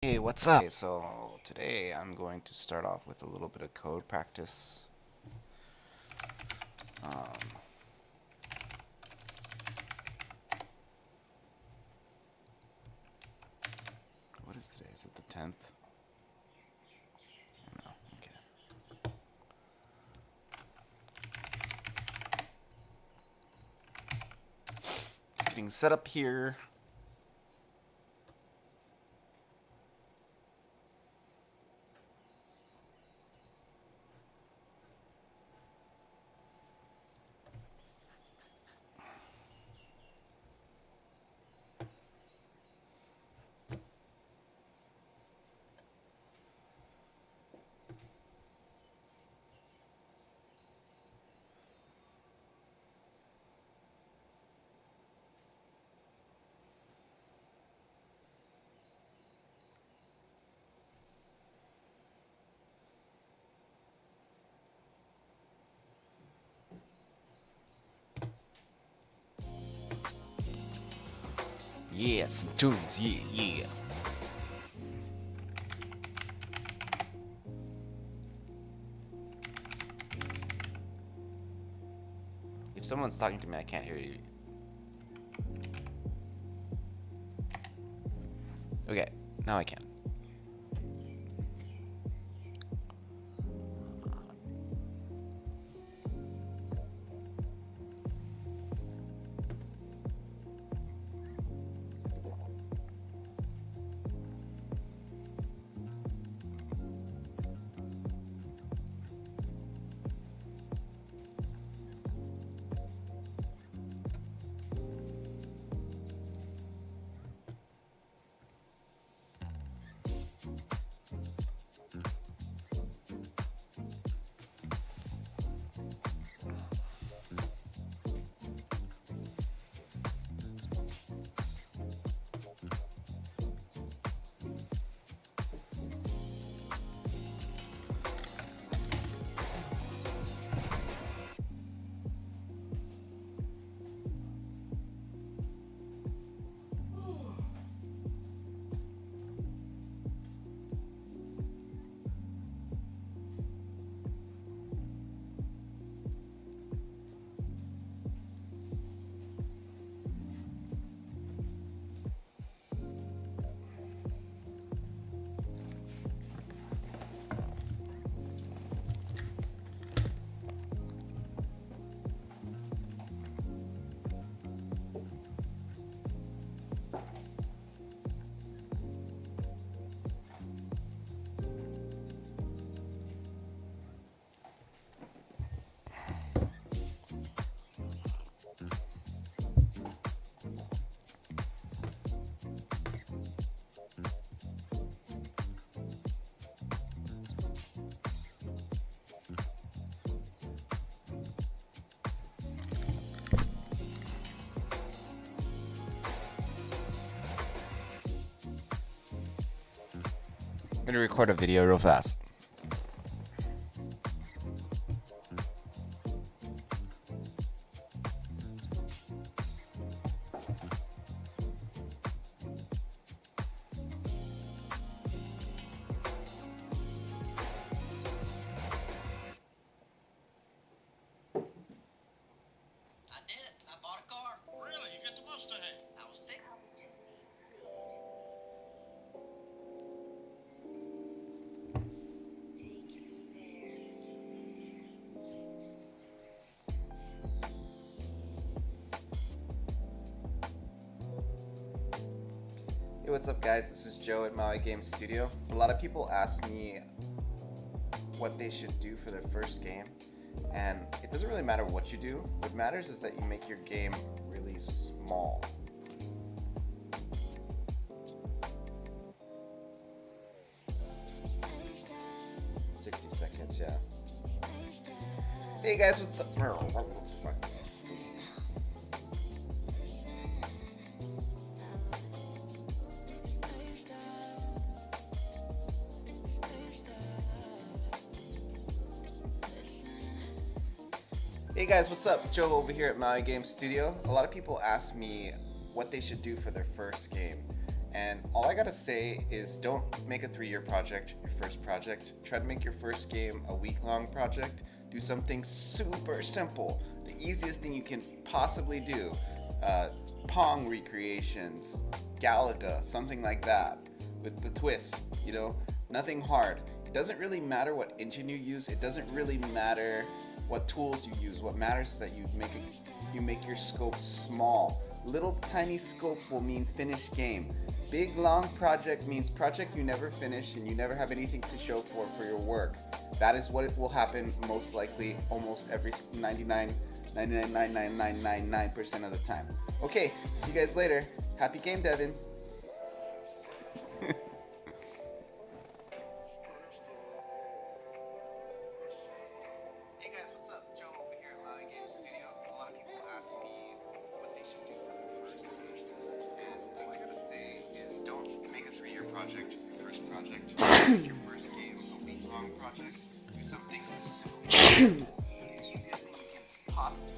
Hey, what's up? Okay, so today I'm going to start off with a little bit of code practice. Um, what is today? Is it the 10th? No, okay. Just getting set up here. Yeah, some tunes, yeah. If someone's talking to me, I can't hear you. Okay, now I can. I'm gonna record a video real fast. I did it. I bought a car. Really? You got the Mustang? I was fixing. Hey, what's up, guys? This is Joe at Maui Game Studio. A lot of people ask me what they should do for their first game, and it doesn't really matter what you do. What matters is that you make your game really small. $60, yeah. Hey guys, what's up? Fuck. Hey guys, what's up? Joe over here at Maui Game Studio. A lot of people ask me what they should do for their first game, And all I gotta say is don't make a 3-year project your first project. Try to make your first game a week-long project. Do something super simple, the easiest thing you can possibly do. Pong recreations, Galaga, something like that, with the twist, nothing hard. It doesn't really matter what engine you use. It doesn't really matter what tools you use. What matters is that you make your scope small. Little tiny scope will mean finished game. Big long project means project you never finish and you never have anything to show for your work. That is what it will happen most likely almost every 99.99999% of the time. Okay, see you guys later. Happy game, Devin. Hey guys, what's up? Joe over here at Maui Game Studio. A lot of people ask me what they should do for their first game. And all I gotta say is don't make a 3-year project your first project. Make your first game a week-long project. Do something super simple. The easiest thing you can possibly.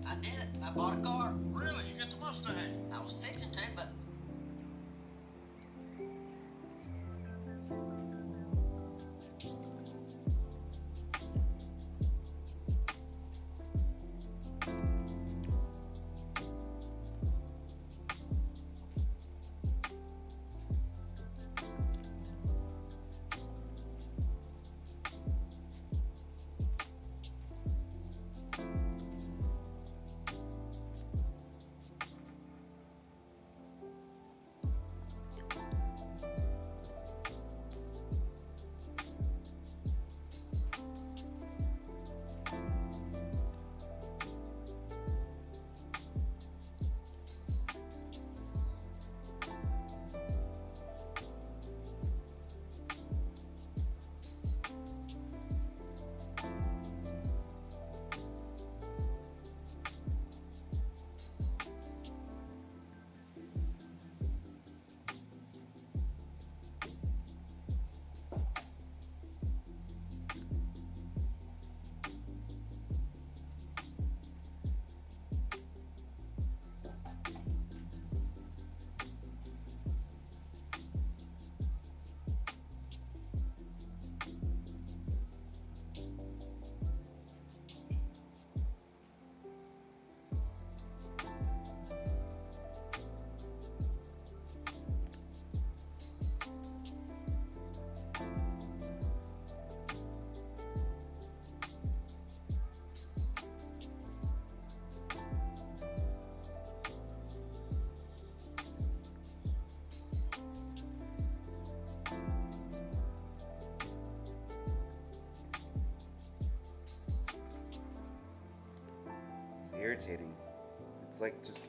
I did it. I bought a car. Really? You got the Mustang? I was fixing to, but Irritating. It's like just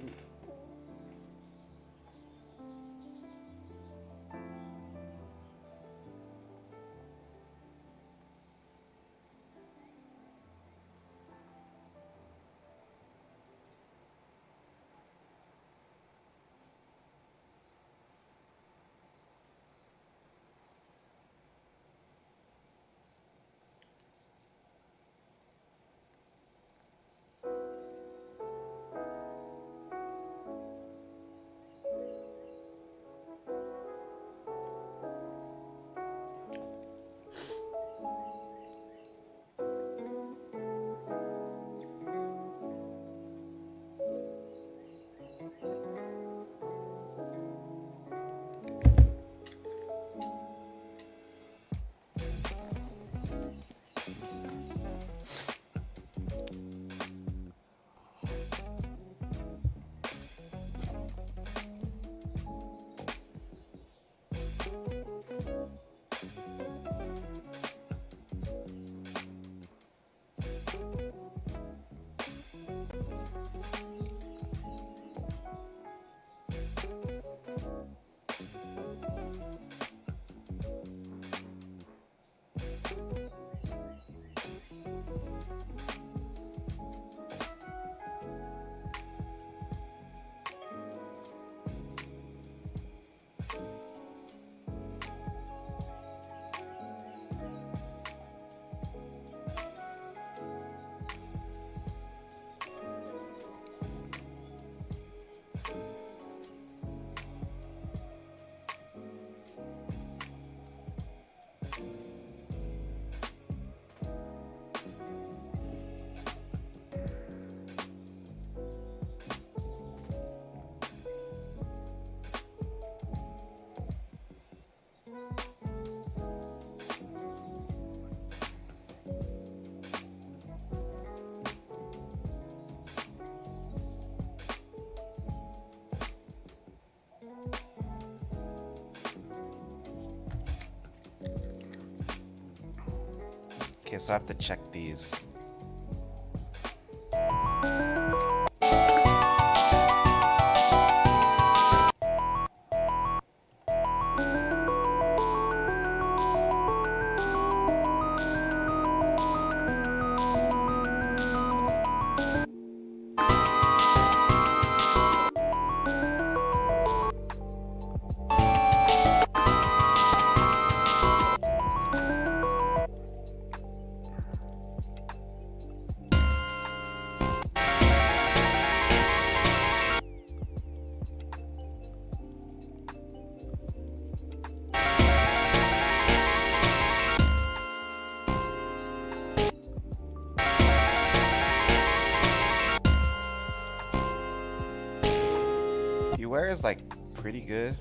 Okay, so I have to check these. Beware is like pretty good.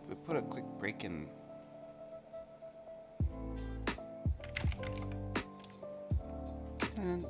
We put a quick break in. No.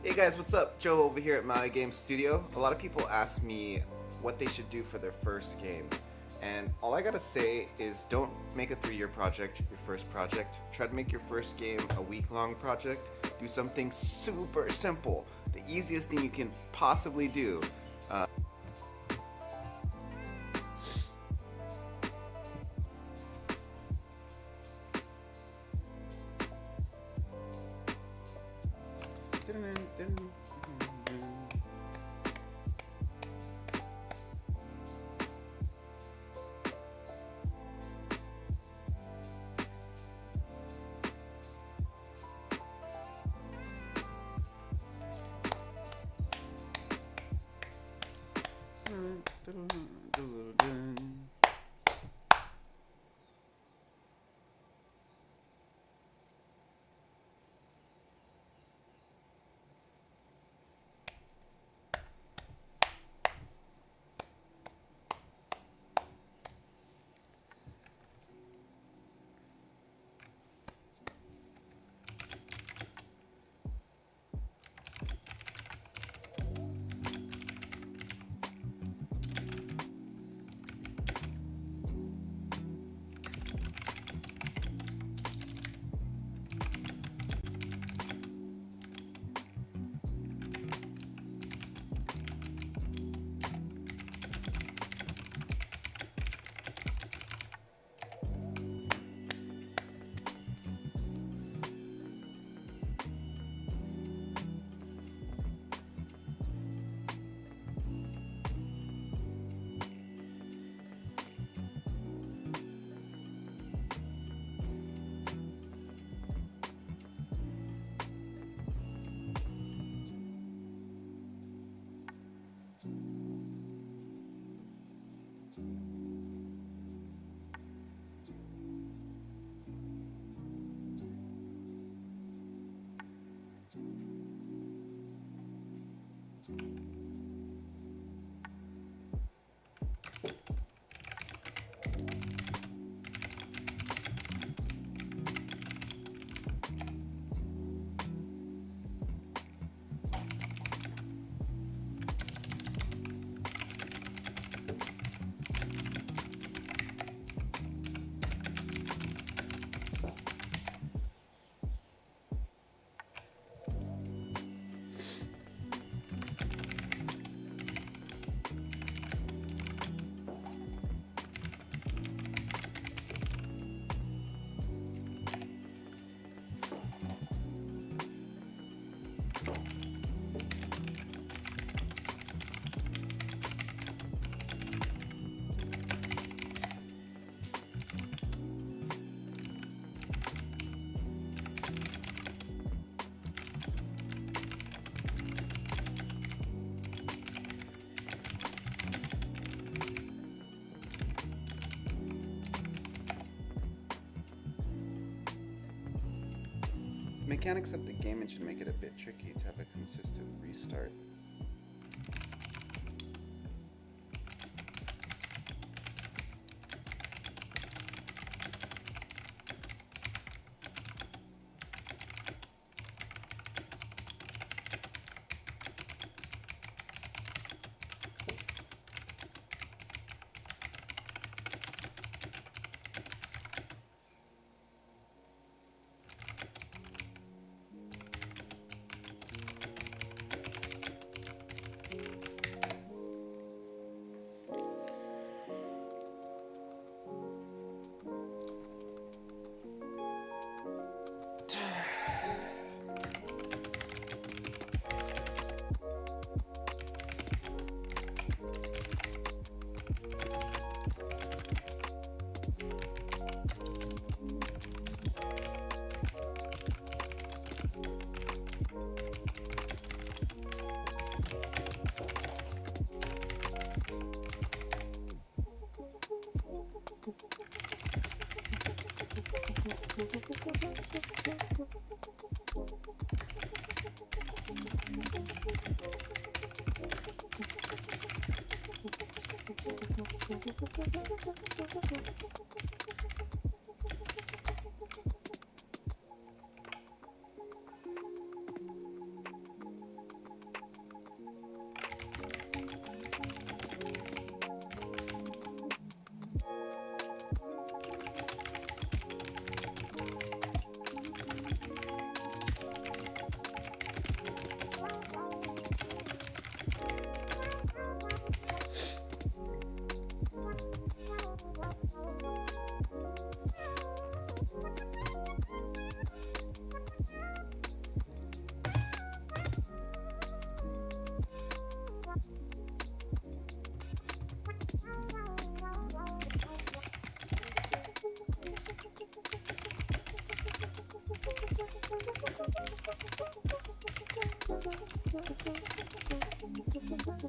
Hey guys, what's up? Joe over here at Maui Game Studio. A lot of people ask me what they should do for their first game. And all I gotta say is don't make a 3-year project your first project. Try to make your first game a week-long project. Do something super simple. The easiest thing you can possibly do. Mechanics of the game engine make it a bit tricky to have a consistent restart.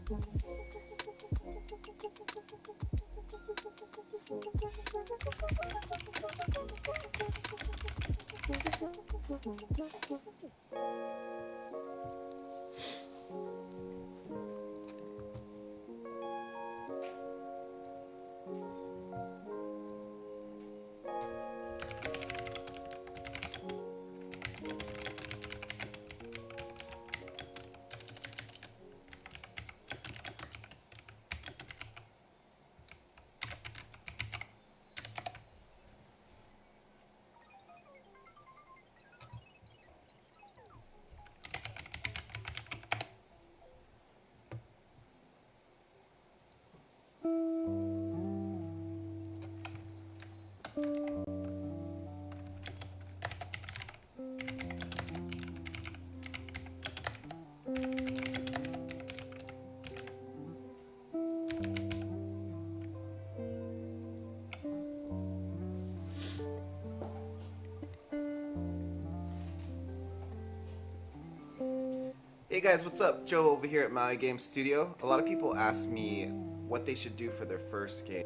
Hey guys, what's up? Joe over here at Maui Game Studio. A lot of people ask me what they should do for their first game.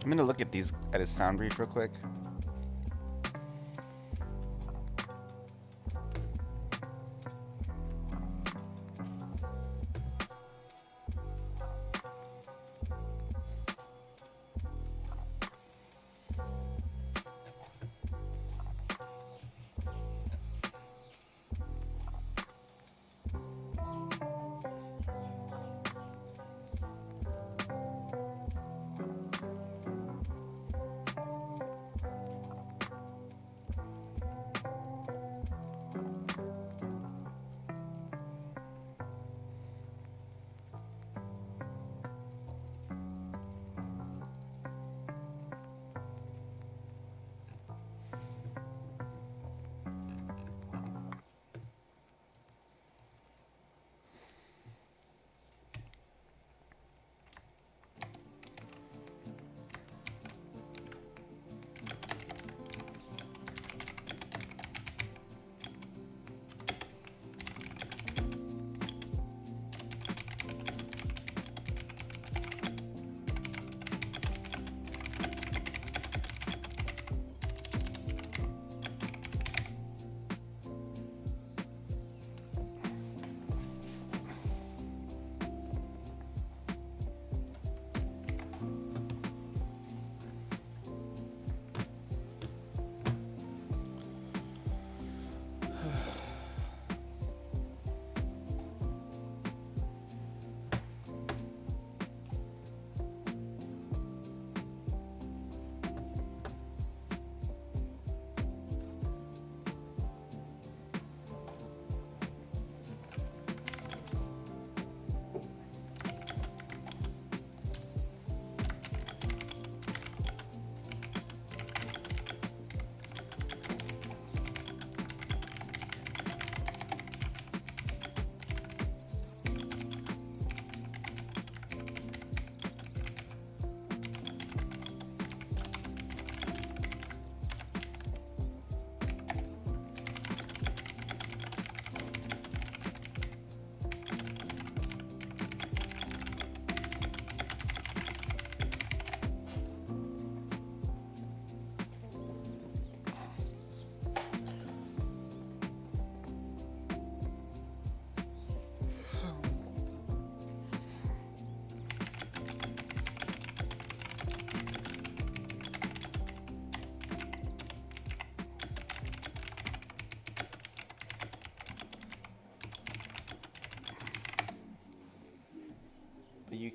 I'm gonna look at his sound brief real quick.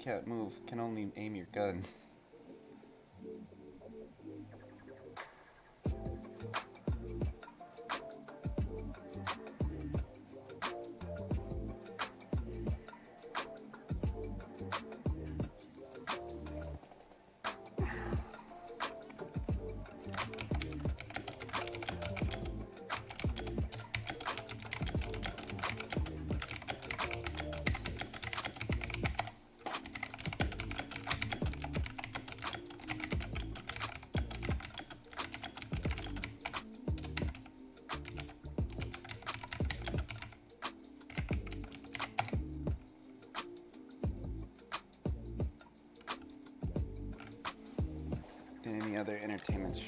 can't move. Can only aim your gun. Than any other entertainment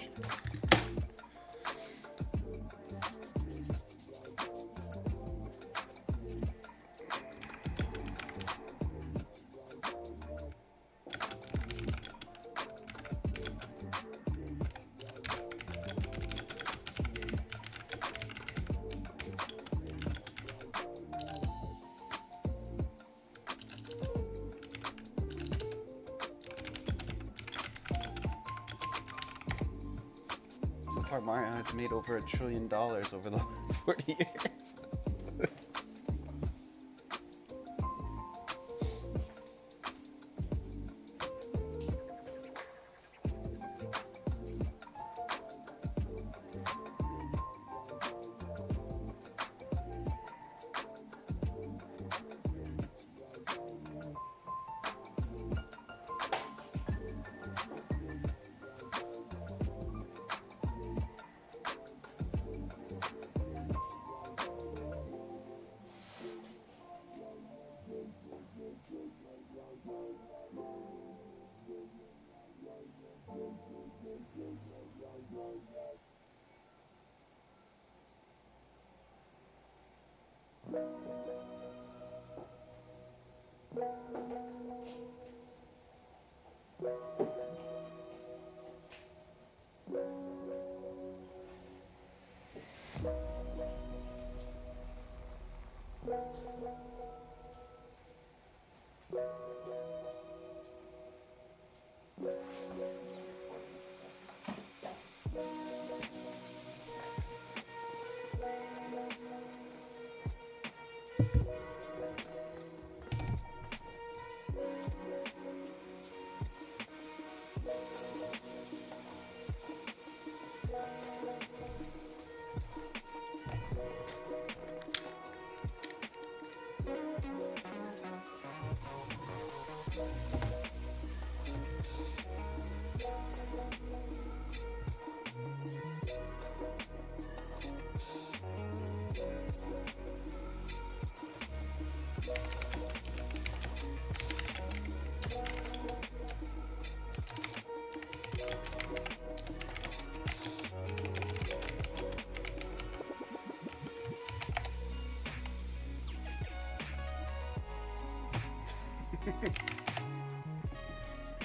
So far, Mario has made over $1 trillion over the last 40 years.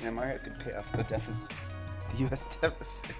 Yeah, Mario could pay off the deficit, the U.S. deficit.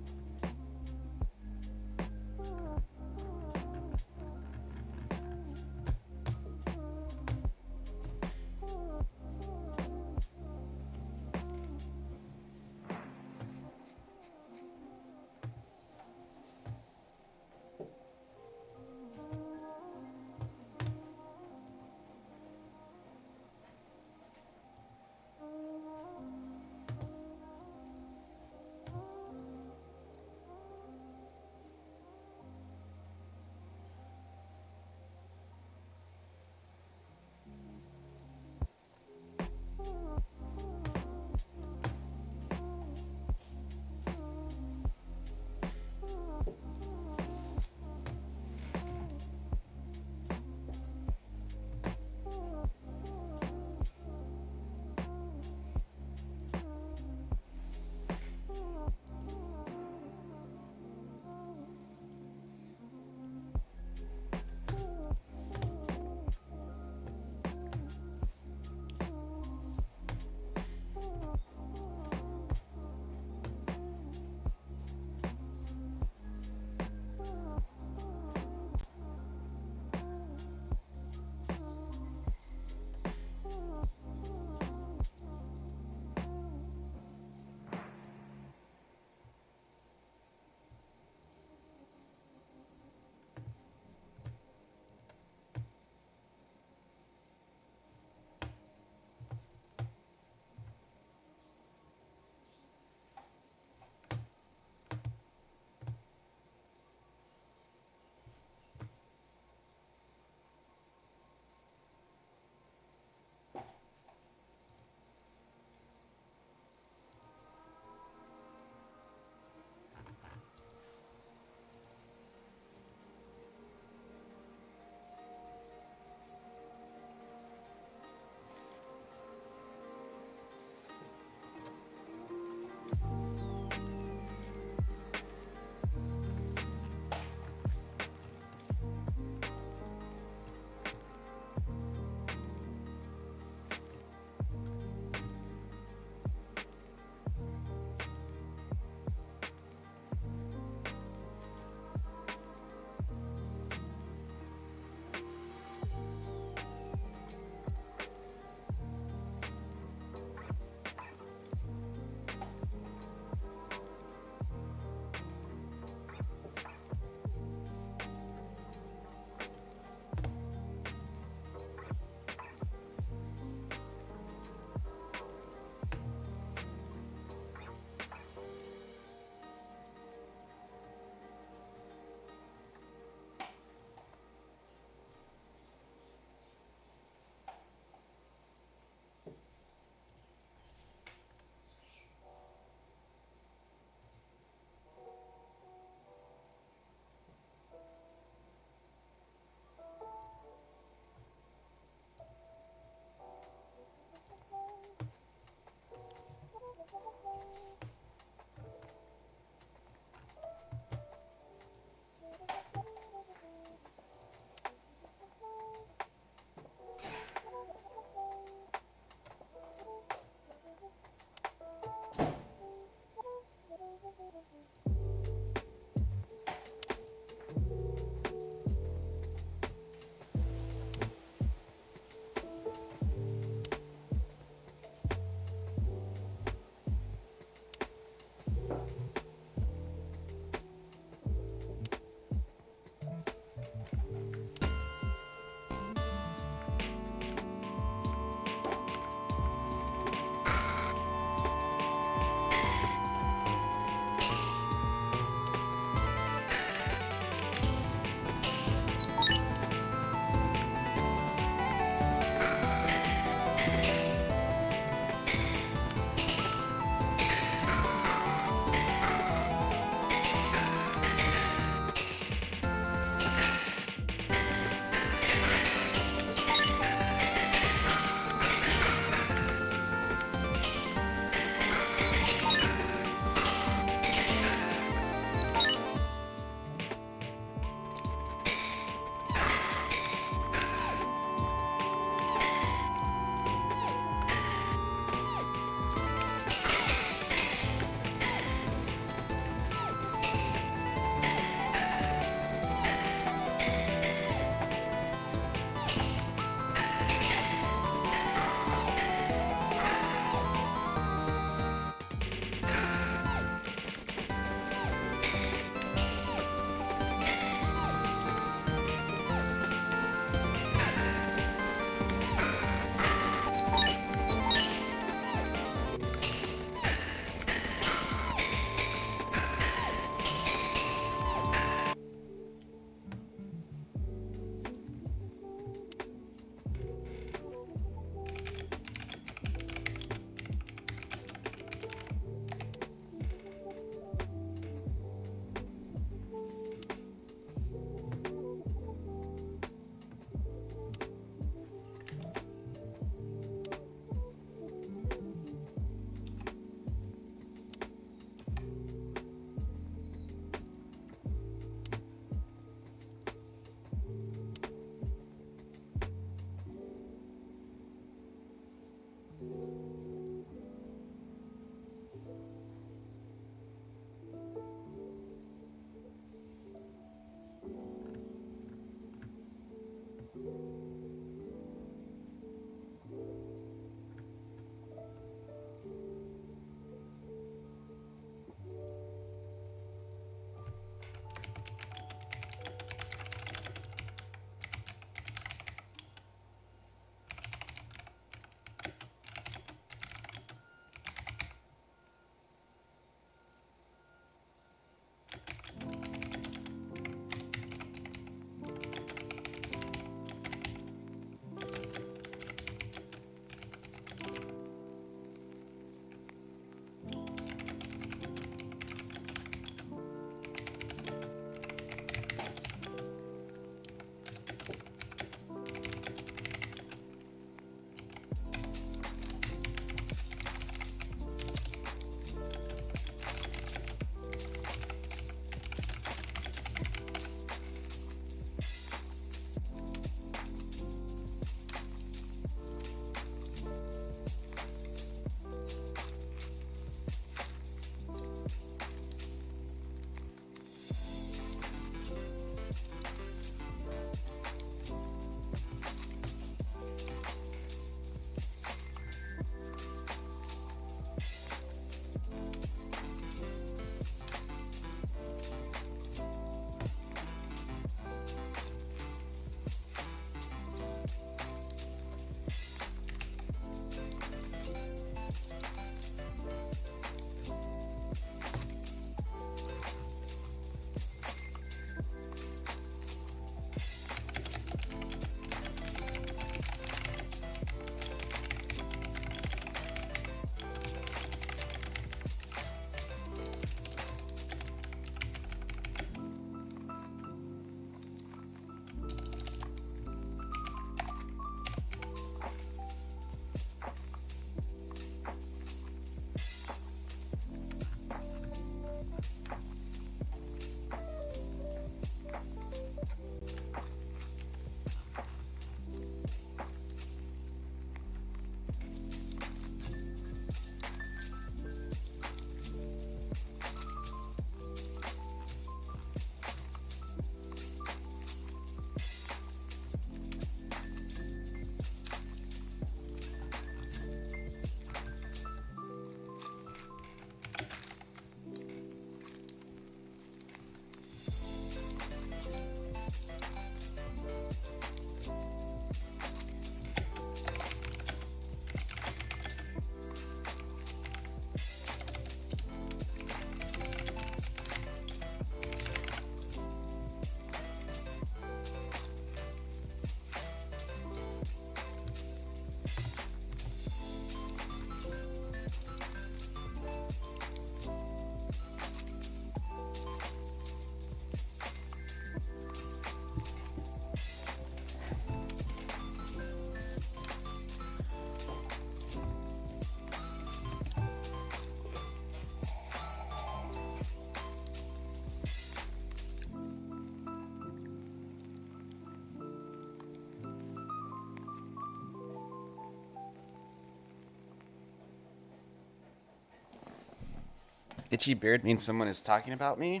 Itchy beard means someone is talking about me.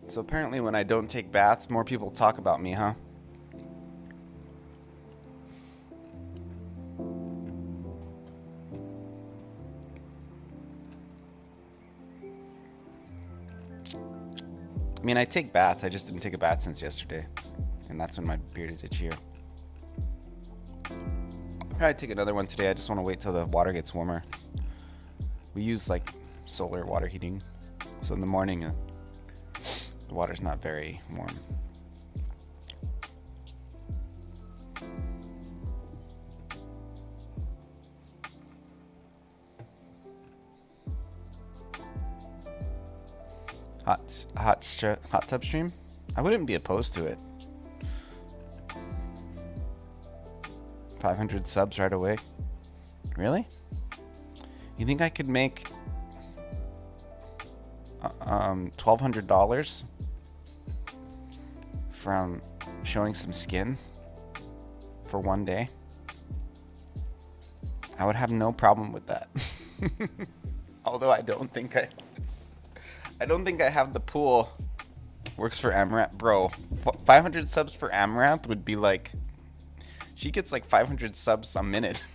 So apparently when I don't take baths, more people talk about me, huh? I mean, I take baths. I just didn't take a bath since yesterday. And that's when my beard is itchier. I'll probably take another one today. I just want to wait till the water gets warmer. We use like solar water heating. So in the morning, the water's not very warm. Hot tub stream? I wouldn't be opposed to it. 500 subs right away. Really? You think I could make $1,200 from showing some skin for one day? I would have no problem with that. Although I don't think I have the pool. Works for Amaranth, bro. 500 subs for Amaranth would be like, she gets like 500 subs a minute.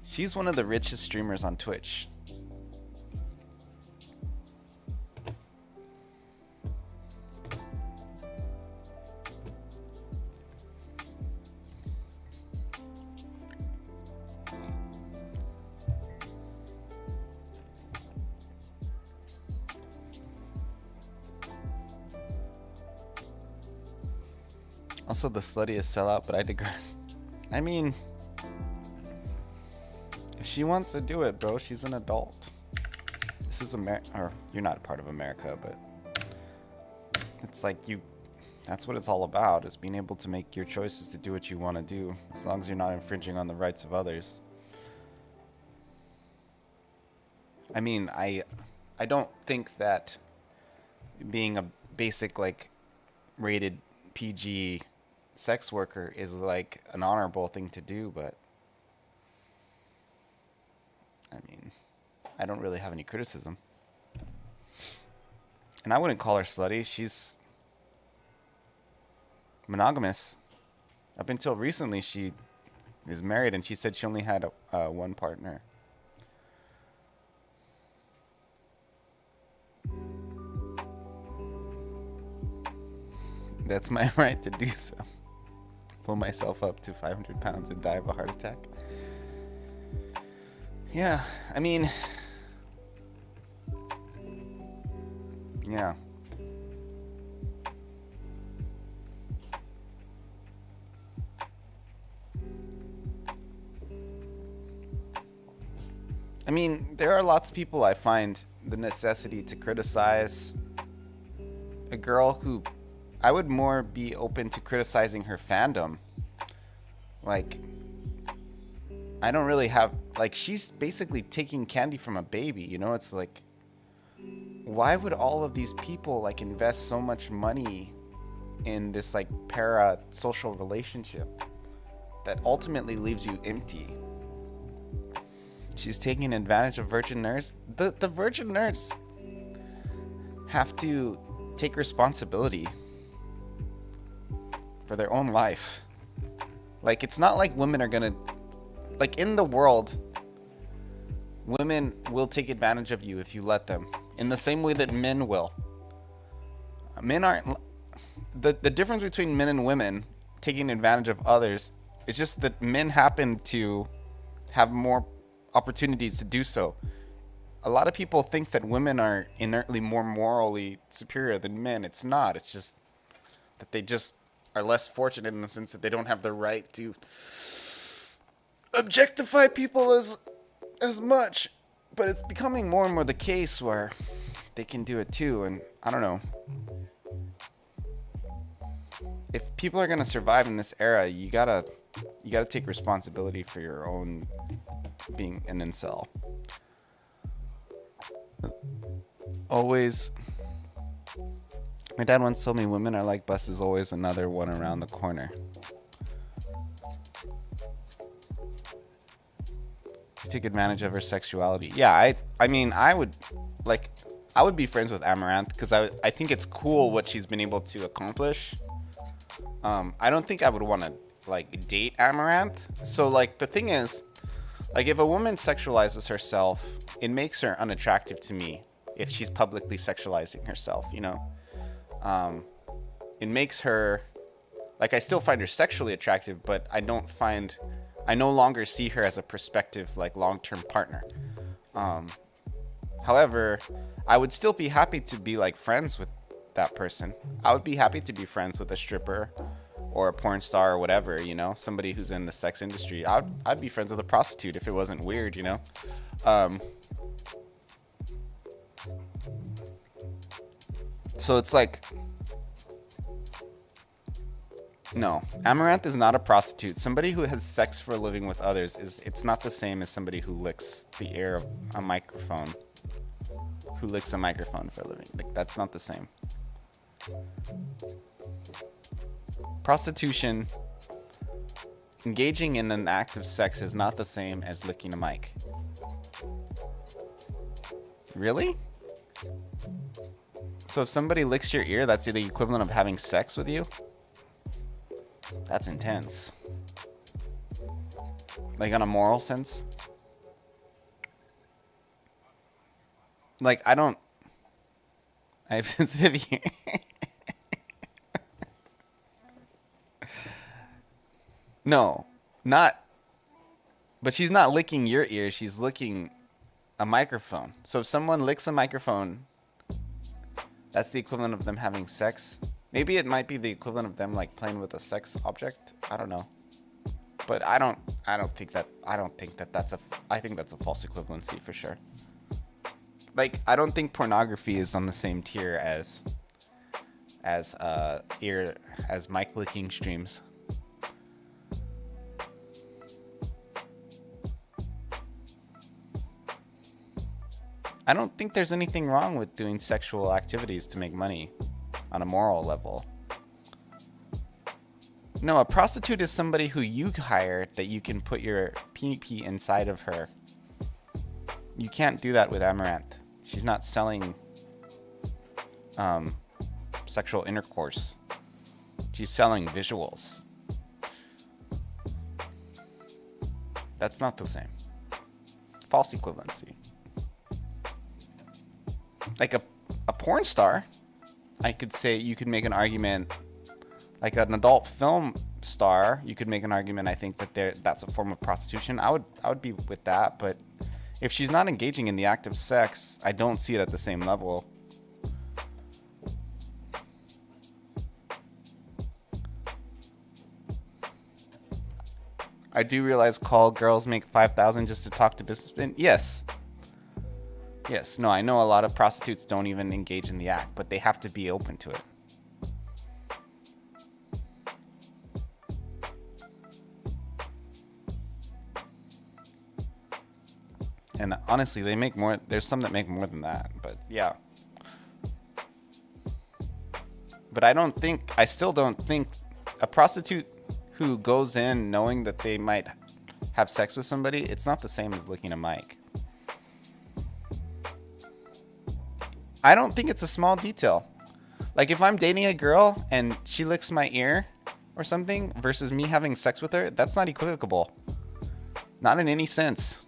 She's one of the richest streamers on Twitch. Also, the sluttiest sellout, but I digress. I mean, if she wants to do it, bro, she's an adult. This is or you're not a part of America, but it's like that's what it's all about, is being able to make your choices to do what you want to do, as long as you're not infringing on the rights of others. I mean, I don't think that being a basic, like, rated PG sex worker is like an honorable thing to do, but I mean, I don't really have any criticism. And I wouldn't call her slutty. She's monogamous. Up until recently, she is married, and she said she only had one partner. That's my right to do so. Pull myself up to 500 pounds and die of a heart attack. Yeah, I mean, yeah. I mean, there are lots of people I find the necessity to criticize. A girl who I would more be open to criticizing her fandom. Like, I don't really have, like, she's basically taking candy from a baby, you know? It's like, why would all of these people, like, invest so much money in this, like, para-social relationship that ultimately leaves you empty? She's taking advantage of virgin nerds. The virgin nerds have to take responsibility for their own life. Like, it's not like women are gonna, like, in the world, women will take advantage of you if you let them, in the same way that men will. Men aren't, the difference between men and women taking advantage of others is just that men happen to have more opportunities to do so. A lot of people think that women are inertly more morally superior than men. It's not. It's just that they just are less fortunate in the sense that they don't have the right to objectify people as much. But it's becoming more and more the case where they can do it too. And I don't know. If people are gonna survive in this era, you gotta take responsibility for your own being an incel. Always. My dad once told me women are like buses, always another one around the corner. to take advantage of her sexuality. Yeah, I mean, I would be friends with Amaranth because I think it's cool what she's been able to accomplish. I don't think I would want to like date Amaranth. So like the thing is, like if a woman sexualizes herself, it makes her unattractive to me if she's publicly sexualizing herself, you know? It makes her, like I still find her sexually attractive, but I no longer see her as a prospective like long-term partner. However, I would still be happy to be like friends with that person. I would be happy to be friends with a stripper or a porn star or whatever, you know, somebody who's in the sex industry. I'd be friends with a prostitute if it wasn't weird, you know. So it's like, no, Amaranth is not a prostitute. Somebody who has sex for a living with others it's not the same as somebody who licks the air of a microphone. Who licks a microphone for a living. Like that's not the same. Prostitution, engaging in an act of sex is not the same as licking a mic. Really? So if somebody licks your ear, that's the equivalent of having sex with you? That's intense. Like on a moral sense? Like I have sensitive ear. No, not. But she's not licking your ear. She's licking a microphone. So if someone licks a microphone, that's the equivalent of them having sex. Maybe it might be the equivalent of them like playing with a sex object. I don't know. But I think that's a false equivalency for sure. Like I don't think pornography is on the same tier as mic licking streams. I don't think there's anything wrong with doing sexual activities to make money on a moral level. No, a prostitute is somebody who you hire that you can put your pee inside of her. You can't do that with Amaranth. She's not selling sexual intercourse. She's selling visuals. That's not the same. False equivalency. Like a porn star, I could say you could make an argument, like an adult film star, you could make an argument, I think, that that's a form of prostitution. I would be with that, but if she's not engaging in the act of sex, I don't see it at the same level. I do realize call girls make 5,000 just to talk to businessmen. Yes. Yes, no, I know a lot of prostitutes don't even engage in the act, but they have to be open to it. And honestly, they make more. There's some that make more than that, but yeah. But I still don't think a prostitute who goes in knowing that they might have sex with somebody, it's not the same as licking a mic. I don't think it's a small detail. Like if I'm dating a girl and she licks my ear or something versus me having sex with her, that's not equivocable. Not in any sense.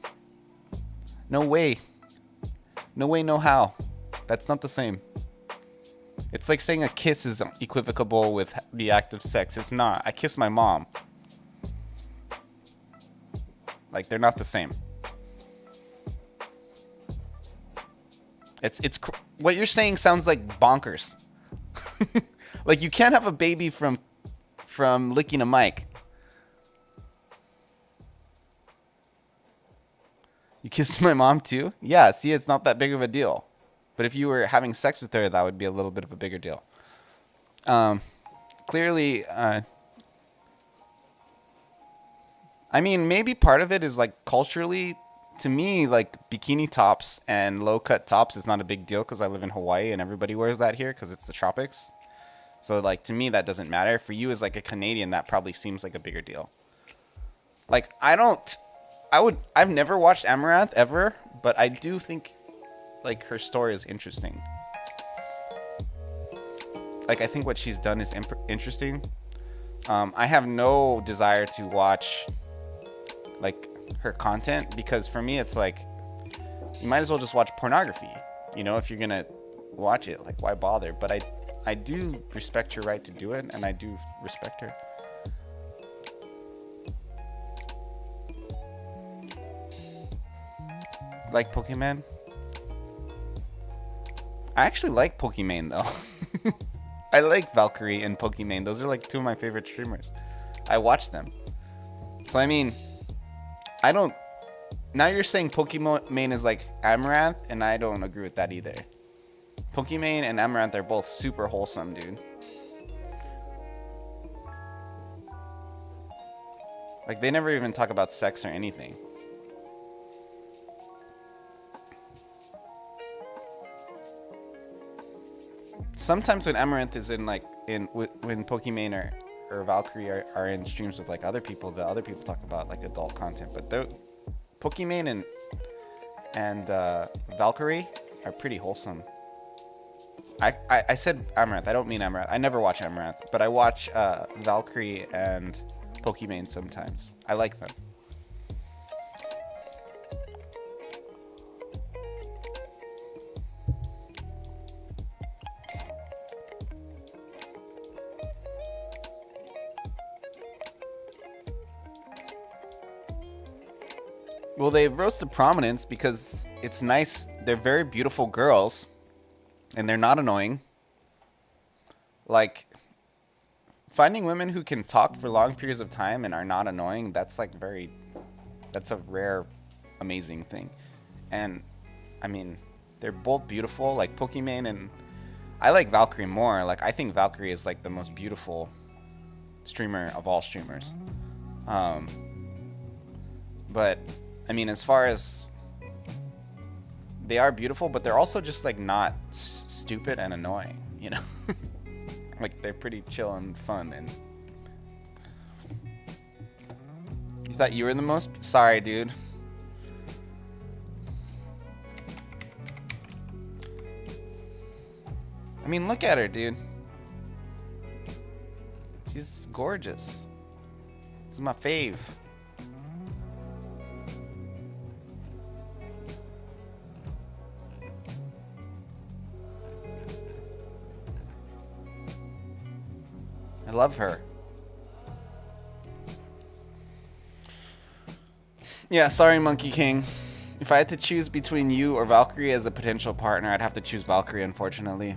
No way. No way, no how. That's not the same. It's like saying a kiss is equivocable with the act of sex. It's not. I kiss my mom. Like they're not the same. It's what you're saying sounds like bonkers. Like you can't have a baby from licking a mic. You kissed my mom too? Yeah, see, it's not that big of a deal. But if you were having sex with her, that would be a little bit of a bigger deal. Clearly, I mean, maybe part of it is like culturally, to me, like bikini tops and low cut tops is not a big deal because I live in Hawaii and everybody wears that here because it's the tropics. So like to me, that doesn't matter. For you as like a Canadian, that probably seems like a bigger deal. Like I don't I've never watched Amaranth ever, but I do think like her story is interesting. Like I think what she's done is interesting. I have no desire to watch like her content because for me it's like you might as well just watch pornography. You know, if you're gonna watch it, like why bother? But I do respect your right to do it, and I do respect her. Like Pokemon? I actually like Pokemon though. I like Valkyrie and Pokemon. Those are like two of my favorite streamers. I watch them. So I mean, I don't. Now you're saying Pokemon is like Amaranth, and I don't agree with that either. Pokemon and Amaranth are both super wholesome, dude. Like they never even talk about sex or anything. Sometimes when Amaranth is in like when Pokemon or Valkyrie are in streams with like other people, the other people talk about like adult content. But Pokemon and Valkyrie are pretty wholesome. I said Amaranth. I don't mean Amaranth. I never watch Amaranth, but I watch Valkyrie and Pokemon sometimes. I like them. Well, they rose to prominence because it's nice. They're very beautiful girls, and they're not annoying. Like, finding women who can talk for long periods of time and are not annoying, that's like that's a rare, amazing thing. And, I mean, they're both beautiful, like Pokemon, and I like Valkyrie more. Like, I think Valkyrie is like the most beautiful streamer of all streamers. But I mean, as far as they are beautiful, but they're also just like not stupid and annoying, you know? Like they're pretty chill and fun. And you thought you were the most? Sorry, dude. I mean, look at her, dude. She's gorgeous. This is my fave. I love her. Yeah, sorry, Monkey King. If I had to choose between you or Valkyrie as a potential partner, I'd have to choose Valkyrie, unfortunately.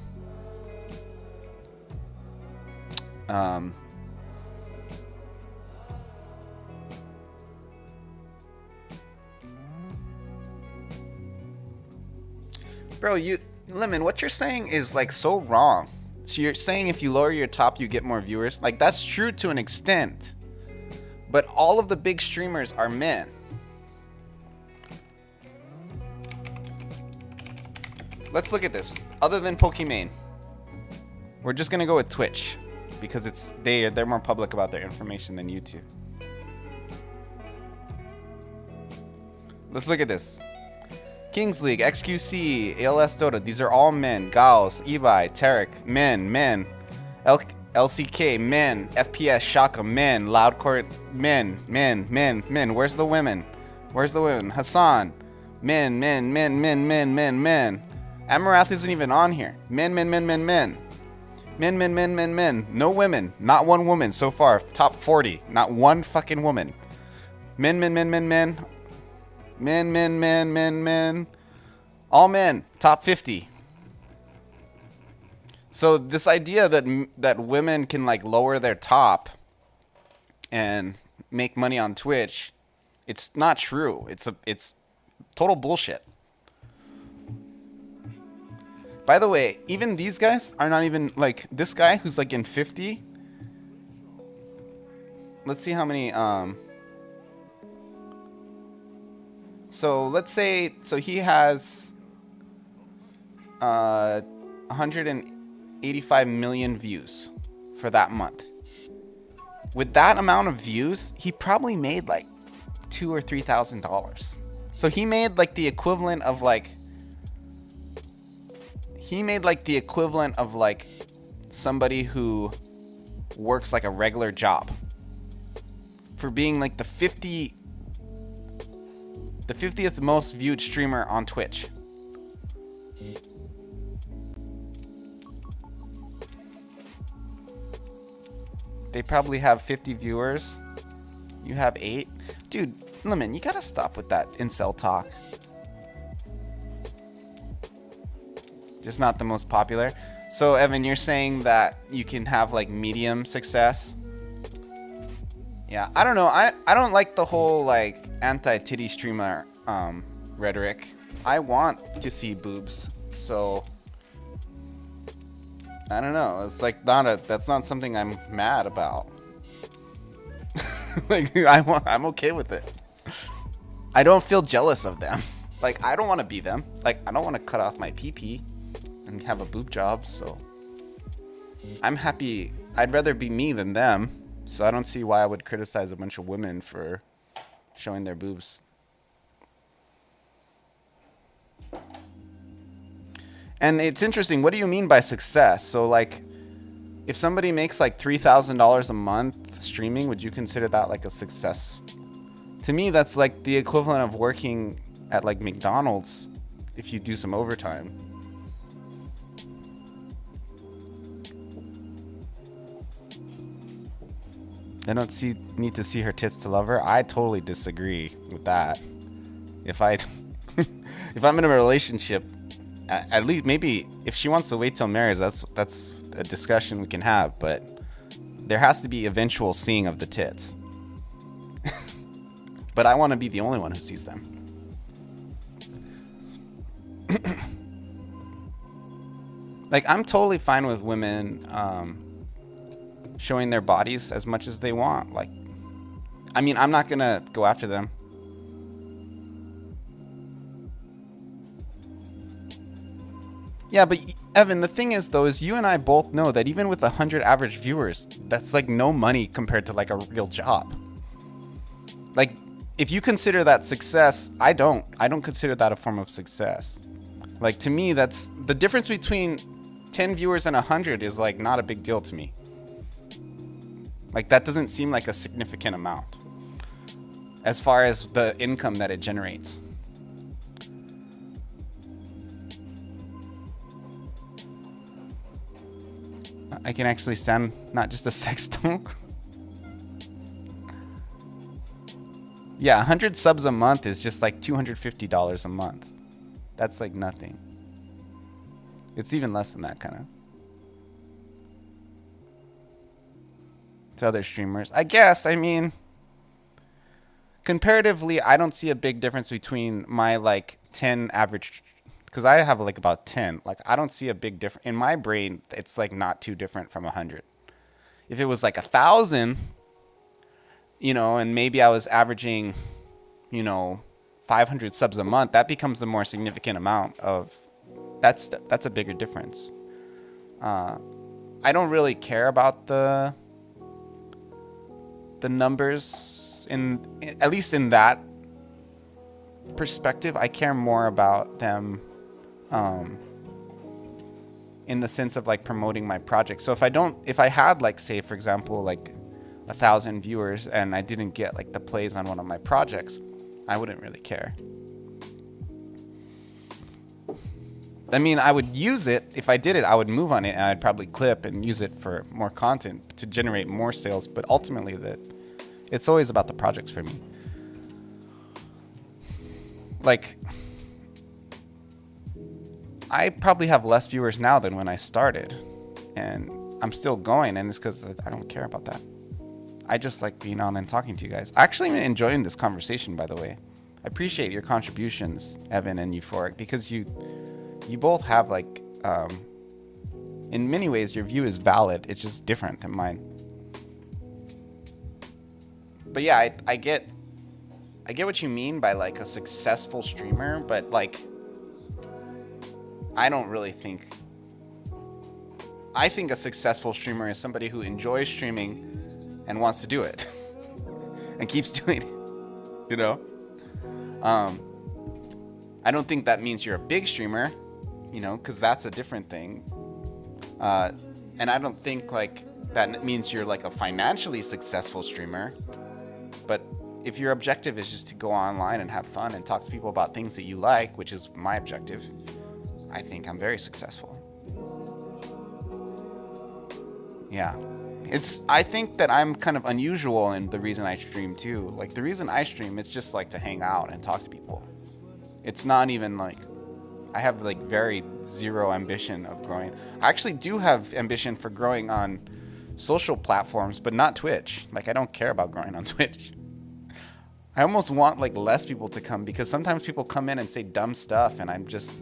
Bro, Lemon, what you're saying is like so wrong. So you're saying if you lower your top, you get more viewers? Like, that's true to an extent. But all of the big streamers are men. Let's look at this. Other than Pokemon, we're just gonna go with Twitch because they're more public about their information than YouTube. Let's look at this. Kings League, XQC, ALS Dota, these are all men. Gauss, Evi, Tarek, men. LCK, men. FPS, Shaka, men. Loudcore, men. Where's the women? Hassan, men. Amaranth isn't even on here. Men. No women. Not one woman so far. Top 40. Not one fucking woman. Men. Men. All men. Top 50. So this idea that women can like lower their top and make money on Twitch, it's not true. It's total bullshit. By the way, even these guys are not even like this guy who's like in 50. Let's see how many so let's say, so he has 185 million views for that month. With that amount of views, he probably made like $2,000 or $3,000. So he made like the equivalent of like somebody who works like a regular job for being like the 50th most viewed streamer on Twitch. They probably have 50 viewers. You have 8. Dude, Lemon, you gotta stop with that incel talk. Just not the most popular. So, Evan, you're saying that you can have, like, medium success? Yeah, I don't know. I don't like the whole, like, anti-titty streamer rhetoric. I want to see boobs, so... I don't know. It's like that's not something I'm mad about. Like I'm okay with it. I don't feel jealous of them. Like I don't want to be them. Like I don't want to cut off my pee and have a boob job, so I'm happy. I'd rather be me than them. So I don't see why I would criticize a bunch of women for showing their boobs. And it's interesting. What do you mean by success? So, like, if somebody makes like $3,000 a month streaming, would you consider that like a success? To me, that's like the equivalent of working at like McDonald's if you do some overtime. I don't need to see her tits to love her. I totally disagree with that. If I'm in a relationship, at least maybe if she wants to wait till marriage, that's a discussion we can have, but there has to be eventual seeing of the tits. But I want to be the only one who sees them. Like I'm totally fine with women showing their bodies as much as they want. Like, I mean, I'm not gonna go after them. Yeah, but Evan, the thing is though, is you and I both know that even with 100 average viewers, that's like no money compared to like a real job. Like, if you consider that success, I don't consider that a form of success. Like to me, that's the difference between 10 viewers and 100 is like not a big deal to me. Like that doesn't seem like a significant amount as far as the income that it generates. I can actually stand not just a sex doll. Yeah, 100 subs a month is just like $250 a month. That's like nothing. It's even less than that, kind of. To other streamers, I guess. I mean, comparatively, I don't see a big difference between my like 10 average, because I have like about 10. Like I don't see a big difference in my brain. It's like not too different from 100. If it was like 1,000, you know, and maybe I was averaging, you know, 500 subs a month, that becomes a more significant amount of. That's a bigger difference. I don't really care about the numbers at least in that perspective. I care more about them in the sense of like promoting my project. So if I had like, say for example, like 1,000 viewers and I didn't get like the plays on one of my projects, I wouldn't really care. I mean, I would use it. If I did it, I would move on it and I'd probably clip and use it for more content to generate more sales. But ultimately, it's always about the projects for me. Like, I probably have less viewers now than when I started. And I'm still going, and it's because I don't care about that. I just like being on and talking to you guys. I actually am enjoying this conversation, by the way. I appreciate your contributions, Evan and Euphoric, because you both have like, in many ways, your view is valid. It's just different than mine. But yeah, I get what you mean by like a successful streamer, but like, I don't really think. I think a successful streamer is somebody who enjoys streaming and wants to do it and keeps doing it. you know? I don't think that means you're a big streamer, you know, because that's a different thing. And I don't think like that means you're like a financially successful streamer. But if your objective is just to go online and have fun and talk to people about things that you like, which is my objective, I think I'm very successful. Yeah. I think that I'm kind of unusual in the reason I stream too. Like the reason I stream, it's just like to hang out and talk to people. It's not even like I have like very zero ambition of growing. I actually do have ambition for growing on social platforms, but not Twitch. Like I don't care about growing on Twitch. I almost want like less people to come because sometimes people come in and say dumb stuff and I'm just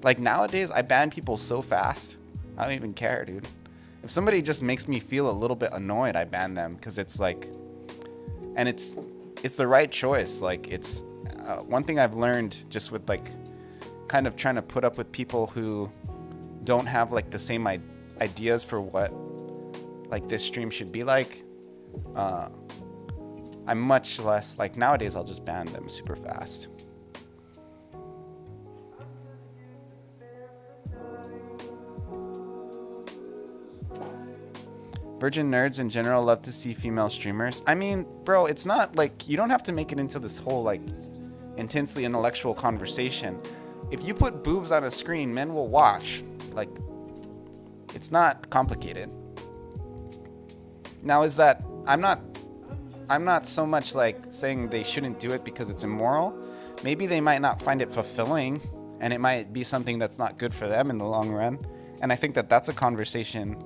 like nowadays I ban people so fast. I don't even care, dude. If somebody just makes me feel a little bit annoyed, I ban them because it's like, and it's the right choice. Like it's one thing I've learned just with like kind of trying to put up with people who don't have like the same ideas for what like this stream should be like. I'm much less like nowadays I'll just ban them super fast. Virgin nerds in general love to see female streamers. I mean, bro, it's not like you don't have to make it into this whole like intensely intellectual conversation. If you put boobs on a screen, men will watch. Like, it's not complicated. Now, is that I'm not so much like saying they shouldn't do it because it's immoral. Maybe they might not find it fulfilling and it might be something that's not good for them in the long run. And I think that that's a conversation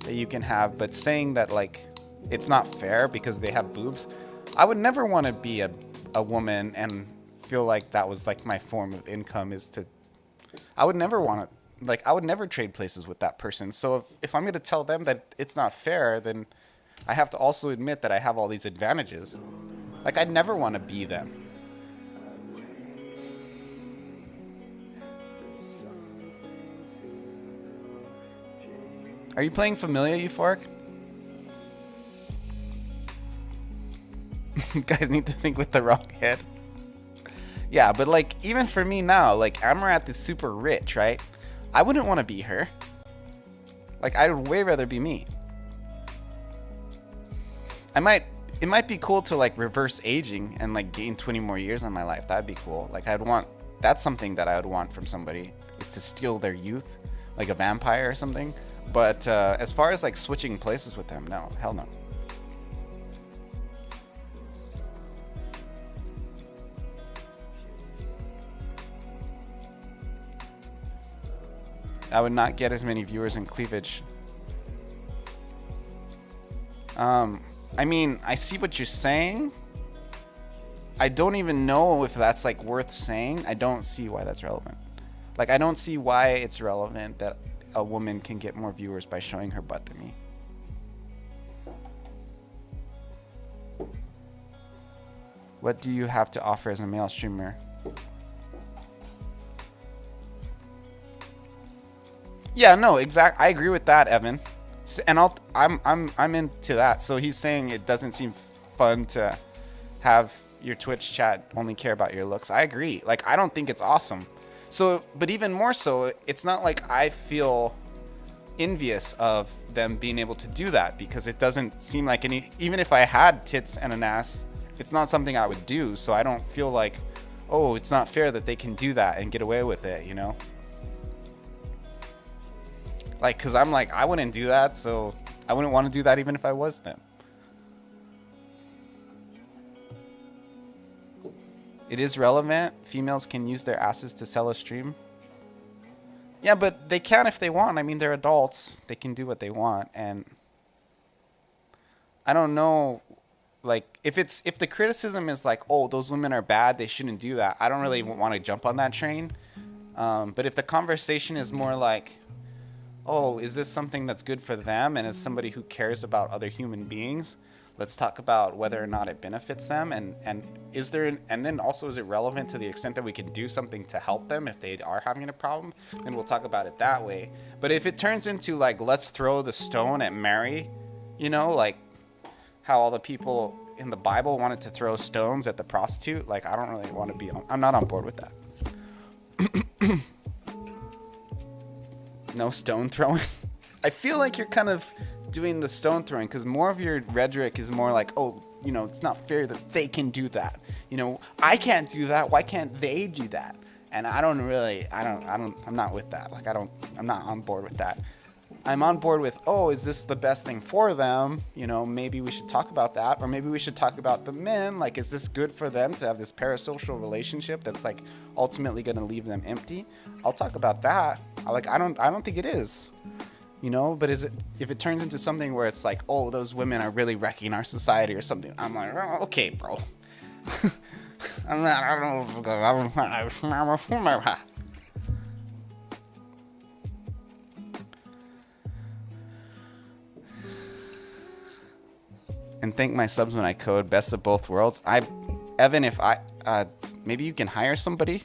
that you can have, but saying that like it's not fair because they have boobs, I would never want to be a woman and feel like that was like my form of income is to, I would never want to, like I would never trade places with that person. So if I'm going to tell them that it's not fair, then I have to also admit that I have all these advantages. Like I'd never want to be them. Are you playing Familia, Euphoric? You guys need to think with the wrong head. Yeah, but like even for me now, like Amaranth is super rich, right? I wouldn't want to be her. Like I would way rather be me. It might be cool to like reverse aging and like gain 20 more years on my life. That'd be cool. Like that's something that I would want from somebody, is to steal their youth, like a vampire or something. But as far as like switching places with them, no, hell no. I would not get as many viewers in cleavage. I mean, I see what you're saying. I don't even know if that's like worth saying. I don't see why that's relevant. Like, I don't see why it's relevant that a woman can get more viewers by showing her butt than me. What do you have to offer as a male streamer? Yeah, no, exactly. I agree with that, Evan. And I'm into that. So he's saying it doesn't seem fun to have your Twitch chat only care about your looks. I agree. Like, I don't think it's awesome. So, but even more so, it's not like I feel envious of them being able to do that, because it doesn't seem like even if I had tits and an ass, it's not something I would do. So I don't feel like, oh, it's not fair that they can do that and get away with it, you know? Like, because I'm like, I wouldn't do that, so I wouldn't want to do that even if I was them. It is relevant. Females can use their asses to sell a stream. Yeah, but they can if they want. I mean, they're adults. They can do what they want. And I don't know, like, if the criticism is like, oh, those women are bad, they shouldn't do that, I don't really want to jump on that train. But if the conversation is more like, oh, is this something that's good for them? And as somebody who cares about other human beings, let's talk about whether or not it benefits them. And then also, is it relevant to the extent that we can do something to help them if they are having a problem? Then we'll talk about it that way. But if it turns into like, let's throw the stone at Mary, you know, like how all the people in the Bible wanted to throw stones at the prostitute, like I don't really want to be I'm not on board with that. No stone throwing. I feel like you're kind of doing the stone throwing because more of your rhetoric is more like, oh, you know, it's not fair that they can do that. You know, I can't do that. Why can't they do that? And I'm not with that. Like, I'm not on board with that. I'm on board with, oh, is this the best thing for them? You know, maybe we should talk about that. Or maybe we should talk about the men. Like, is this good for them to have this parasocial relationship that's like ultimately going to leave them empty? I'll talk about that. I don't think it is. You know, but if it turns into something where it's like, oh, those women are really wrecking our society or something, I'm like, oh, okay, bro. I don't know. And thank my subs when I code best of both worlds. Evan, if maybe you can hire somebody.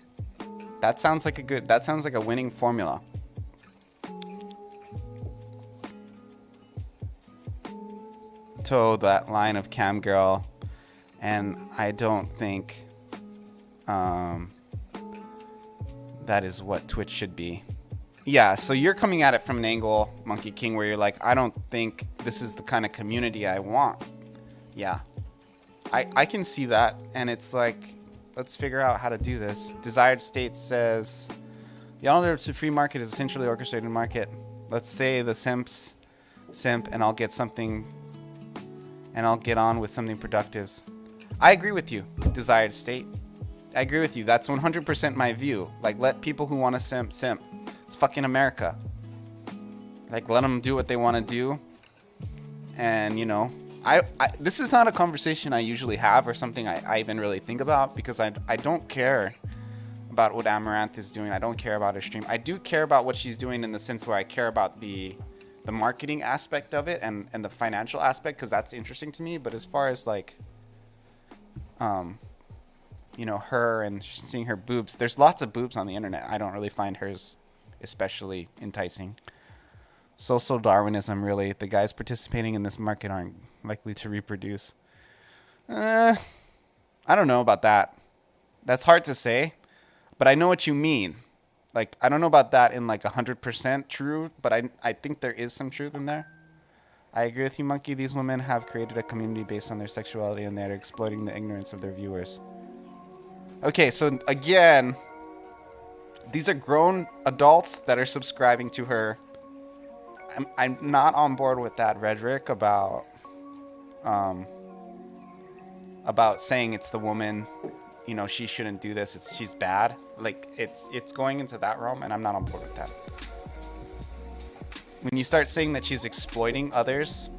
That sounds like a winning formula. Toe that line of cam girl, and I don't think that is what Twitch should be. Yeah, so you're coming at it from an angle, Monkey King, where you're like, I don't think this is the kind of community I want. Yeah, I can see that, and it's like, let's figure out how to do this. Desired State says the alternative to free market is essentially orchestrated market. Let's say the simp, and I'll get something. And I'll get on with something productive. I agree with you, Desired State. I agree with you. That's 100% my view. Like, let people who want to simp. It's fucking America. Like, let them do what they want to do. And, you know, this is not a conversation I usually have or something I even really think about because I don't care about what Amaranth is doing. I don't care about her stream. I do care about what she's doing in the sense where I care about the marketing aspect of it and the financial aspect because that's interesting to me. But as far as like, you know, her and seeing her boobs, there's lots of boobs on the internet. I don't really find hers especially enticing. Social Darwinism, really. The guys participating in this market aren't likely to reproduce. I don't know about that. That's hard to say, but I know what you mean. Like, I don't know about that in like 100% true, but I think there is some truth in there. I agree with you, Monkey. These women have created a community based on their sexuality and they're exploiting the ignorance of their viewers. Okay, so again, these are grown adults that are subscribing to her. I'm not on board with that rhetoric about saying it's the woman. You know, she shouldn't do this. She's bad. Like, it's going into that realm, and I'm not on board with that. When you start saying that she's exploiting others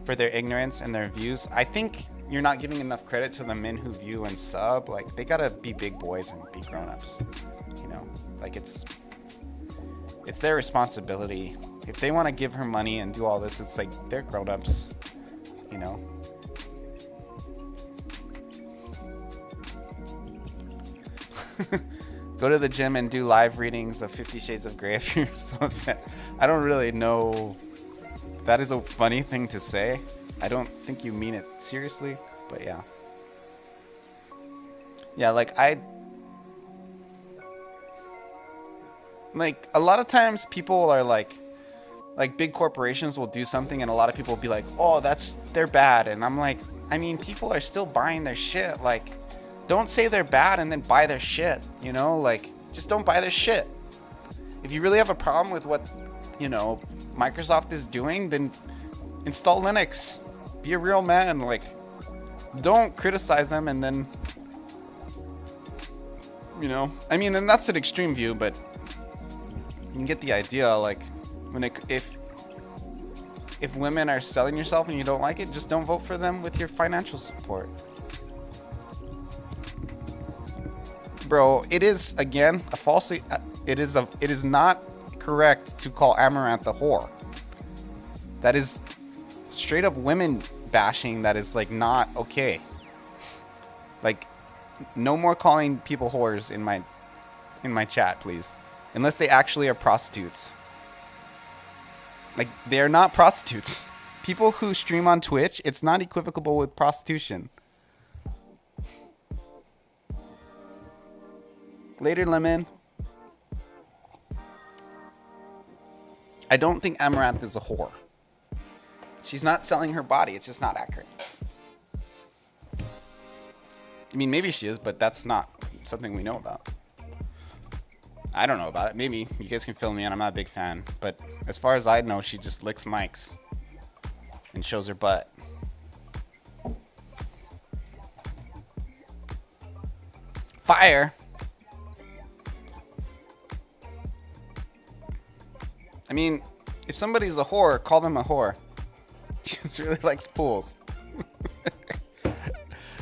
for their ignorance and their views, I think you're not giving enough credit to the men who view and sub. Like, they gotta be big boys and be grown-ups. You know, like it's their responsibility. If they want to give her money and do all this, it's like they're grown-ups. You know. Go to the gym and do live readings of 50 Shades of Grey if you're so upset. I don't really know. That is a funny thing to say. I don't think you mean it seriously, but yeah. Yeah, like a lot of times people are like big corporations will do something and a lot of people will be like, oh, they're bad. And I'm like, I mean, people are still buying their shit. Like, don't say they're bad and then buy their shit, you know? Like, just don't buy their shit. If you really have a problem with what, you know, Microsoft is doing, then install Linux. Be a real man. Like, don't criticize them and then, you know? I mean, and that's an extreme view, but you can get the idea. Like, if women are selling yourself and you don't like it, just don't vote for them with your financial support. Bro, it is again a falsely. It is not correct to call Amaranth a whore. That is straight up women bashing. That is like not okay. Like, no more calling people whores in my chat, please, unless they actually are prostitutes. Like, they are not prostitutes. People who stream on Twitch, it's not equivocable with prostitution. Later, Lemon. I don't think Amaranth is a whore. She's not selling her body. It's just not accurate. I mean, maybe she is, but that's not something we know about. I don't know about it. Maybe you guys can fill me in. I'm not a big fan. But as far as I know, she just licks mics and shows her butt. Fire. I mean, if somebody's a whore, call them a whore. She just really likes pools.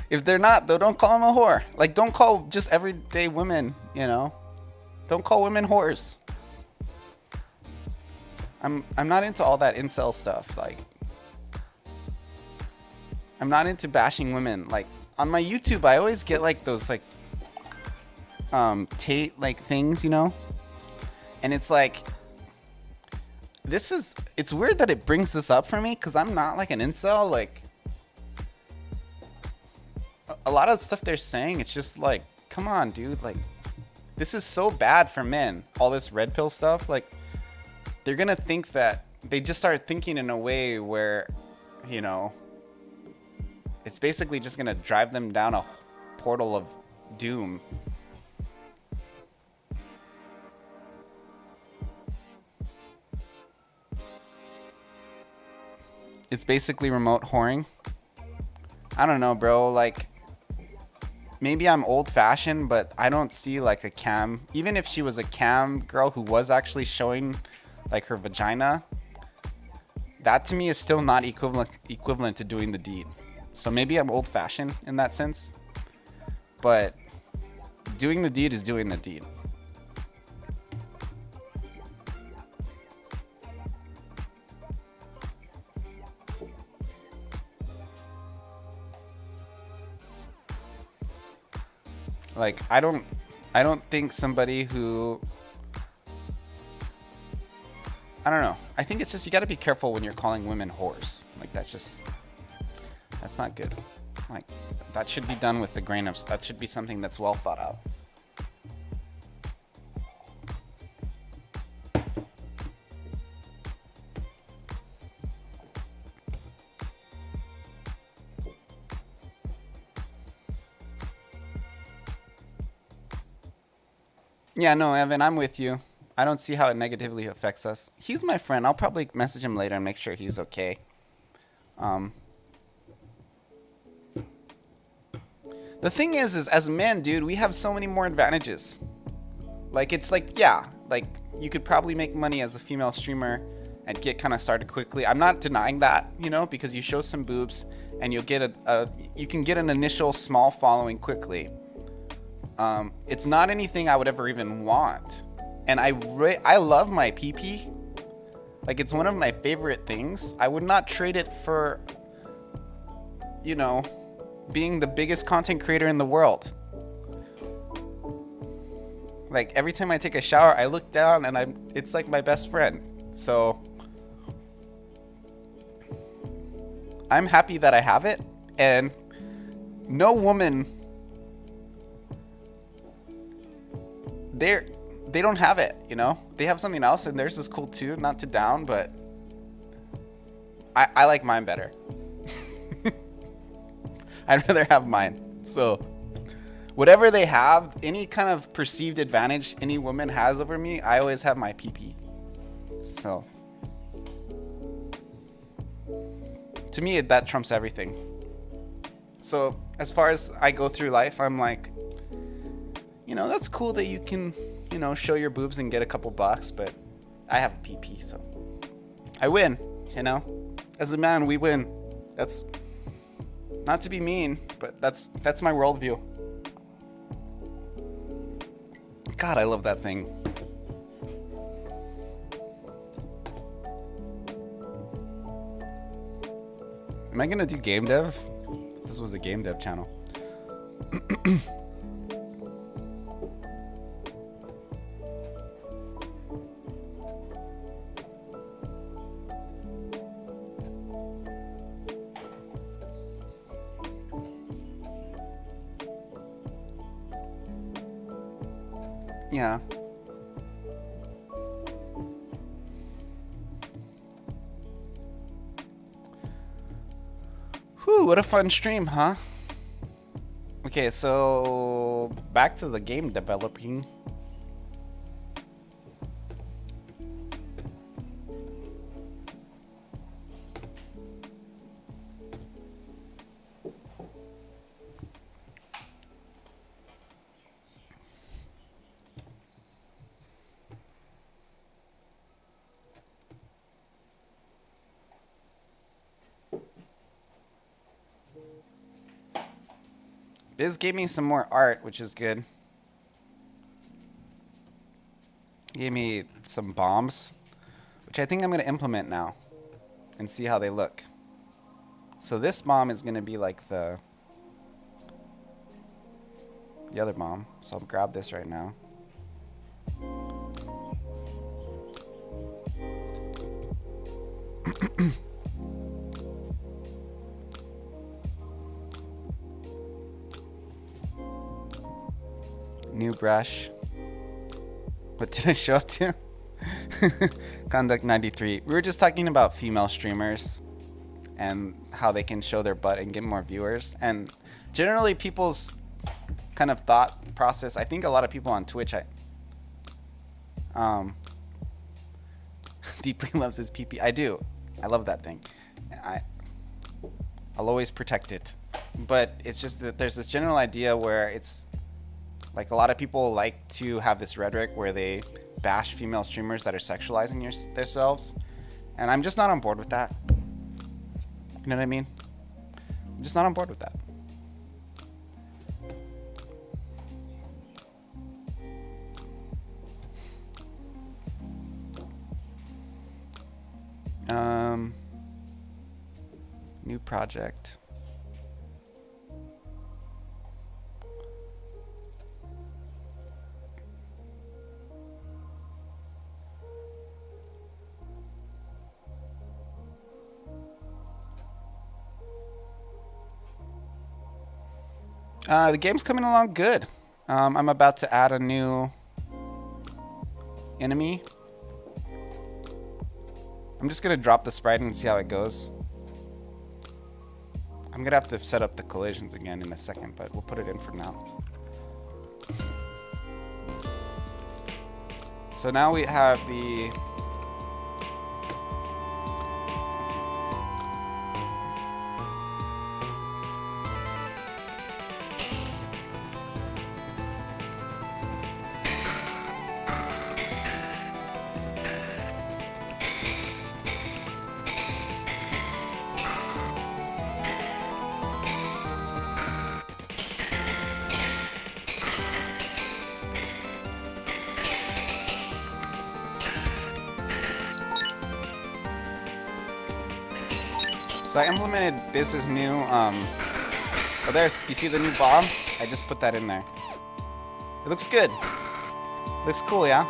If they're not, though, don't call them a whore. Like, don't call just everyday women, you know? Don't call women whores. I'm not into all that incel stuff. Like, I'm not into bashing women. Like, on my YouTube, I always get, like, those, like, Tate, like, things, you know? And it's like... it's weird that it brings this up for me because I'm not like an incel. Like, a lot of the stuff they're saying, it's just like, come on, dude. Like, this is so bad for men. All this red pill stuff. Like, they're going to think that they just start thinking in a way where, you know, it's basically just going to drive them down a portal of doom. It's basically remote whoring. I don't know, bro. Like, maybe I'm old-fashioned, but I don't see like a cam. Even if she was a cam girl who was actually showing like her vagina, that to me is still not equivalent to doing the deed. So maybe I'm old-fashioned in that sense, but doing the deed is doing the deed. Like, I don't think somebody who, I don't know. I think it's just, you got to be careful when you're calling women whores. Like, that's not good. Like, that should be done with the grain of, that should be something that's well thought out. Yeah, no, Evan, I'm with you. I don't see how it negatively affects us. He's my friend. I'll probably message him later and make sure he's okay. The thing is as men, dude, we have so many more advantages. Like, it's like, yeah, like, you could probably make money as a female streamer and get kind of started quickly. I'm not denying that, you know, because you show some boobs and you'll get you can get an initial small following quickly. It's not anything I would ever even want. And I love my PP. Like, it's one of my favorite things. I would not trade it for, you know, being the biggest content creator in the world. Like, every time I take a shower, I look down and it's like my best friend. So I'm happy that I have it, and no woman, they don't have it, you know? They have something else, and theirs is cool too, not to down, but I like mine better. I'd rather have mine. So whatever they have, any kind of perceived advantage any woman has over me, I always have my PP. So to me, that trumps everything. So as far as I go through life, I'm like, you know, that's cool that you can, you know, show your boobs and get a couple bucks, but I have a PP, so I win, you know? As a man, we win. That's not to be mean, but that's my worldview. God, I love that thing. Am I gonna do game dev? This was a game dev channel. Yeah. Whew, what a fun stream, huh? Okay, so back to the game developing. Biz gave me some more art, which is good. Gave me some bombs, which I think I'm going to implement now and see how they look. So this bomb is going to be like the other bomb. So I'll grab this right now. New brush. What did I show up to? Conduct 93. We were just talking about female streamers and how they can show their butt and get more viewers. And generally people's kind of thought process, I think a lot of people on Twitch deeply loves his PP. I do. I love that thing. I'll always protect it. But it's just that there's this general idea where it's like a lot of people like to have this rhetoric where they bash female streamers that are sexualizing themselves. And I'm just not on board with that. You know what I mean? I'm just not on board with that. New project. The game's coming along good. I'm about to add a new enemy. I'm just gonna drop the sprite and see how it goes. I'm gonna have to set up the collisions again in a second, but we'll put it in for now. So now we have the So I implemented Biz's new, oh there's, you see the new bomb? I just put that in there. It looks good. Looks cool, yeah?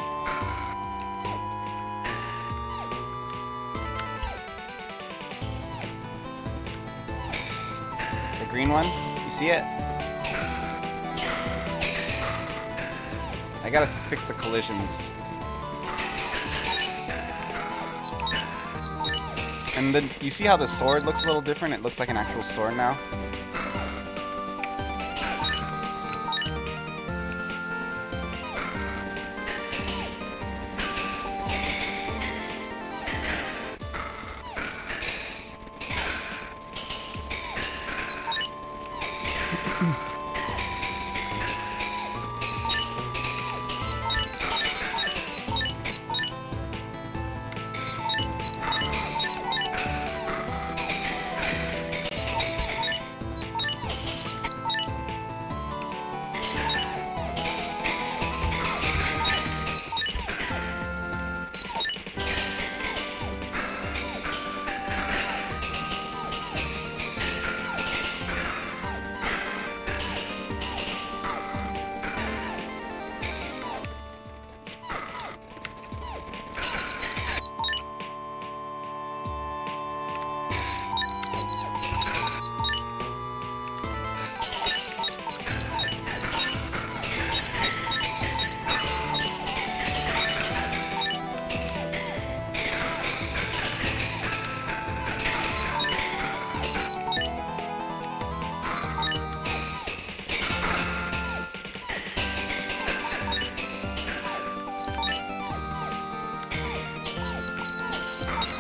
The green one, you see it? I gotta fix the collisions. And then you see how the sword looks a little different? It looks like an actual sword now.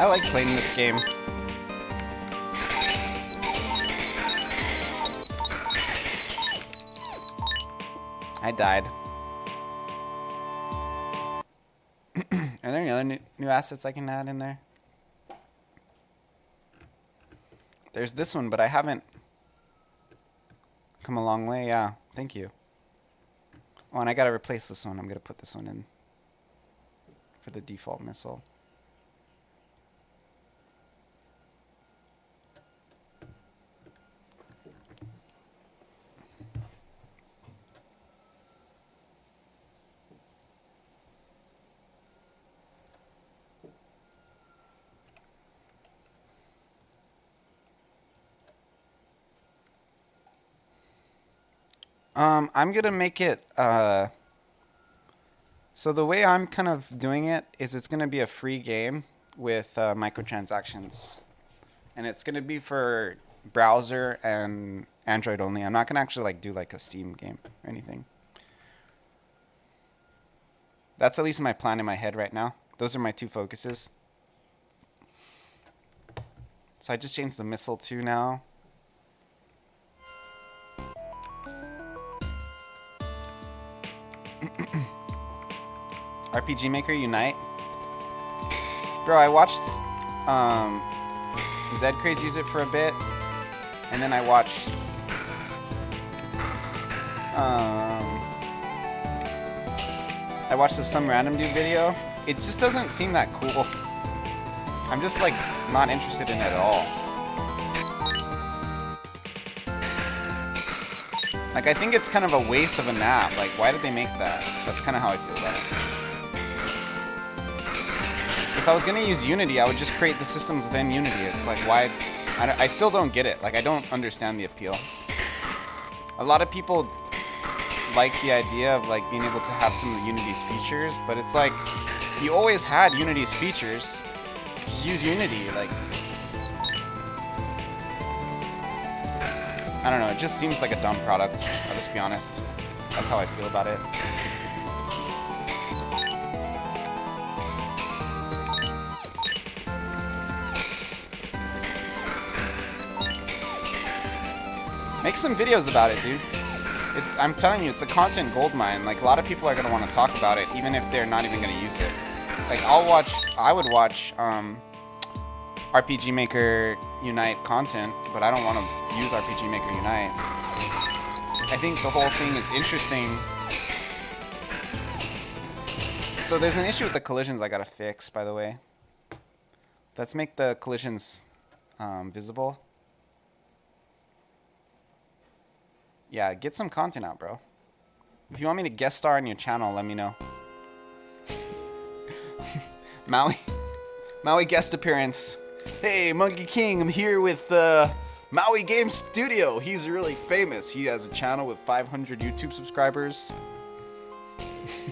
I like playing this game. I died. Are there any other new assets I can add in there? There's this one, but I haven't come a long way. Yeah, thank you. Oh, and I gotta replace this one. I'm gonna put this one in for the default missile. I'm gonna make it, so the way I'm kind of doing it is it's gonna be a free game with microtransactions. And it's gonna be for browser and Android only. I'm not gonna actually like do like a Steam game or anything. That's at least my plan in my head right now. Those are my two focuses. So I just changed the missile to now. RPG Maker Unite. Bro, I watched Zed Craze use it for a bit, and then I watched some random dude video. It just doesn't seem that cool. I'm just like not interested in it at all. Like, I think it's kind of a waste of a map. Like, why did they make that? That's kind of how I feel about it. If I was going to use Unity, I would just create the systems within Unity. It's like, why? I still don't get it. Like, I don't understand the appeal. A lot of people like the idea of, like, being able to have some of Unity's features, but it's like, you always had Unity's features. Just use Unity. Like, I don't know, it just seems like a dumb product, I'll just be honest. That's how I feel about it. Make some videos about it, dude. I'm telling you, it's a content goldmine. Like, a lot of people are gonna want to talk about it, even if they're not even gonna use it. Like, I would watch RPG Maker Unite content, but I don't want to use RPG Maker Unite. I think the whole thing is interesting. So there's an issue with the collisions I gotta fix, by the way. Let's make the collisions visible. Yeah, get some content out, bro. If you want me to guest star on your channel, let me know. Maui guest appearance. Hey, Monkey King, I'm here with Maui Game Studio. He's really famous. He has a channel with 500 YouTube subscribers.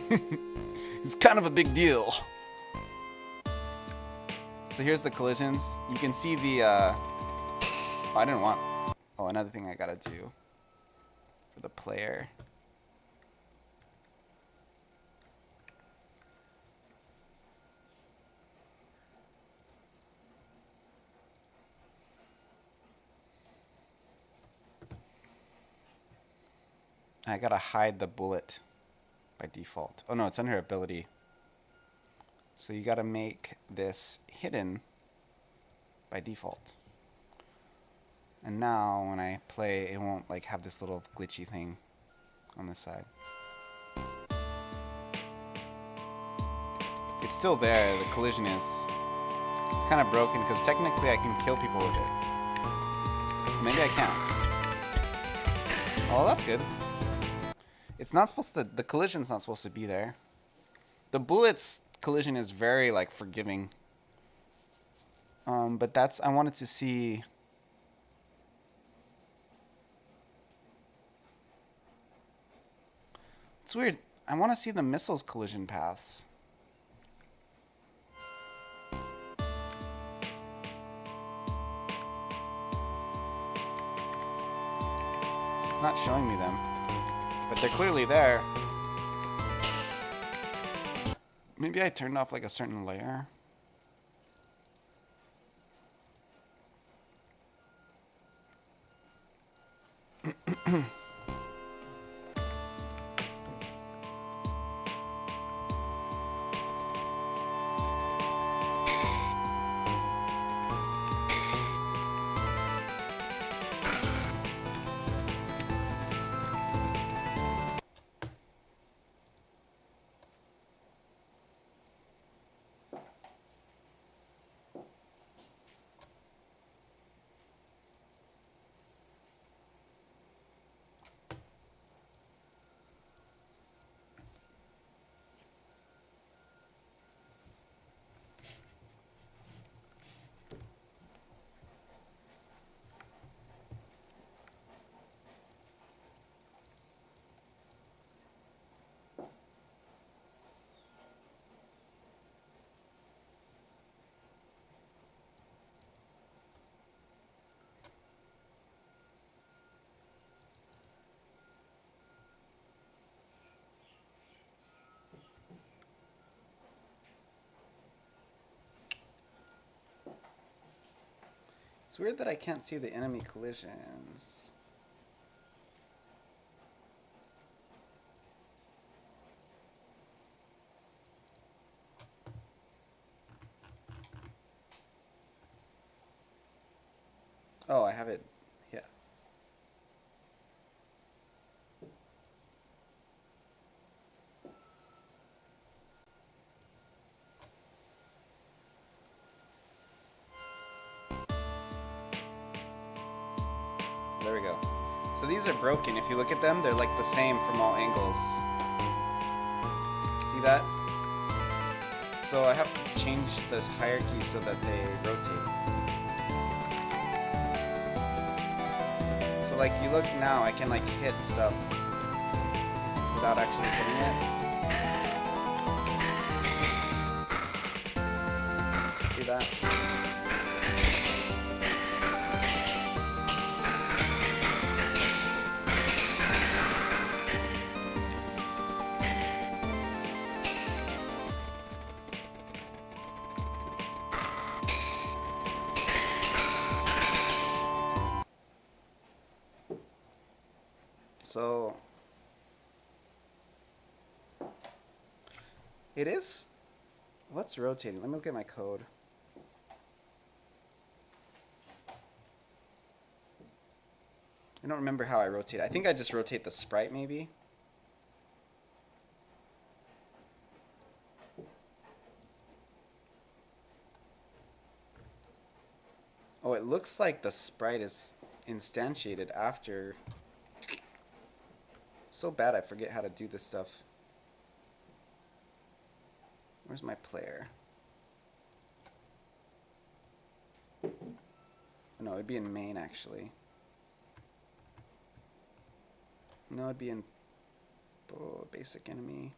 It's kind of a big deal. So here's the collisions. You can see the, oh, I didn't want, oh, another thing I gotta do for the player. I gotta hide the bullet by default. Oh no, it's under ability. So you gotta make this hidden by default. And now when I play, it won't like have this little glitchy thing on this side. It's still there, the collision is. It's kind of broken because technically I can kill people with it. Maybe I can't. Oh, that's good. It's not supposed to, the collision's not supposed to be there. The bullet's collision is very, like, forgiving. But that's, I wanted to see. It's weird. I want to see the missile's collision paths. It's not showing me them. But they're clearly there. Maybe I turned off like a certain layer. It's weird that I can't see the enemy collisions. Oh, I have it. Yeah. There we go. So these are broken. If you look at them, they're like the same from all angles. See that? So I have to change the hierarchy so that they rotate. So like you look now, I can like hit stuff without actually hitting it. See that? So it is, what's rotating? Let me look at my code. I don't remember how I rotate. I think I just rotate the sprite maybe. Oh, it looks like the sprite is instantiated after. So bad I forget how to do this stuff. Where's my player? No, it'd be in main actually. No, it'd be in basic enemy.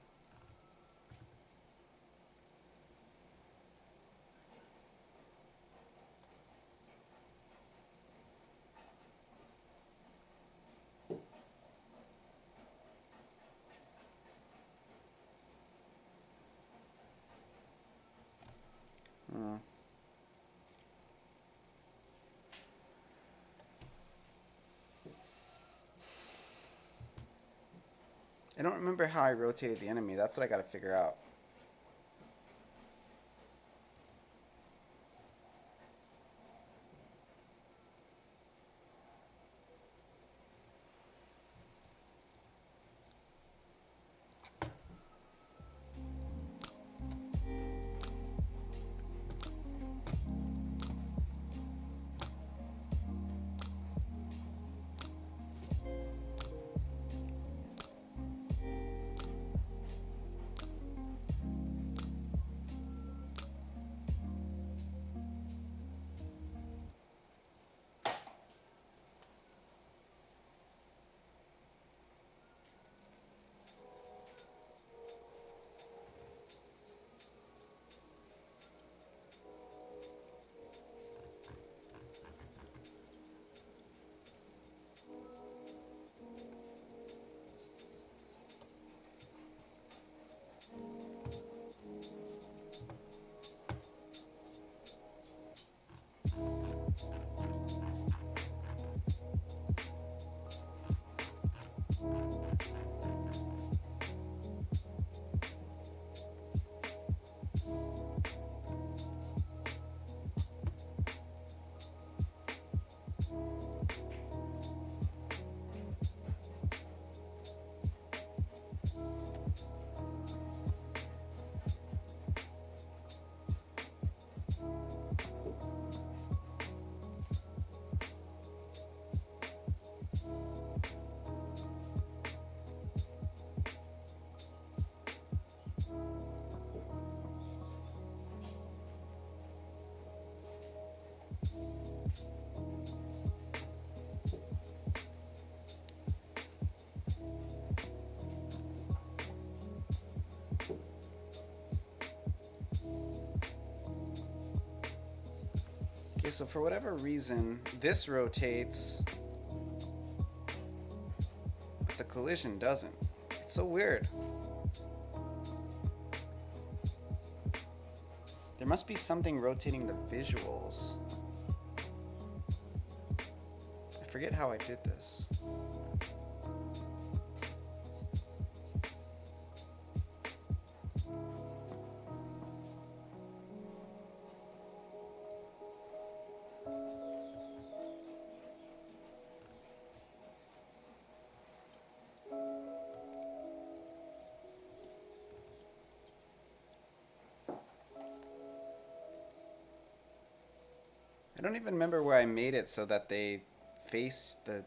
I don't remember how I rotated the enemy. That's what I gotta figure out. Okay, so for whatever reason, this rotates, but the collision doesn't. It's so weird. There must be something rotating the visuals. I forget how I did this. I don't even remember where I made it so that they face the...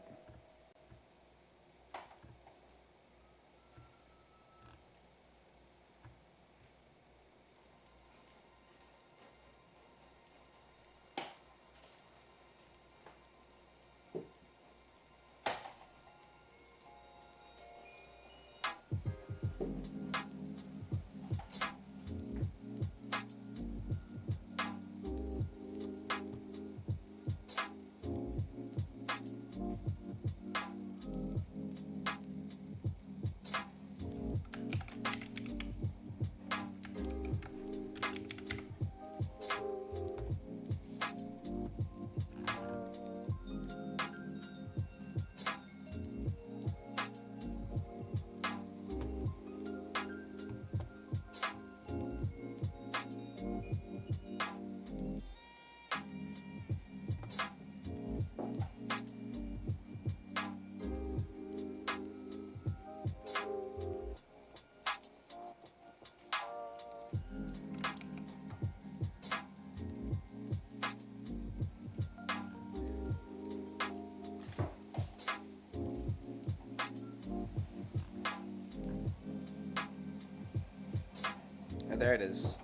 There it is.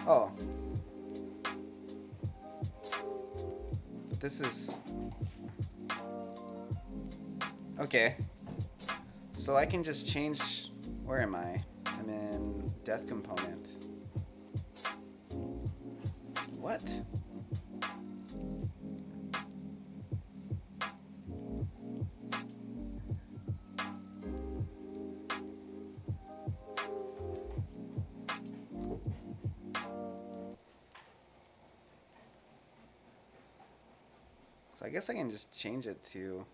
Oh. But this is... Okay. So I can just change... Where am I? I'm in death component. What? So I guess I can just change it to...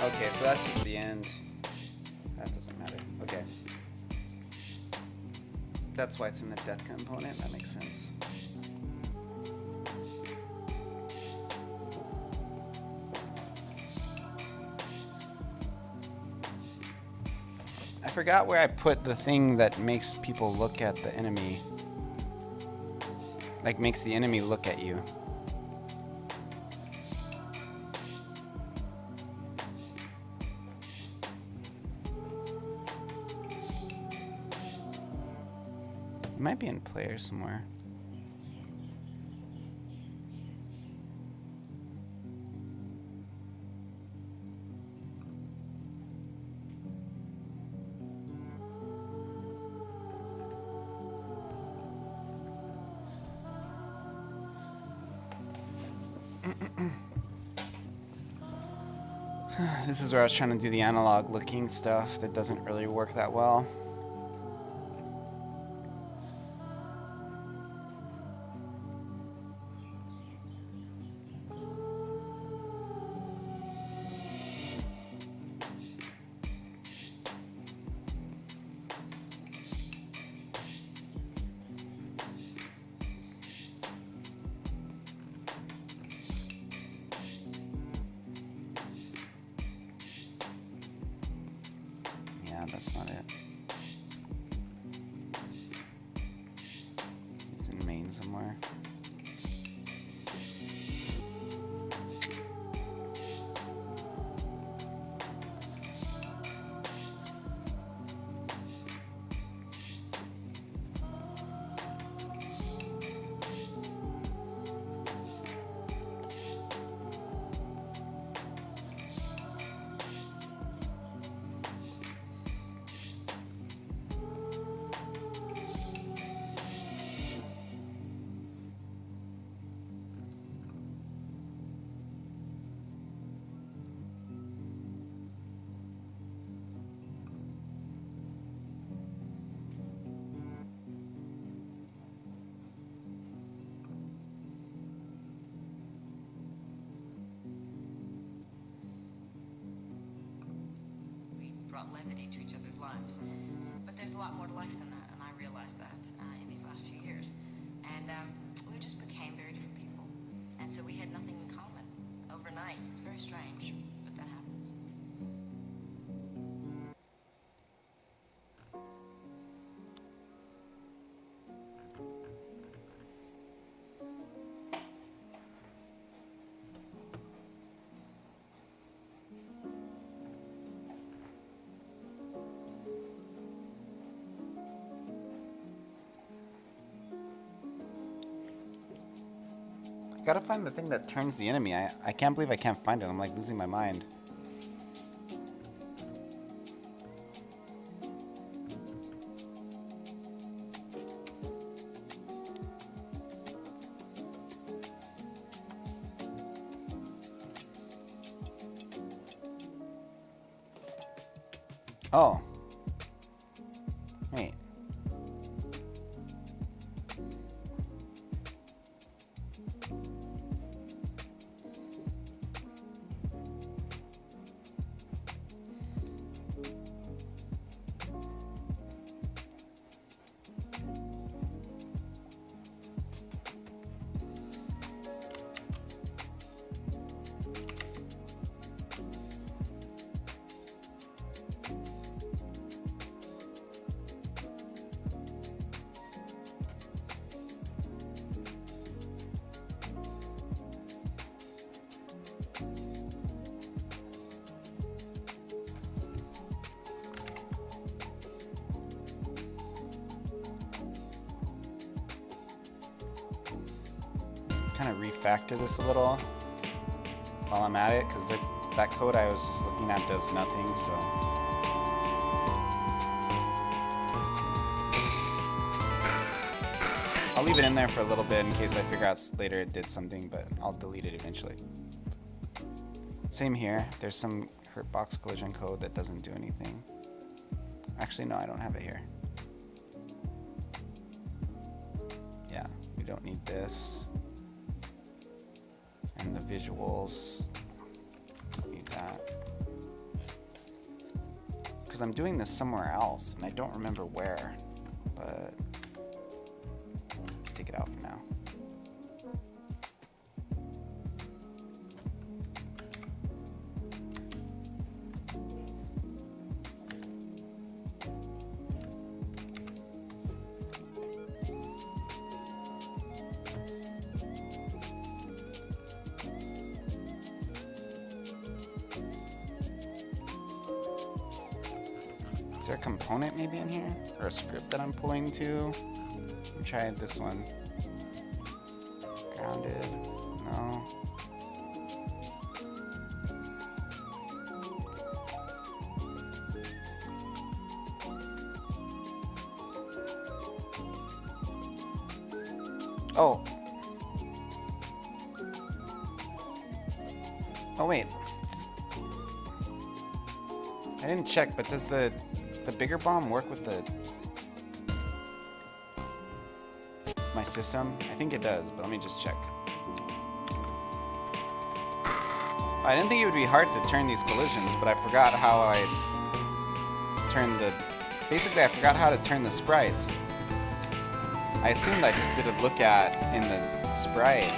Okay, so that's just the end. That doesn't matter. Okay. That's why it's in the death component. That makes sense. I forgot where I put the thing that makes people look at the enemy. Like, makes the enemy look at you. It might be in player somewhere. This is where I was trying to do the analog looking stuff that doesn't really work that well. Yeah, that's not it. He's in Maine somewhere. Brought levity to each other's lives. But there's a lot more to life than that, and I realized that in these last few years. And we just became very different people. And so we had nothing in common overnight. It's very strange, but that happens. Gotta find the thing that turns the enemy. I can't believe I can't find it. I'm like losing my mind. Oh. Wait. Kind of refactor this a little while I'm at it, because that code I was just looking at does nothing, so. I'll leave it in there for a little bit in case I figure out later it did something, but I'll delete it eventually. Same here. There's some hurt box collision code that doesn't do anything. Actually, no, I don't have it here. Yeah, we don't need this. And the visuals, need that. Because I'm doing this somewhere else, and I don't remember where, but let's take it out for now. Is there a component maybe in here? Or a script that I'm pulling to? Let me try this one. Grounded. No. Oh. Oh wait. I didn't check, but does the bigger bomb work with my system? I think it does, but let me just check. I didn't think it would be hard to turn these collisions, but I forgot how I turned basically I forgot how to turn the sprites. I assumed I just did a look at in the sprite,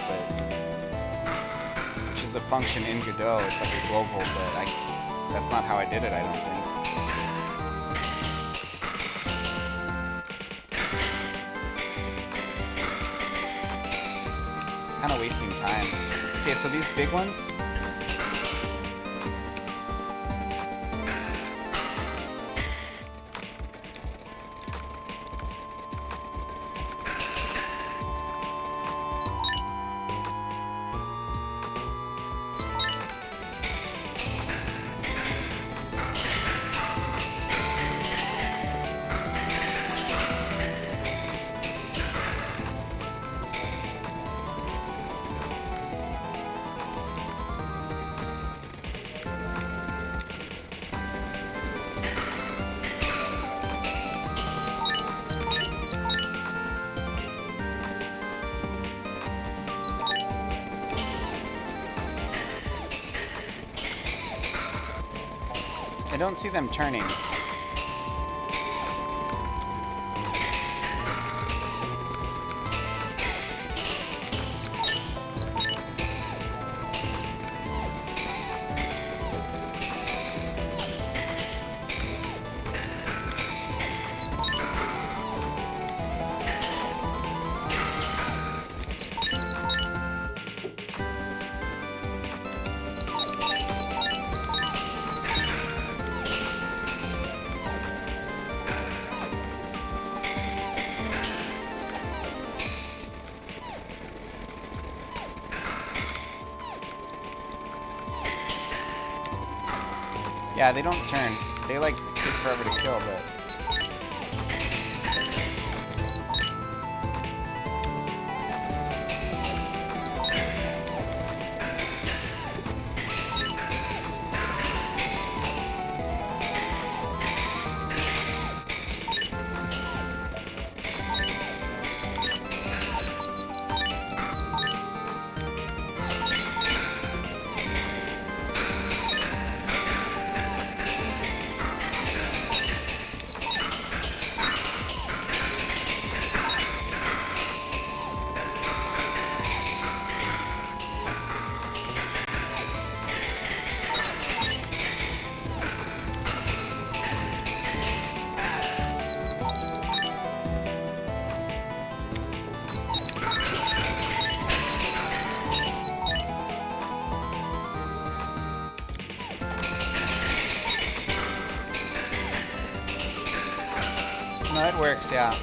which is a function in Godot. It's like a global, but that's not how I did it, I don't think. of wasting time. Okay, so these big ones. I don't see them turning. Yeah, they don't turn. They like take forever to kill, but no, it works, yeah.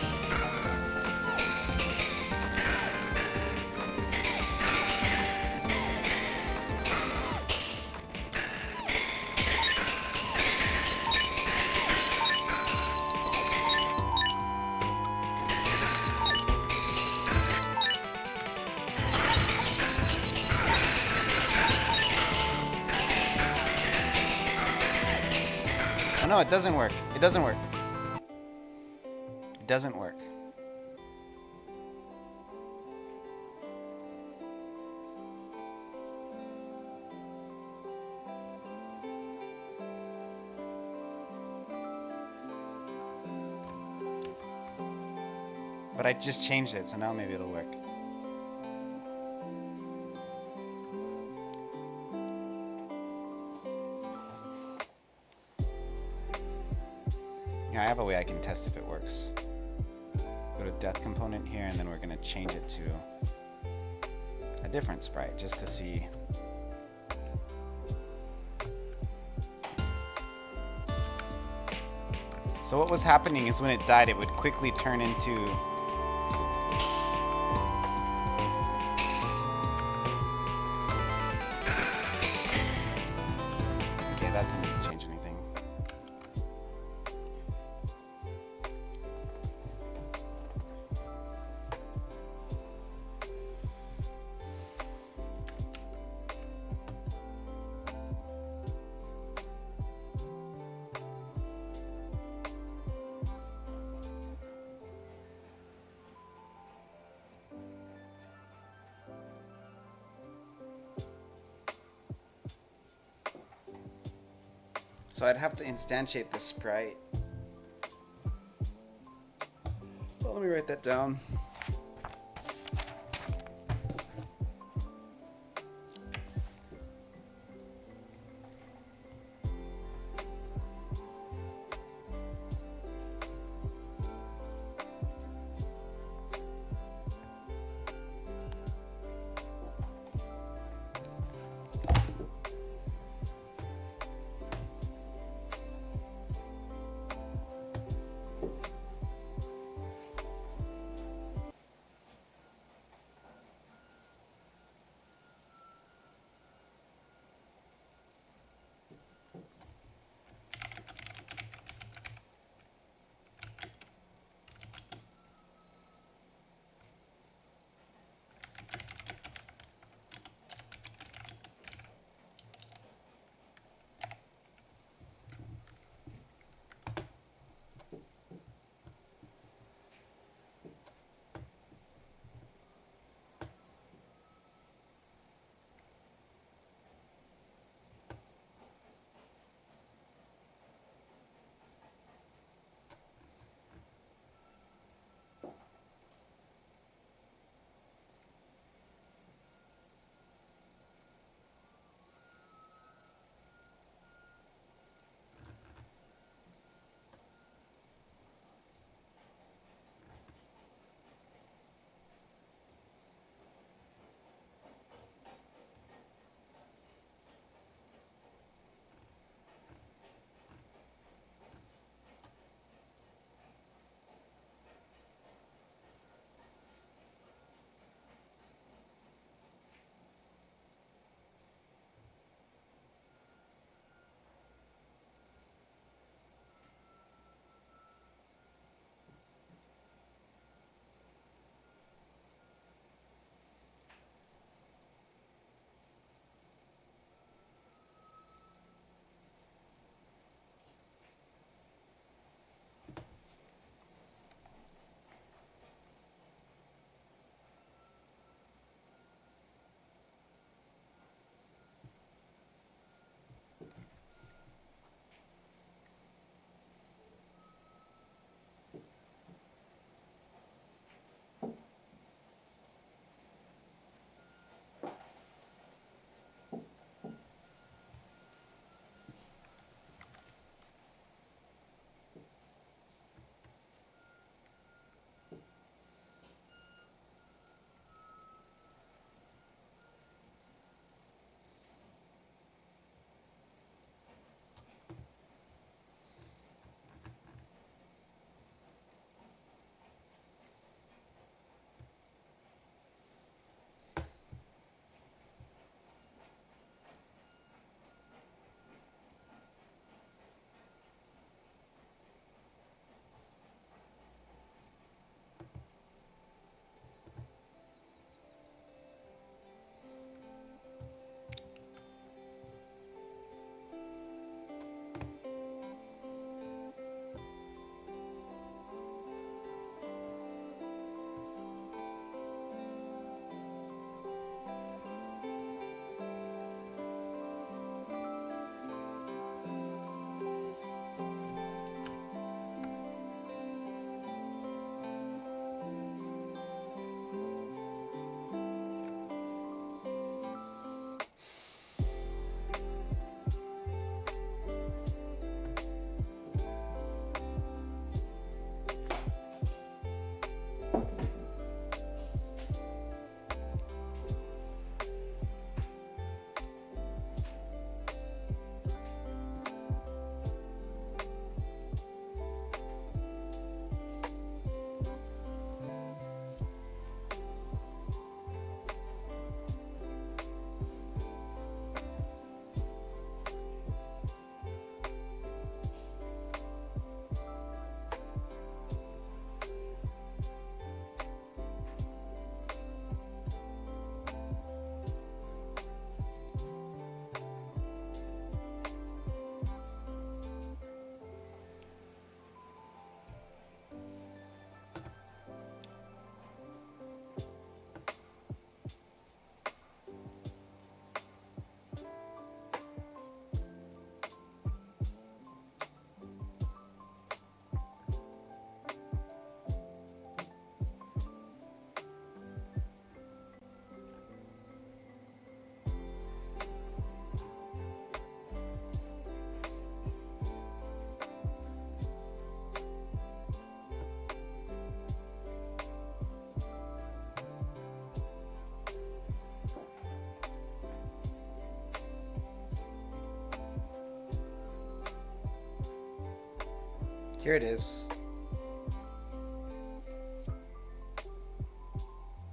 Oh no, it doesn't work. It doesn't work. It doesn't work. But I just changed it, so now maybe it'll work. Yeah, I have a way I can test if it works. Go to death component here, and then we're gonna change it to a different sprite just to see. So what was happening is when it died, it would quickly turn into okay, that didn't change anything. So I'd have to instantiate the sprite. Well, let me write that down. Here it is.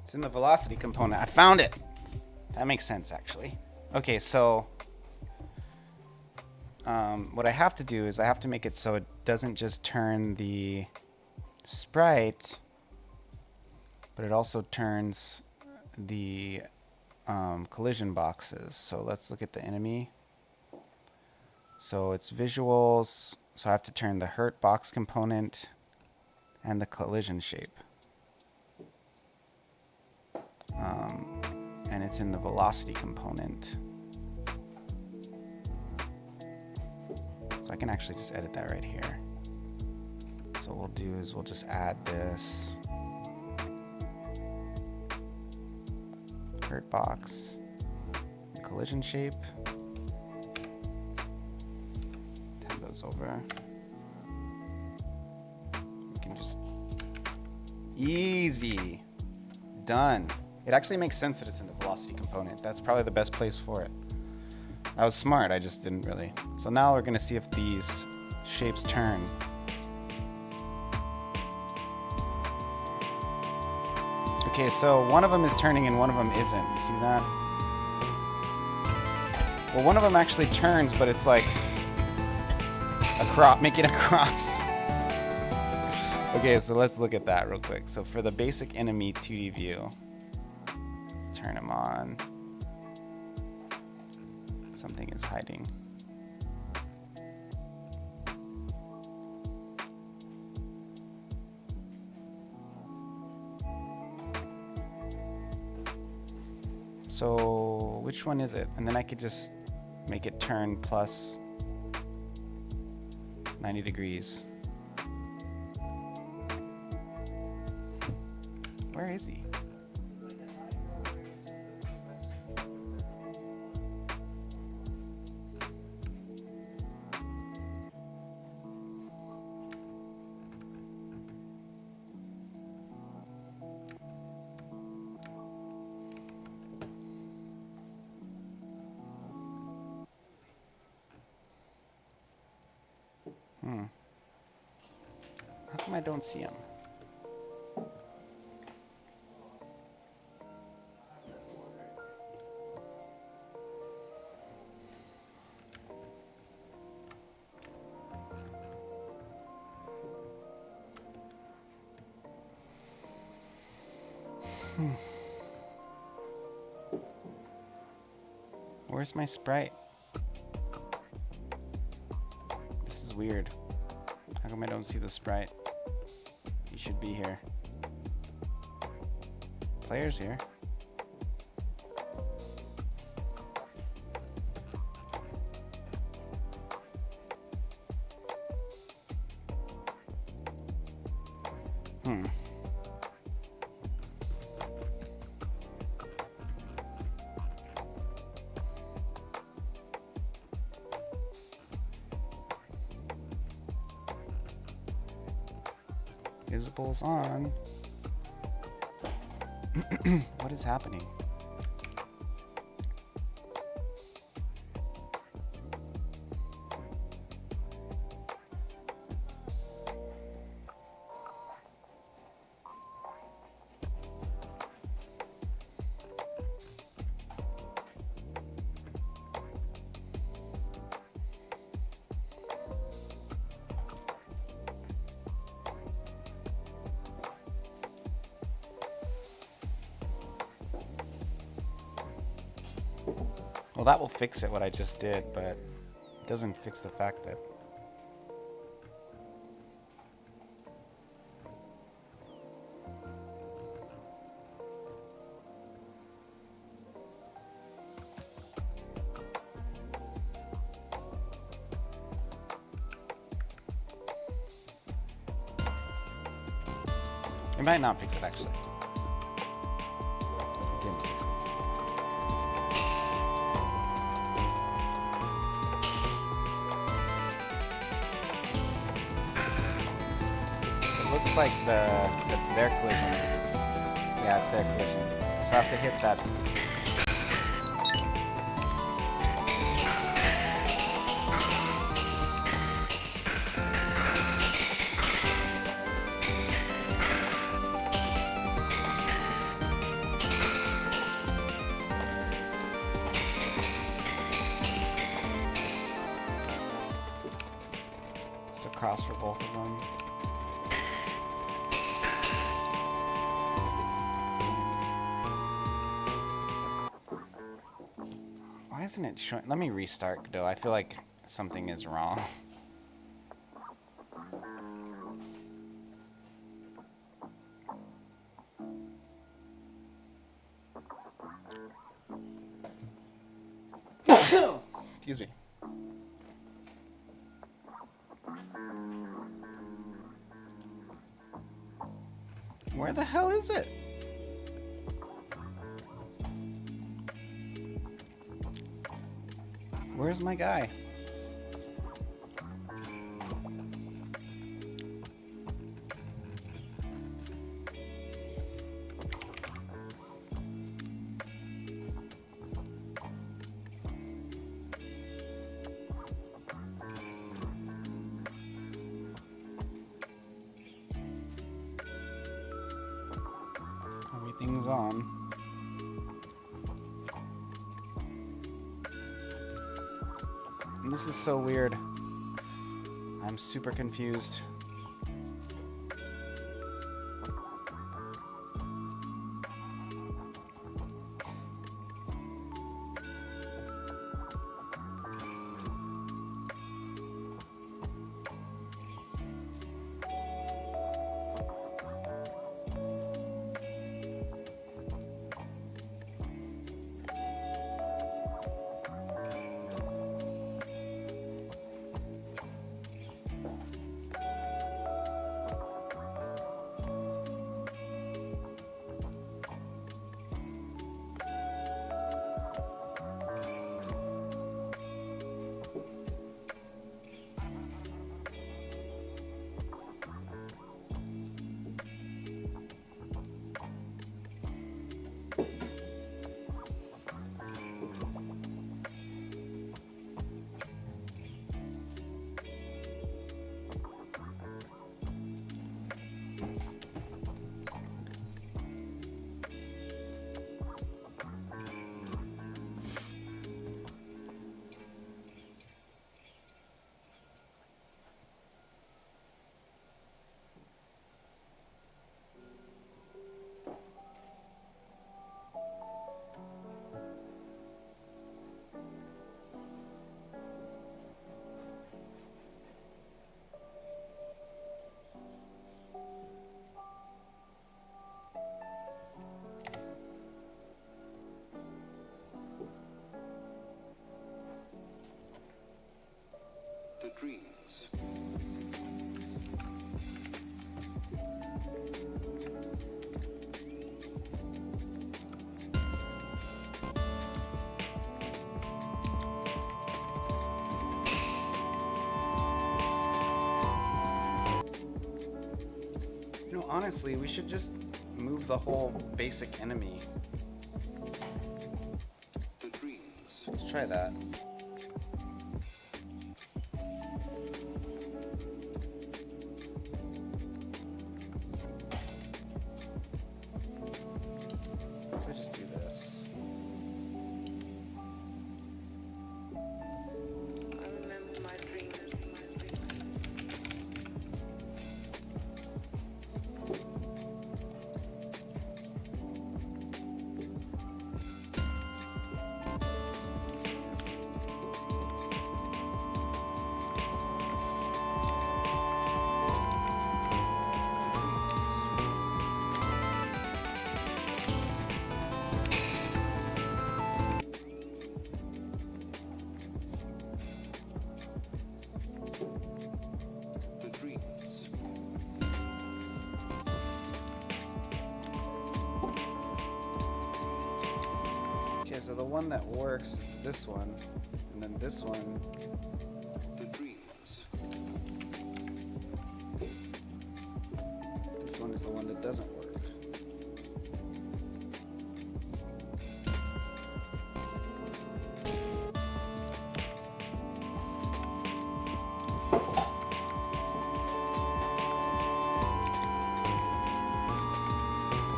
It's in the velocity component. I found it. That makes sense, actually. Okay, so what I have to do is I have to make it so it doesn't just turn the sprite, but it also turns the collision boxes. So let's look at the enemy. So it's visuals. So I have to turn the hurt box component and the collision shape. And it's in the velocity component. So I can actually just edit that right here. So what we'll do is we'll just add this hurt box and collision shape. Tab those over. We can just easy done. It actually makes sense that it's in the velocity component. That's probably the best place for it. I was smart, I just didn't really. So now we're gonna see if these shapes turn. Okay, so one of them is turning and one of them isn't. You see that? Well, one of them actually turns, but it's like making a cross. Okay, so let's look at that real quick. So for the basic enemy 2D view, let's turn them on. Something is hiding. So which one is it? And then I could just make it turn plus 90 degrees. Where is he? How come I don't see him? Where's my sprite? This is weird. How come I don't see the sprite? You should be here. Player's here. Visible's on. What is happening? Well, that will fix it, what I just did, but it doesn't fix the fact that... It might not fix it, actually. It didn't fix it. Looks like that's their collision. Yeah, it's their collision. So I have to hit that. It's a cross for both of them. Why isn't it showing? Let me restart, Godot. I feel like something is wrong. Excuse me. Where the hell is it? Where's my guy? Everything's on. And this is so weird. I'm super confused. Dreams. You know, honestly, we should just move the whole basic enemy. Let's try that. So the one that works is this one, and then this one. This one is the one that doesn't work.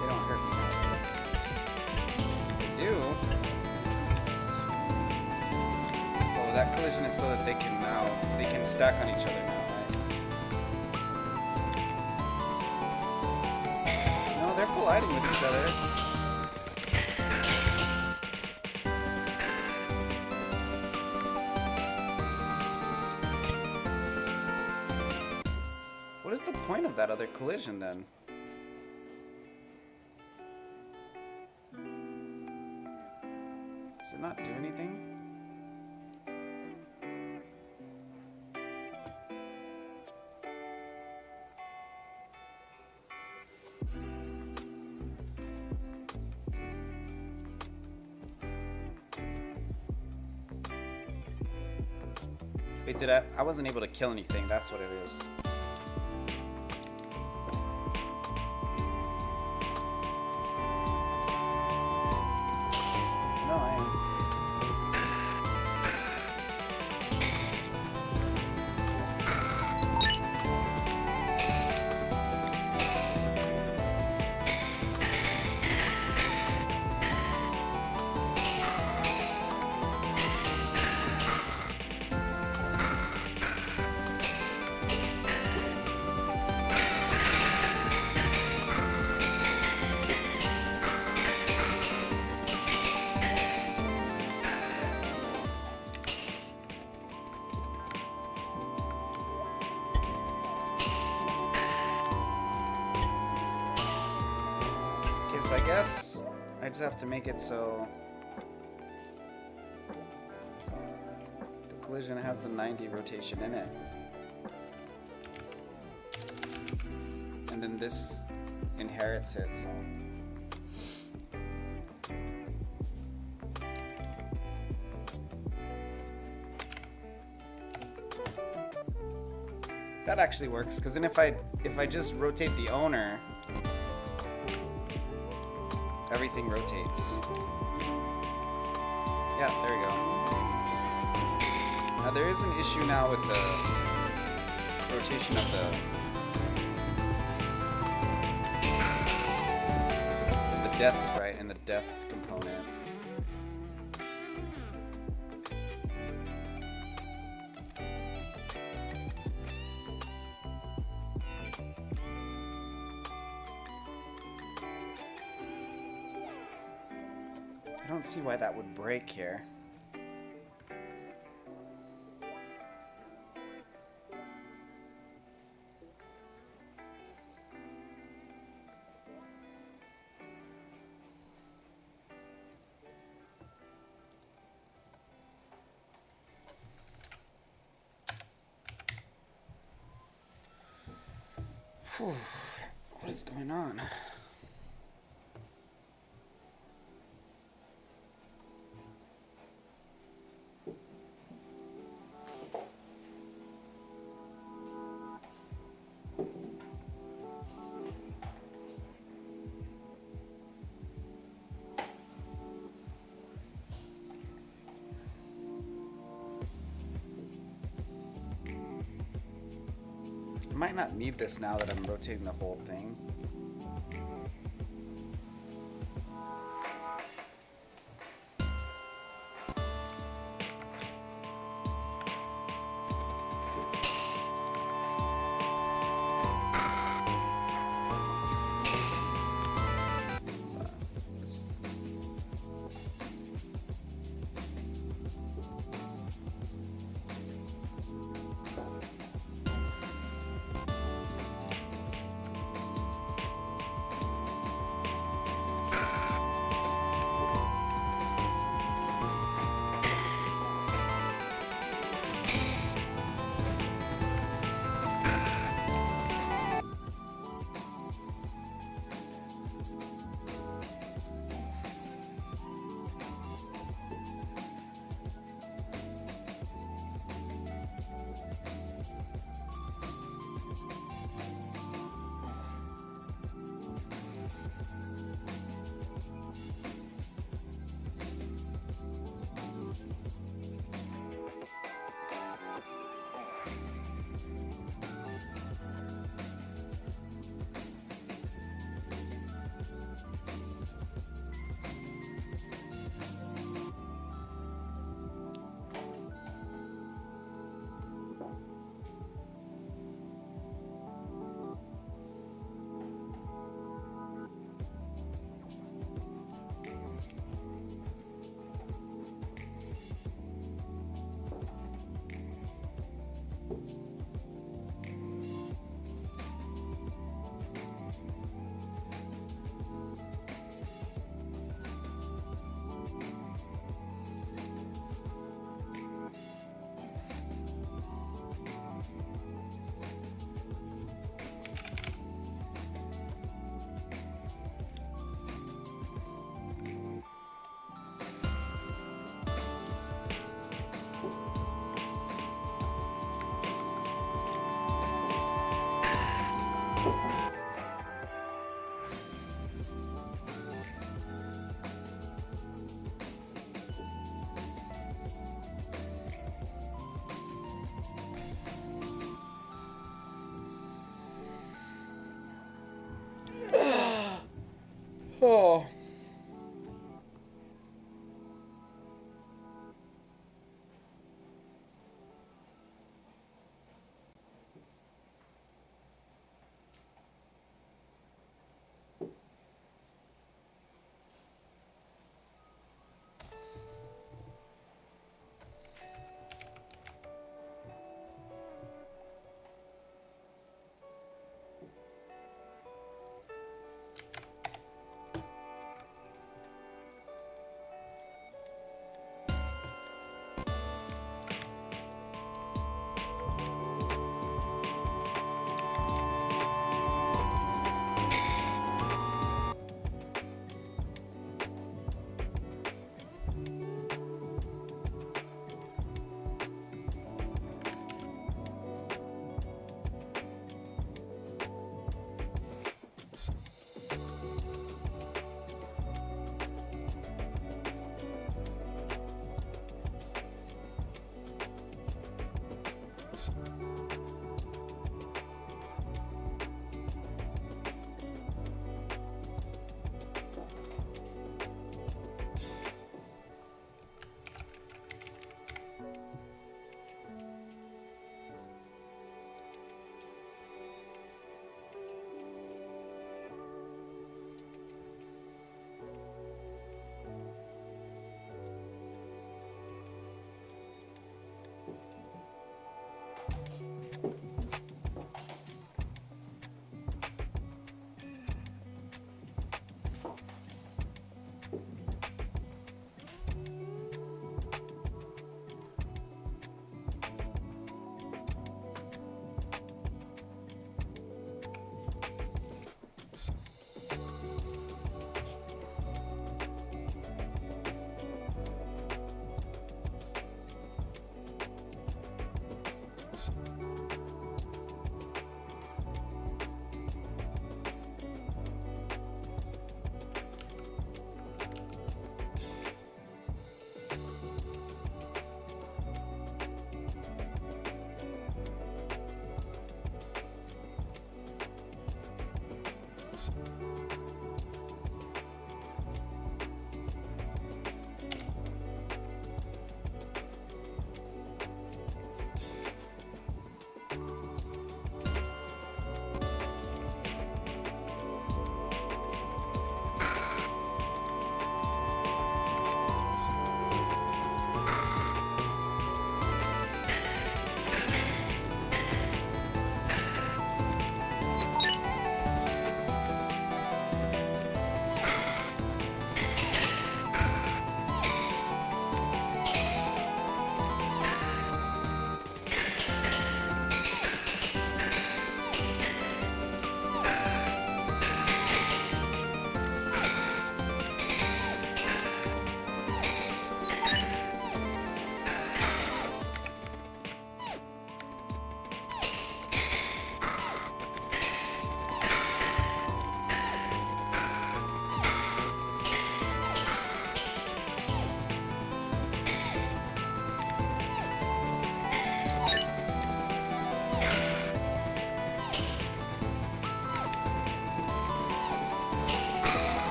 They don't hurt me. They do. That collision is so that they can stack on each other now, right? fighting with each other. What is the point of that other collision then? Does it not do anything? Wait, did I wasn't able to kill anything, that's what it is. No, I am. So I guess I just have to make it so the collision has the 90 rotation in it. And then this inherits it, so. That actually works, because then if I just rotate the owner, everything rotates. Yeah, there we go. Now there is an issue now with the rotation of the death sprite and the death component. I don't see why that would break here. Whew. What is going on? I might not need this now that I'm rotating the whole thing.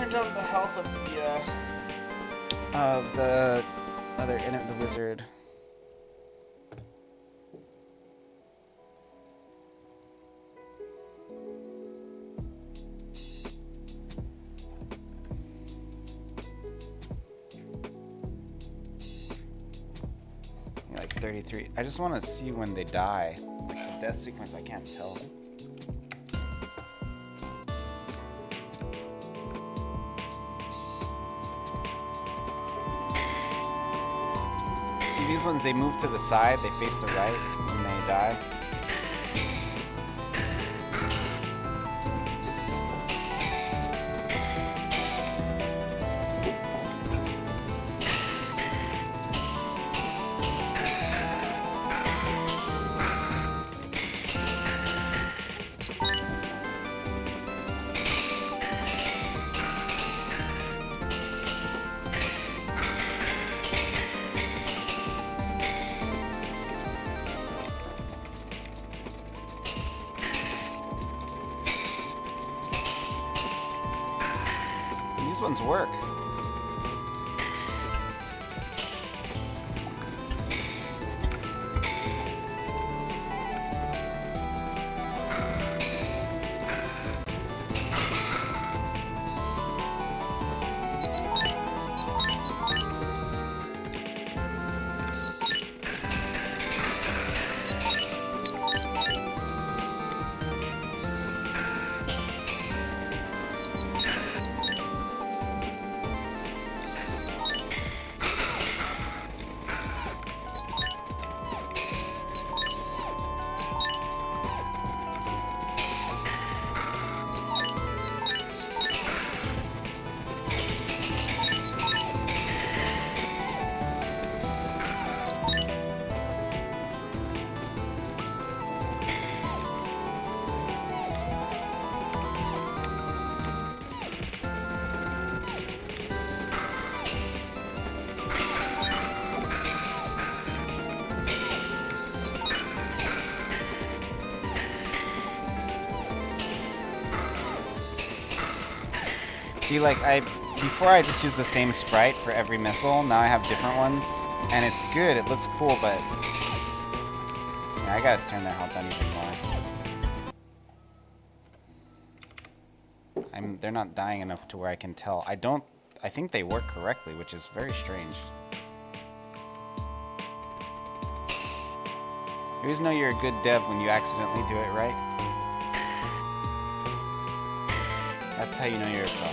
turn down the health of the other the wizard. Like 33. I just want to see when they die. Like the death sequence, I can't tell. See, these ones, they move to the side, they face the right when they die. These ones work. See, like, before I just used the same sprite for every missile, now I have different ones, and it's good, it looks cool, but yeah, I gotta turn their health down even more. They're not dying enough to where I can tell. I think they work correctly, which is very strange. You always know you're a good dev when you accidentally do it right. That's how you know you're a pro.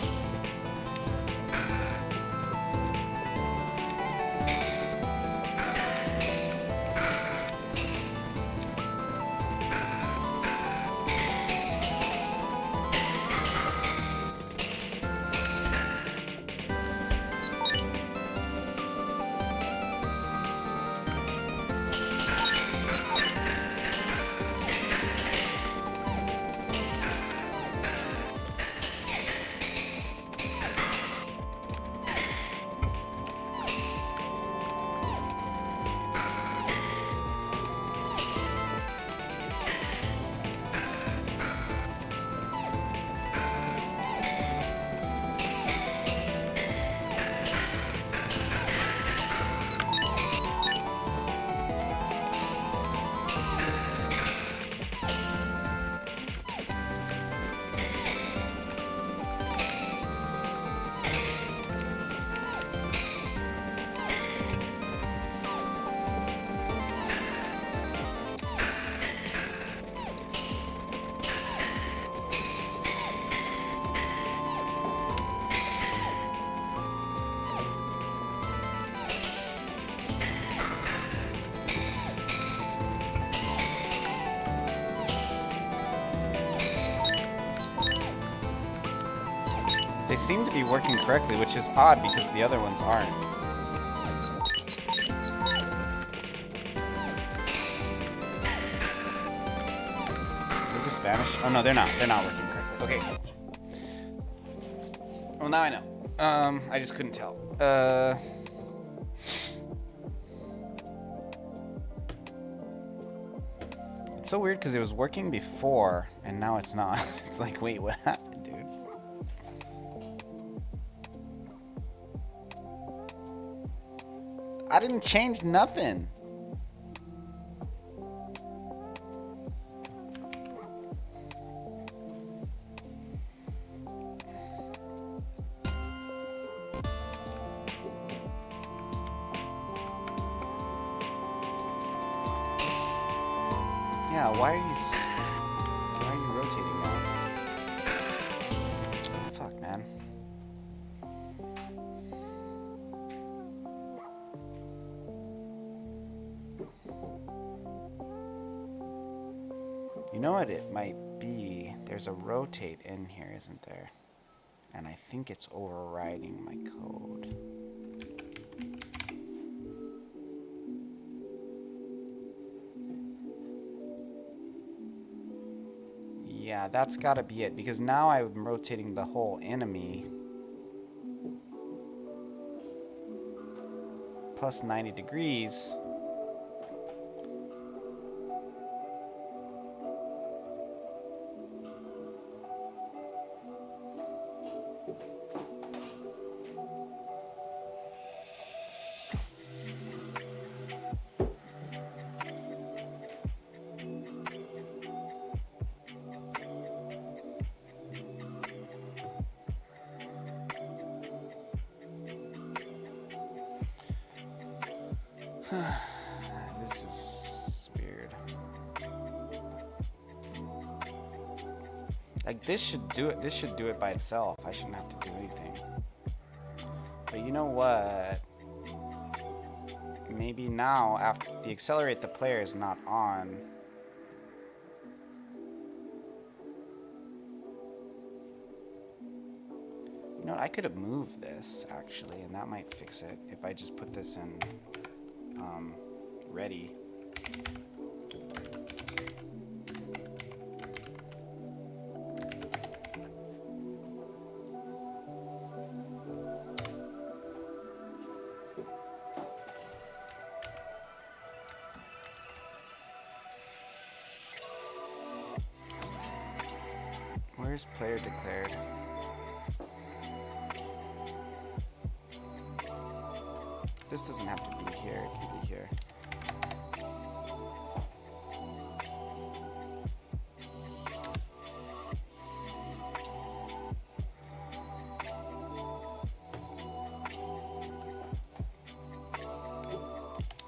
They seem to be working correctly, which is odd because the other ones aren't. They just vanished? Oh no, they're not. They're not working correctly. Okay. Well, now I know. I just couldn't tell. It's so weird because it was working before and now it's not. It's like, wait, what happened, dude? I didn't change nothing. Yeah, why are you rotating now? Fuck, man. You know what it might be? There's a rotate in here, isn't there? And I think it's overriding my code. Yeah, that's gotta be it, because now I'm rotating the whole enemy plus 90 degrees. This is weird. Like, this should do it. This should do it by itself. I shouldn't have to do anything. But you know what? Maybe now, after the accelerate the player is not on. You know what? I could have moved this, actually, and that might fix it if I just put this in ready. Where's player declared? This doesn't have to be here, it can be here.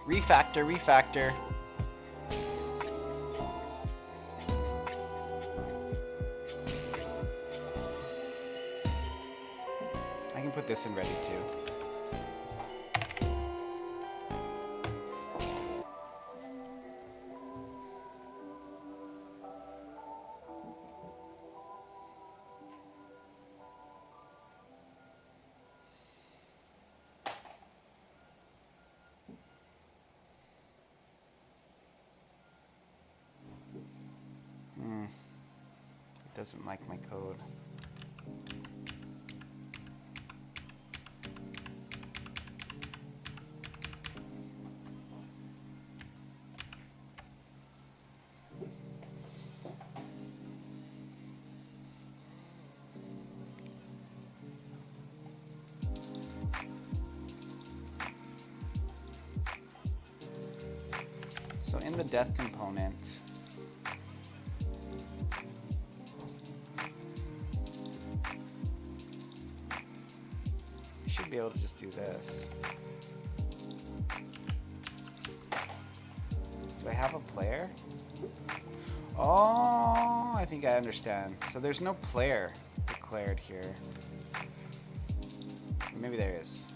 Refactor, refactor. I can put this in ready too. It doesn't like my code. So in the death component, you should be able to just do this. Do I have a player? Oh, I think I understand. So there's no player declared here. Maybe there is.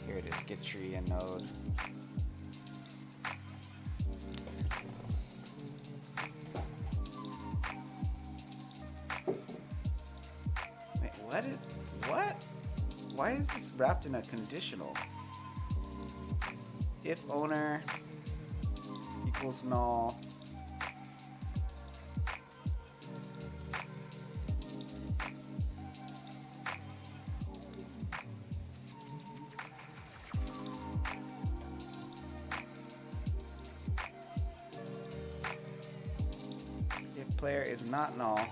Here it is, get tree and node. Wait, what? Why is this wrapped in a conditional? If owner equals null. If player is not null.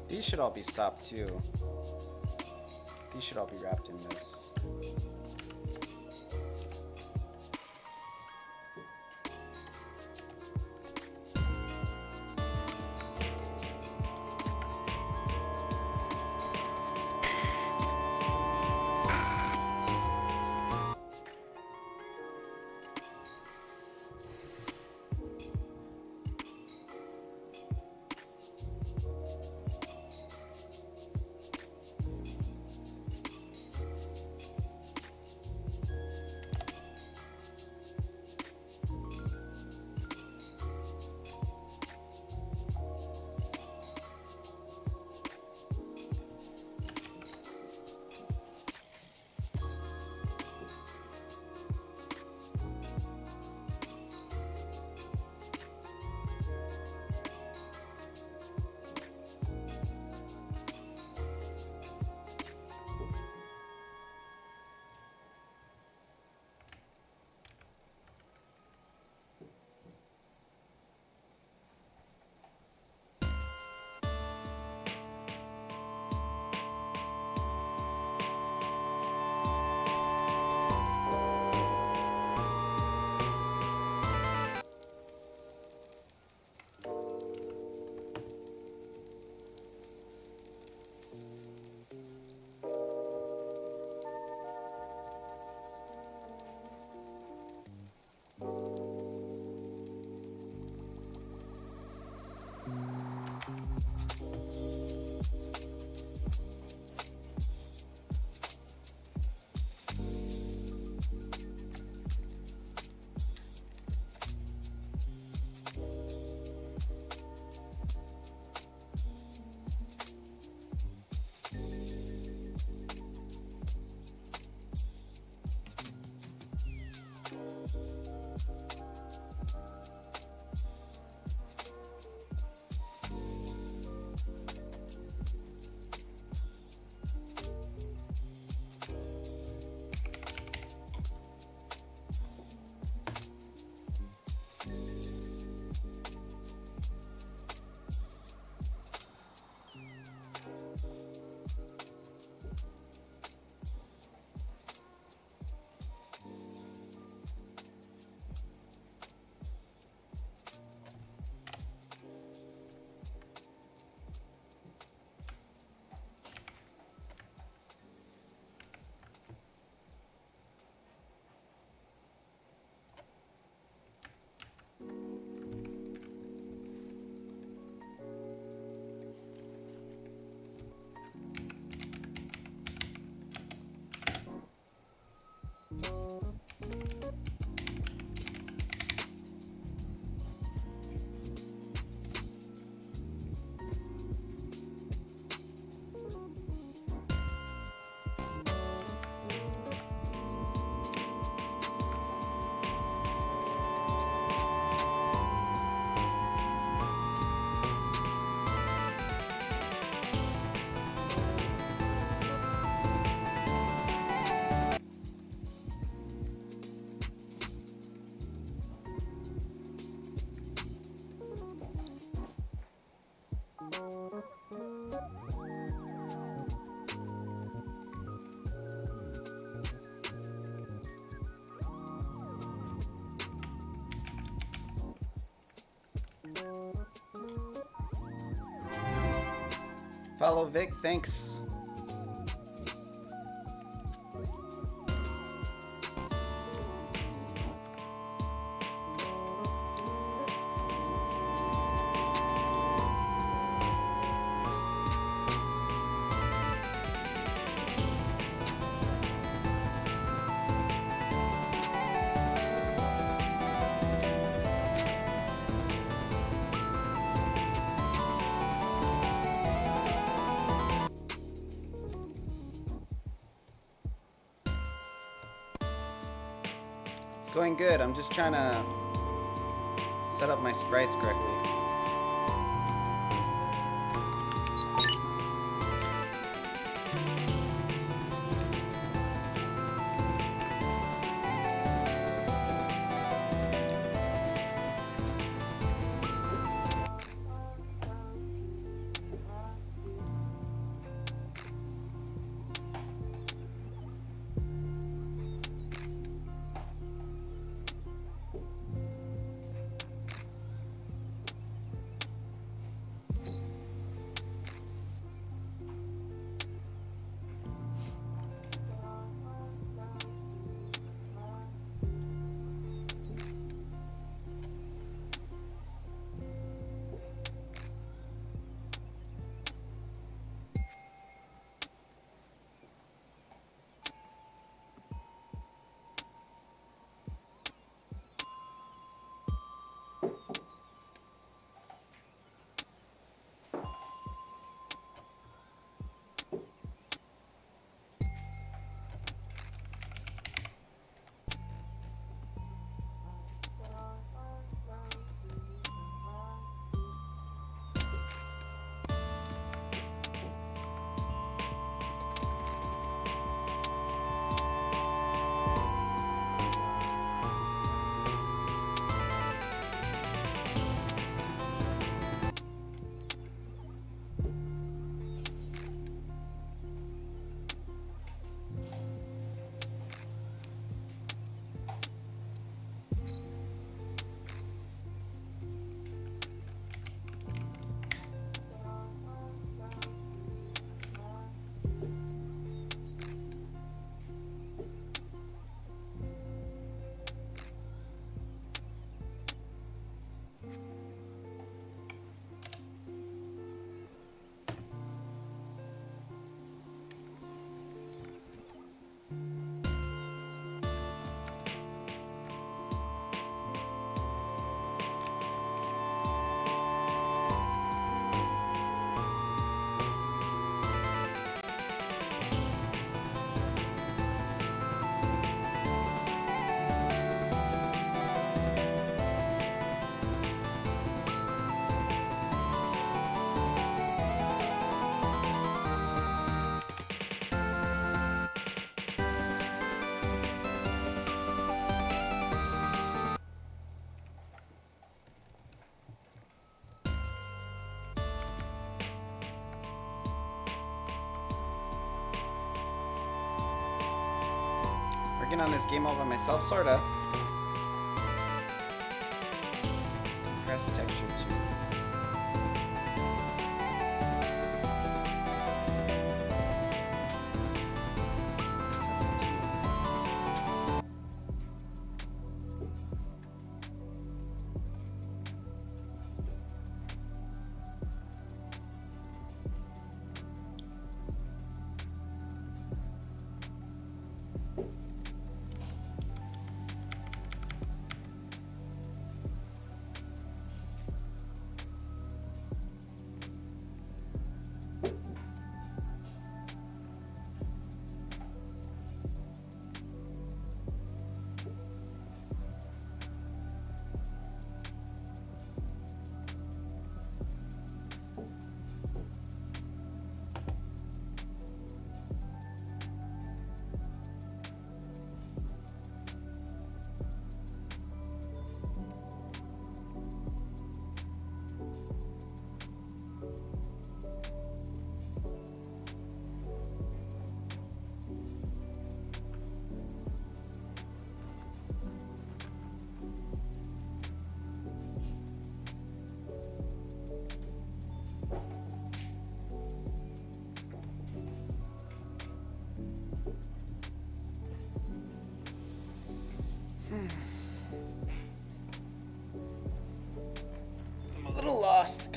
These should all be stopped too. These should all be wrapped in this. Follow Vic, thanks. It's going good. I'm just trying to set up my sprites correctly. Working on this game all by myself, sorta. Compress texture too.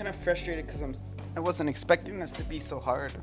kind of frustrated because I wasn't expecting this to be so hard.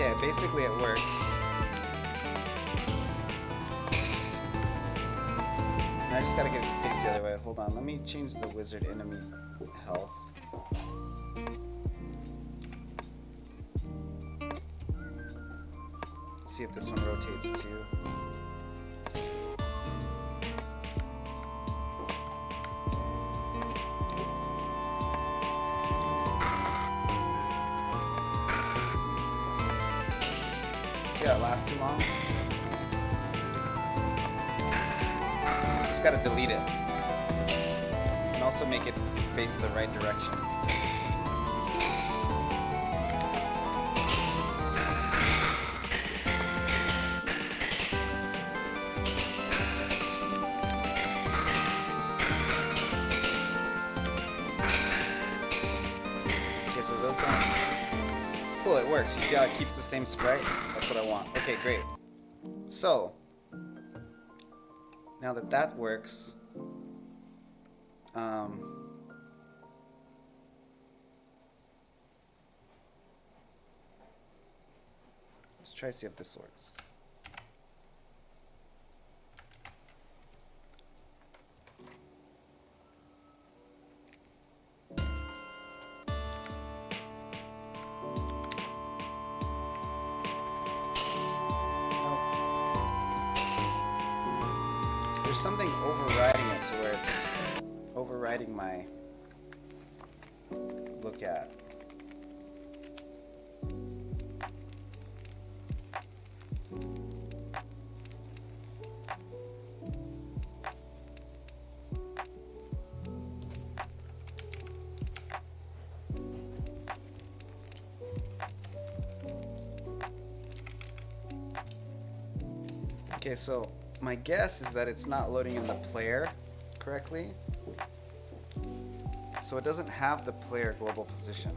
Okay, basically it works. And I just gotta get it fixed the other way. Hold on, let me change the wizard enemy health. See if this one rotates too. See how it lasts too long? Just gotta delete it. And also make it face the right direction. Okay, so those cool, it works. You see how it keeps the same sprite? That's what I want. Okay, great. So, now that that works, let's try to see if this works. Nope. There's something overriding it to where it's overriding my look at. Okay, so my guess is that it's not loading in the player correctly. So it doesn't have the player global position.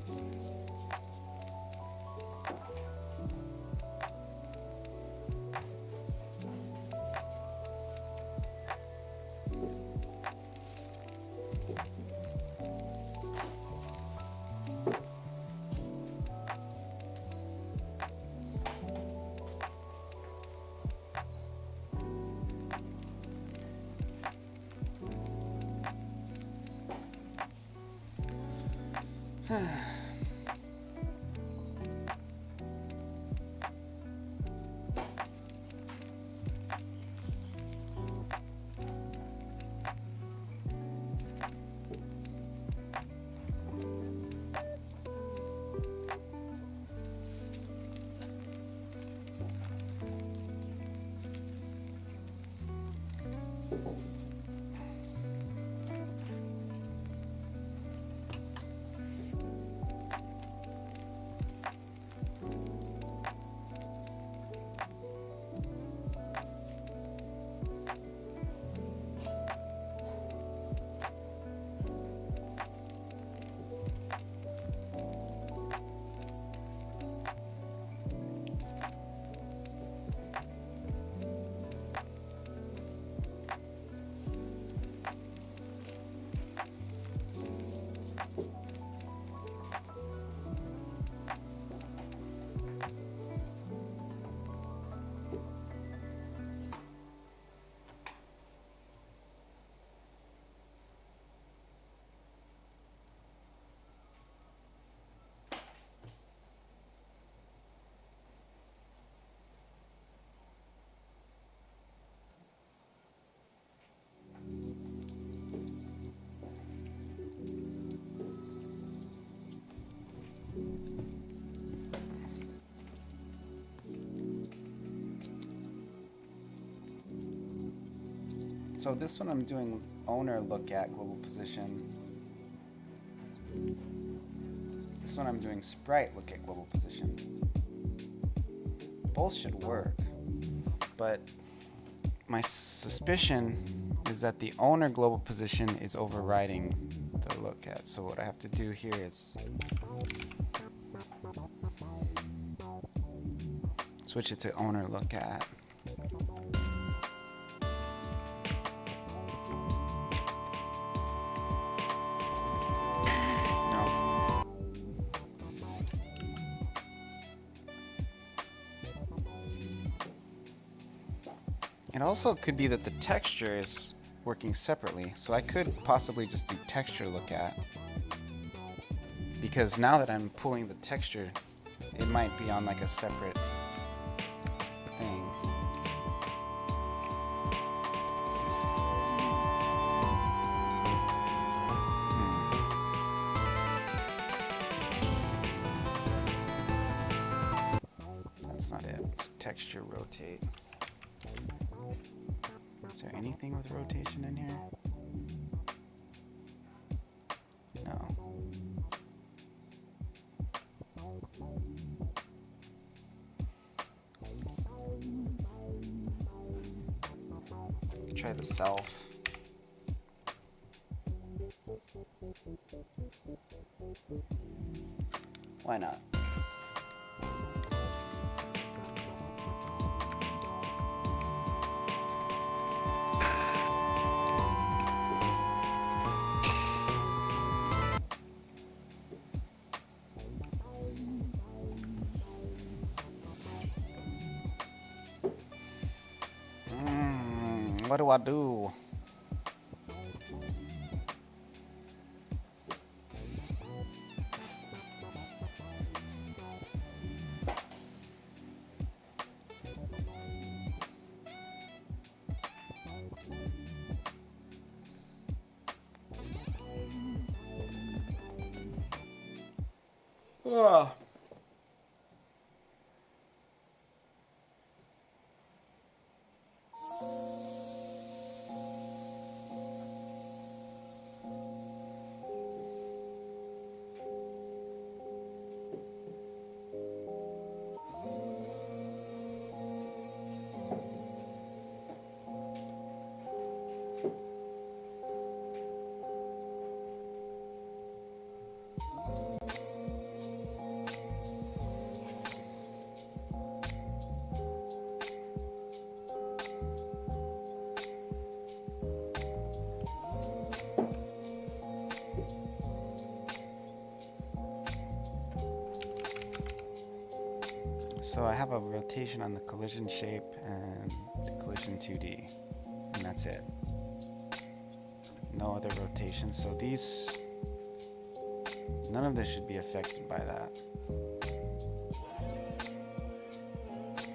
So this one I'm doing owner look at global position. This one I'm doing sprite look at global position. Both should work, but my suspicion is that the owner global position is overriding the look at. So what I have to do here is switch it to owner look at. It also could be that the texture is working separately, so I could possibly just do texture look at, because now that I'm pulling the texture, it might be on like a separate thing. That's not it. So texture rotate. Is there anything with rotation in here? No. Try the self. Why not? What do I do? Ah. So I have a rotation on the collision shape and the collision 2D, and that's it. No other rotation. So these, none of this should be affected by that.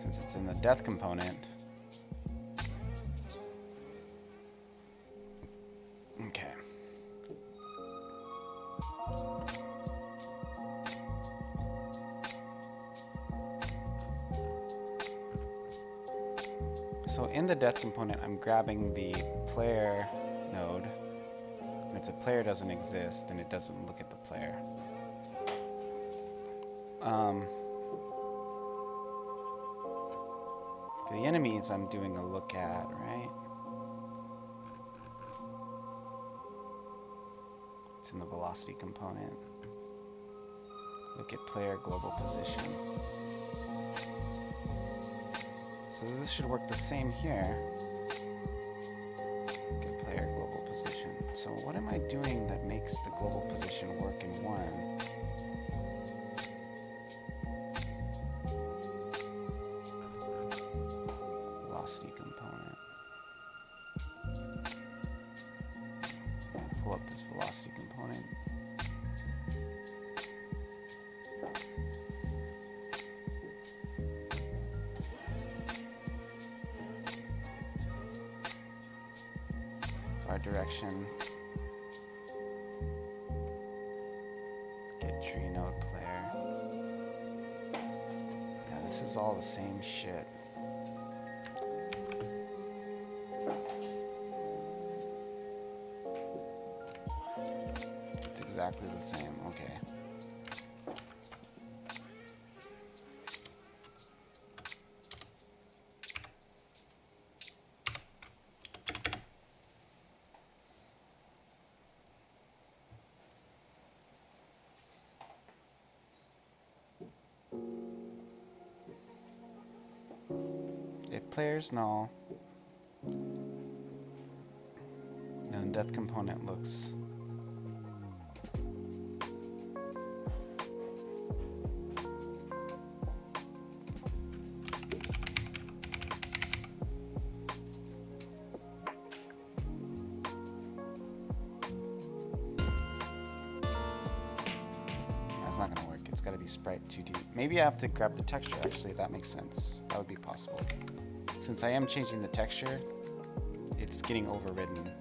Since it's in the death component. Okay. So in the death component, I'm grabbing the player node. And if the player doesn't exist, then it doesn't look at the player. For the enemies, I'm doing a look at, right? It's in the velocity component. Look at player global position. So this should work the same here. Get player global position. So what am I doing that makes the global position work in one? Velocity component. Pull up this velocity component. Our direction. Get tree node player. Yeah, this is all the same shit. It's exactly the same. Okay. If players null, then death component looks that's not gonna work. It's gotta be sprite 2D. Maybe I have to grab the texture, actually, that makes sense. That would be possible. Since I am changing the texture, it's getting overridden.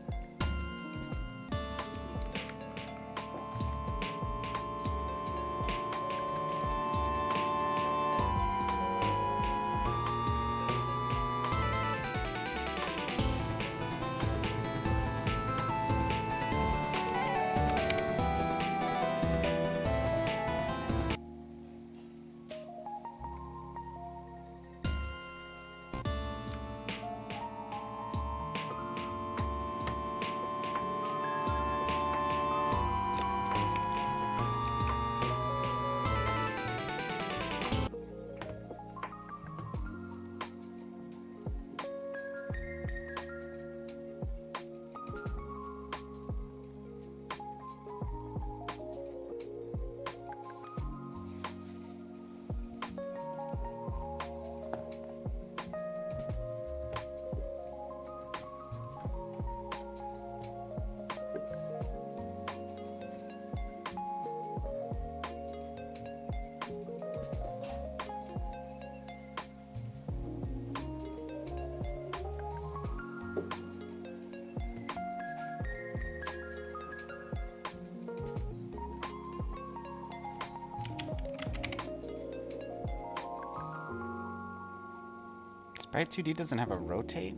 Sprite 2D doesn't have a rotate?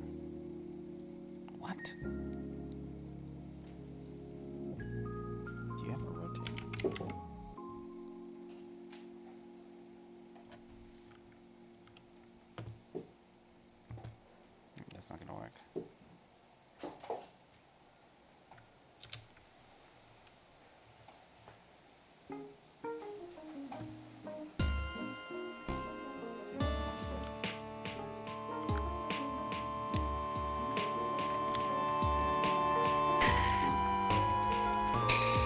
What? Do you have a rotate? That's not gonna work.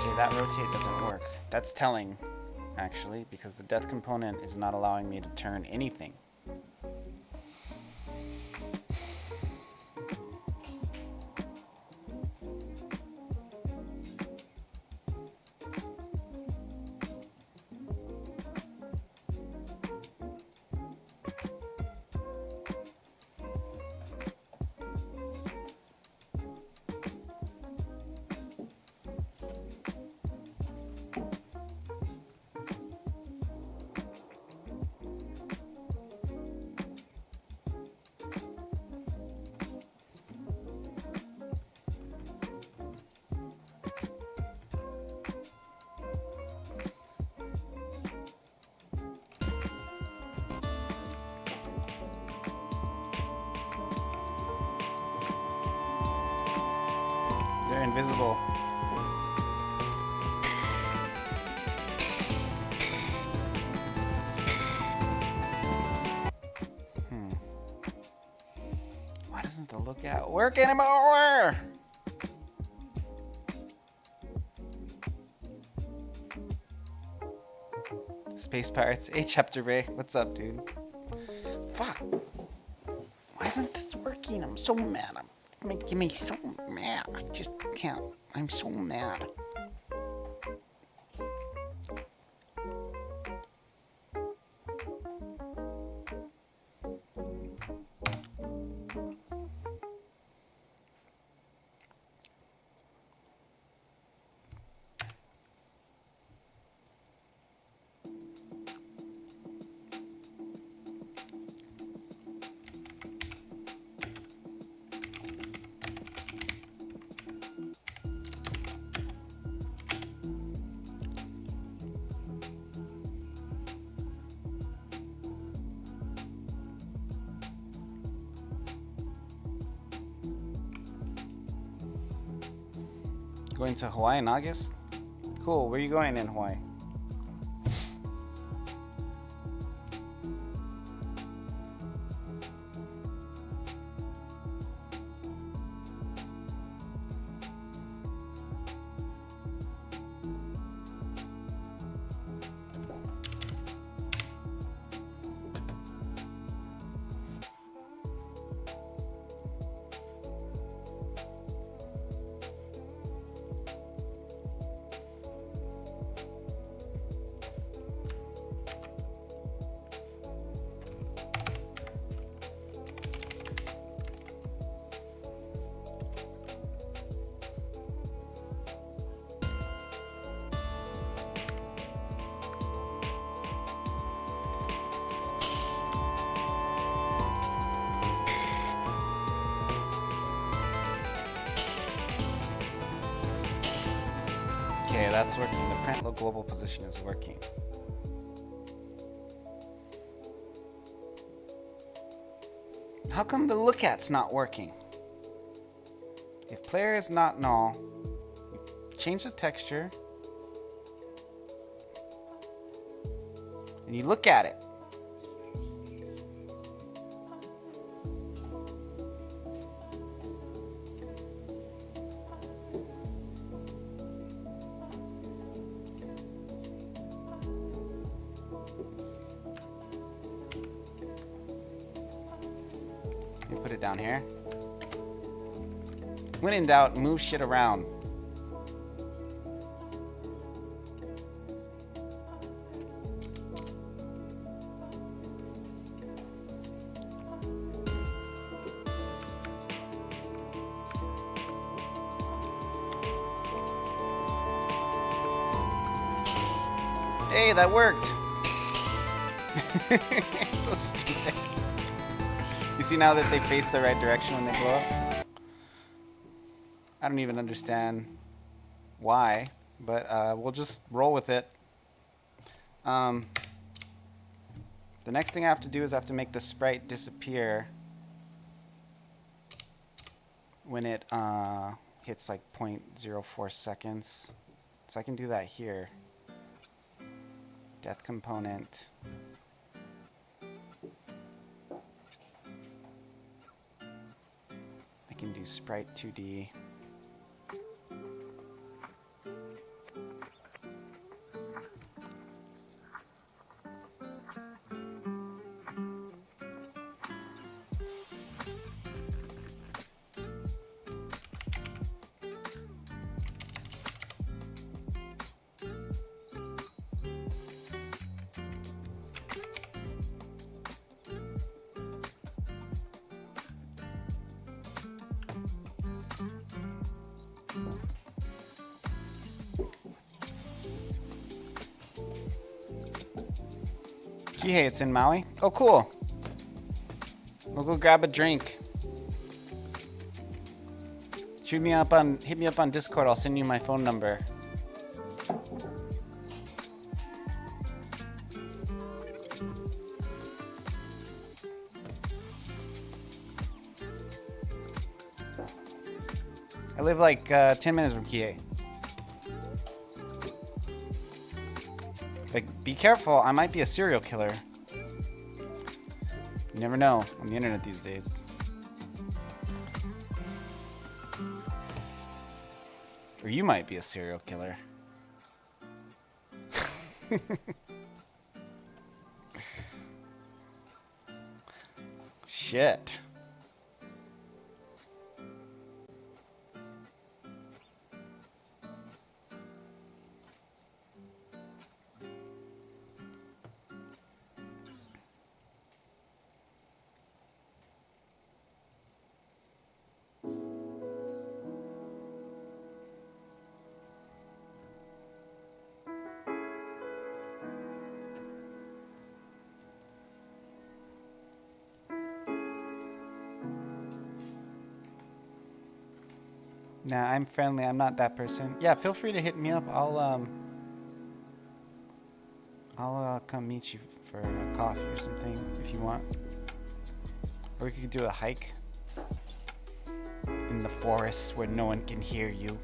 Okay, that rotate doesn't work. That's telling, actually, because the death component is not allowing me to turn anything. They're invisible. Why doesn't the lookout work anymore? Space Pirates, hey Chapter Ray, what's up, dude? Fuck. Why isn't this working? I'm so mad. I'm making me so mad. I just can't. I'm so mad. Going to Hawaii in August? Cool. Where are you going in Hawaii? Okay, that's working. The print look global position is working. How come the look at's not working? If player is not null, change the texture and you look at it. Put it down here. When in doubt, move shit around. Hey, that worked. So stupid. You See now that they face the right direction when they blow up? I don't even understand why, but we'll just roll with it. The next thing I have to do is I have to make the sprite disappear when it hits like 0.04 seconds. So I can do that here. Death component. I can do sprite 2D. Kihei, it's in Maui. Oh, cool. We'll go grab a drink. Hit me up on Discord. I'll send you my phone number. I live like 10 minutes from Kihei. Like, be careful, I might be a serial killer. You never know on the internet these days. Or you might be a serial killer. Shit. Nah, I'm friendly. I'm not that person. Yeah, feel free to hit me up. I'll come meet you for a coffee or something if you want. Or we could do a hike in the forest where no one can hear you.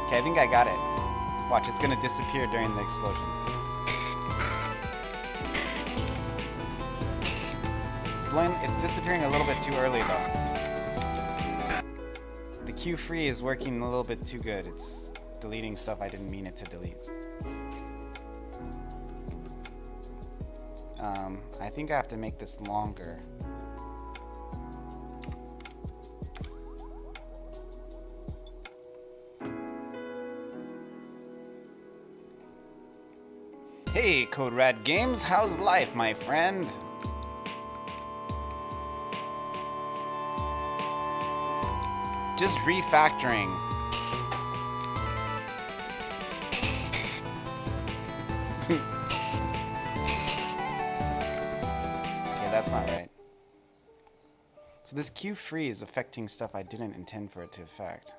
Okay, I think I got it. Watch, it's gonna disappear during the explosion. It's disappearing a little bit too early though. The Q free is working a little bit too good. It's deleting stuff I didn't mean it to delete. I think I have to make this longer. Hey, Code Red Games, how's life, my friend? Just refactoring. Okay, that's not right. So this Q free is affecting stuff I didn't intend for it to affect.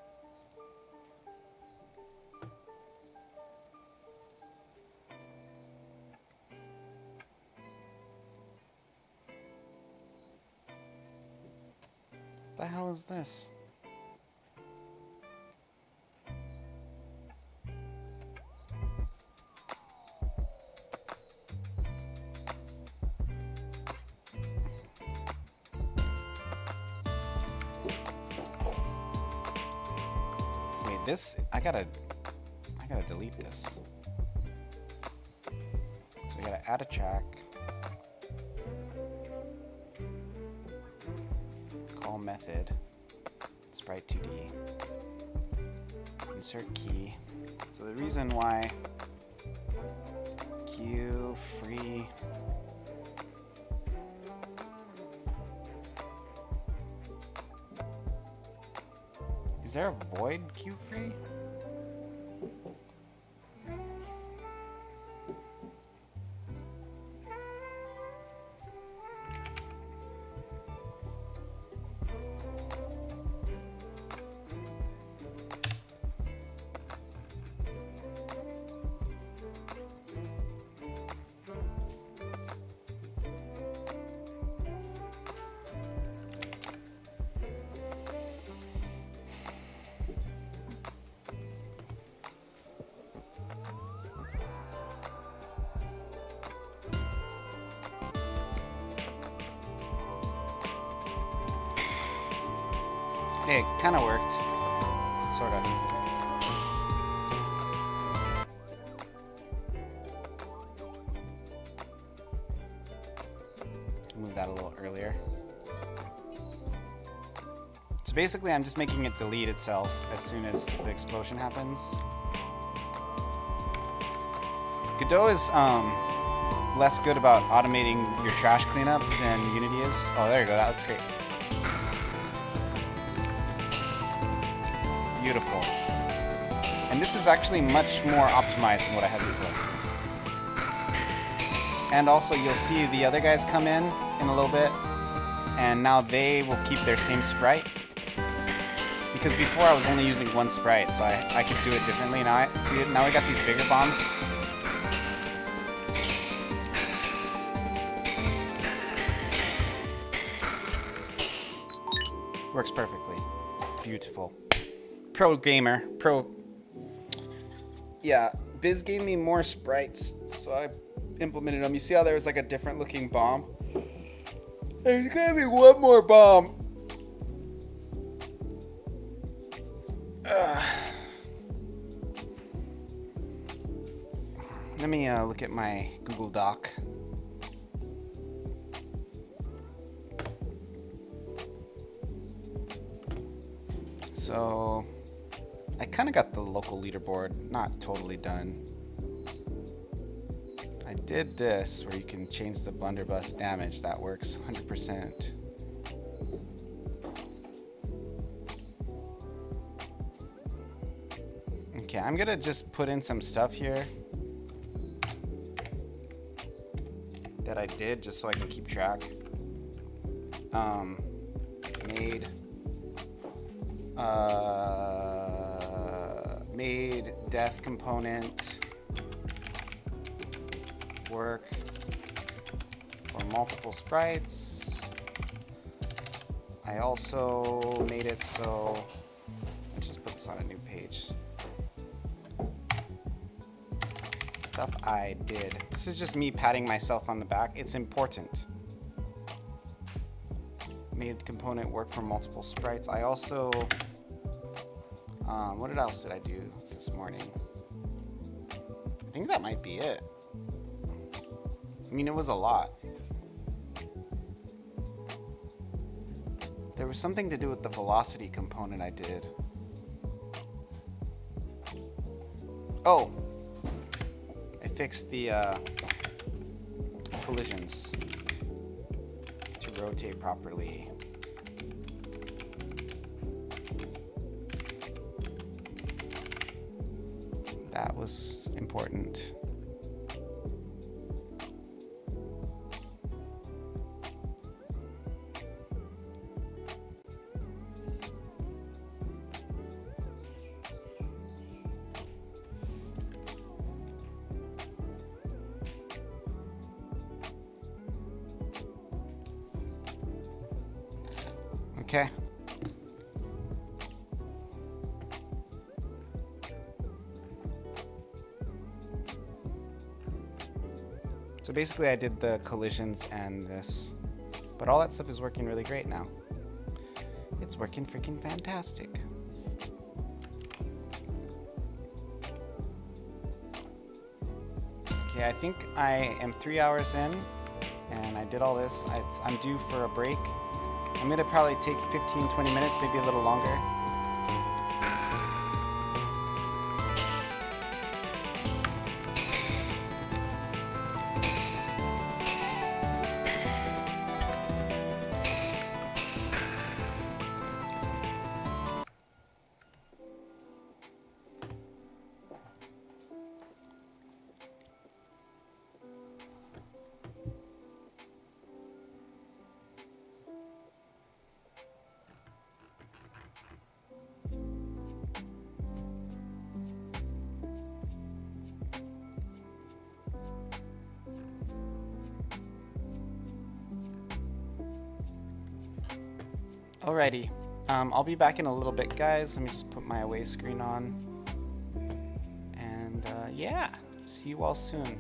What the hell is this? Wait, this I gotta delete this. So I gotta add a track. call method. Sprite 2D. Insert key. So the reason why queue free. Is there a void queue free? It kind of worked. Sort of. Move that a little earlier. So basically, I'm just making it delete itself as soon as the explosion happens. Godot is less good about automating your trash cleanup than Unity is. Oh, there you go. That looks great. Beautiful. And this is actually much more optimized than what I had before. And also you'll see the other guys come in a little bit, and now they will keep their same sprite. Because before I was only using one sprite, so I could do it differently. Now now I got these bigger bombs. Works perfectly. Beautiful. Pro gamer. Yeah, Biz gave me more sprites, so I implemented them. You see how there was like a different looking bomb? There's gonna be one more bomb. Let me look at my Google Doc. So I kind of got the local leaderboard not totally done. I did this where you can change the blunderbuss damage. That works 100%. Okay, I'm gonna just put in some stuff here that I did just so I can keep track. Made death component work for multiple sprites. I also made it so, let's just put this on a new page. Stuff I did. This is just me patting myself on the back. It's important. Made component work for multiple sprites. I also, what else did I do this morning? I think that might be it. I mean, it was a lot. There was something to do with the velocity component I did. Oh, I fixed the collisions to rotate properly. That was important. Okay. So basically I did the collisions and this, but all that stuff is working really great now. It's working freaking fantastic. Okay, I think I am 3 hours in and I did all this. I'm due for a break I'm gonna probably take 15, 20 minutes, maybe a little longer. Alrighty, I'll be back in a little bit, guys. Let me just put my away screen on. And yeah, see you all soon.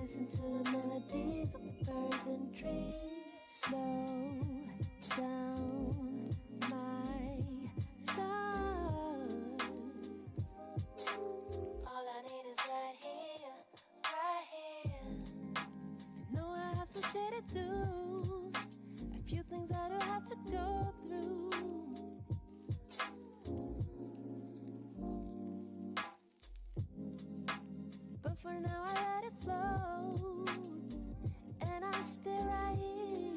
Listen to the melodies of the birds and trees. Slow down my thoughts. All I need is right here, right here. Know I have some shit to do, a few things I don't have to go through. But for now I let it flow, and I stay right here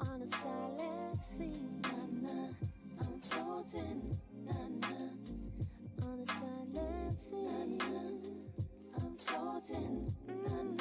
on a silent sea. Nah, I'm floating. Nah, on a silent sea. Nah, I'm floating. Nah,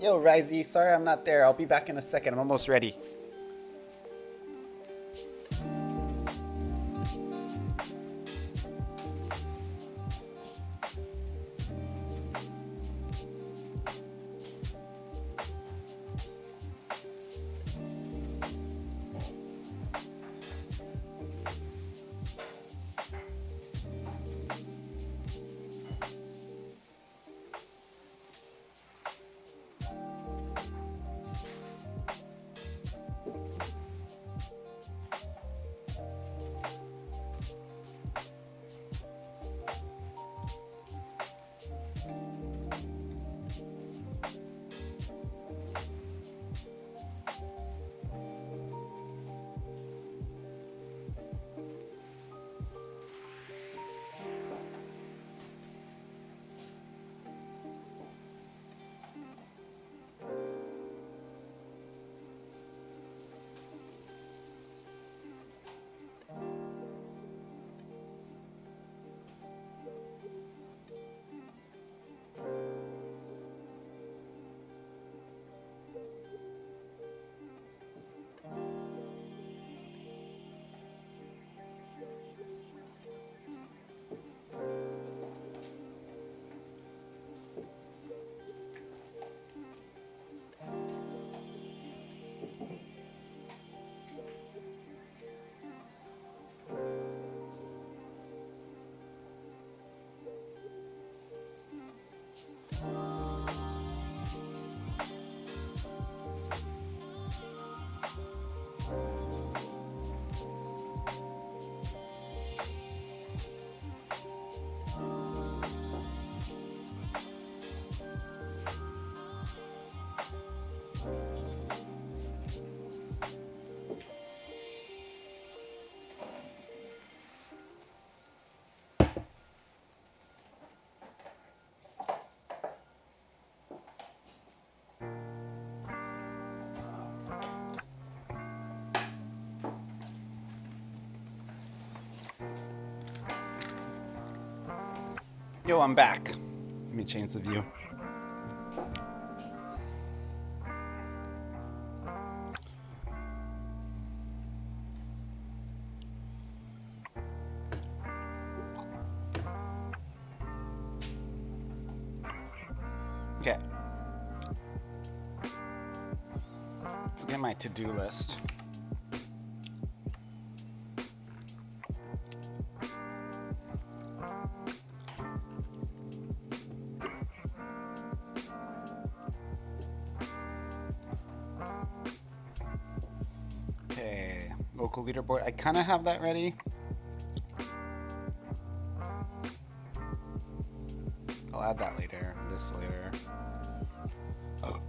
Yo, Risey, sorry I'm not there. I'll be back in a second. I'm almost ready. Yo, I'm back. Let me change the view. Okay. Let's get my to-do list. Okay, local leaderboard. I kind of have that ready. I'll add that later. This later. Oh.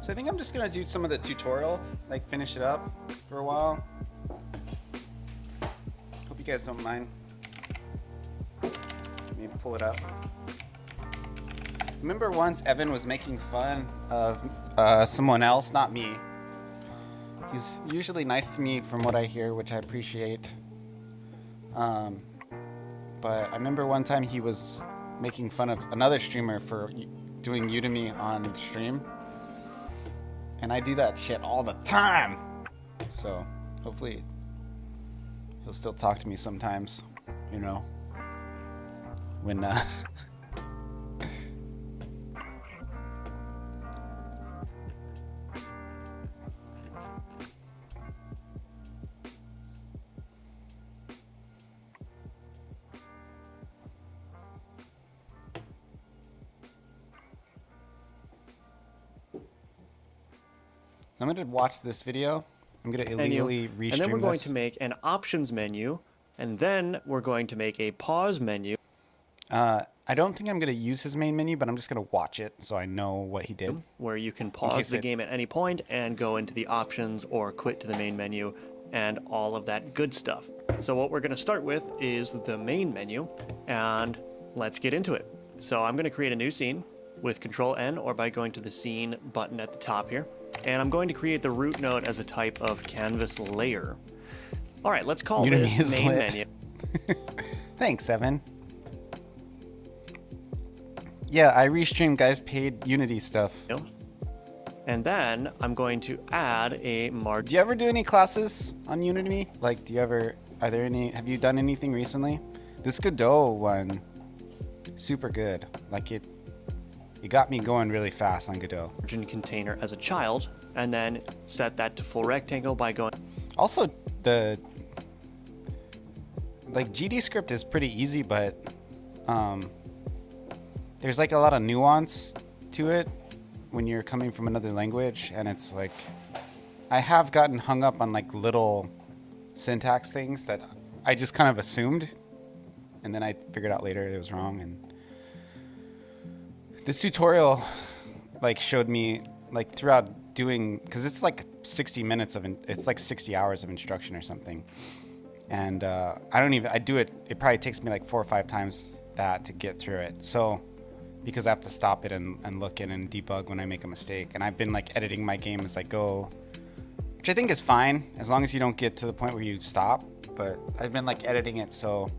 So I think I'm just gonna do some of the tutorial, like finish it up for a while. Hope you guys don't mind. Let me pull it up. Remember once Evan was making fun of someone else, not me. He's usually nice to me from what I hear, which I appreciate. But I remember one time he was making fun of another streamer for doing Udemy on stream. And I do that shit all the time. So hopefully he'll still talk to me sometimes, you know, when I'm going to watch this video. I'm going to illegally restream and then we're going this. to make an options menu, and then we're going to make a pause menu. I don't think I'm going to use his main menu, but I'm just going to watch it so I know what he did. Where you can pause the game at any point and go into the options or quit to the main menu and all of that good stuff. So what we're going to start with is the main menu, and let's get into it. So I'm going to create a new scene with Control N or by going to the scene button at the top here. And I'm going to create the root node as a type of canvas layer. All right, let's call Unity this is main lit. menu. Thanks, Evan. Yeah, I restream guys paid Unity stuff. And then I'm going to add a margin. Do you ever do any classes on Unity? Like, have you done anything recently? This Godot one, super good. Like it got me going really fast on Godot. Margin container as a child, and then set that to full rectangle by going. Also, GD script is pretty easy, but there's like a lot of nuance to it when you're coming from another language, and it's like I have gotten hung up on like little syntax things that I just kind of assumed, and then I figured out later it was wrong. And this tutorial like showed me like throughout doing, because it's like 60 minutes of it's like 60 hours of instruction or something, and I do it, it probably takes me like 4 or 5 times that to get through it. So because I have to stop it and look in and debug when I make a mistake. And I've been like editing my game as I go, which I think is fine as long as you don't get to the point where you stop. But I've been like editing it, so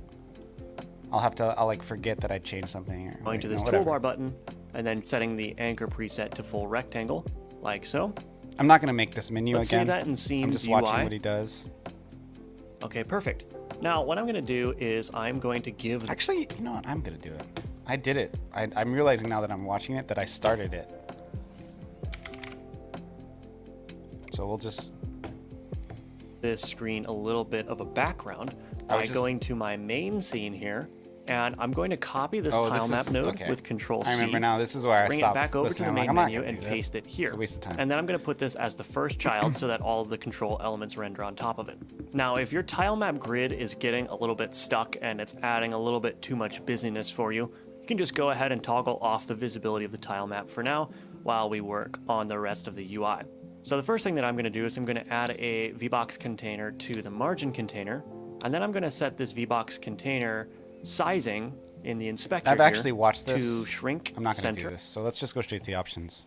I'll like forget that I changed something. Or Going to this toolbar button and then setting the anchor preset to full rectangle, like so. I'm not gonna make this menu Let's again. save that in Scenes I'm just UI. watching what he does. Okay, perfect. Now what I'm going to do is I'm going to give. Actually, you know what? I'm gonna do it. I did it. I'm realizing now that I'm watching it that I started it. So we'll just this screen a little bit of a background by going to my main scene here, and I'm going to copy this tile map node with Control C. I remember now. This is where I bring stopped it back over to the listening. main menu and paste it here. It's a waste of time. And then I'm going to put this as the first child so that all of the control elements render on top of it. Now, if your tile map grid is getting a little bit stuck and it's adding a little bit too much busyness for you, you can just go ahead and toggle off the visibility of the tile map for now while we work on the rest of the UI. So the first thing that I'm going to do is I'm going to add a VBox container to the margin container, and then I'm going to set this VBox container sizing in the inspector I've actually watched this. to shrink I'm not going to center. do this, so let's just go straight to the options.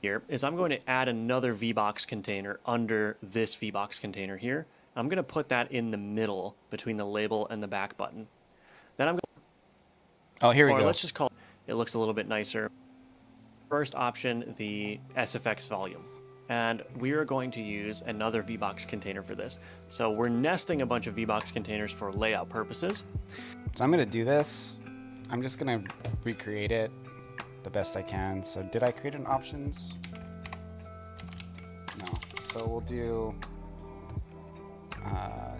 Here is I'm going to add another VBox container under this VBox container here. I'm going to put that in the middle between the label and the back button. Then I'm going Oh, here we or go. let's just call it looks a little bit nicer. First option, the SFX volume. And we are going to use another VBox container for this. So we're nesting a bunch of VBox containers for layout purposes. So I'm going to do this. I'm just going to recreate it the best I can. So did I create an options? No. So we'll do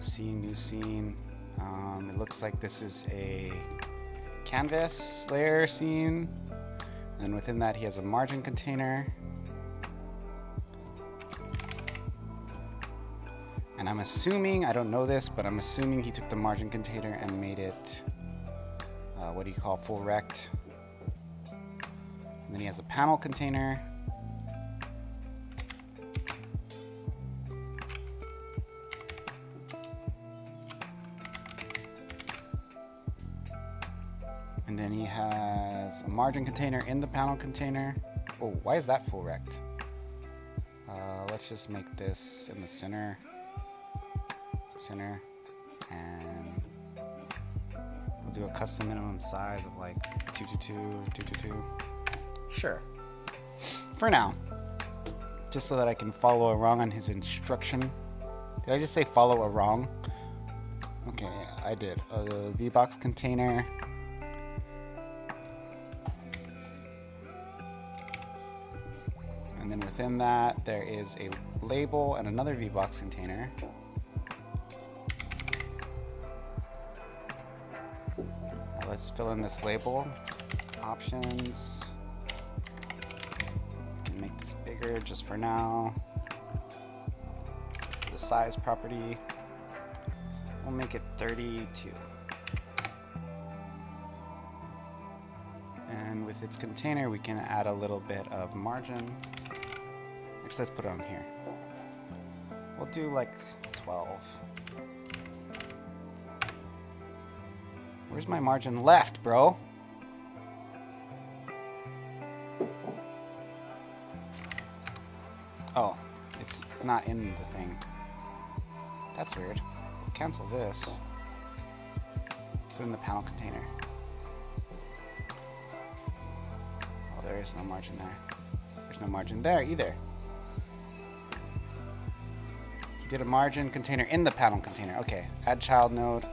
scene, new scene. It looks like this is a canvas layer scene. And then within that, he has a margin container. And I'm assuming, I don't know this, but I'm assuming he took the margin container and made it, what do you call, full rect. And then he has a panel container. And then he has a margin container in the panel container. Oh, why is that full rect? Let's just make this in the center. And we'll do a custom minimum size of like 222. Sure. For now. Just so that I can follow along on his instruction. Did I just say follow along? Okay, I did. A VBox container. And then within that, there is a label and another VBox container. Now let's fill in this label. Options. We can make this bigger just for now. The size property, we'll make it 32. And with its container, we can add a little bit of margin. Actually, let's put it on here. We'll do like 12. Where's my margin left, bro? Oh, it's not in the thing. That's weird. We'll cancel this. Put it in the panel container. Oh, there is no margin there. There's no margin there either. You did a margin container in the panel container. Okay, add child node.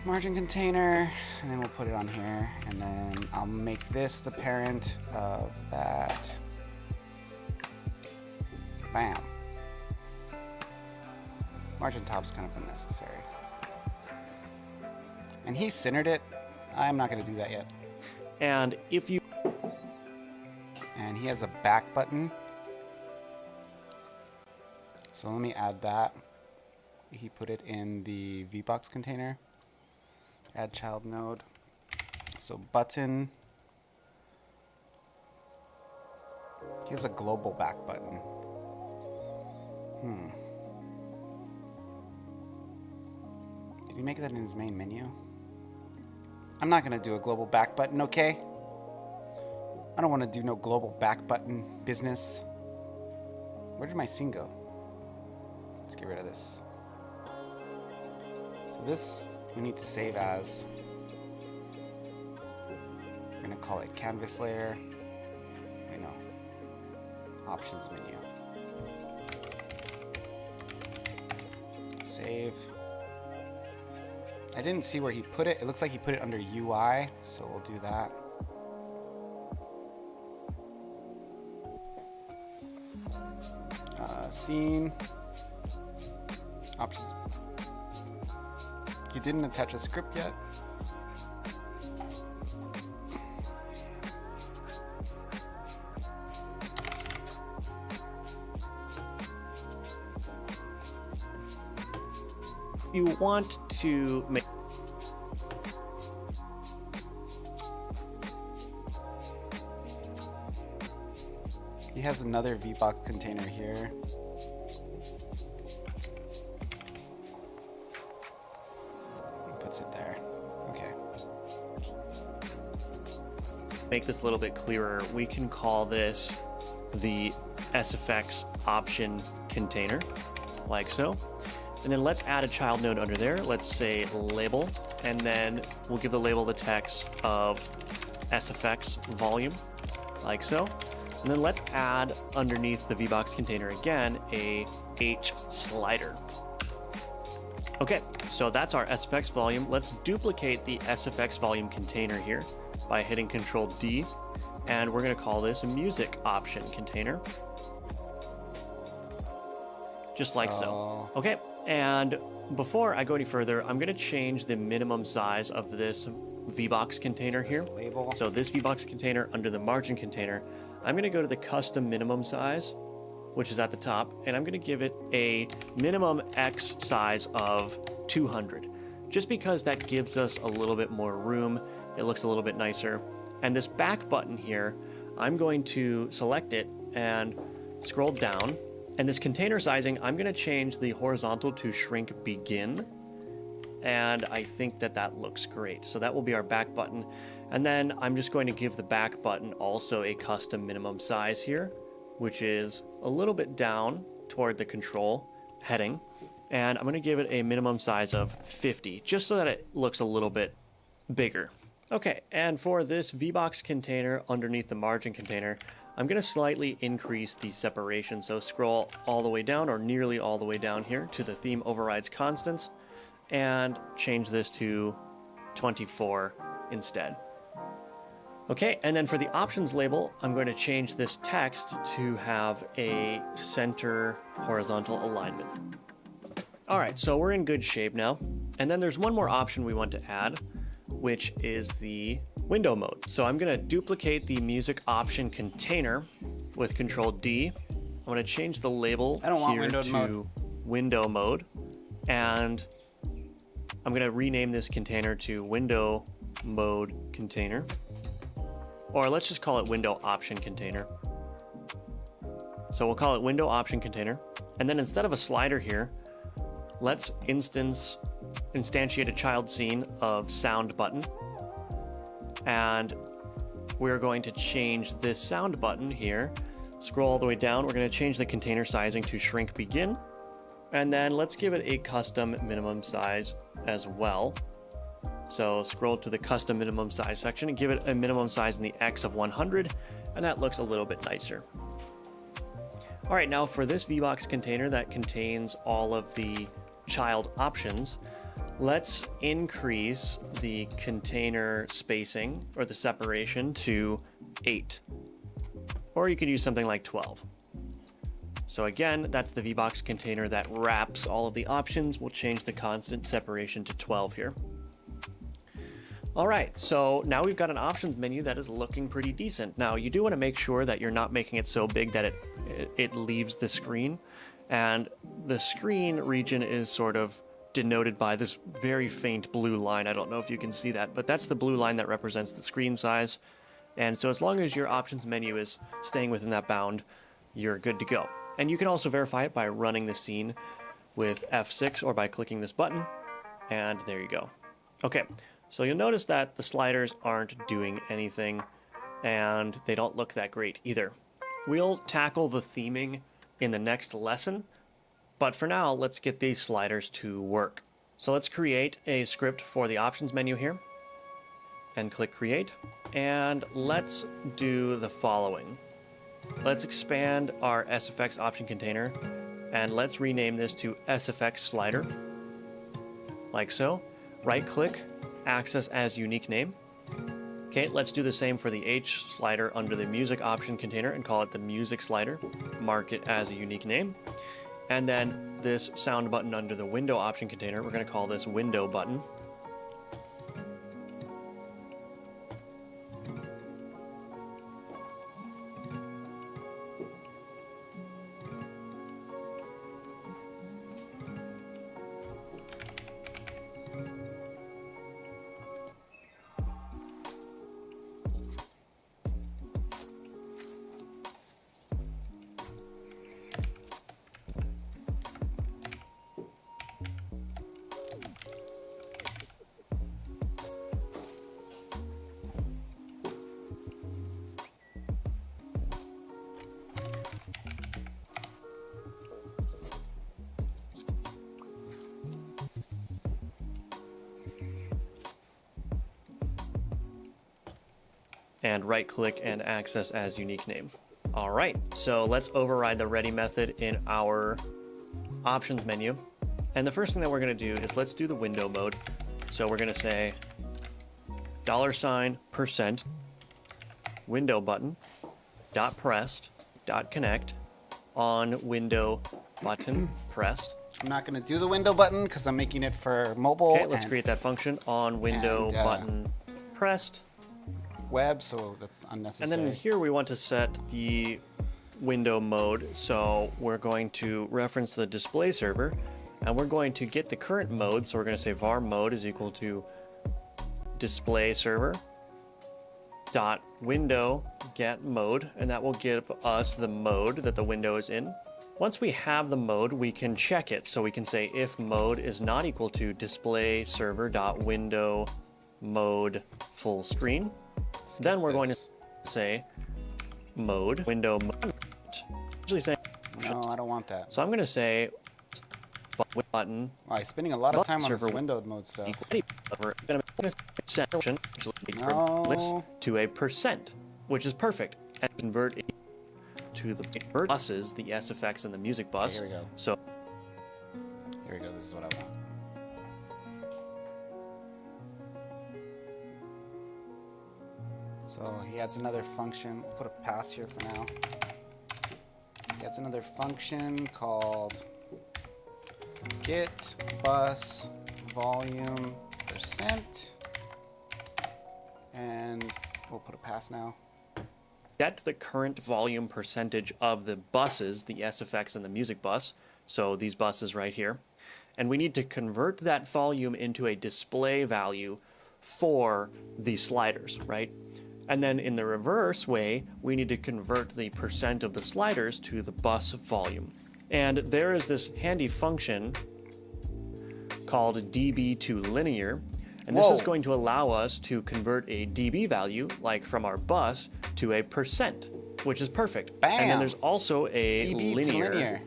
Margin container, and then we'll put it on here, and then I'll make this the parent of that. Bam. Margin top's kind of unnecessary. And he centered it. I'm not going to do that yet. And if you... And he has a back button. So let me add that. He put it in the VBox container. Add child node. So button. He has a global back button. Did he make that in his main menu? I'm not going to do a global back button, okay? I don't want to do no global back button business. Where did my scene go? Let's get rid of this. So this we need to save as. We're going to call it canvas layer. Wait, no. Options menu. Save. I didn't see where he put it. It looks like he put it under UI, so we'll do that. Scene. Options. He didn't attach a script yet. You want to make... He has another VBox container here. Puts it there. Okay. Make this a little bit clearer, we can call this the SFX option container, like so. And then let's add a child node under there. Let's say label, and then we'll give the label the text of SFX volume, like so. And then let's add underneath the VBox container again a H slider. Okay, so that's our SFX volume. Let's duplicate the SFX volume container here by hitting Control D, and we're going to call this a music option container. Just like so. Okay, and before I go any further, I'm going to change the minimum size of this VBox container here. Label. So this VBox container under the margin container, I'm going to go to the custom minimum size, which is at the top, and I'm going to give it a minimum X size of 200, just because that gives us a little bit more room. It looks a little bit nicer. And this back button here, I'm going to select it and scroll down. And this container sizing, I'm going to change the horizontal to shrink begin. And I think that that looks great. So that will be our back button. And then I'm just going to give the back button also a custom minimum size here, which is a little bit down toward the control heading. And I'm going to give it a minimum size of 50, just so that it looks a little bit bigger. Okay, and for this VBox container underneath the margin container, I'm going to slightly increase the separation. So scroll all the way down, or nearly all the way down here to the theme overrides constants, and change this to 24 instead. Okay, and then for the options label, I'm going to change this text to have a center horizontal alignment. All right, so we're in good shape now. And then there's one more option we want to add, which is the window mode. So I'm going to duplicate the music option container with Control D. I'm going to change the label here to window mode. And I'm going to rename this container to window mode container. Or let's just call it window option container. So we'll call it window option container. And then instead of a slider here, let's instantiate a child scene of sound button. And we're going to change this sound button here. Scroll all the way down. We're going to change the container sizing to shrink begin. And then let's give it a custom minimum size as well. So scroll to the custom minimum size section and give it a minimum size in the X of 100. And that looks a little bit nicer. All right, now for this VBox container that contains all of the child options, let's increase the container spacing or the separation to 8. Or you could use something like 12. So again, that's the VBox container that wraps all of the options. We'll change the constant separation to 12 here. All right, so now we've got an options menu that is looking pretty decent. Now, you do want to make sure that you're not making it so big that it leaves the screen. And the screen region is sort of denoted by this very faint blue line. I don't know if you can see that, but that's the blue line that represents the screen size. And so as long as your options menu is staying within that bound, you're good to go. And you can also verify it by running the scene with F6 or by clicking this button. And there you go. Okay. So you'll notice that the sliders aren't doing anything and they don't look that great either. We'll tackle the theming in the next lesson, but for now, let's get these sliders to work. So let's create a script for the options menu here and click create. And let's do the following. Let's expand our SFX option container and let's rename this to SFX slider, like so. Right click, access as unique name. Okay, let's do the same for the H slider under the music option container and call it the music slider. Mark it as a unique name. And then this sound button under the window option container, we're going to call this window button. And right click and access as unique name. All right, so let's override the ready method in our options menu. And the first thing that we're gonna do is let's do the window mode. So we're gonna say $% window button dot pressed dot connect on window button pressed. I'm not going to do the window button because I'm making it for mobile. Okay, let's create that function on window button pressed. Web, so that's unnecessary. And then here we want to set the window mode. So we're going to reference the display server and we're going to get the current mode. So we're going to say var mode is equal to display server dot window get mode, and that will give us the mode that the window is in. Once we have the mode, we can check it. So we can say if mode is not equal to display server dot window mode full screen. Then we're going to say mode window mode. Actually saying no, I don't want that. so I'm going to say button. Wow, he's spending a lot of time on this server windowed mode stuff. No. To a percent, which is perfect, and convert it to the buses, the SFX and the music bus. Okay, here we go. So here we go. This is what I want. So he adds another function. We'll put a pass here for now. He adds another function called get bus volume %, and we'll put a pass now. get the current volume percentage of the buses, the SFX and the music bus. So these buses right here. And we need to convert that volume into a display value for the sliders, right? And then in the reverse way, we need to convert the percent of the sliders to the bus volume. And there is this handy function called dB to linear. And this is going to allow us to convert a dB value, like from our bus, to a percent, which is perfect. Bam. And then there's also a dB linear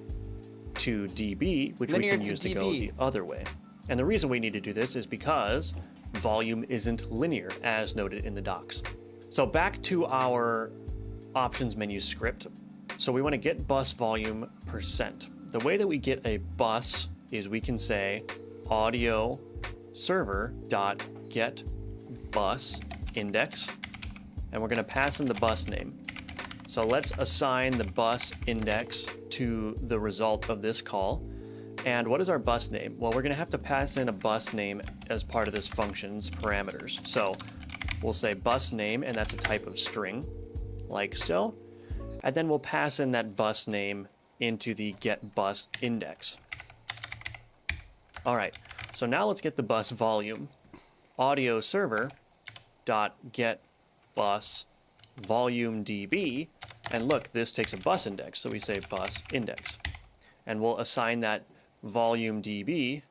to dB, which Linear we can to use to go dB. the other way. And the reason we need to do this is because volume isn't linear, as noted in the docs. So back to our options menu script. So we want to get bus volume percent. The way that we get a bus is we can say audio server dot get bus index, and we're going to pass in the bus name. So let's assign the bus index to the result of this call. And what is our bus name? Well, we're going to have to pass in a bus name as part of this function's parameters. So we'll say bus name, and that's a type of string, like so. And then we'll pass in that bus name into the get bus index. All right, so now let's get the bus volume. Audio server dot get bus volume dB, and look, this takes a bus index, so we say bus index. And we'll assign that volume dB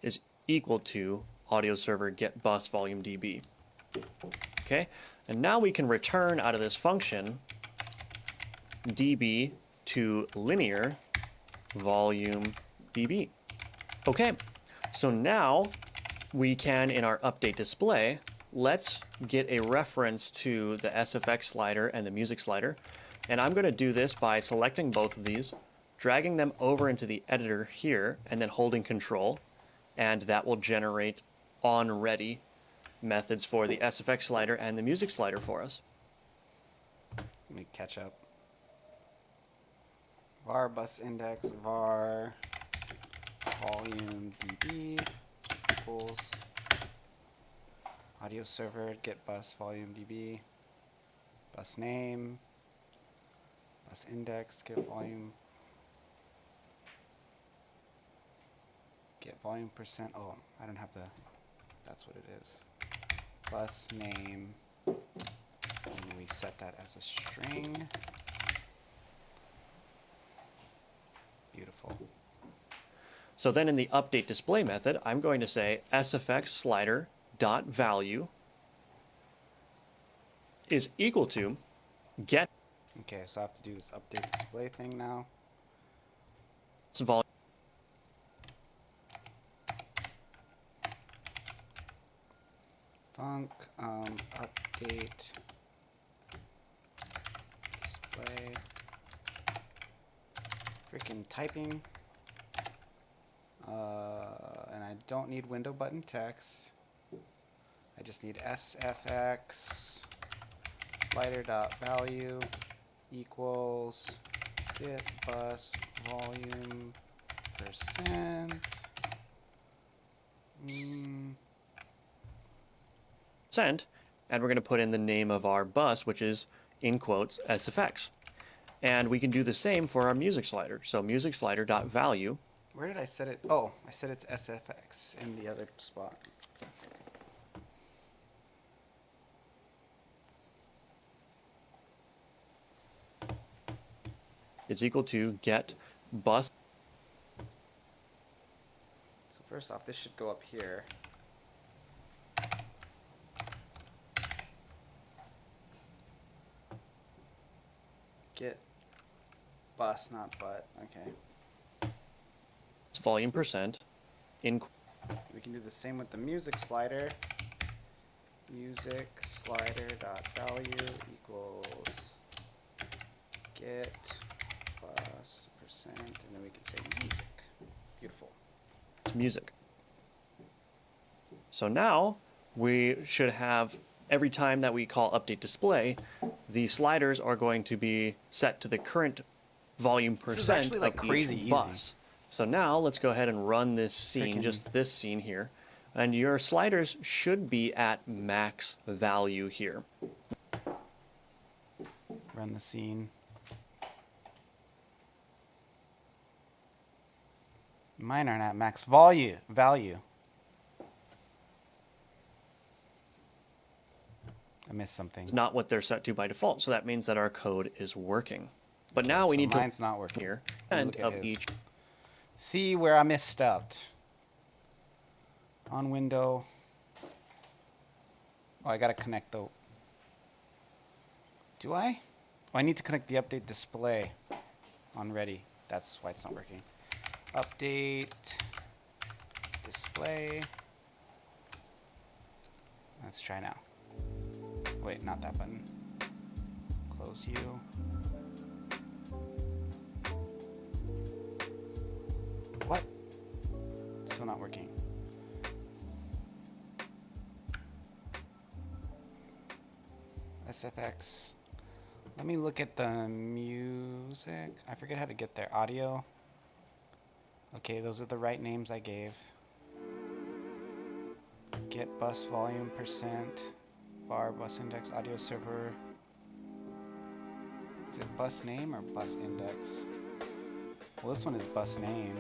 is equal to audio server get bus volume dB. Okay, and now we can return out of this function dB to linear volume dB. Okay, so now we can, in our update display, let's get a reference to the SFX slider and the music slider. And I'm going to do this by selecting both of these, dragging them over into the editor here, and then holding Control. And that will generate on-ready methods for the SFX slider and the music slider for us. Let me catch up. Var bus index var volume dB equals audio server get bus volume dB, bus name, bus index get volume percent. Oh, I don't have the, that's what it is. Bus name, and we set that as a string. Beautiful. So then in the update display method, I'm going to say SFX slider dot value is equal to get Okay, so I have to do this update display thing now. volume. Func update display. Freaking typing. And I don't need window button text. I just need SFX slider dot value equals get bus volume percent. And we're going to put in the name of our bus, which is, in quotes, SFX. And we can do the same for our music slider. So music slider dot value. Where did I set it? Oh, I set it to SFX in the other spot. Is equal to get bus. So first off, this should go up here. Get bus, not but. Okay. Volume percent. In We can do the same with the music slider. Music slider dot value equals get bus percent, and then we can say music. Beautiful. music. So now we should have, every time that we call update display, the sliders are going to be set to the current volume percent This is actually like of each crazy easy. bus. So now let's go ahead and run this scene, just this scene here. And your sliders should be at max value here. Run the scene. Mine aren't at max value. I missed something. It's not what they're set to by default, so that means that our code is working. But now we So need to mine's not working. here Let me end look at of his. each. See where I missed out. On window. Oh, I gotta connect the. Do I? Oh, I need to connect the update display on ready. That's why it's not working. Update display. Let's try now. Wait, not that button. Close you. What? Still not working. SFX. Let me look at the music. I forget how to get there. Audio. Okay, those are the right names I gave. Get bus volume percent. Var bus index audio server. Is it bus name or bus index? Well, this one is bus name.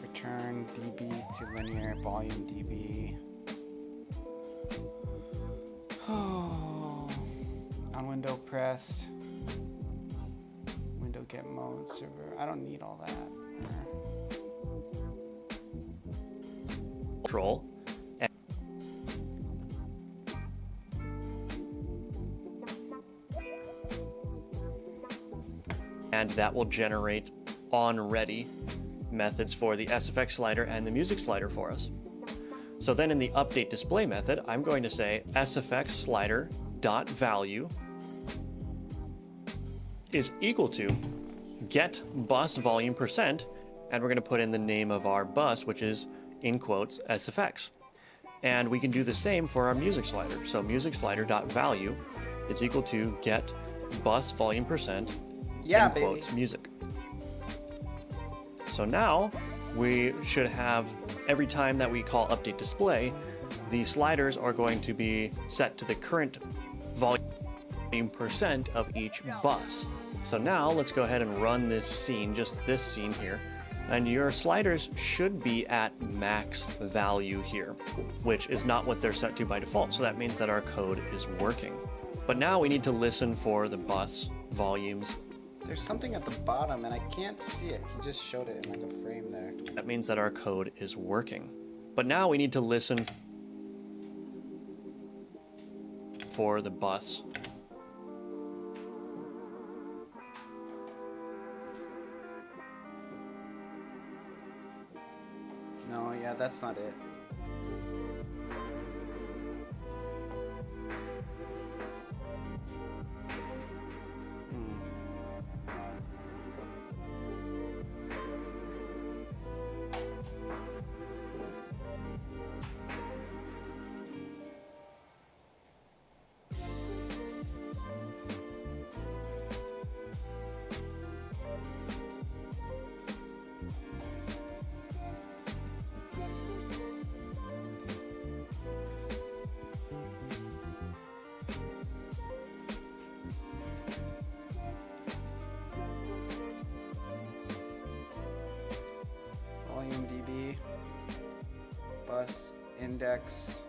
Return dB to linear volume dB. Oh, on window pressed. Window get mode server. I don't need all that. Control. And that will generate on ready methods for the SFX slider and the music slider for us. So then in the update display method, I'm going to say SFX slider dot value is equal to get bus volume percent, and we're going to put in the name of our bus, which is in quotes SFX. And we can do the same for our music slider. So music slider dot value is equal to get bus volume percent in quotes music. So now we should have, every time that we call update display, the sliders are going to be set to the current volume percent of each bus. So now let's go ahead and run this scene, just this scene here, and your sliders should be at max value here, which is not what they're set to by default, so that means that our code is working. But now we need to listen for the bus volumes. There's something at the bottom and I can't see it. He just showed it in like a frame there. That means that our code is working. But now we need to listen for the bus. No, yeah, that's not it. DB, bus index,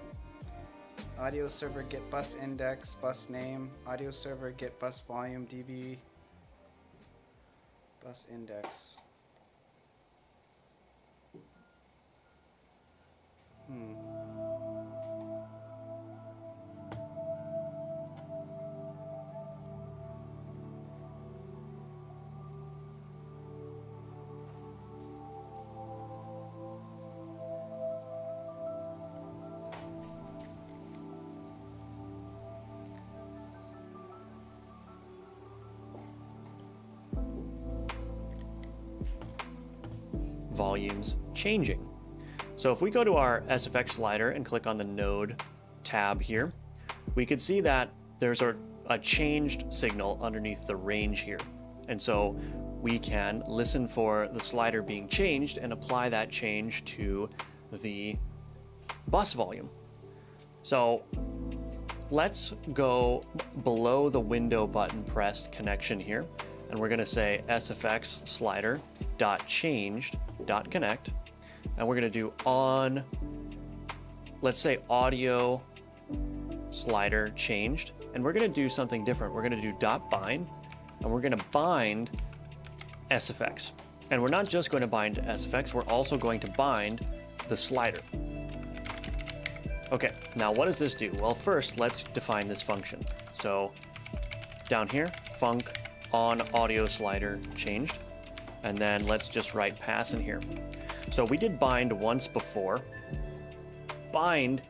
audio server get bus index, bus name, audio server get bus volume DB, bus index. Volumes changing. So if we go to our SFX slider and click on the node tab here, we can see that there's a changed signal underneath the range here. And so we can listen for the slider being changed and apply that change to the bus volume. So let's go below the window button pressed connection here, and we're going to say sfx slider dot changed dot connect, and we're going to do on, let's say audio slider changed, and we're going to do something different. We're going to do dot bind, and we're going to bind sfx. And we're not just going to bind sfx, we're also going to bind the slider. Okay, now what does this do? Well, first let's define this function. So down here, func on audio slider changed, and then let's just write pass in here. So we did bind once before. Bind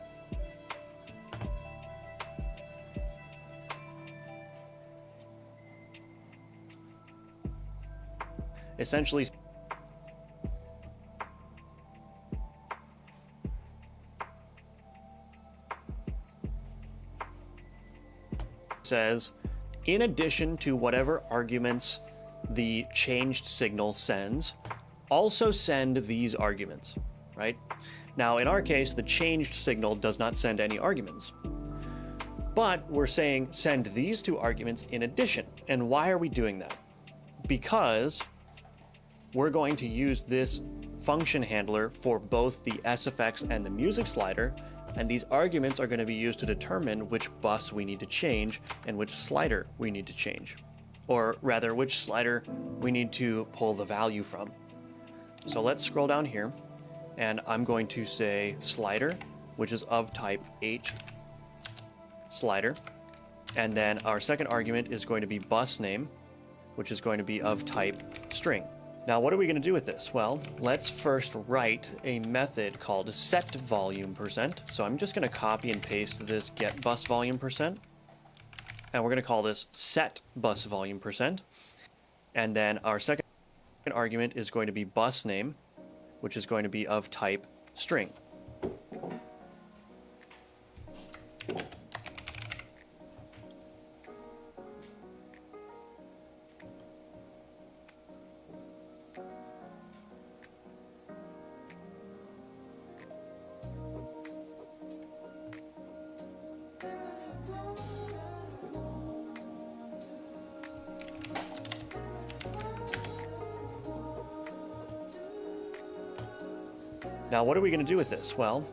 essentially says, in addition to whatever arguments the changed signal sends, also send these arguments, right? Now, in our case, the changed signal does not send any arguments, but we're saying send these two arguments in addition. And why are we doing that? Because we're going to use this function handler for both the SFX and the music slider, and these arguments are going to be used to determine which bus we need to change and which slider we need to change, or rather which slider we need to pull the value from. So let's scroll down here, and I'm going to say slider, which is of type H slider, and then our second argument is going to be bus name, which is going to be of type string. Now, what are we going to do with this? Well, let's first write a method called setVolume%. So I'm just going to copy and paste this getBusVolume%, and we're going to call this setBusVolume%. And then our second argument is going to be bus name, which is going to be of type string. Now, what are we going to do with this? Well,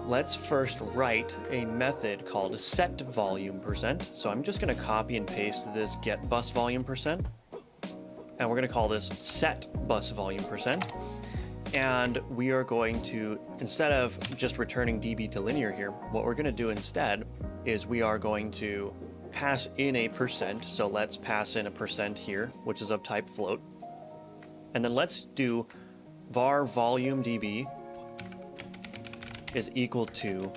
let's first write a method called setVolume%. So I'm just going to copy and paste this getBusVolume%, and we're going to call this setBusVolume%. And we are going to, instead of just returning dB to linear here, what we're going to do instead is we are going to pass in a percent. So let's pass in a percent here, which is of type float. And then let's do var volume dB is equal to,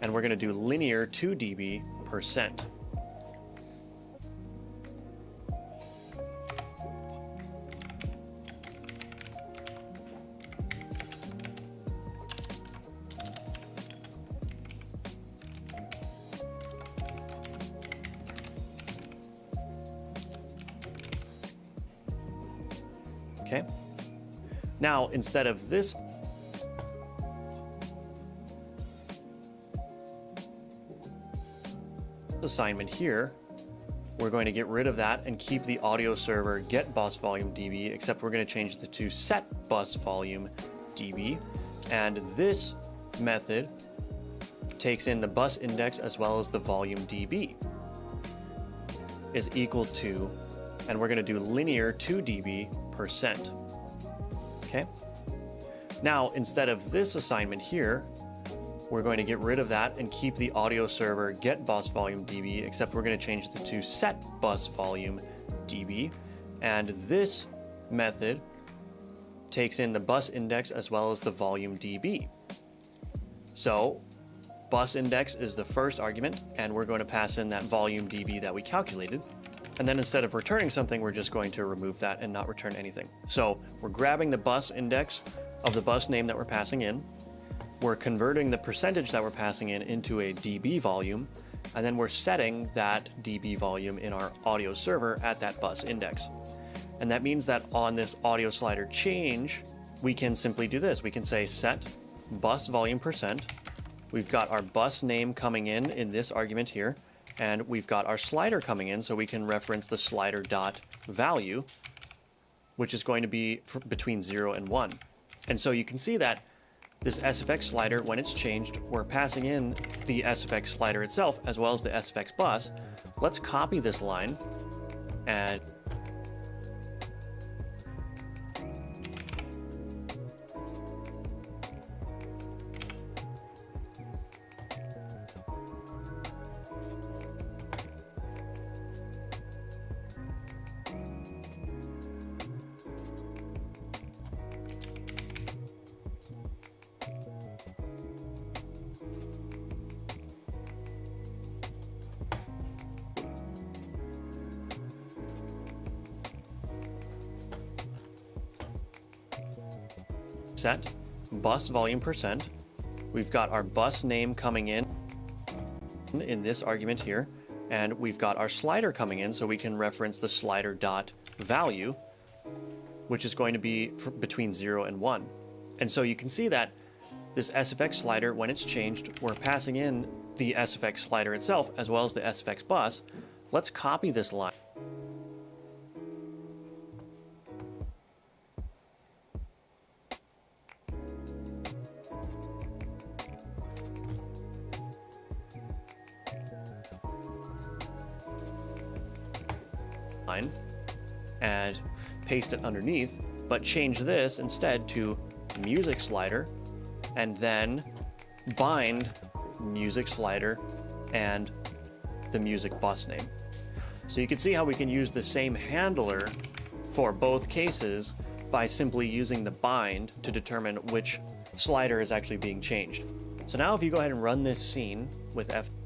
and we're going to do linear 2 dB percent. Okay. Now, instead of this assignment here, we're going to get rid of that and keep the audio server getBusVolumeDB, except we're going to change it to setBusVolumeDB. And this method takes in the bus index as well as the volume dB is equal to, and we're going to do linear 2 dB percent. Okay. Now, instead of this assignment here, we're going to get rid of that and keep the audio server getBusVolumeDB, except we're going to change it to setBusVolumeDB. And this method takes in the bus index as well as the volume dB. So bus index is the first argument, and we're going to pass in that volume dB that we calculated. And then instead of returning something, we're just going to remove that and not return anything. So we're grabbing the bus index of the bus name that we're passing in. We're converting the percentage that we're passing in into a dB volume, and then we're setting that dB volume in our audio server at that bus index. And that means that on this audio slider change, we can simply do this. We can say set bus volume percent. We've got our bus name coming in this argument here, and we've got our slider coming in, so we can reference the slider dot value, which is going to be between 0 and 1. And so you can see that this SFX slider, when it's changed, we're passing in the SFX slider itself as well as the SFX bus. Let's copy this line and set bus volume percent. We've got our bus name coming in this argument here, and we've got our slider coming in, so we can reference the slider dot value, which is going to be between 0 and 1. And so you can see that this SFX slider, when it's changed, we're passing in the SFX slider itself as well as the SFX bus. Let's copy this line. And paste it underneath, but change this instead to music slider, and then bind music slider and the music bus name. So you can see how we can use the same handler for both cases by simply using the bind to determine which slider is actually being changed. So now if you go ahead and run this scene with F6,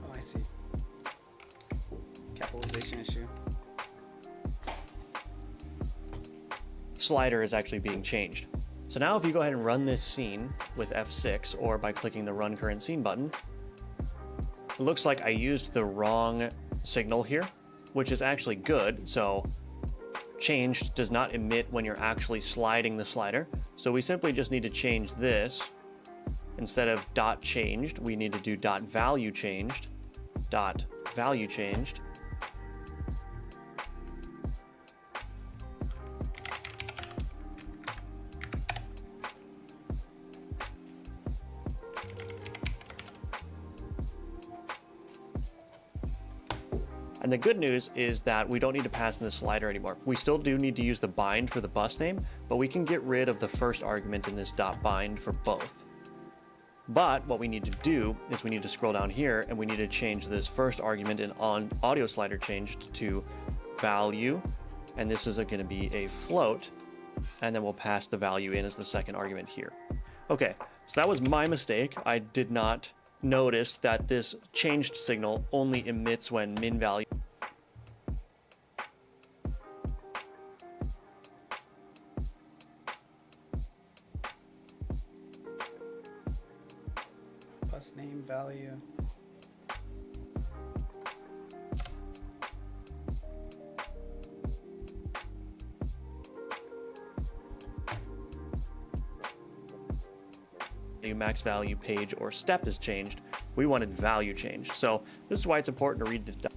Oh, I see. Capitalization issue. slider is actually being changed. So now if you go ahead and run this scene with F6 or by clicking the Run Current Scene button, it looks like I used the wrong signal here, which is actually good. So changed does not emit when you're actually sliding the slider. So we simply just need to change this. Instead of dot changed, we need to do dot value changed, dot value changed. And the good news is that we don't need to pass in the slider anymore. We still do need to use the bind for the bus name, but we can get rid of the first argument in this dot bind for both. But what we need to do is we need to scroll down here and we need to change this first argument in on audio slider changed to value. And this is going to be a float. And then we'll pass the value in as the second argument here. Okay, so that was my mistake. I did not notice that this changed signal only emits when min value. Bus name value. Max value, page, or step is changed. We wanted value changed. So this is why it's important to read the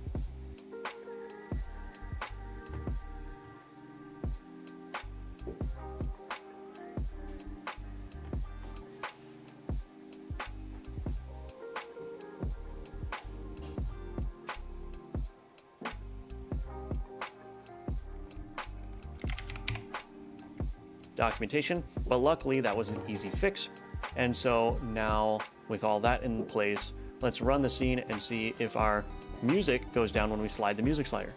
documentation, but luckily that was an easy fix. And so now with all that in place, let's run the scene and see if our music goes down when we slide the music slider.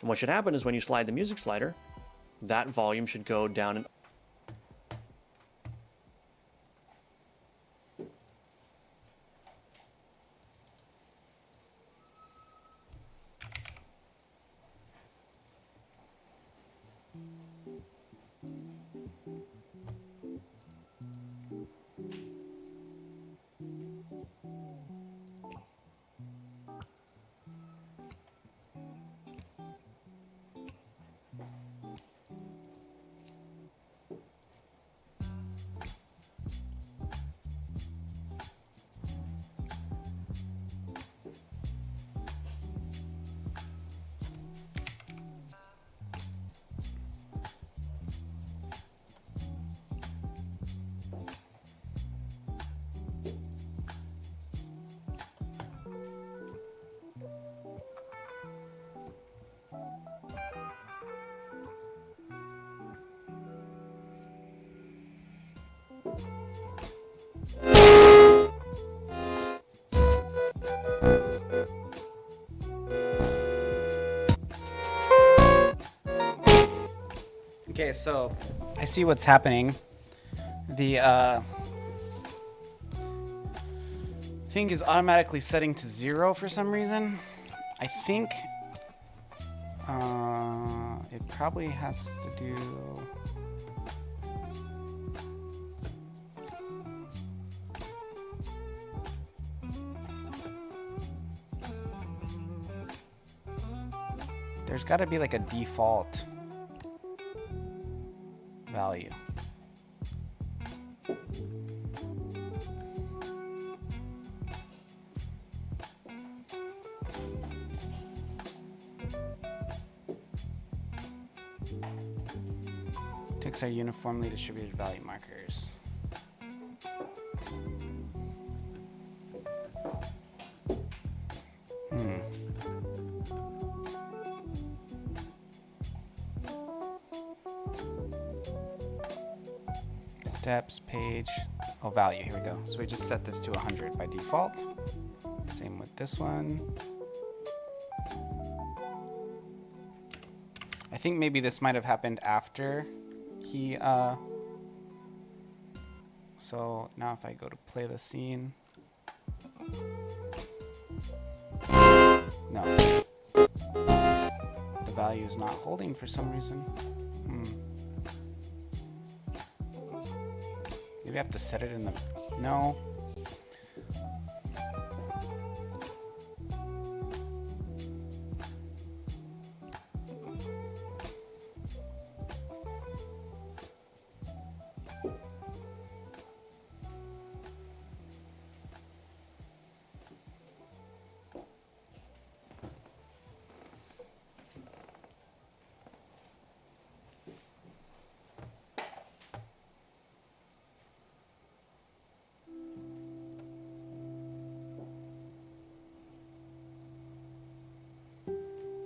And what should happen is when you slide the music slider, that volume should go down and Okay, so I see what's happening. The thing is automatically setting to 0 for some reason. I think it probably has to do. There's got to be like a default value. Ticks are uniformly distributed value markers. Steps, page, value, here we go. So we just set this to 100 by default. Same with this one. I think maybe this might have happened after he, so now if I go to play the scene, no, the value is not holding for some reason. Maybe I have to set it in the, no.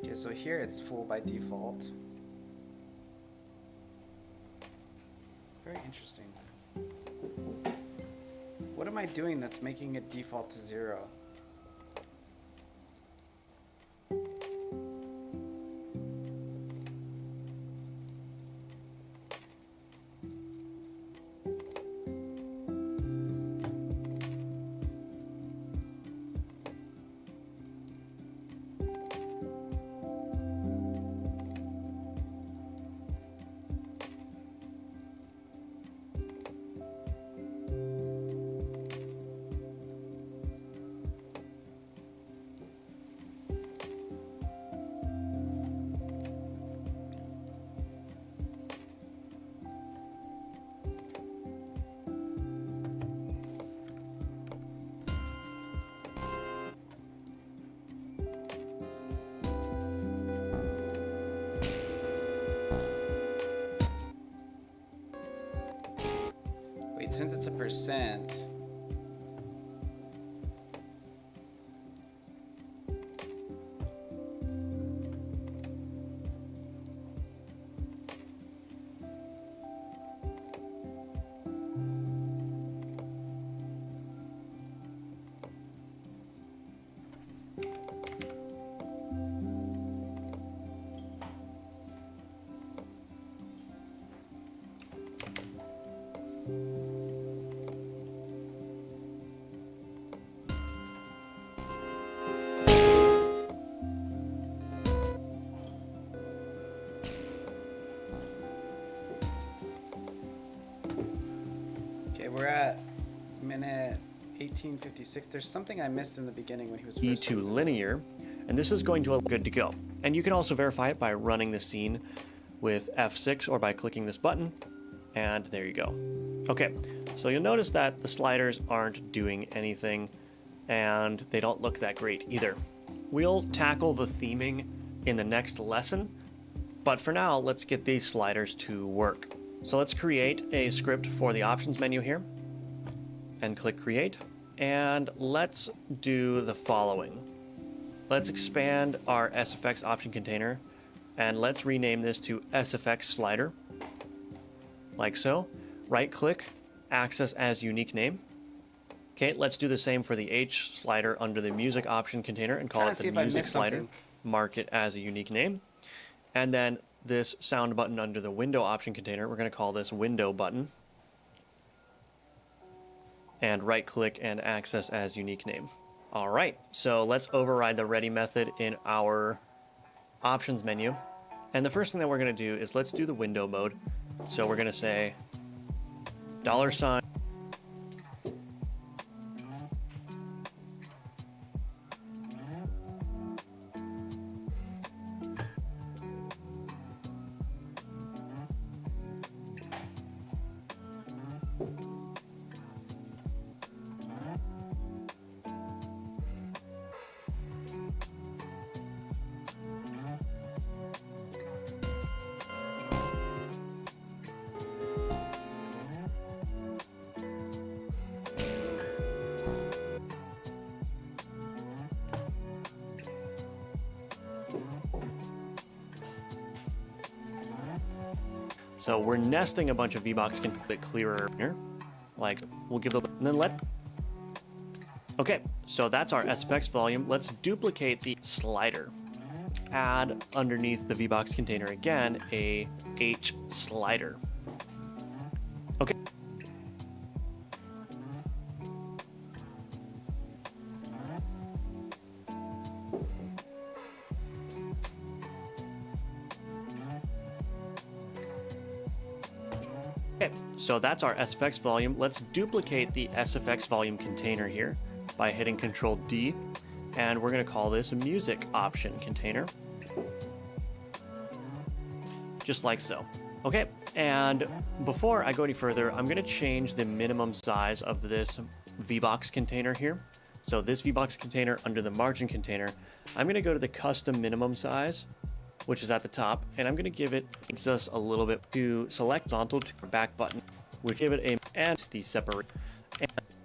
Okay, so here it's full by default. Very interesting. What am I doing that's making it default to 0? Wait, since it's a percent, we're at minute 1856. There's something I missed in the beginning when he was E first to doing this. linear, and this is going to look good to go. And you can also verify it by running the scene with F6 or by clicking this button, and there you go. Okay, so you'll notice that the sliders aren't doing anything, and they don't look that great either. We'll tackle the theming in the next lesson, but for now, let's get these sliders to work. So let's create a script for the options menu here, and click create, and let's do the following. Let's expand our SFX option container, and let's rename this to SFX slider, like so. Right click, access as unique name. Okay, let's do the same for the H slider under the music option container and call Trying it to see the if I music missed slider. something. Mark it as a unique name. And then this sound button under the window option container, we're going to call this window button. And right click and access as unique name. All right, so let's override the ready method in our options menu. And the first thing that we're going to do is let's do the window mode. So we're going to say $. So we're nesting a bunch of VBox can be a bit clearer here. Like, we'll give it, and then okay, so that's our SFX volume. Let's duplicate the slider. Add underneath the VBox container again, a H slider. Okay. Okay, so that's our SFX volume. Let's duplicate the SFX volume container here by hitting Control D, and we're going to call this a music option container. Just like so. Okay, and before I go any further, I'm going to change the minimum size of this VBox container here. So this VBox container under the margin container, I'm going to go to the custom minimum size, which is at the top, and I'm going to give it just a little bit to select horizontal to our back button. We'll give it a and the separate.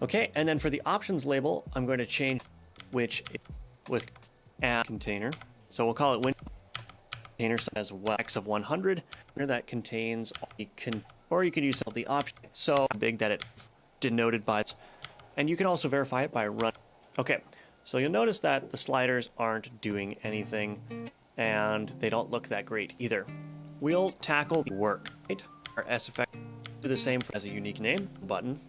Okay, and then for the options label, I'm going to change which with add container. So we'll call it window container as well. X of 100 that contains or you can use the option so big that it denoted by, and you can also verify it by run. Okay, so you'll notice that the sliders aren't doing anything, and they don't look that great either. We'll tackle the work. Right? Our SFX do the same as a unique name button.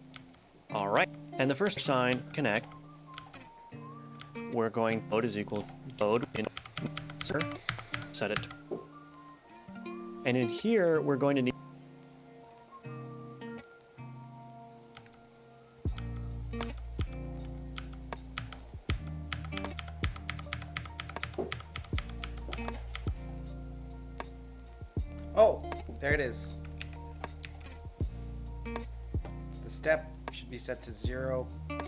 All right, and the first sign connect. We're going load is equal load in set it, and in here we're going to need Oh, there it is. The step should be set to 0. That's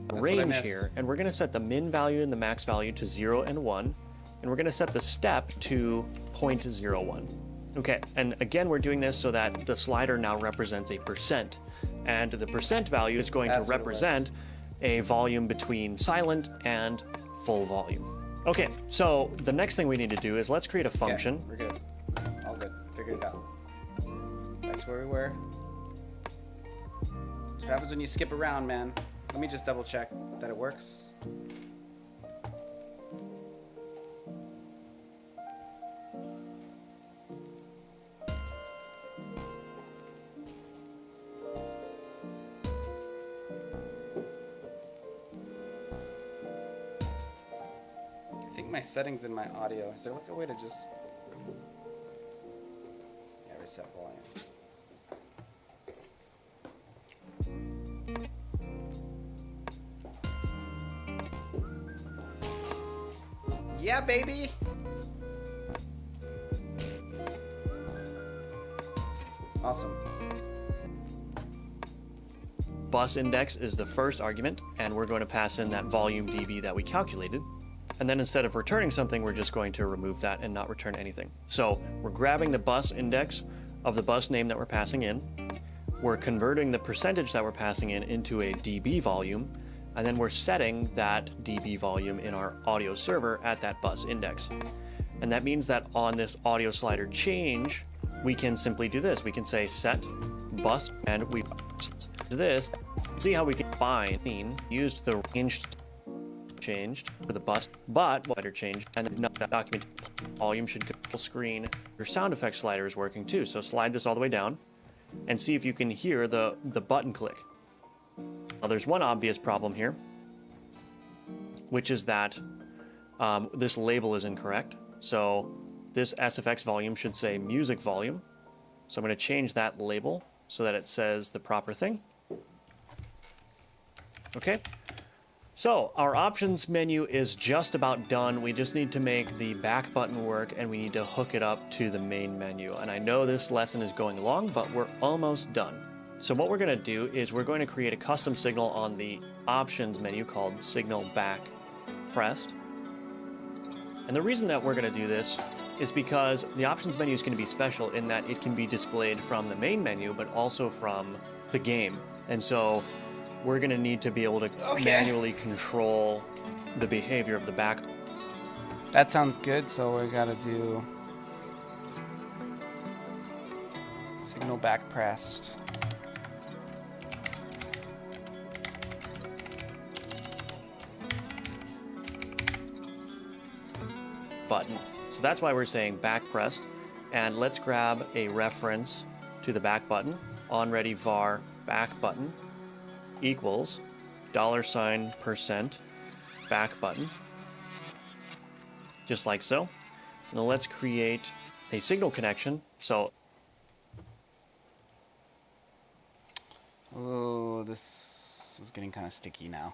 what I range missed. here, and we're going to set the min value and the max value to 0 and 1, and we're going to set the step to 0.01. Okay, and again we're doing this so that the slider now represents a percent, and the percent value is going That's to what it was. represent a volume between silent and full volume. Okay, so the next thing we need to do is let's create a function. Okay, we're good. All good. Figured it out. Back to where we were. What happens when you skip around, man? Let me just double check that it works. I think my settings in my audio. Is there like a way to just reset volume? Yeah, baby. Awesome. Bus index is the first argument, and we're going to pass in that volume dB that we calculated. And then instead of returning something, we're just going to remove that and not return anything. So we're grabbing the bus index of the bus name that we're passing in. We're converting the percentage that we're passing in into a dB volume, and then we're setting that dB volume in our audio server at that bus index. And that means that on this audio slider change, we can simply do this. We can say set bus, and we do this. See how we can find used the range changed for the bus, but slider changed, and then that document volume should go full screen. Your sound effects slider is working too, so slide this all the way down and see if you can hear the button click. Now, there's one obvious problem here, which is that this label is incorrect. So this SFX volume should say music volume. So I'm going to change that label so that it says the proper thing. Okay. So our options menu is just about done. We just need to make the back button work, and we need to hook it up to the main menu. And I know this lesson is going long, but we're almost done. So what we're going to do is we're going to create a custom signal on the options menu called signal back pressed. And the reason that we're going to do this is because the options menu is going to be special in that it can be displayed from the main menu, but also from the game. And so we're going to need to be able to manually control the behavior of the back. That sounds good. So we got to do signal back pressed. Button. So that's why we're saying back pressed. And let's grab a reference to the back button. OnReady var back button equals $% back button. Just like so. Now let's create a signal connection. So oh, this is getting kind of sticky now.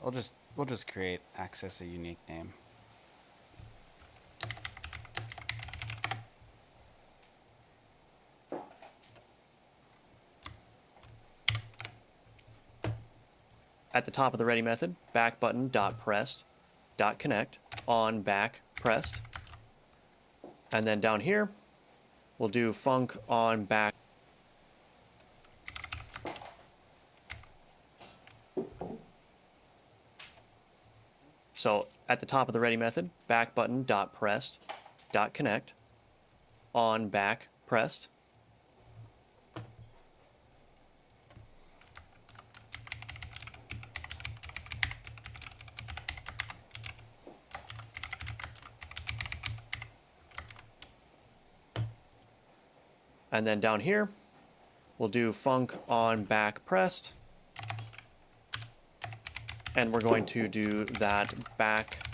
We'll just create access a unique name. at the top of the ready method, back button dot pressed dot connect on back pressed. And then down here, we'll do func on back. So at the top of the ready method, back button dot pressed dot connect on back pressed. And then down here, we'll do func on back pressed. And we're going to do that back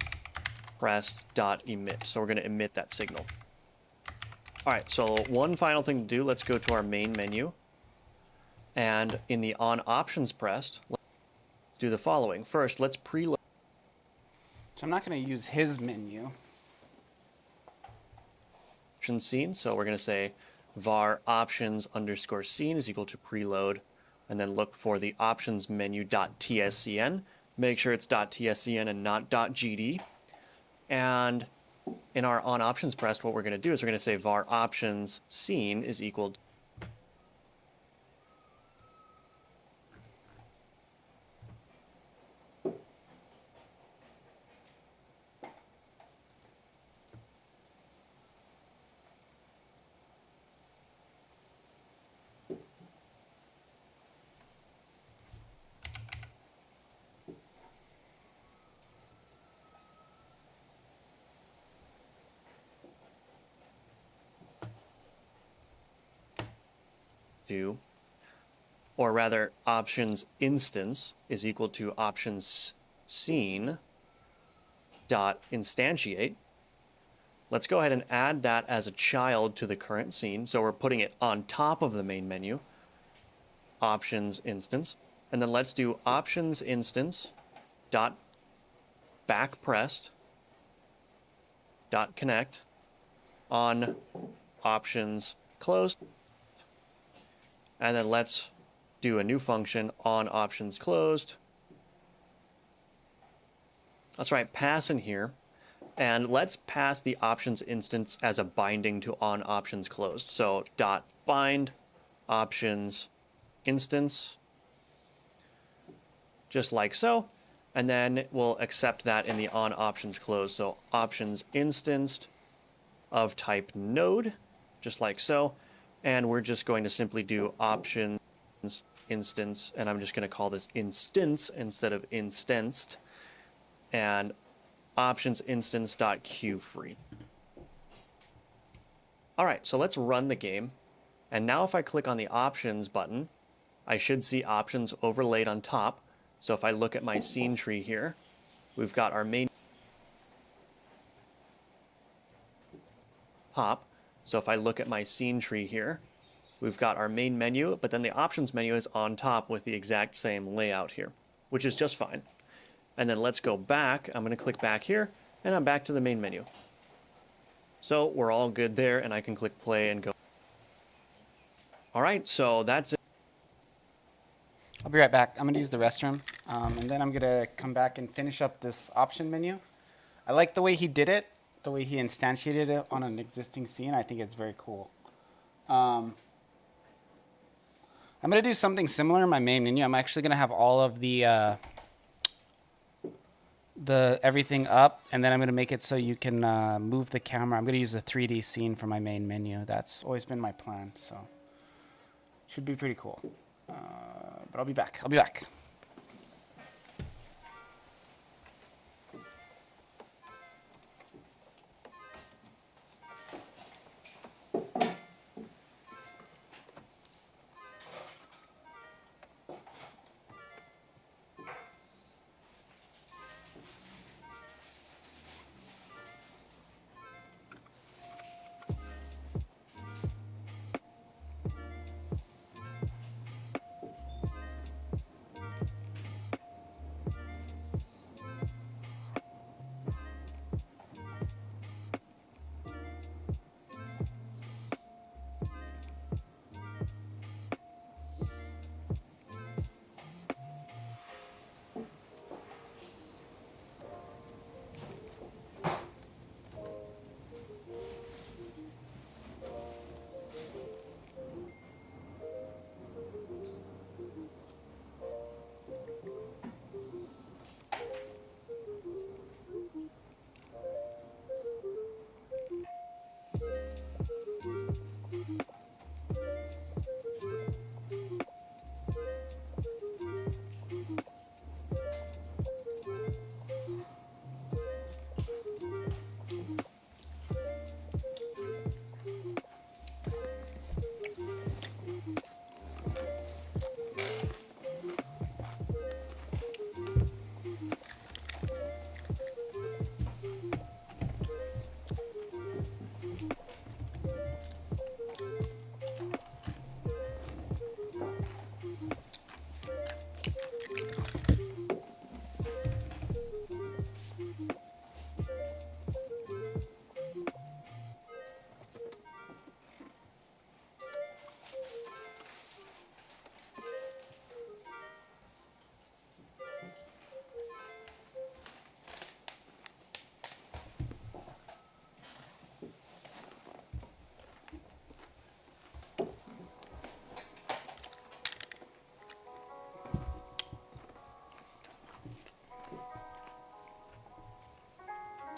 pressed dot emit. So we're going to emit that signal. All right, so one final thing to do, let's go to our main menu. And in the on options pressed, let's do the following. First, let's preload. So I'm not going to use his menu. Option scene, so we're going to say var options underscore scene is equal to preload, and then look for the options menu .tscn. Make sure it's .tscn and not .gd. And in our on options pressed, what we're going to do is we're going to say var options scene is equal to or rather options instance is equal to options scene dot instantiate. Let's go ahead and add that as a child to the current scene. So we're putting it on top of the main menu, options instance. And then let's do options instance dot back pressed dot connect on options closed, and then let's do a new function on options closed. Let's write pass in here, and let's pass the options instance as a binding to on options closed. So dot bind options instance, just like so, and then we'll accept that in the on options closed. So options instanced of type node, just like so, and we're just going to simply do options instance, and I'm just going to call this instance instead of instanced, and options instance dot queue free. All right, so let's run the game. And now if I click on the options button, I should see options overlaid on top. So if I look at my scene tree here, we've got our main top. So if I look at my scene tree here, we've got our main menu, but then the options menu is on top with the exact same layout here, which is just fine. And then let's go back. I'm going to click back here, and I'm back to the main menu. So we're all good there, and I can click play and go. All right, so that's it. I'll be right back. I'm gonna use the restroom, and then I'm gonna come back and finish up this option menu. I like the way he did it, the way he instantiated it on an existing scene. I think it's very cool. I'm gonna do something similar in my main menu. I'm actually gonna have all of the everything up, and then I'm gonna make it so you can move the camera. I'm gonna use a 3D scene for my main menu. That's always been my plan, so should be pretty cool. But I'll be back. I'll be back.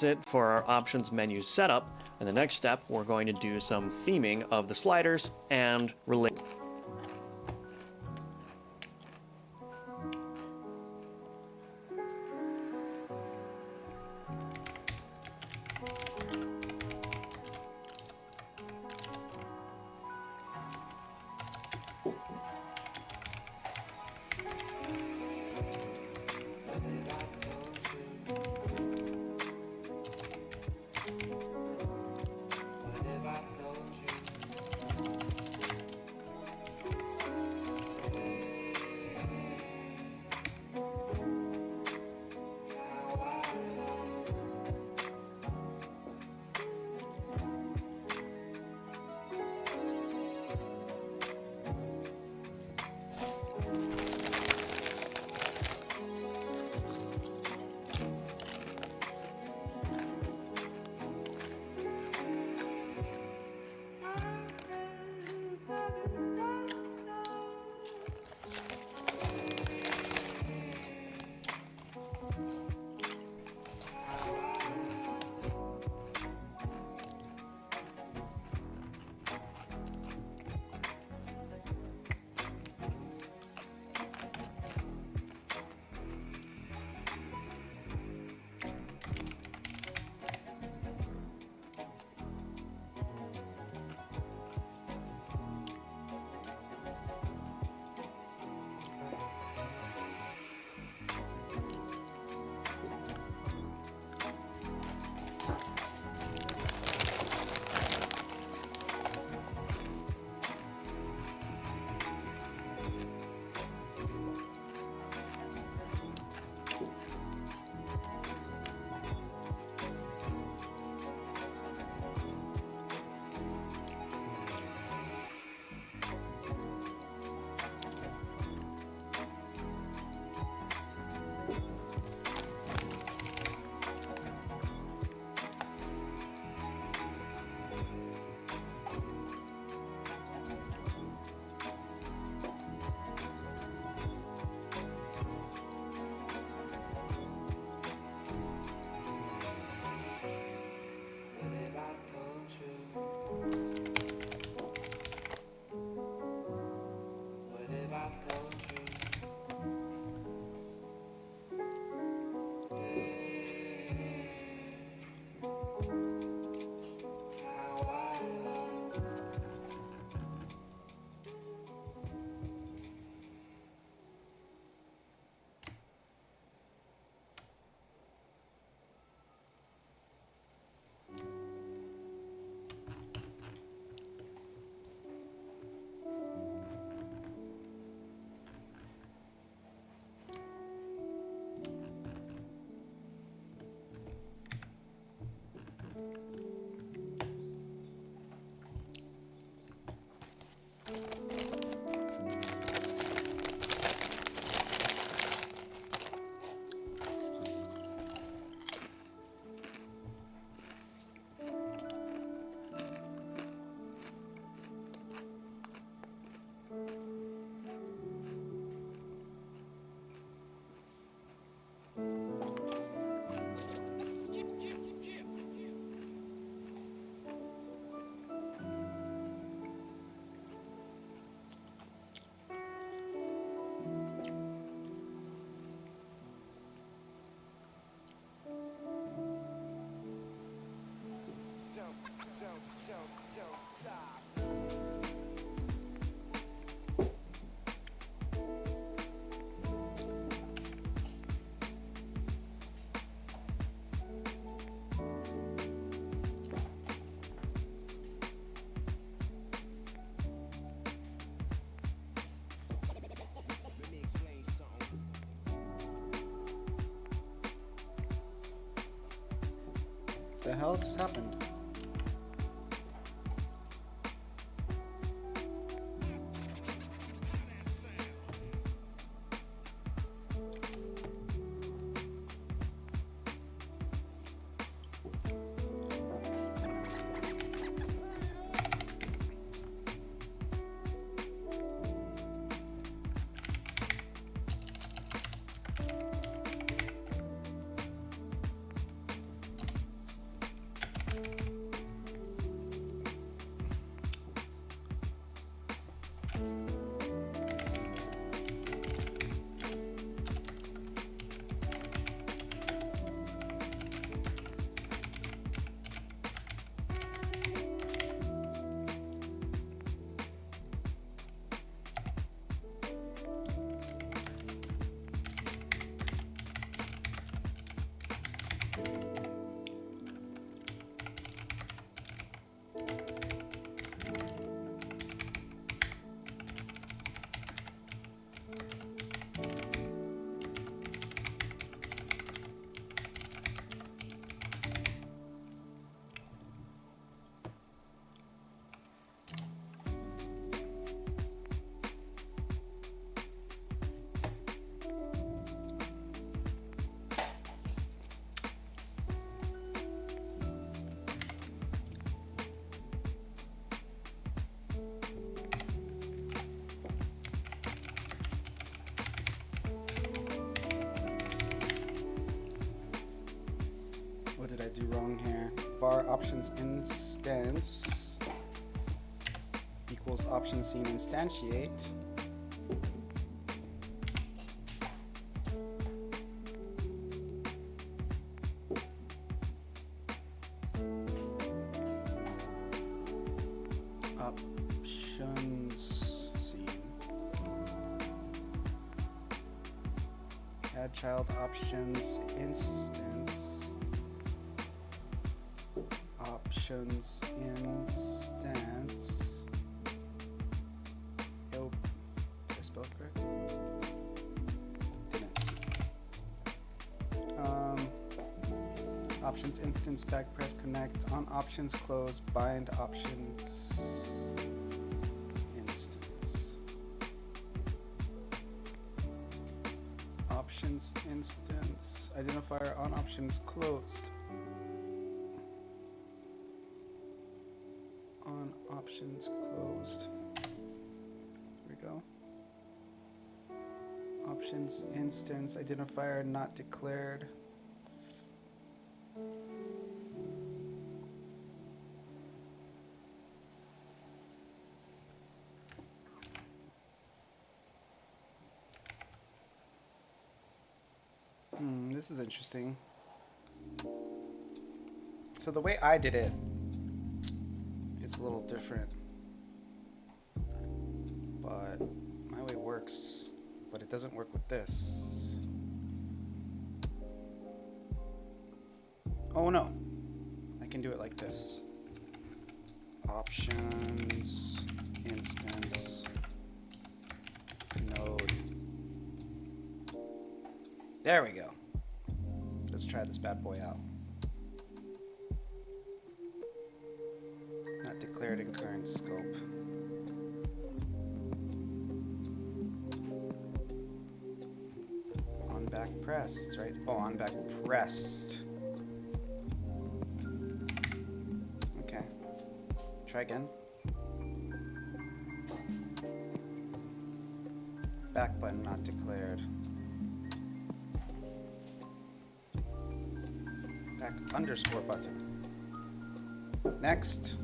It for our options menu setup. And the next step, we're going to do some theming of the sliders and relate. the hell just happened? What did I do wrong here? Var options instance equals option scene instantiate. Options scene. Add child options instance. Options instance. Yo, did I spell it correct? Didn't. Options instance back press connect on options close bind options instance. Options instance identifier on options closed. On options closed. Here we go. Options instance identifier not declared. This is interesting. So the way I did it, it's a little different, but my way works, but it doesn't work with this. Oh no, I can do it like this. Options, instance, node. There we go. Let's try this bad boy out. Not declared in current scope. On back pressed, right? Oh, on back pressed. Okay. Try again. Back button not declared. Back underscore button. Next.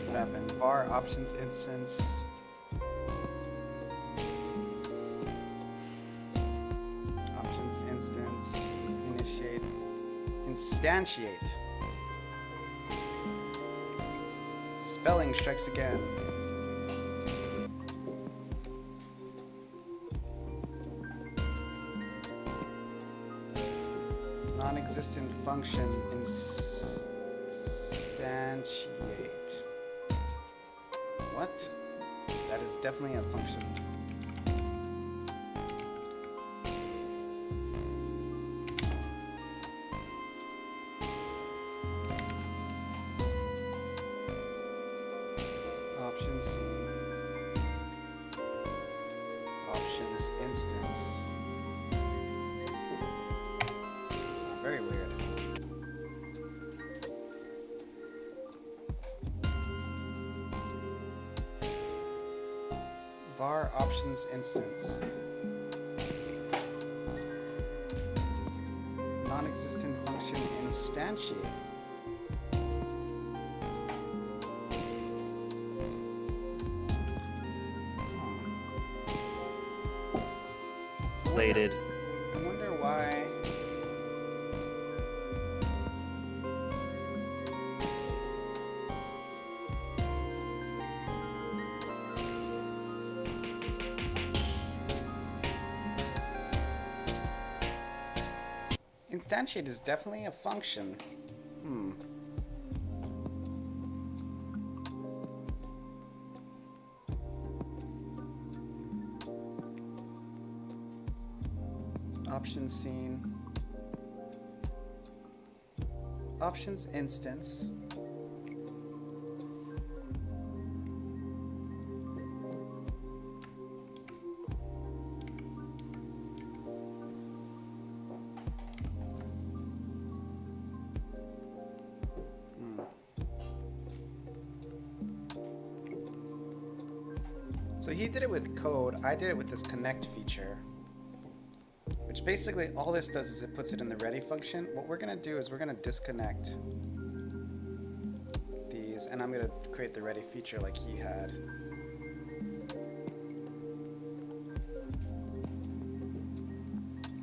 What happened? Var options instance. Options instance. Initiate. Instantiate. Spelling strikes again. Non-existent function instantiate. What? That That is definitely a function. Options scene. Options instance. Very weird. var options instance. Non-existent function instantiate. Related. I wonder why. Instantiate is definitely a function. Options scene. Options instance. So he did it with code. I did it with this connect feature. Which basically all this does is it puts it in the ready function. What we're gonna do is we're gonna disconnect these, and I'm gonna create the ready feature like he had.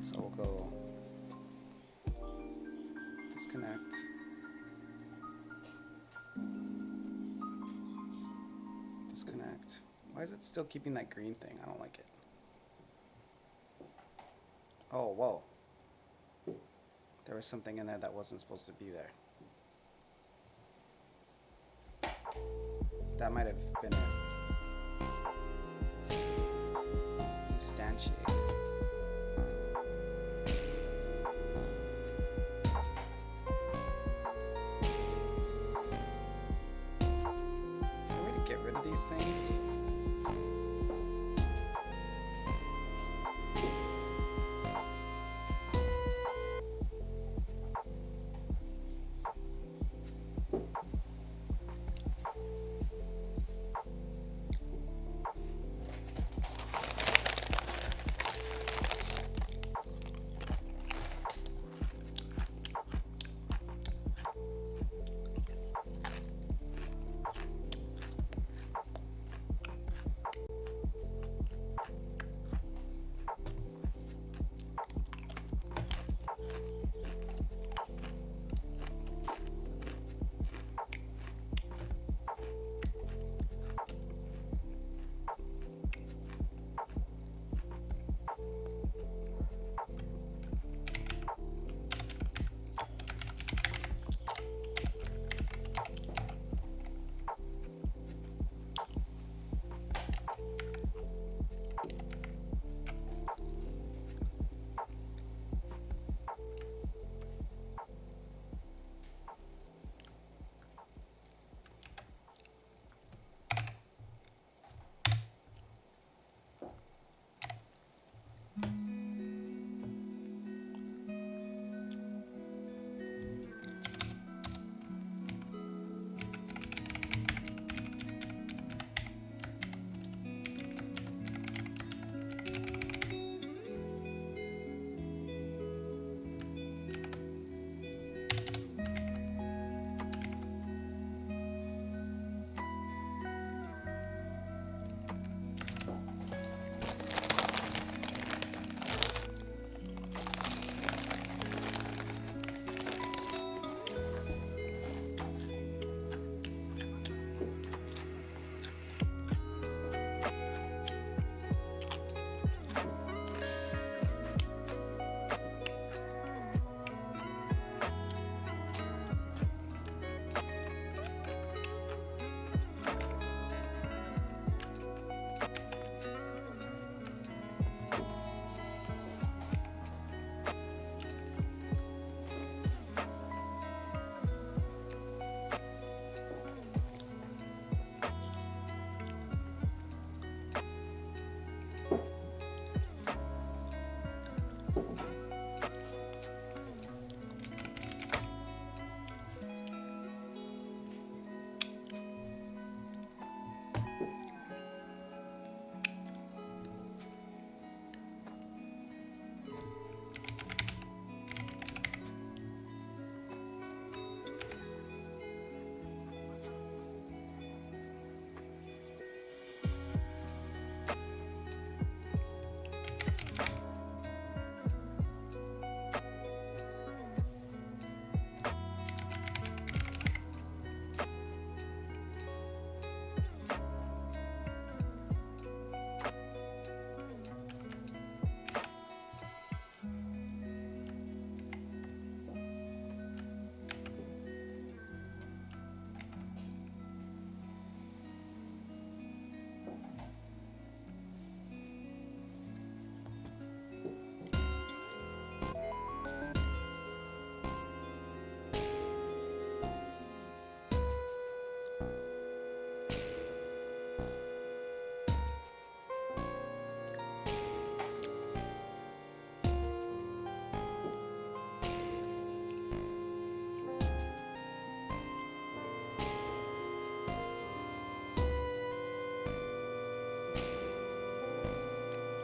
So we'll go disconnect. Disconnect. Why is it still keeping that green thing? I don't like it. Oh, whoa. There was something in there that wasn't supposed to be there. That might have been it. Instantiate. Is there a way to get rid of these things?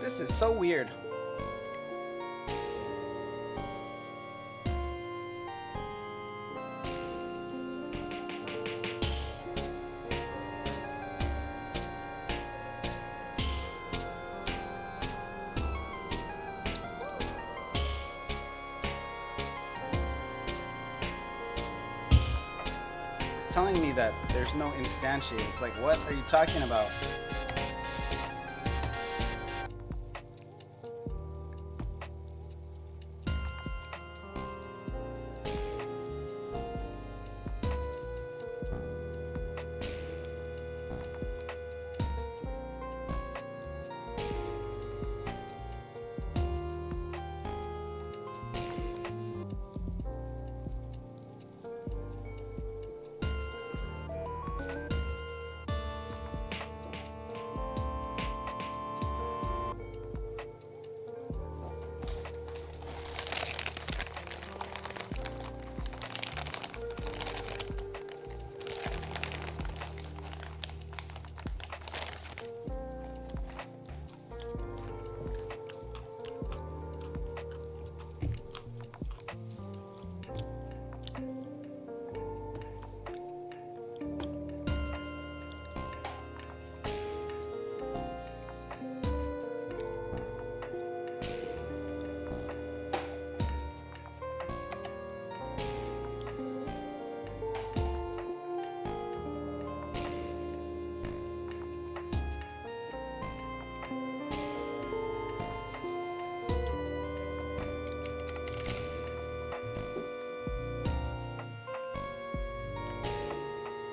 This is so weird. It's telling me that there's no instantiate. It's like, what are you talking about?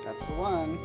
That's the one.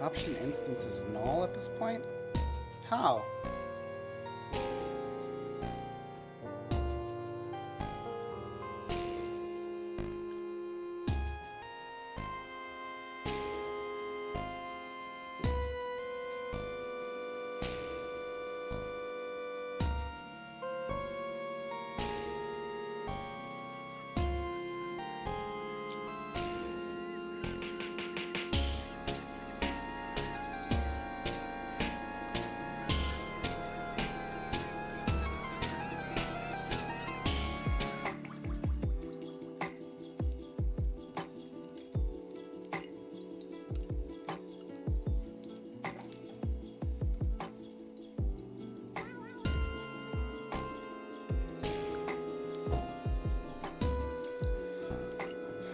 Option instance is null at this point? How?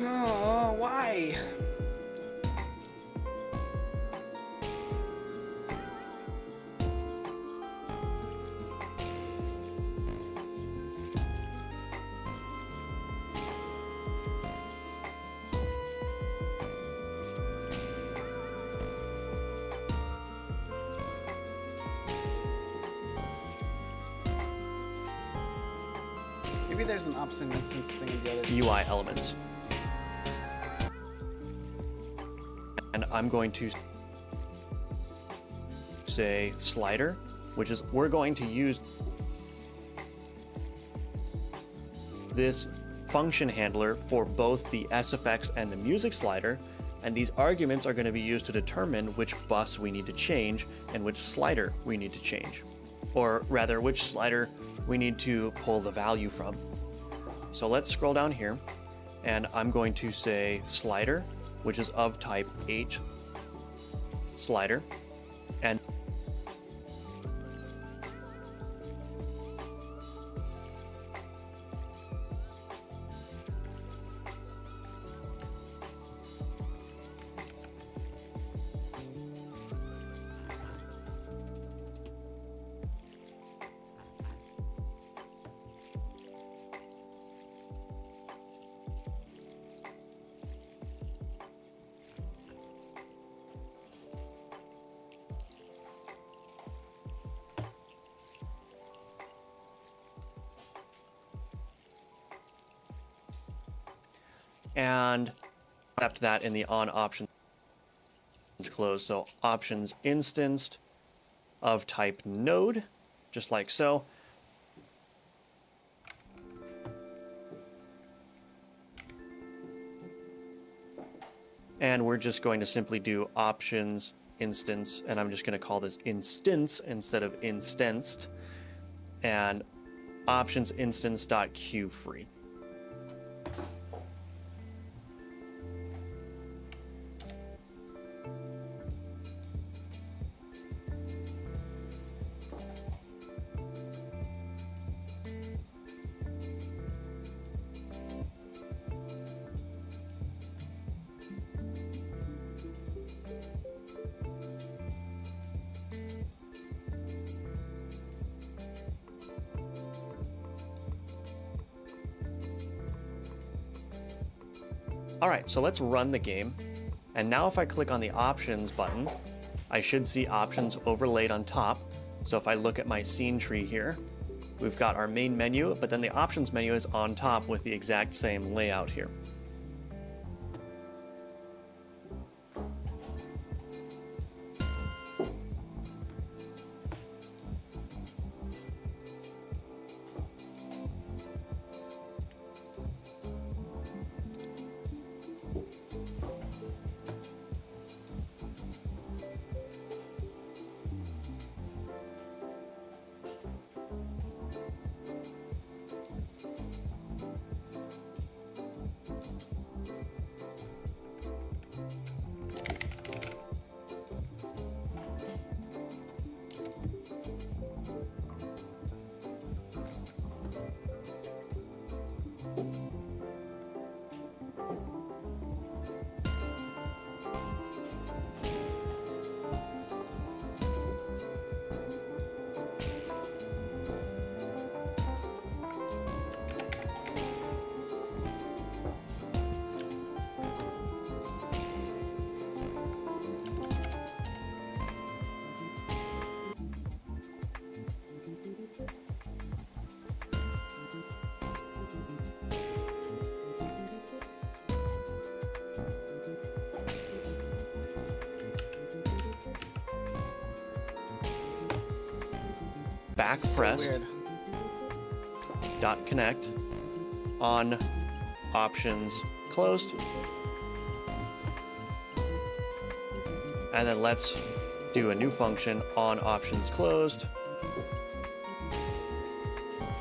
Oh, why? Maybe there's an option instance thing in the other UI elements. And I'm going to say slider, which is we're going to use this function handler for both the SFX and the music slider, and these arguments are going to be used to determine which bus we need to change and which slider we need to change, or rather which slider we need to pull the value from. So let's scroll down here, and I'm going to say slider, which is of type H slider, and and accept that in the on options closed. So options instanced of type node, just like so. And we're just going to simply do options instance, and I'm just going to call this instance instead of instanced, and options instance.queueFree. All right, so let's run the game. And now if I click on the options button, I should see options overlaid on top. So if I look at my scene tree here, we've got our main menu, but then the options menu is on top with the exact same layout here. Back pressed, weird. dot connect, on options closed. And then let's do a new function on options closed.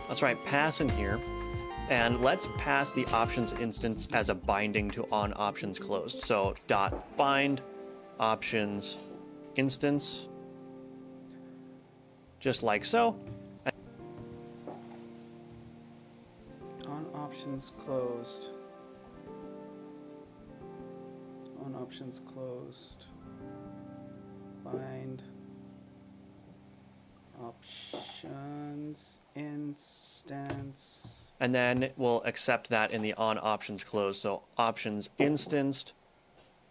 Let's write pass in here. And let's pass the options instance as a binding to on options closed. So dot bind options instance, just like so. On options closed. On options closed. Bind. Options instance. And then we'll accept that in the on options closed. So options instanced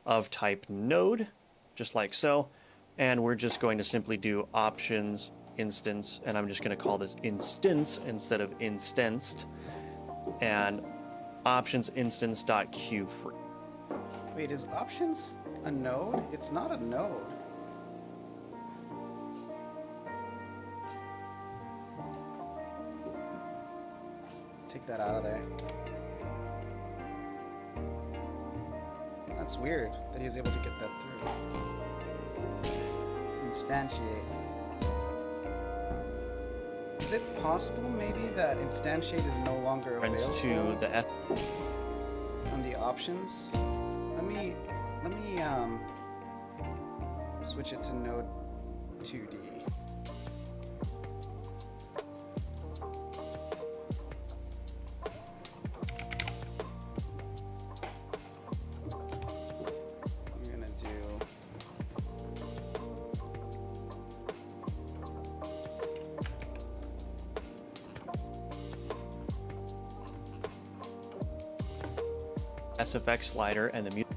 of type node, just like so. And we're just going to simply do options instance, and I'm just going to call this instance instead of instanced, and options instance.queueFree. Wait, is options a node? It's not a node. Take that out of there. That's weird that he was able to get that through. Instantiate. Is it possible maybe that instantiate is no longer Reference available to the on the options? Let me switch it to node 2D. I'm gonna do SFX slider and the music.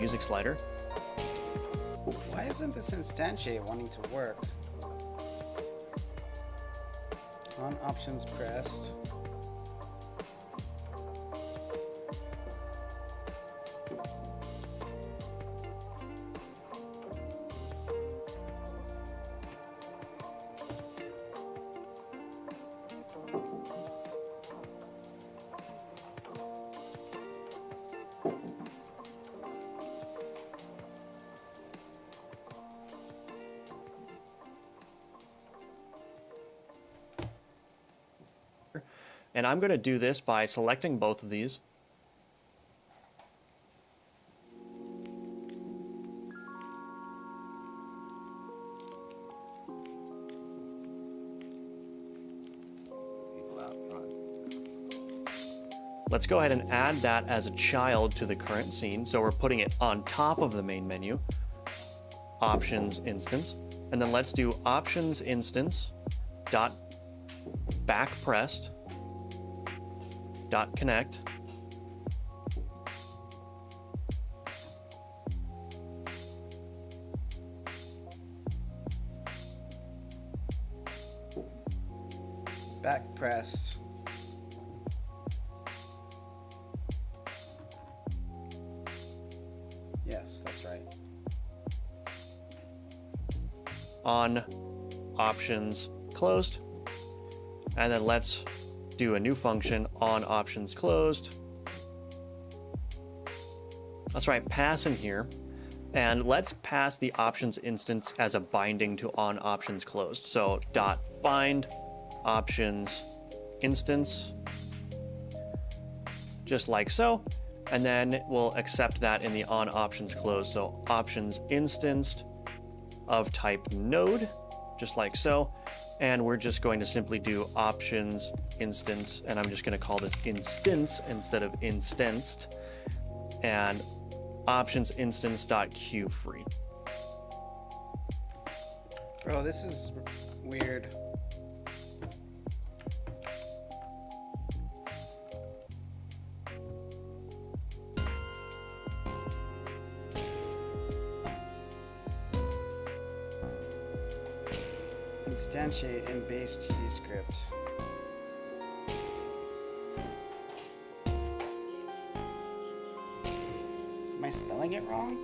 music slider. Why isn't this instantiate wanting to work? On options pressed. And I'm going to do this by selecting both of these. Let's go ahead and add that as a child to the current scene. So we're putting it on top of the main menu. Options instance. And then let's do options instance dot back pressed dot connect. Back pressed. Yes, that's right. On options closed. And then let's do a new function on options closed. That's right, pass in here. And let's pass the options instance as a binding to on options closed. So dot bind options instance, just like so. And then we'll accept that in the on options closed. So options instanced of type node, just like so. And we're just going to simply do options instance, and I'm just going to call this instance instead of instanced, and options instance dot queue free. Bro, this is weird. Instantiate in base GD script. Am I spelling it wrong?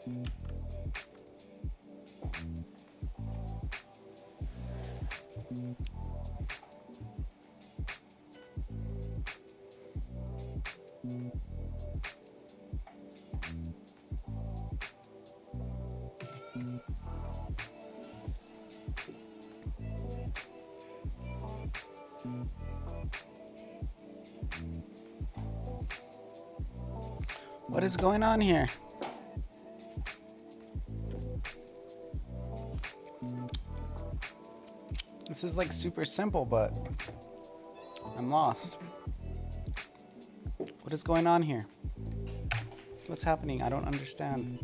What is going on here? This is like super simple, but I'm lost. What is going on here? What's happening? I don't understand.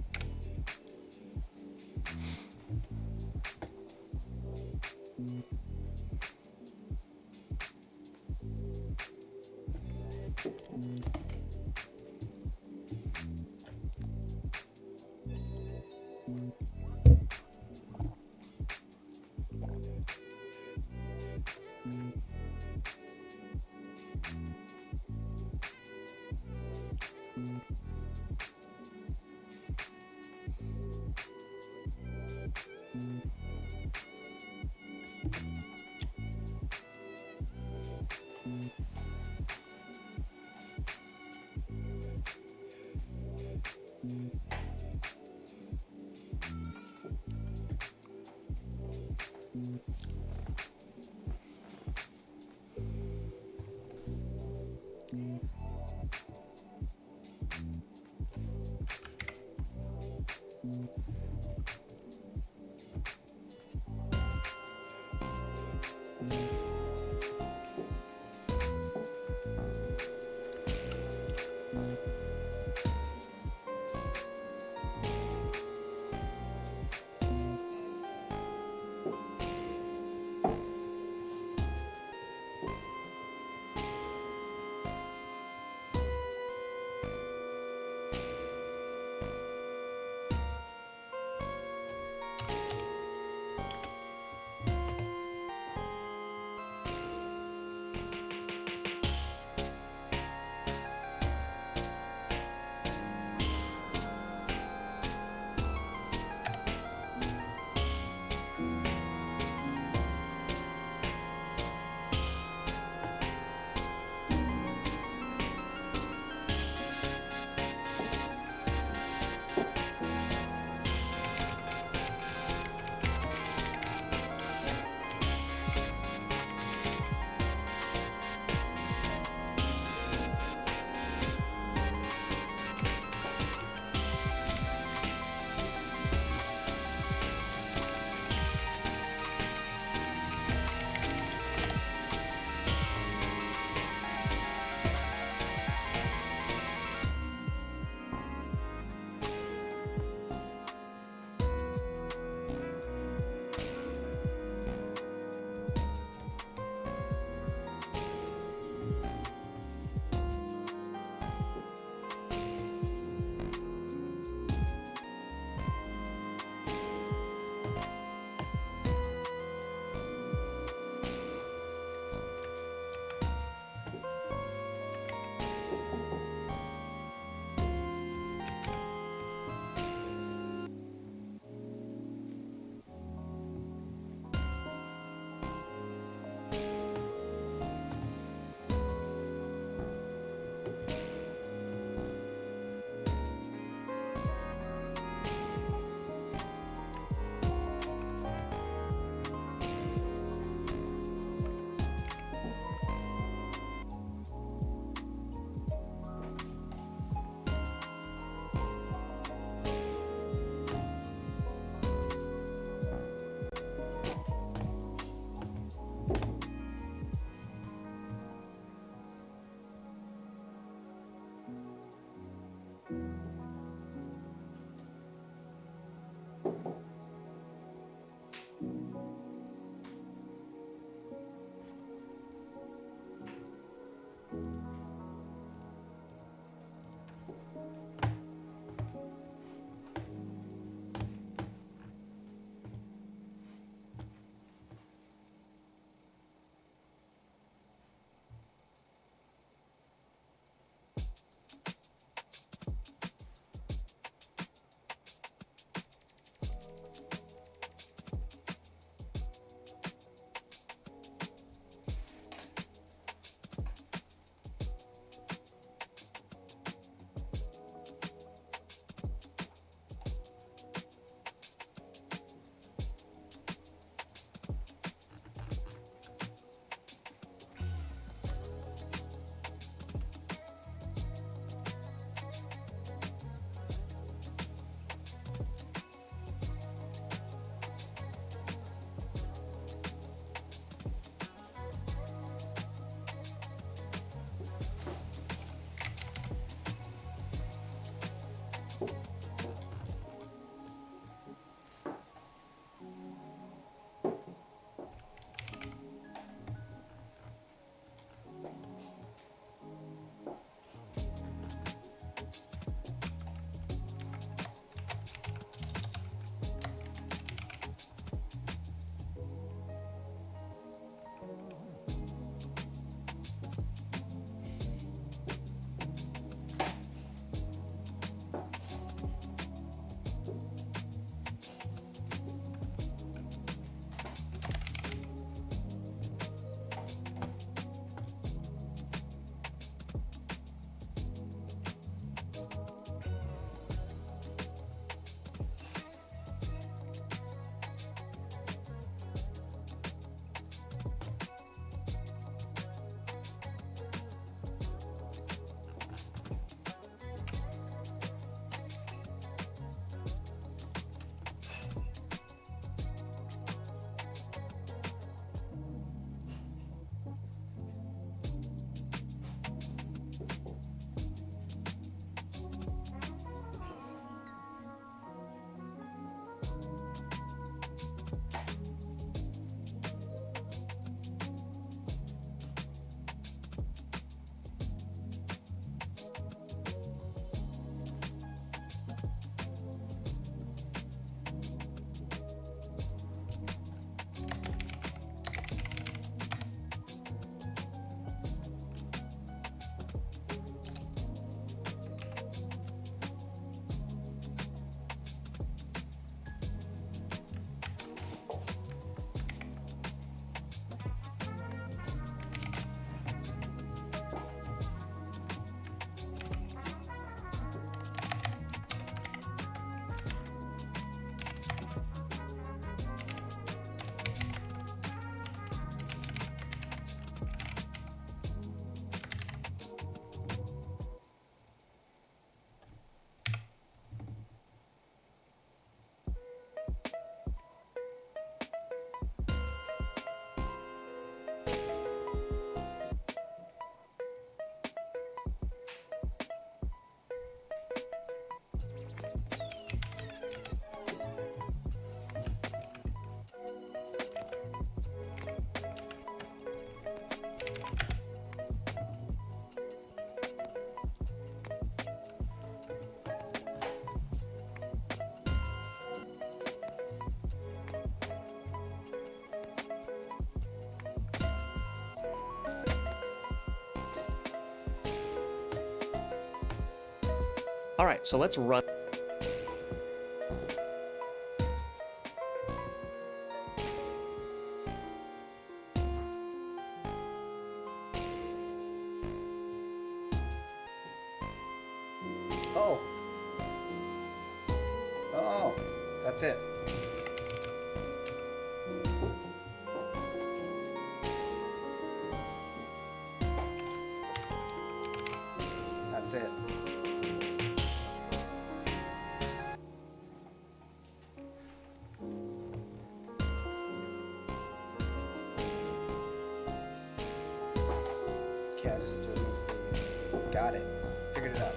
All right, so let's run. Oh. Oh, that's it. That's it. Okay, I just have to remove the... Got it. Figured it out.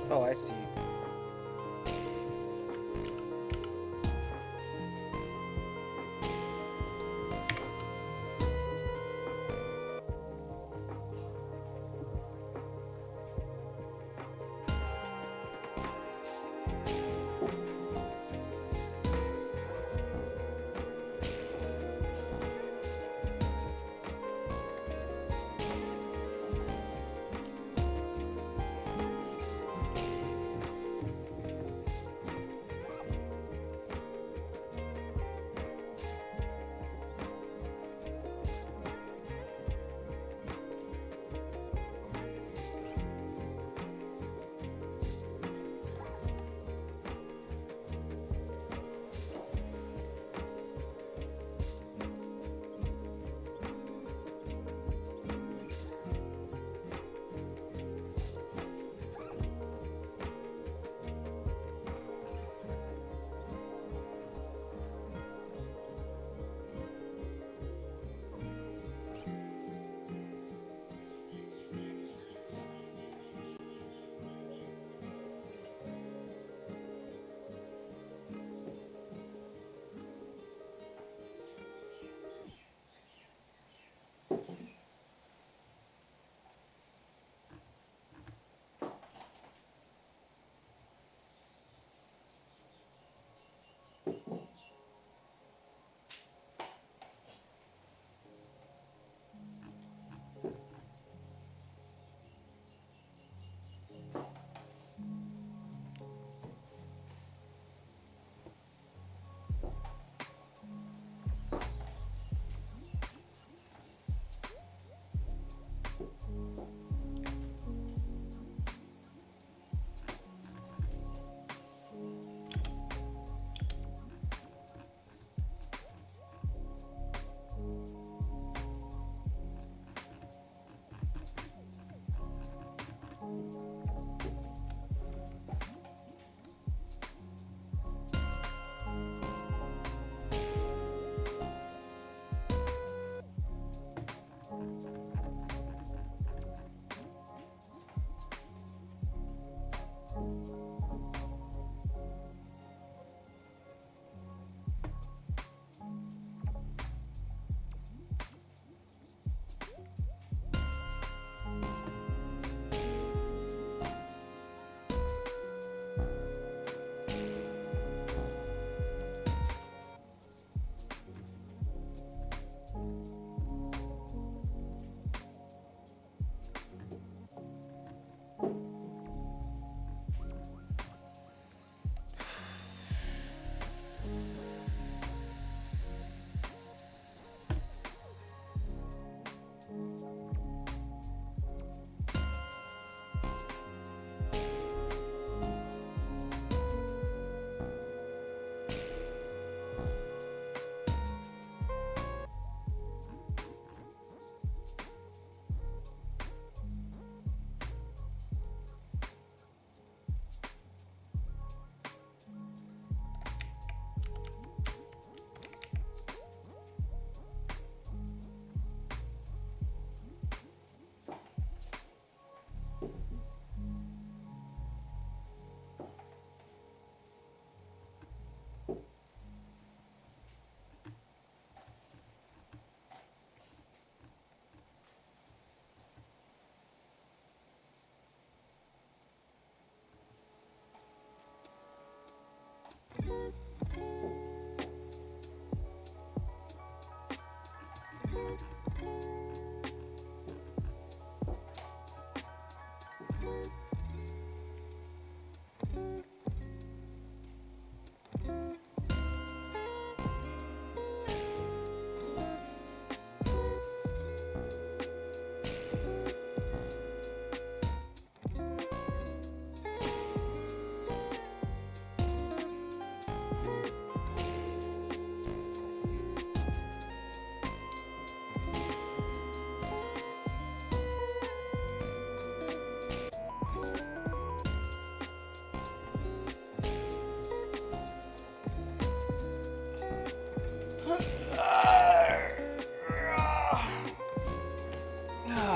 Oh, I see.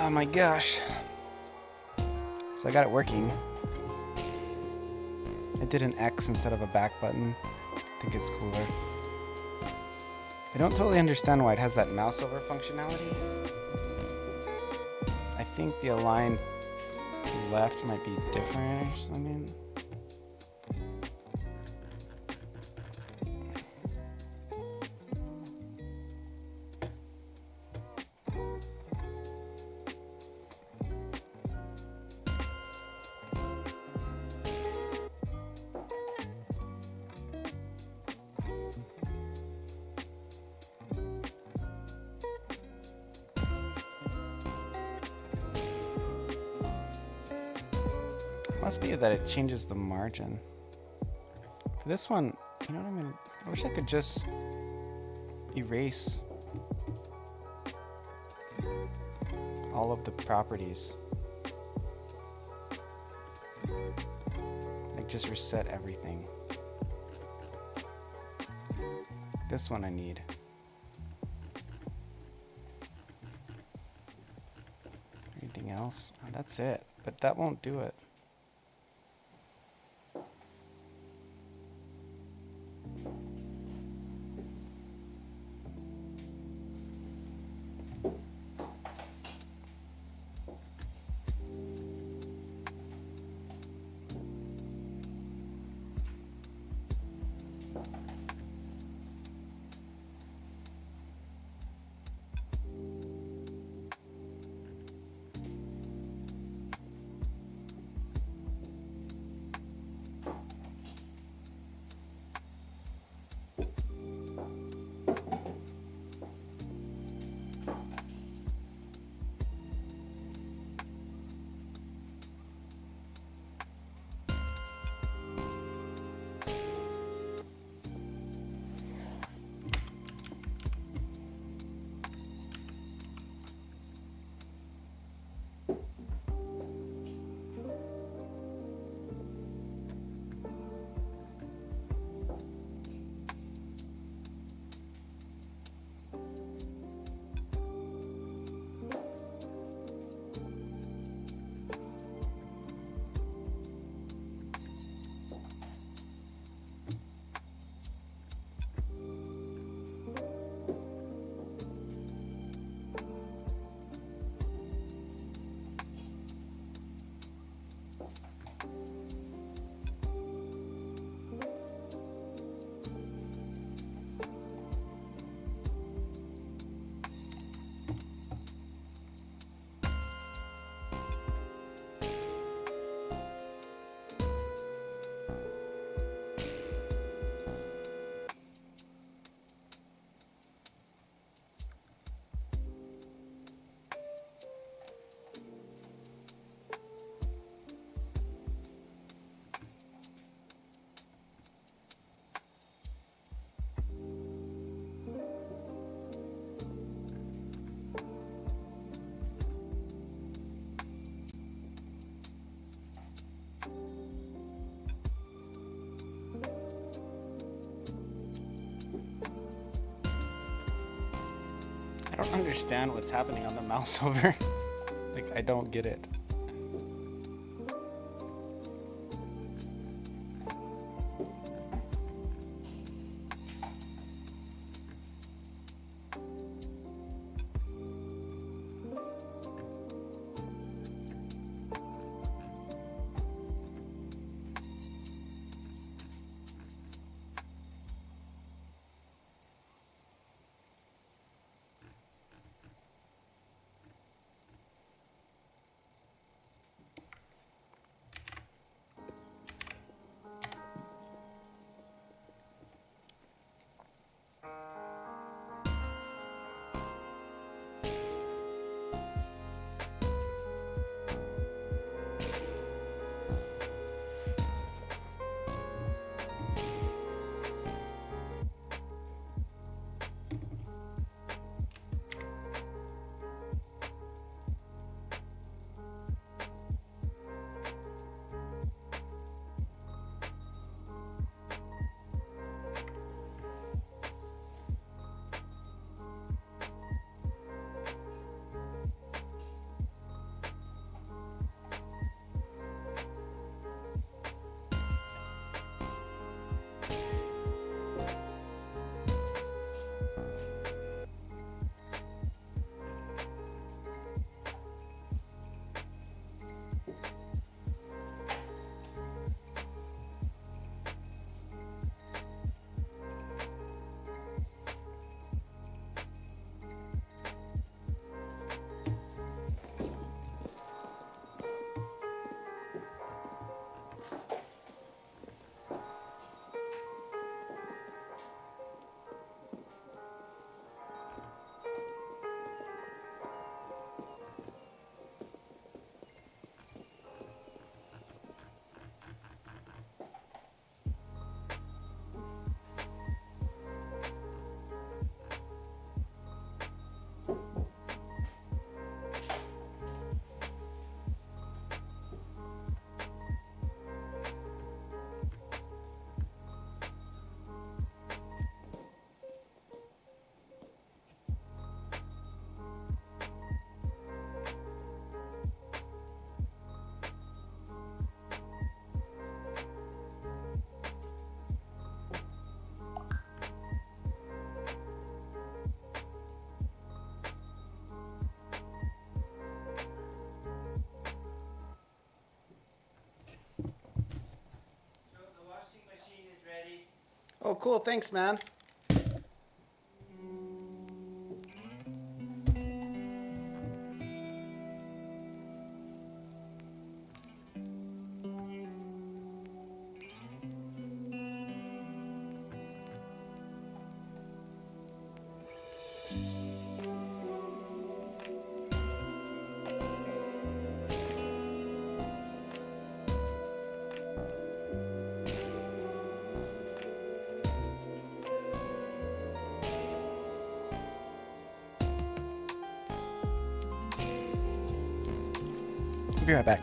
Oh my gosh. So I got it working. I did an X instead of a back button. I think it's cooler. I don't totally understand why it has that mouse over functionality. I think the aligned left might be different or something. Must be that it changes the margin. For this one, you know what I mean? I wish I could just erase all of the properties. Like just reset everything. This one I need. Anything else? Oh, that's it. But that won't do it. I don't understand what's happening on the mouse over. Like, I don't get it. Oh, cool. Thanks, man. I'll be right back.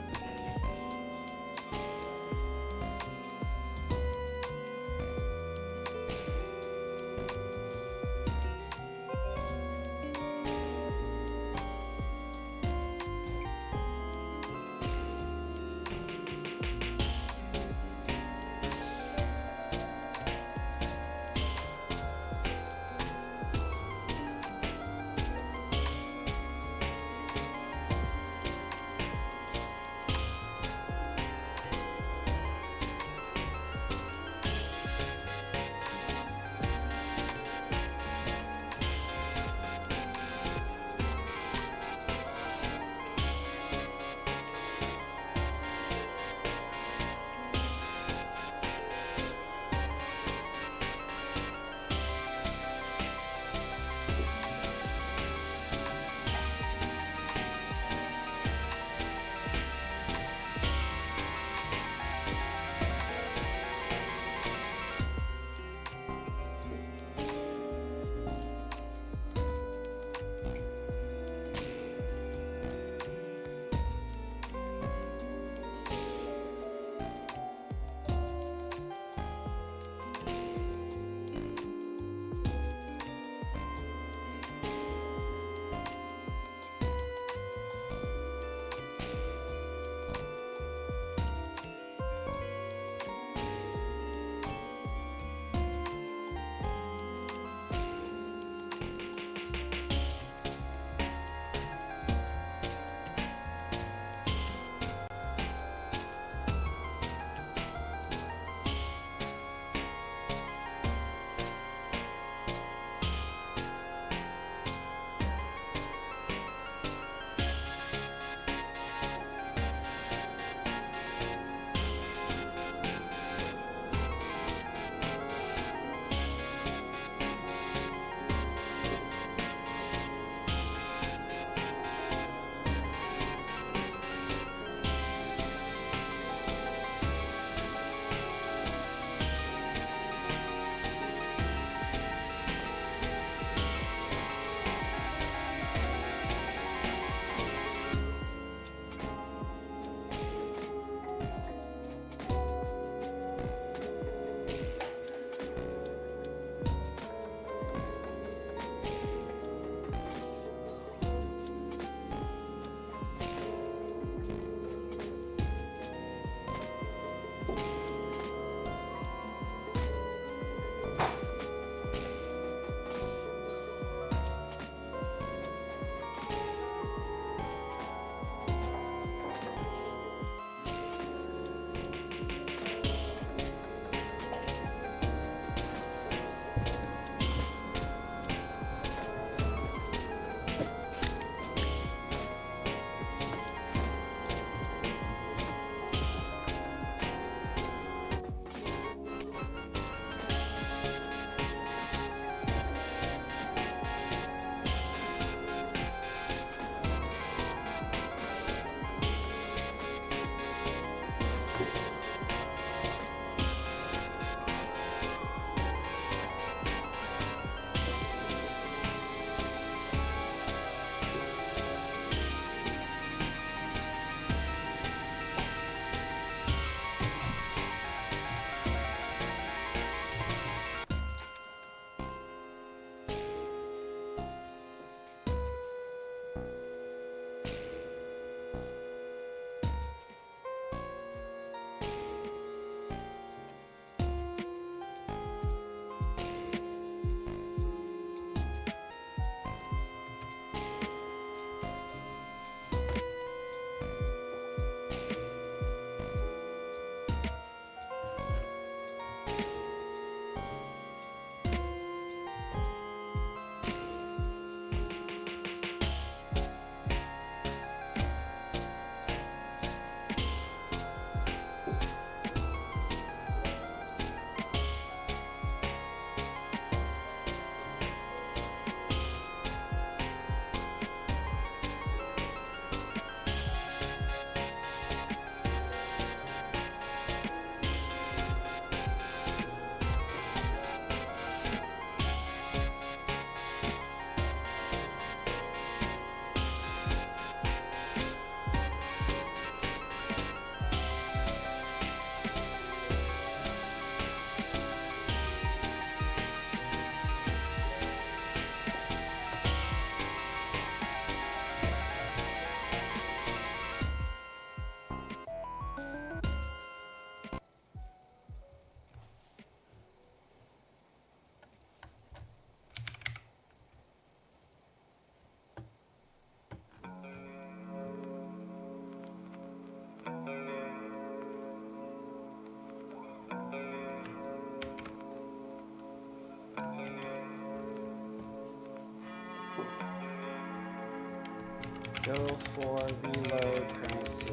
Go for reload currency.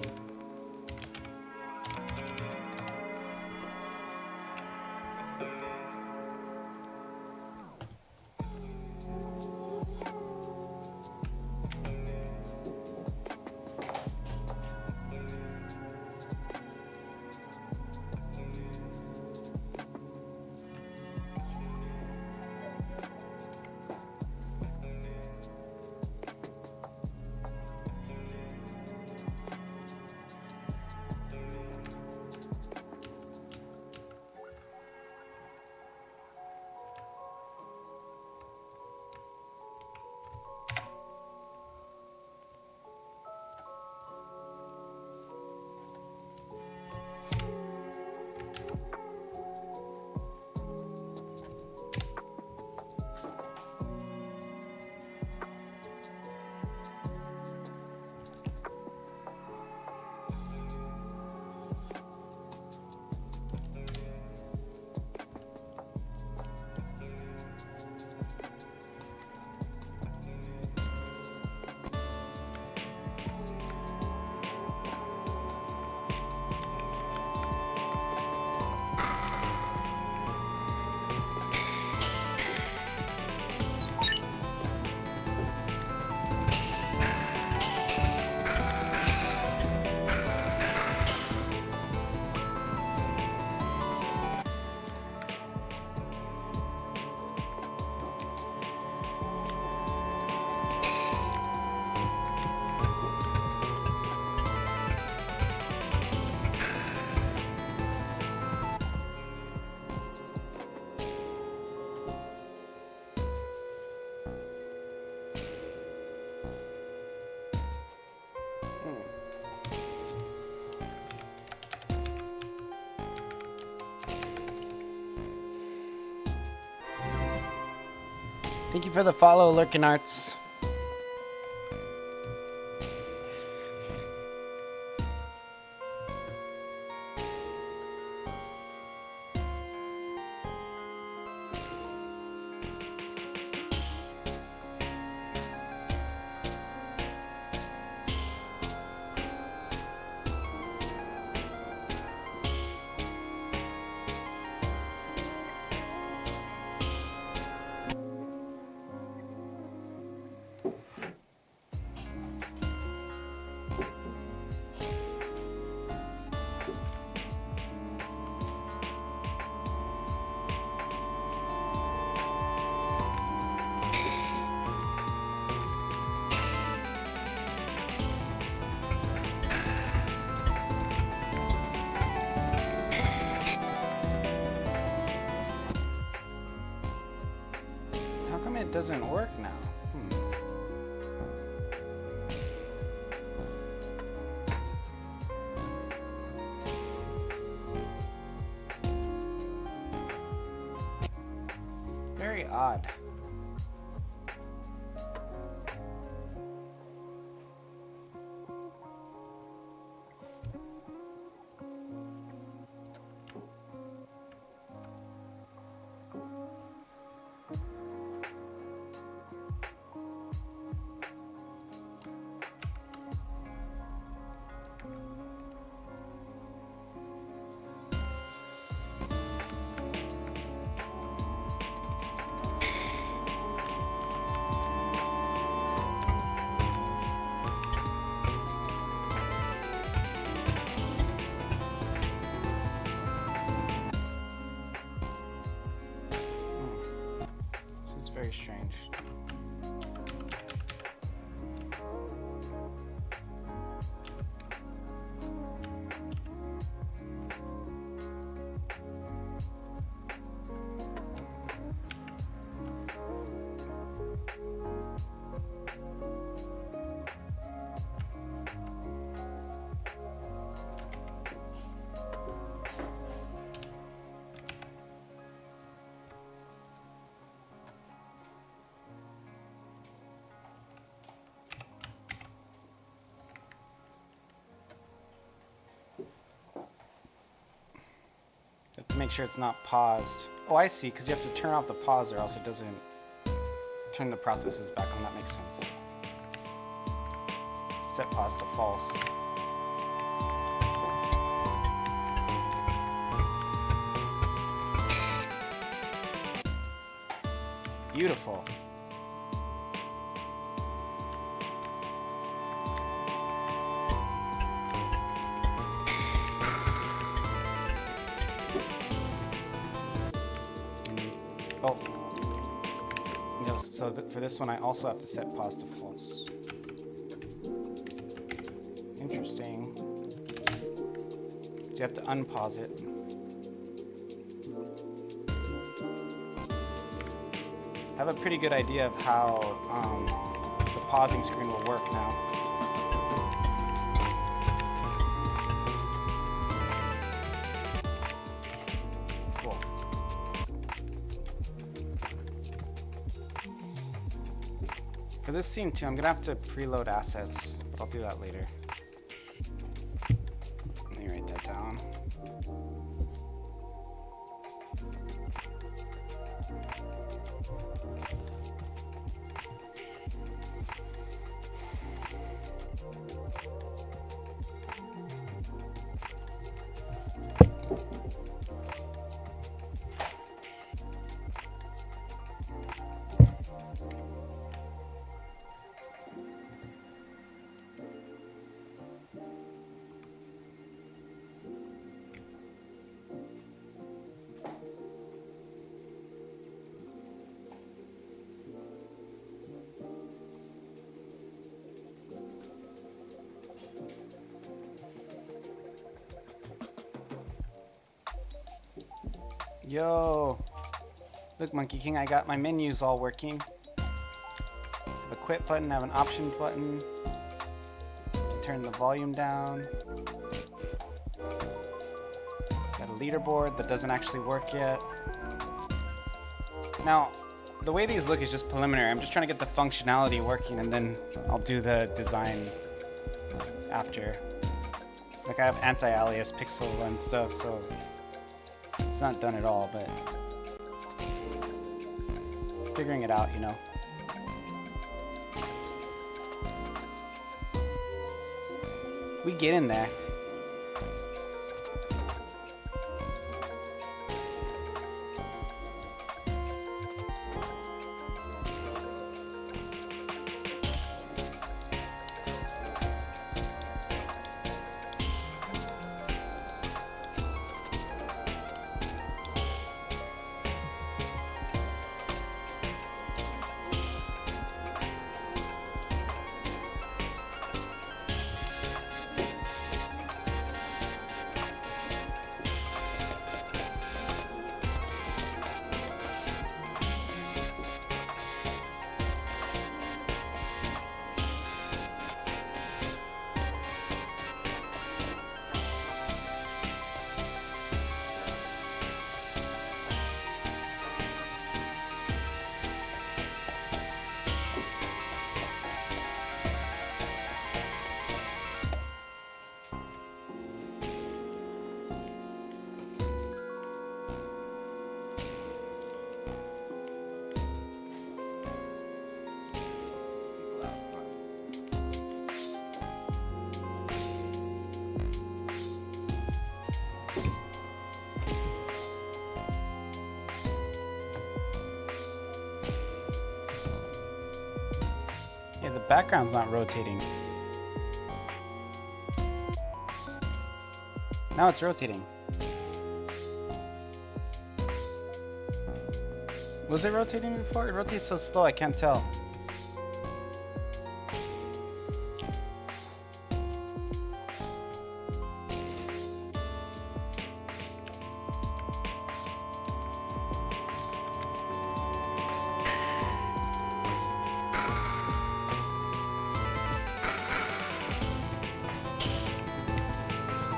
Thank you for the follow, Lurkin Arts. How come it doesn't work now? Very odd. Very strange. You have to make sure it's not paused. Oh, I see, because you have to turn off the pause or else it doesn't turn the processes back on. That makes sense. set pause to false. Beautiful. Oh. No, so for this one, I also have to set pause to false. Interesting. So you have to unpause it. I have a pretty good idea of how the pausing screen will work now. Cool. For this scene too, I'm gonna have to preload assets, but I'll do that later. Let me write that down. Yo, look, Monkey King, I got my menus all working. I have a quit button, I have an option button. Turn the volume down. Got a leaderboard that doesn't actually work yet. Now, the way these look is just preliminary. I'm just trying to get the functionality working, and then I'll do the design after. Like, I have anti-alias pixel and stuff, so it's not done at all, but figuring it out, you know. We get in there. Background's not rotating. Now it's rotating. Was it rotating before? It rotates so slow I can't tell.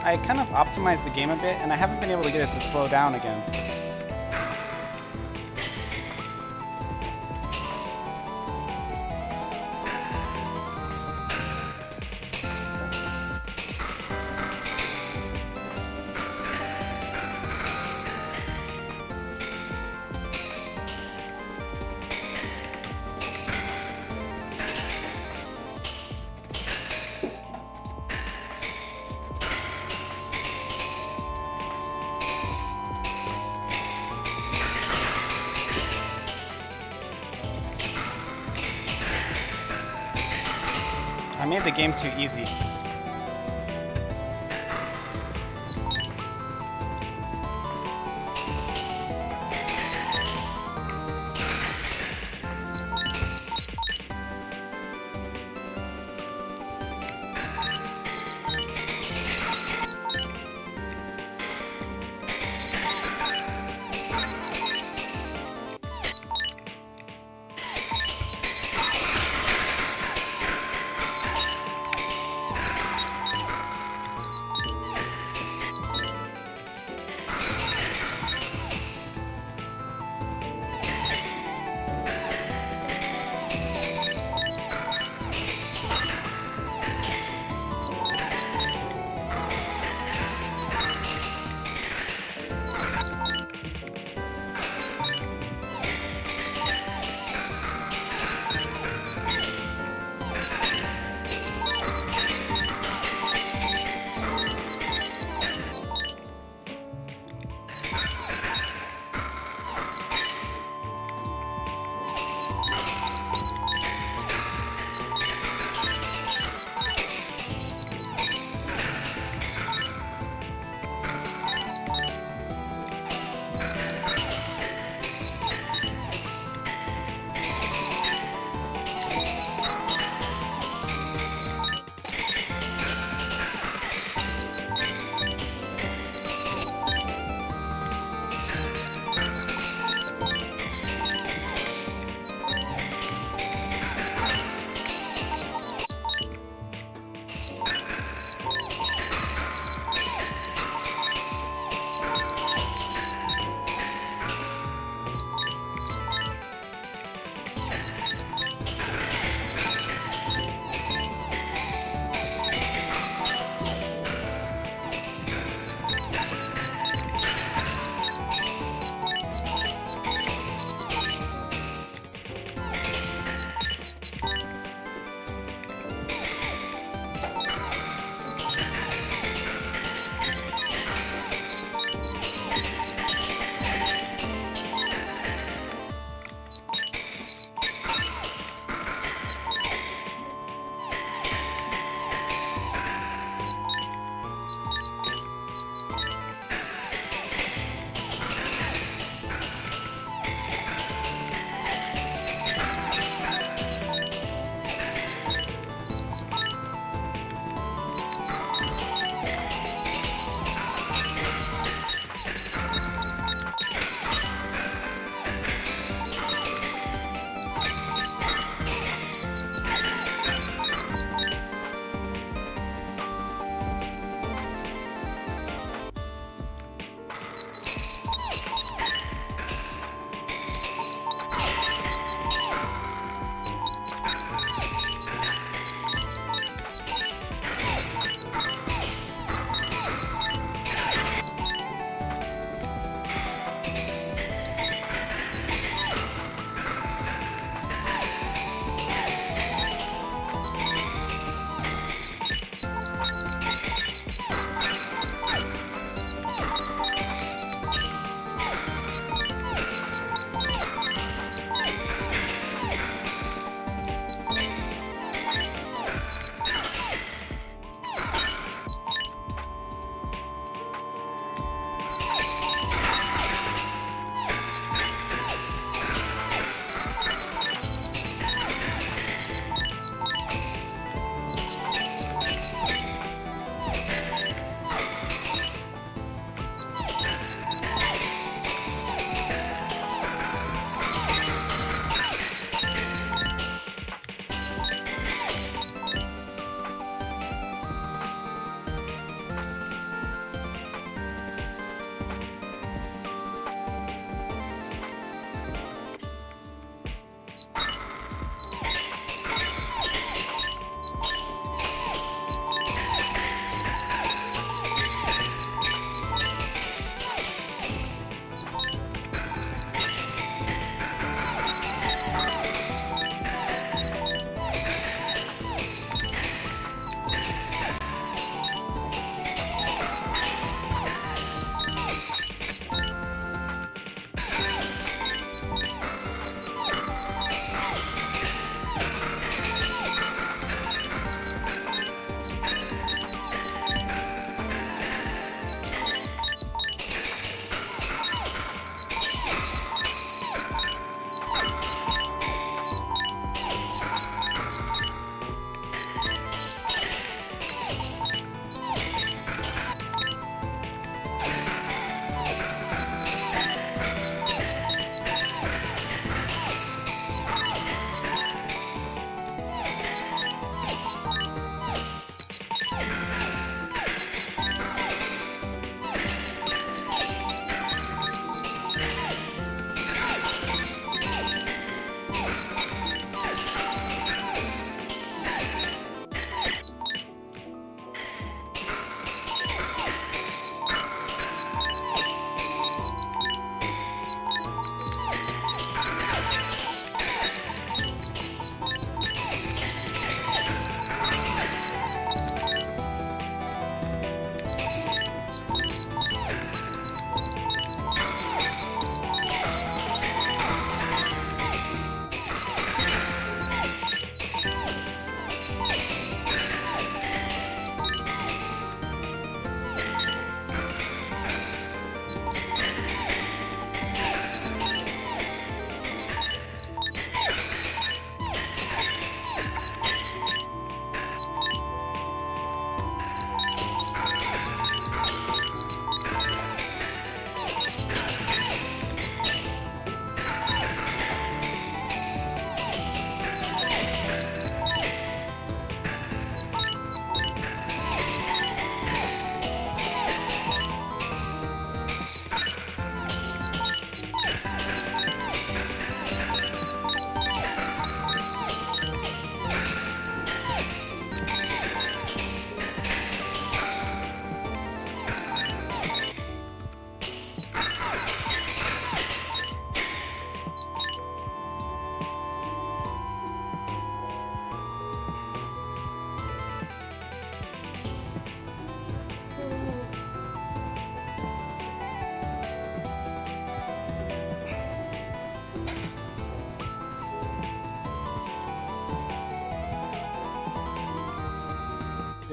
I kind of optimized the game a bit, and I haven't been able to get it to slow down again. made the game too easy.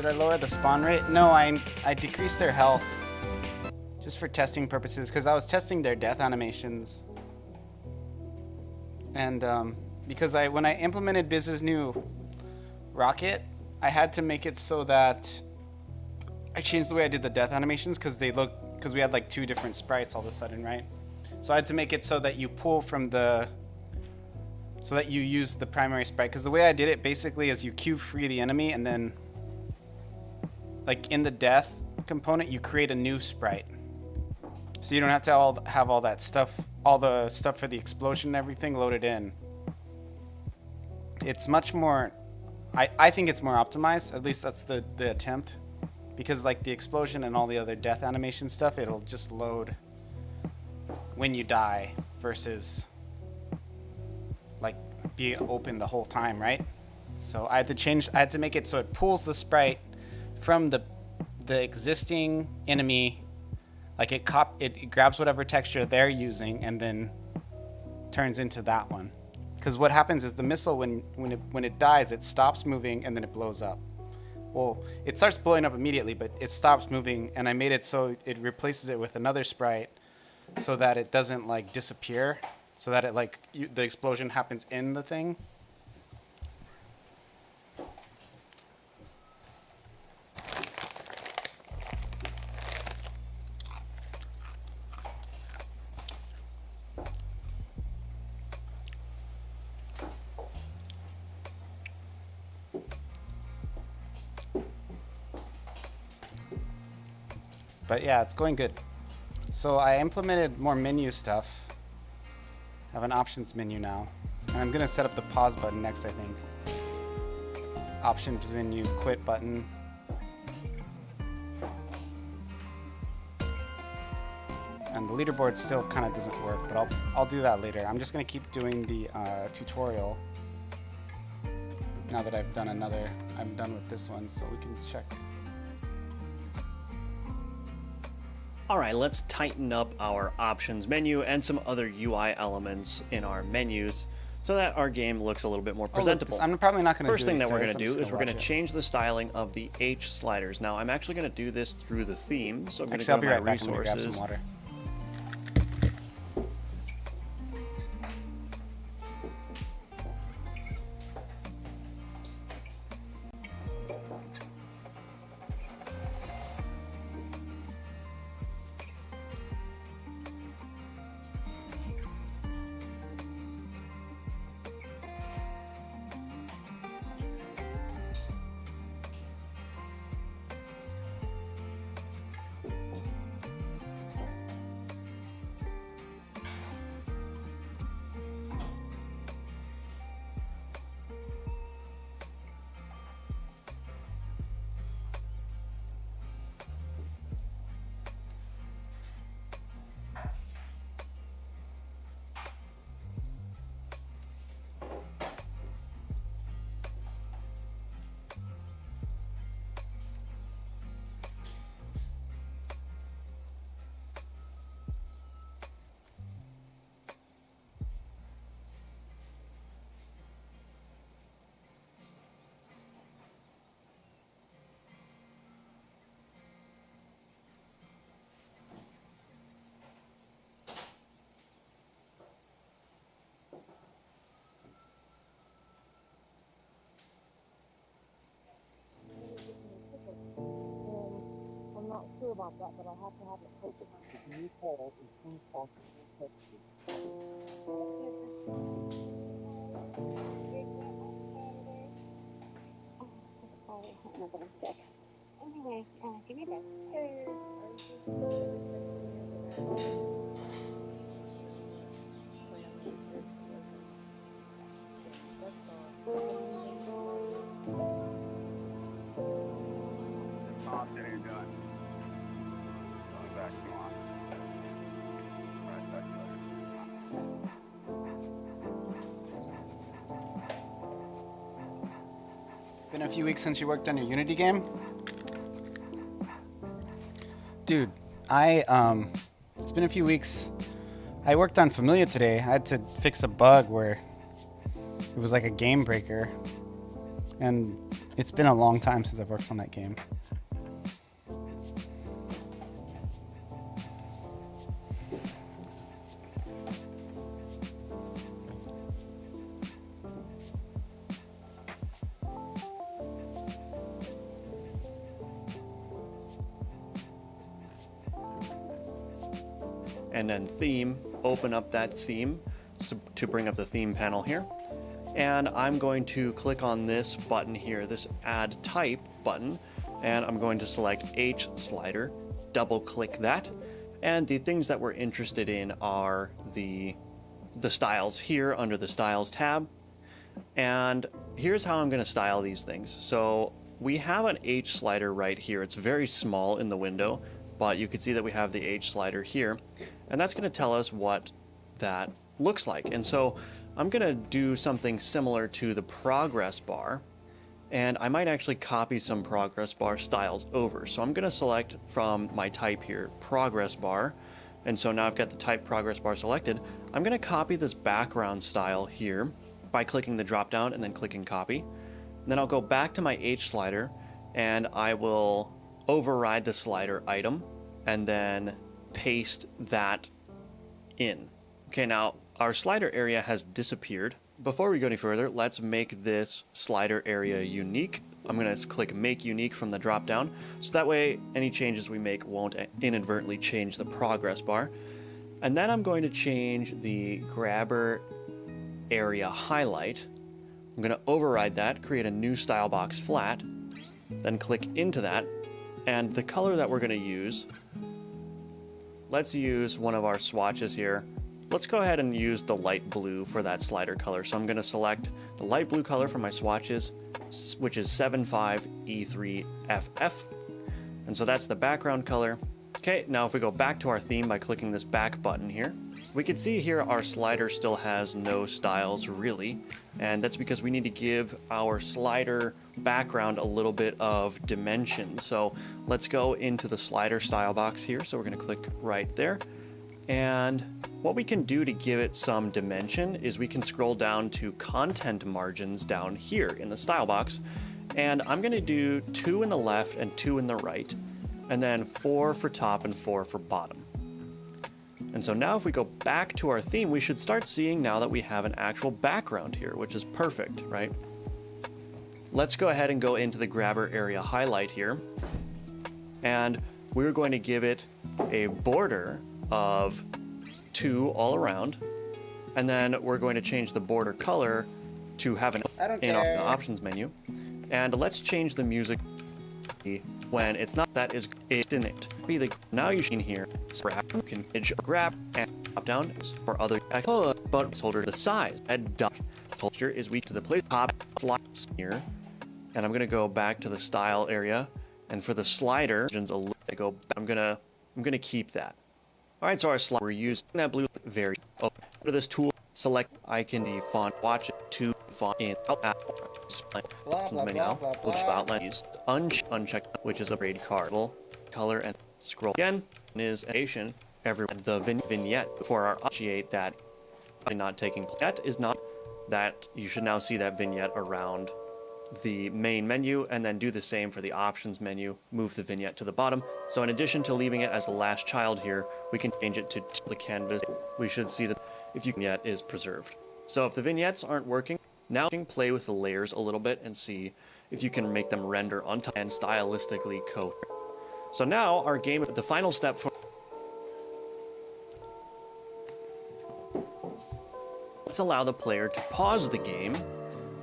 Did I lower the spawn rate? No, I decreased their health just for testing purposes because I was testing their death animations. And because when I implemented Biz's new rocket, I had to make it so that I changed the way I did the death animations because we had like 2 different sprites all of a sudden, right? So I had to make it so that you pull from so that you use the primary sprite. Because the way I did it basically is you cube free the enemy and then like in the death component, you create a new sprite. So you don't have to have all that stuff, all the stuff for the explosion and everything loaded in. It's much more, I think it's more optimized. At least that's the attempt. Because like the explosion and all the other death animation stuff, it'll just load when you die versus like be open the whole time, right? So I had to make it so it pulls the sprite from the existing enemy, like it grabs whatever texture they're using and then turns into that one. Because what happens is the missile when it dies, it stops moving and then it blows up. Well, it starts blowing up immediately, but it stops moving, and I made it so it replaces it with another sprite so that it doesn't like disappear, so that it like the explosion happens in the thing. But yeah, it's going good. So I implemented more menu stuff. I have an options menu now. And I'm gonna set up the pause button next, I think. Options menu, quit button. And the leaderboard still kind of doesn't work, but I'll do that later. I'm just gonna keep doing the tutorial. Now that I'm done with this one, so we can check. All right, let's tighten up our options menu and some other UI elements in our menus so that our game looks a little bit more presentable. I'm probably not going to do First thing that we're this, going to do is we're going to watch it. change the styling of the H sliders. Now, I'm actually going to do this through the theme, so I'm going to Actually, go I'll to be my right back. I'm going to grab resources. some water. I'm not sure about that, but I'll have to have it posted on the new calls as soon as possible. I'm not gonna check. Anyway, give me that. Been a few weeks since you worked on your Unity game? Dude, it's been a few weeks. I worked on Familia today. I had to fix a bug where it was like a game breaker. And it's been a long time since I've worked on that game. And then theme, open up that theme to bring up the theme panel here. And I'm going to click on this button here, this add type button, and I'm going to select H slider, double click that. And the things that we're interested in are the styles here under the styles tab. And here's how I'm going to style these things. So we have an H slider right here. It's very small in the window, but you can see that we have the H slider here. And that's going to tell us what that looks like. And so I'm going to do something similar to the progress bar. And I might actually copy some progress bar styles over. So I'm going to select from my type here, progress bar. And so now I've got the type progress bar selected. I'm going to copy this background style here by clicking the drop down and then clicking copy. And then I'll go back to my H slider and I will override the slider item and then paste that in. Okay, now our slider area has disappeared. Before we go any further, let's make this slider area unique. I'm going to click make unique from the drop down, so that way any changes we make won't inadvertently change the progress bar. And then I'm going to change the grabber area highlight. I'm going to override that, create a new style box flat, then click into that, and the color that we're going to use, let's use one of our swatches here. Let's go ahead and use the light blue for that slider color. So I'm going to select the light blue color for my swatches, which is 75E3FF. And so that's the background color. Okay, now if we go back to our theme by clicking this back button here, we can see here our slider still has no styles really. And that's because we need to give our slider background a little bit of dimension. So let's go into the slider style box here. So we're going to click right there. And what we can do to give it some dimension is we can scroll down to content margins down here in the style box. And I'm going to do 2 in the left and 2 in the right, and then 4 for top and 4 for bottom. And so now if we go back to our theme, we should start seeing now that we have an actual background here, which is perfect, right? Let's go ahead and go into the grabber area highlight here. And we're going to give it a border of 2 all around, and then we're going to change the border color to have an in our options menu. And let's change the music when it's not that is it in it. Be the now you can hear you can grab and drop down for other but holder the size and duck posture is weak to the place top slide here. And I'm gonna go back to the style area, and for the slider I'm gonna keep that. All right, so our slide, we're using that blue very open. Go to this tool, select icon, the font, watch it to font in menu, which outlines uncheck, which is a braid card, color and scroll again is animation. The vignette for our initiate that not taking place. That is not that you should now see that vignette around the main menu, and then do the same for the options menu, move the vignette to the bottom. So in addition to leaving it as the last child here, we can change it to the canvas. We should see that if your vignette is preserved. So if the vignettes aren't working, now you can play with the layers a little bit and see if you can make them render on time and stylistically coherent. So now our game, the final step for let's allow the player to pause the game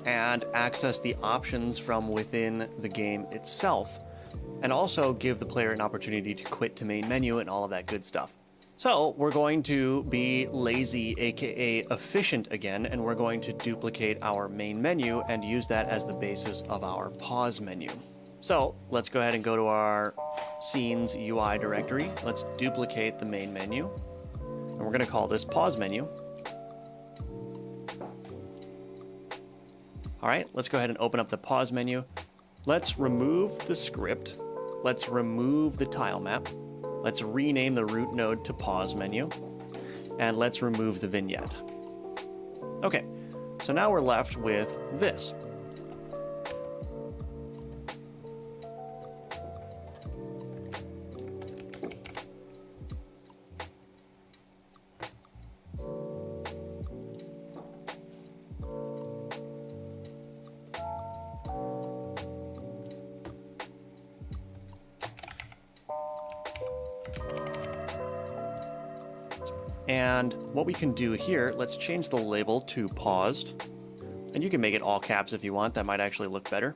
and access the options from within the game itself, and also give the player an opportunity to quit to main menu and all of that good stuff. So we're going to be lazy, aka efficient again, and we're going to duplicate our main menu and use that as the basis of our pause menu. So let's go ahead and go to our scenes UI directory. Let's duplicate the main menu, and we're going to call this pause menu. All right, let's go ahead and open up the pause menu. Let's remove the script. Let's remove the tile map. Let's rename the root node to pause menu. And let's remove the vignette. Okay, so now we're left with this. And what we can do here, let's change the label to paused. And you can make it all caps if you want, that might actually look better.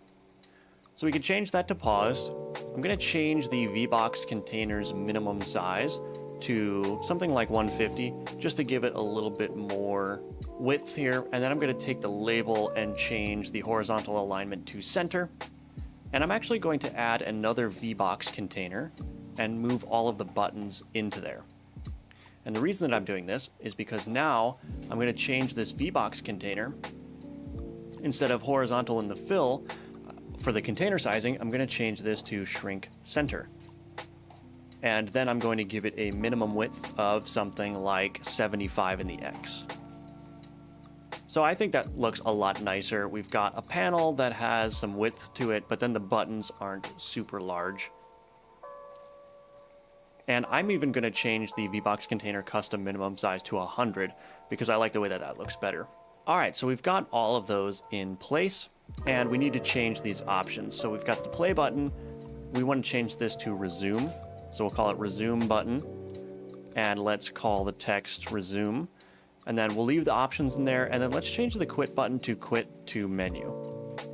So we can change that to paused. I'm going to change the VBox container's minimum size to something like 150, just to give it a little bit more width here. And then I'm going to take the label and change the horizontal alignment to center. And I'm actually going to add another VBox container and move all of the buttons into there. And the reason that I'm doing this is because now I'm going to change this VBox container. Instead of horizontal in the fill, for the container sizing, I'm going to change this to shrink center. And then I'm going to give it a minimum width of something like 75 in the X. So I think that looks a lot nicer. We've got a panel that has some width to it, but then the buttons aren't super large. And I'm even going to change the VBox container custom minimum size to 100 because I like the way that that looks better. All right, so we've got all of those in place, and we need to change these options. So we've got the play button. We want to change this to resume. So we'll call it resume button, and let's call the text resume. And then we'll leave the options in there, and then let's change the quit button to quit to menu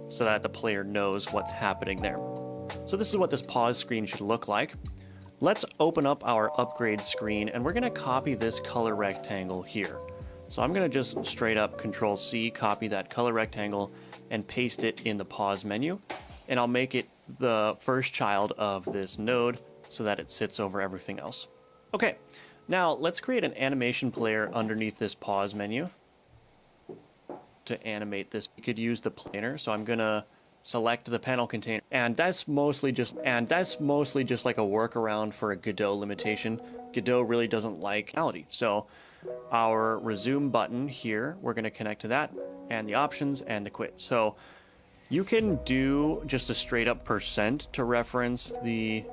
so that the player knows what's happening there. So this is what this pause screen should look like. Let's open up our upgrade screen, and we're going to copy this color rectangle here. So I'm going to just straight up Control-C, copy that color rectangle, and paste it in the pause menu. And I'll make it the first child of this node so that it sits over everything else. Okay, now let's create an animation player underneath this pause menu to animate this. You could use the planer, so I'm going to select the panel container, and that's mostly just like a workaround for a Godot limitation. Godot really doesn't like reality, so our resume button here, we're going to connect to that, and the options and the quit. So you can do just a straight up percent to reference the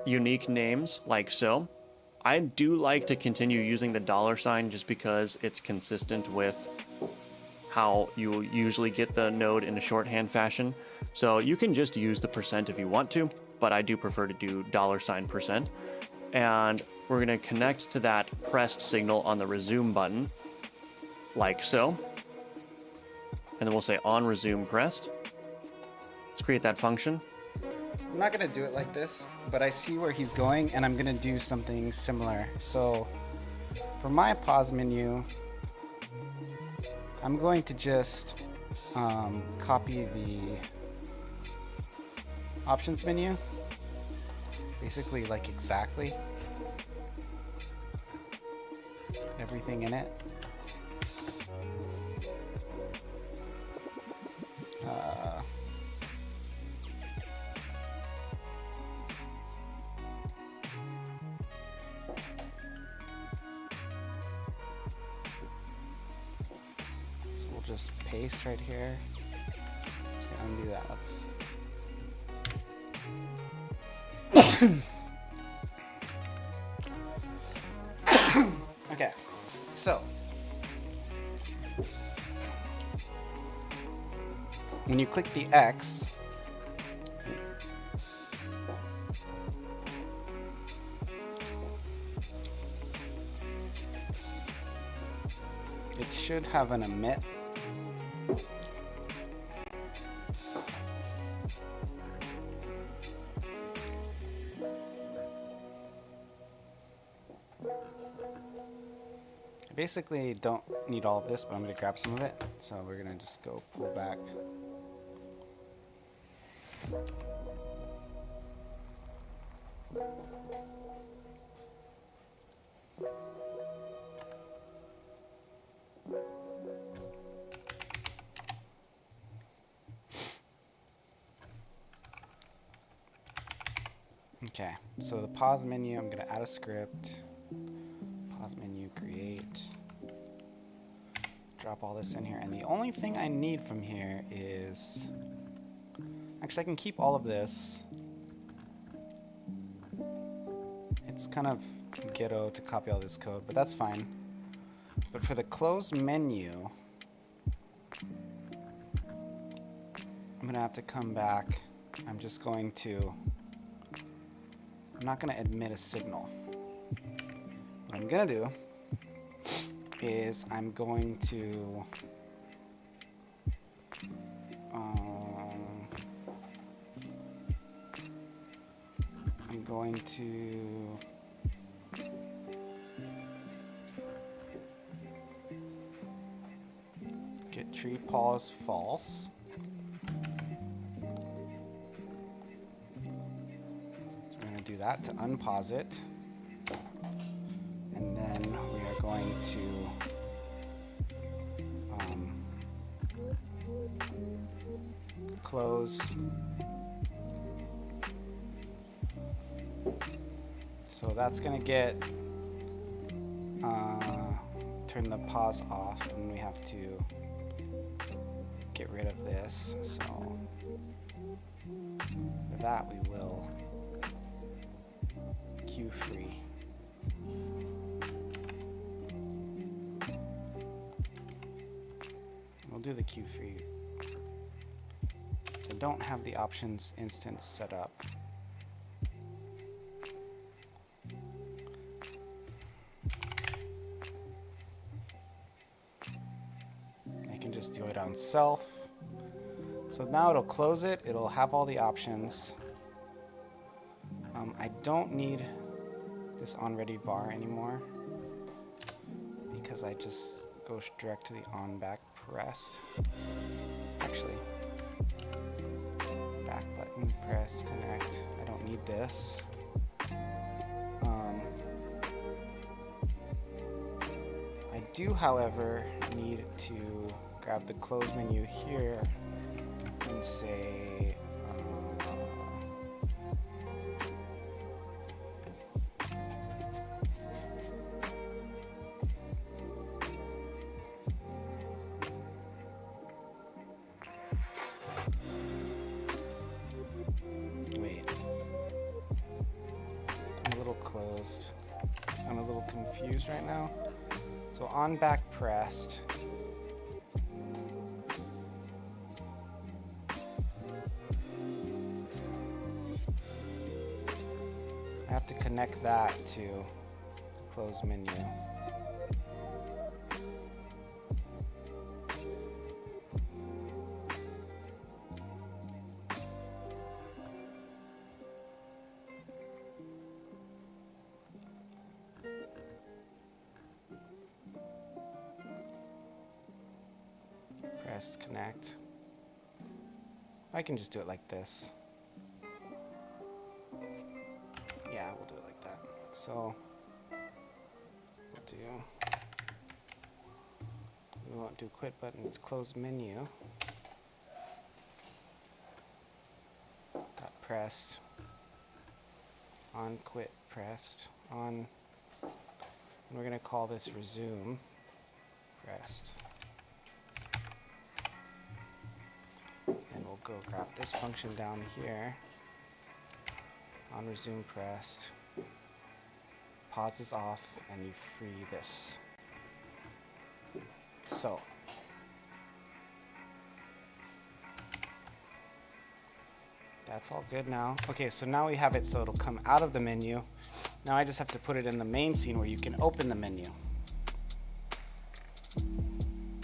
unique names like so. I do like to continue using the $ just because it's consistent with how you usually get the node in a shorthand fashion. So you can just use the percent if you want to, but I do prefer to do $% and we're going to connect to that pressed signal on the resume button like so, and then we'll say on resume pressed. Let's create that function. I'm not going to do it like this, but I see where he's going, and I'm going to do something similar. So for my pause menu, I'm going to just copy the options menu, basically like exactly everything in it. So we'll just paste right here. Just undo that. Let's okay, so when you click the X, it should have an emit. I basically don't need all of this, but I'm going to grab some of it. So we're going to just go pull back. Okay, so the pause menu, I'm going to add a script. Pause menu, create. Drop all this in here. And the only thing I need from here is... Actually, I can keep all of this. It's kind of ghetto to copy all this code, but that's fine. But for the close menu, I'm going to have to come back. I'm not going to admit a signal. what I'm gonna do is I'm going to get tree pause false. So we're going to do that to unpause it. And then we are going to close. So that's going to get turn the pause off, and we have to get rid of this. So for that we will queue free. We'll do the queue free. So don't have the options instance set up. Do it on self. So now it'll close it. It'll have all the options. I don't need this onReady var anymore because I just go direct to the on back press. Actually, back button, press, connect. I don't need this. I do, however, need to grab the close menu here and say wait, I'm a little closed. I'm a little confused right now. So on back pressed. I have to connect that to the close menu. Press connect. I can just do it like this. Yeah, we'll do it like that. So we won't do quit button, it's close menu. Dot pressed. On quit pressed. On, and we're gonna call this resume pressed. And we'll go grab this function down here. On resume pressed. Pause is off and you free this. So that's all good now. Okay, so now we have it so it'll come out of the menu. Now I just have to put it in the main scene where you can open the menu.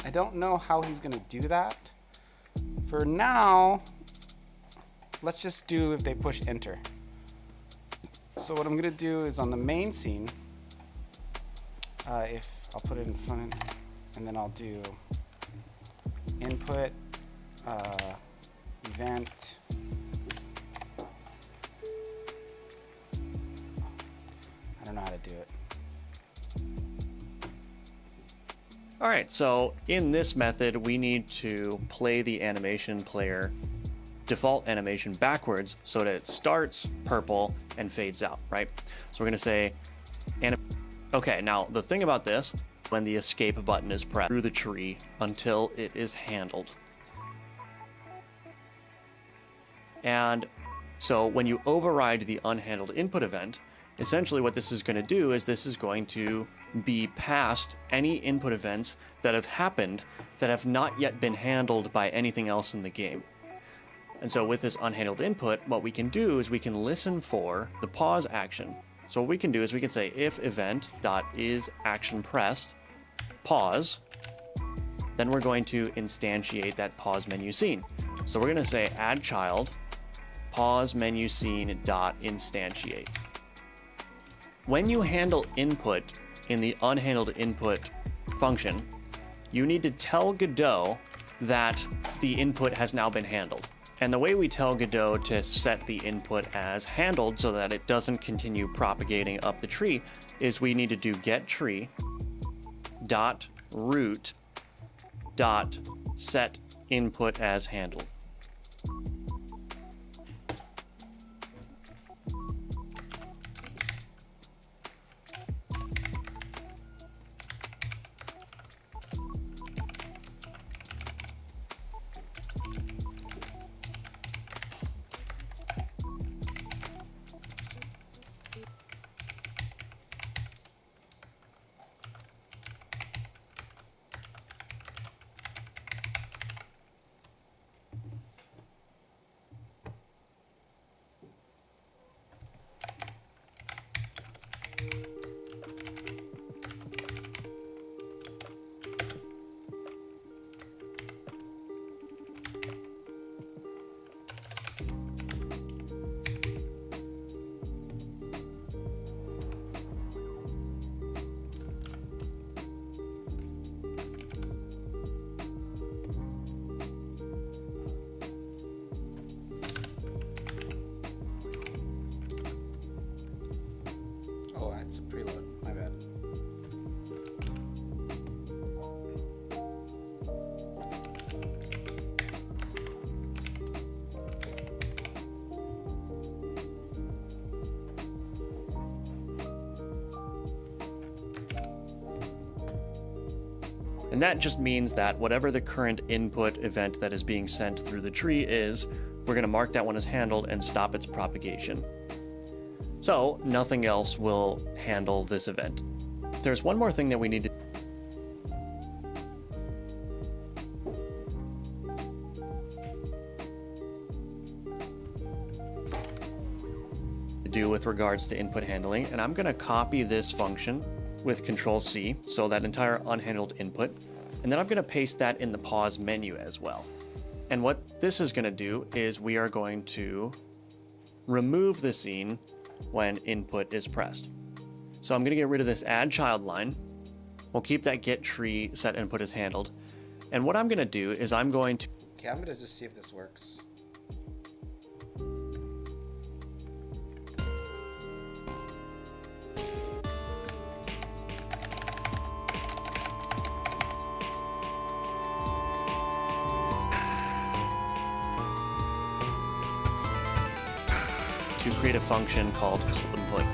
I don't know how he's gonna do that. For now, let's just do if they push enter. So what I'm gonna do is on the main scene, if I'll put it in front, and then I'll do input, event, I don't know how to do it. All right, so in this method, we need to play the animation player default animation backwards so that it starts purple and fades out, right? So we're gonna say, okay, now the thing about this, when the escape button is pressed through the tree until it is handled. And so when you override the unhandled input event, essentially what this is gonna do is this is going to be past any input events that have happened that have not yet been handled by anything else in the game. And so with this unhandled input, what we can do is we can listen for the pause action. So what we can do is we can say if event.isActionPressed pause, then we're going to instantiate that pause menu scene. So we're going to say add child pause menu scene dot instantiate. When you handle input in the unhandled input function, you need to tell Godot that the input has now been handled. And the way we tell Godot to set the input as handled so that it doesn't continue propagating up the tree is we need to do get tree dot root dot set input as handled. Oh, it's a preload. My bad. And that just means that whatever the current input event that is being sent through the tree is, we're going to mark that one as handled and stop its propagation. So nothing else will handle this event. There's one more thing that we need to do with regards to input handling, and I'm going to copy this function with Control C, so that entire unhandled input, and then I'm going to paste that in the pause menu as well. And what this is going to do is we are going to remove the scene when input is pressed. So I'm going to get rid of this add child line. We'll keep that get tree set input as handled. And what I'm going to do is I'm going to Okay, I'm gonna just see if this works. create a function called input.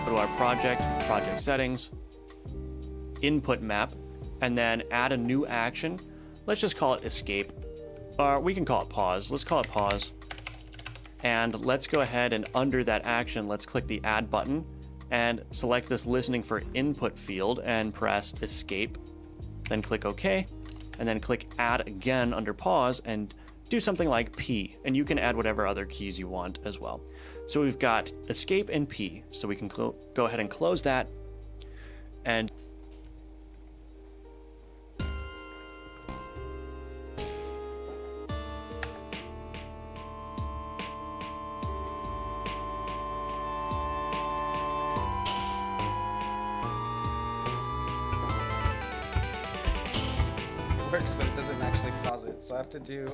Go to our project settings, input map, and then add a new action. Let's just call it escape. Or we can call it pause. Let's call it pause. And let's go ahead and under that action, let's click the add button and select this listening for input field and press escape. Then click OK, and then click add again under pause and do something like P, and you can add whatever other keys you want as well. So we've got escape and P, so we can go ahead and close that and works, but it doesn't actually pause it. So I have to do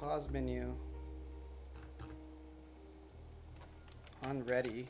pause menu on ready.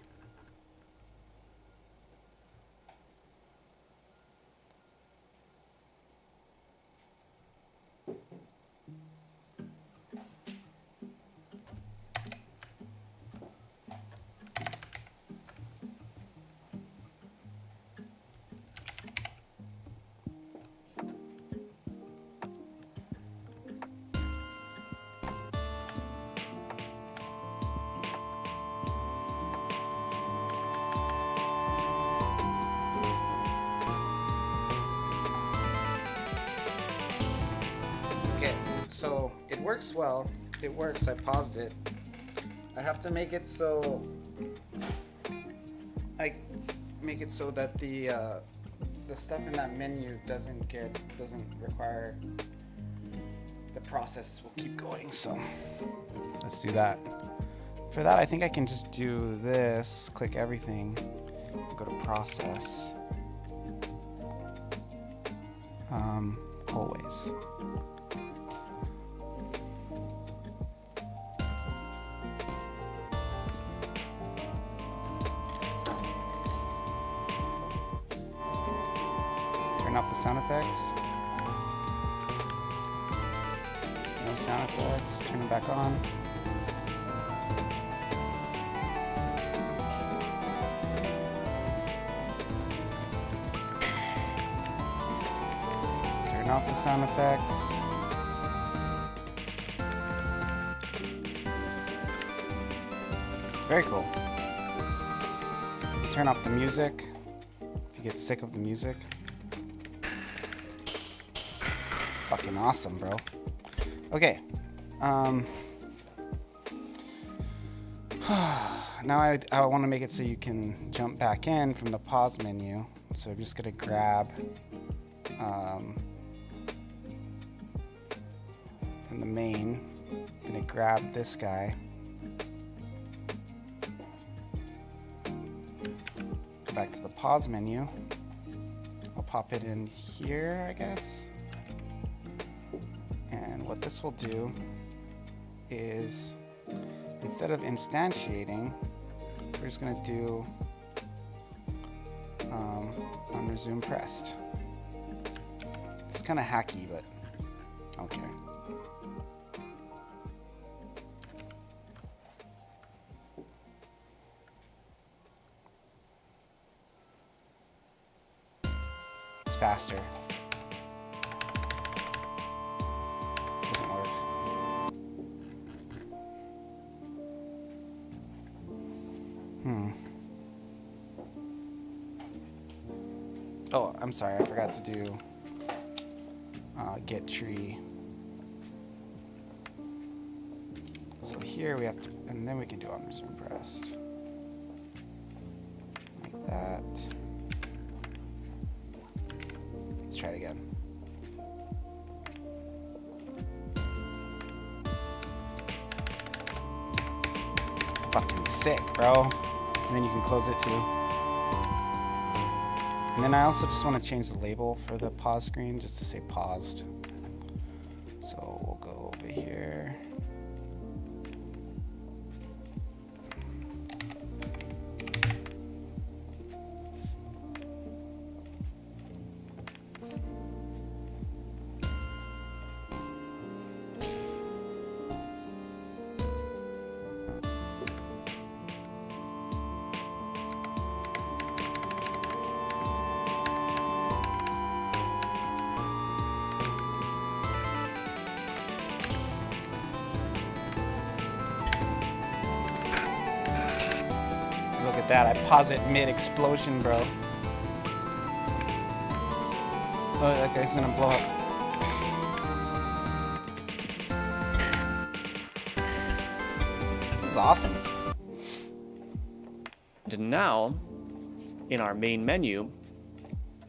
works well. It works. I paused it. I have to make it so that the stuff in that menu doesn't require the process will keep going. So let's do that. For that, I think I can just do this. Click everything. Go to process. Always. Turn off the sound effects. No sound effects. Turn them back on. Turn off the sound effects. Very cool. Turn off the music if you get sick of the music. Fucking awesome, bro. Okay. Now I want to make it so you can jump back in from the pause menu. So I'm just gonna grab from the main. I'm gonna grab this guy. Go back to the pause menu. I'll pop it in here, I guess. And what this will do is, instead of instantiating, we're just going to do on resume pressed. It's kind of hacky, but I don't care. It's faster. Doesn't work. Oh, I'm sorry, I forgot to do get tree. So here we have to, and then we can do on resume pressed. Like that. Let's try it again. Fucking sick, bro. And then you can close it too. And then I also just want to change the label for the pause screen just to say paused. So we'll go over here. Look at that, I pause it mid-explosion, bro. Oh, that guy's gonna blow up. This is awesome. And now, in our main menu,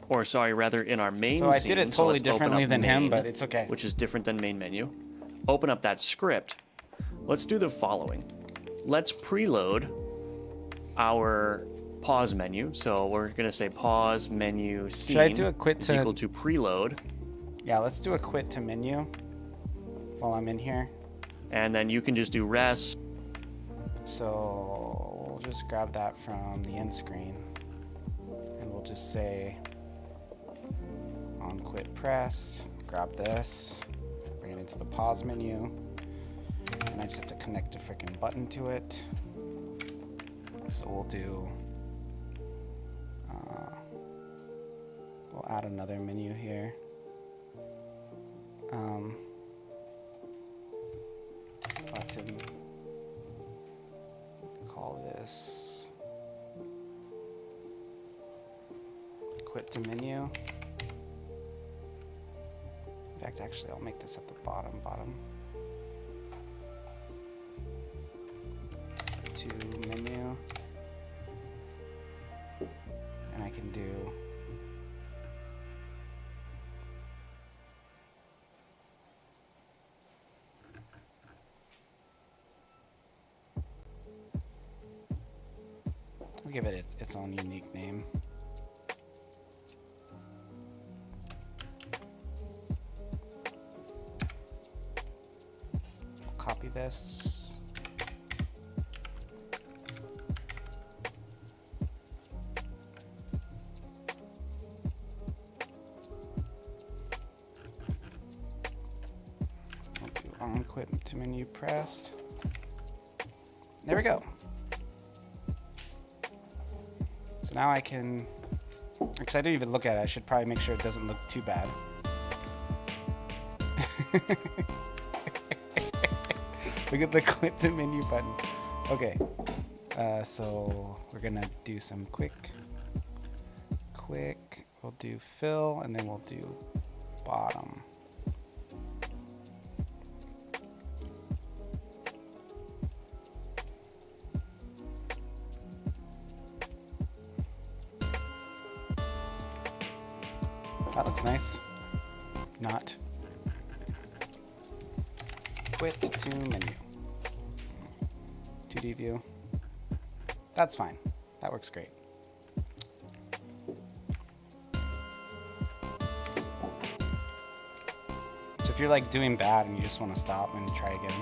or sorry, rather in our main So I scene, did it so totally let's open differently up than him, main, but it's okay. which is different than main menu. Open up that script. Let's do the following. Let's preload our pause menu. So we're gonna say pause menu scene. Should I do a quit is to- equal to preload, Yeah, let's do a quit to menu while I'm in here. and then you can just do res. So we'll just grab that from the end screen and we'll just say on quit pressed, grab this, bring it into the pause menu, and I just have to connect a freaking button to it. So we'll do, we'll add another menu here. Button. Call this quit to menu. In fact, actually, I'll make this at the bottom. to menu. And I can do I'll give it its own unique name. I'll copy this. I'll do on quit to menu pressed. There we go. So now I can, because I didn't even look at it, I should probably make sure it doesn't look too bad. Look at the quit to menu button. Okay, so we're gonna do some quick, we'll do fill, and then we'll do bottom. That looks nice. Not. Quit to menu. 2D view. That's fine. That works great. So if you're like doing bad and you just want to stop and try again.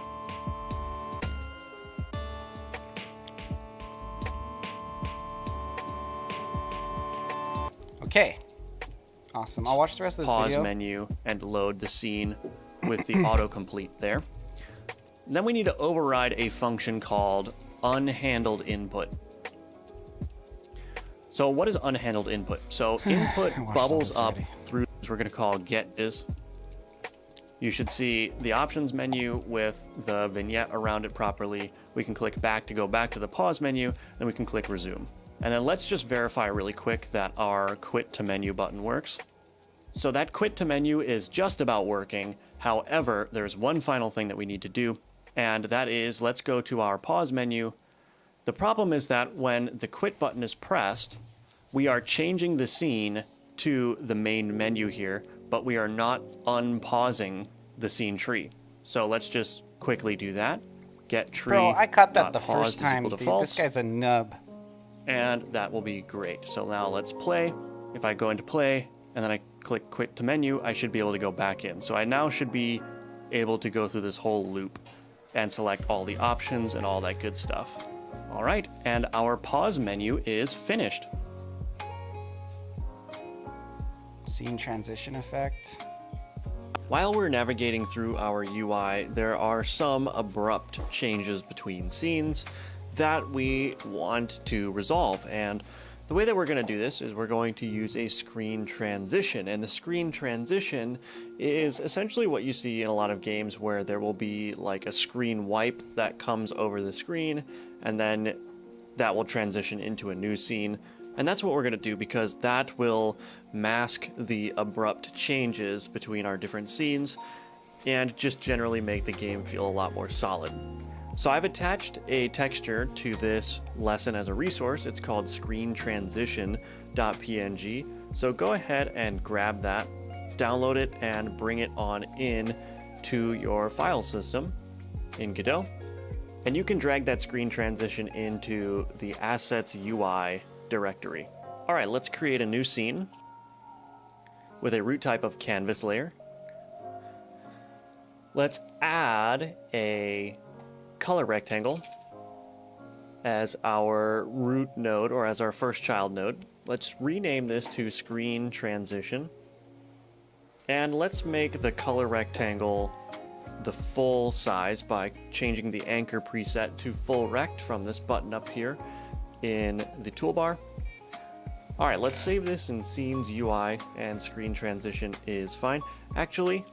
Okay. Awesome. I'll watch the rest of this Pause video. menu and load the scene with the autocomplete there. And then we need to override a function called unhandled input. So what is unhandled input? So input I watched all bubbles this up already. through what we're going to call getIs. You should see the options menu with the vignette around it properly. We can click back to go back to the pause menu, then we can click resume. And then let's just verify really quick that our quit to menu button works. So that quit to menu is just about working. However, there's one final thing that we need to do, and that is let's go to our pause menu. The problem is that when the quit button is pressed, we are changing the scene to the main menu here, but we are not unpausing the scene tree. So let's just quickly do that. Get tree. Bro, I caught that the paused first is time. equal to Dude, false. this guy's a nub. And that will be great. So now let's play. If I go into play and then I click quit to menu, I should be able to go back in. So I now should be able to go through this whole loop and select all the options and all that good stuff. All right, and our pause menu is finished. Scene transition effect. While we're navigating through our UI, there are some abrupt changes between scenes that we want to resolve. And the way that we're going to do this is we're going to use a screen transition. And the screen transition is essentially what you see in a lot of games where there will be like a screen wipe that comes over the screen, and then that will transition into a new scene. And that's what we're going to do because that will mask the abrupt changes between our different scenes and just generally make the game feel a lot more solid. So I've attached a texture to this lesson as a resource. It's called screentransition.png. So go ahead and grab that, download it, and bring it on in to your file system in Godot. And you can drag that screen transition into the assets UI directory. All right, let's create a new scene with a root type of canvas layer. Let's add a color rectangle as our root node or as our first child node. Let's rename this to screen transition. And let's make the color rectangle the full size by changing the anchor preset to full rect from this button up here in the toolbar. All right, let's save this in scenes UI, and screen transition is fine. Actually,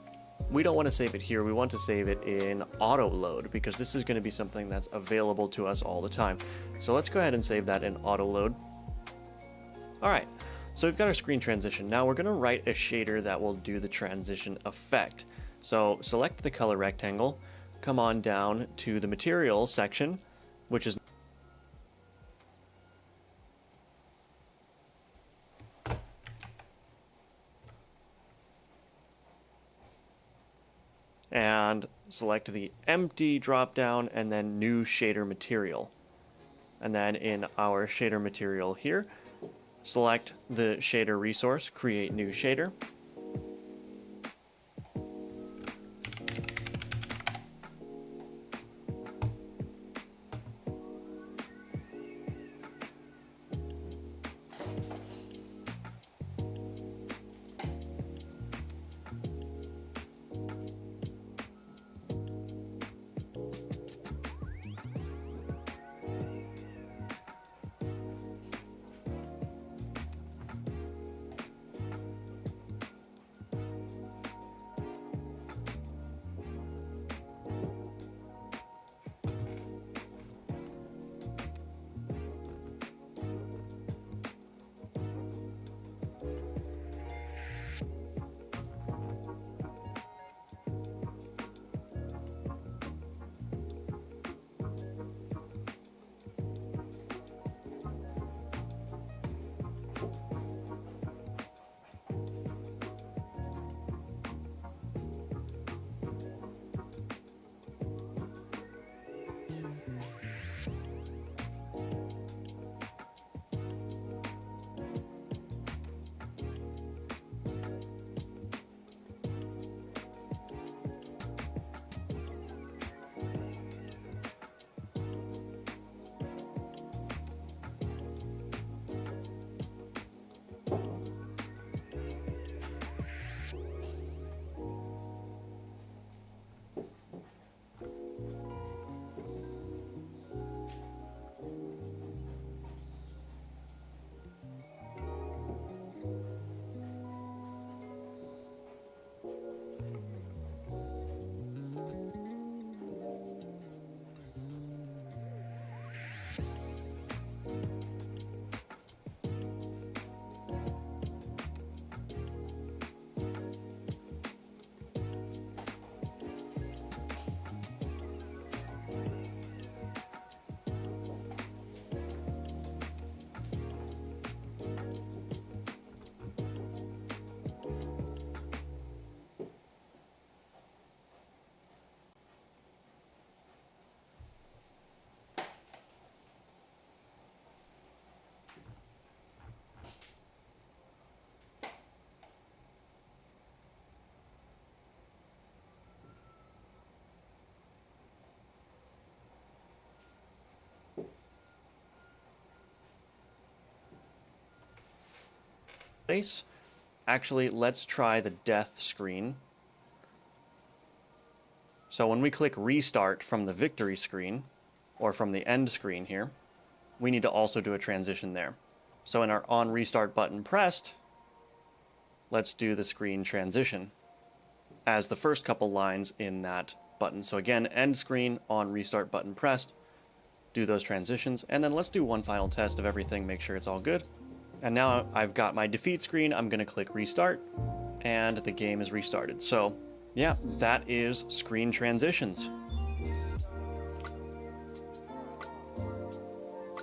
we don't want to save it here. We want to save it in auto load because this is going to be something that's available to us all the time. So let's go ahead and save that in auto load. All right, so we've got our screen transition. Now we're going to write a shader that will do the transition effect. So select the color rectangle, come on down to the material section, which is select the empty dropdown, and then new shader material. And then in our shader material here, select the shader resource, create new shader. Place. Actually, let's try the death screen. So when we click restart from the victory screen, or from the end screen here, we need to also do a transition there. So in our on restart button pressed, let's do the screen transition as the first couple lines in that button. So again, end screen, on restart button pressed, do those transitions, and then let's do one final test of everything, make sure it's all good. And now I've got my defeat screen, I'm going to click restart, and the game is restarted. So yeah, that is screen transitions.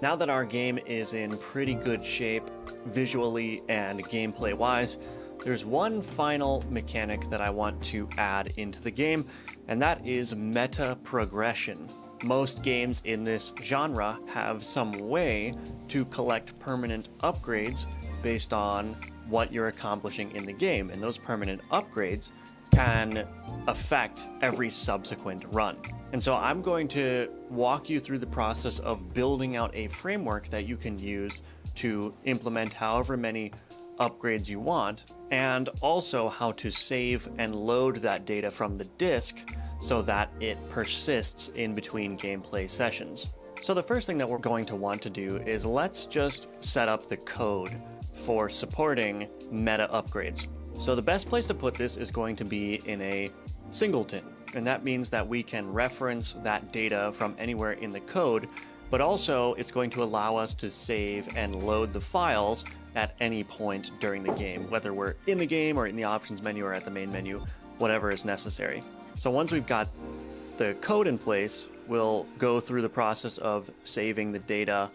Now that our game is in pretty good shape, visually and gameplay wise, there's one final mechanic that I want to add into the game, and that is meta progression. Most games in this genre have some way to collect permanent upgrades based on what you're accomplishing in the game, and those permanent upgrades can affect every subsequent run. And so I'm going to walk you through the process of building out a framework that you can use to implement however many upgrades you want, and also how to save and load that data from the disk so that it persists in between gameplay sessions. So the first thing that we're going to want to do is let's just set up the code for supporting meta upgrades. So the best place to put this is going to be in a singleton, and that means that we can reference that data from anywhere in the code, but also it's going to allow us to save and load the files at any point during the game, whether we're in the game or in the options menu or at the main menu, whatever is necessary. So once we've got the code in place, we'll go through the process of saving the data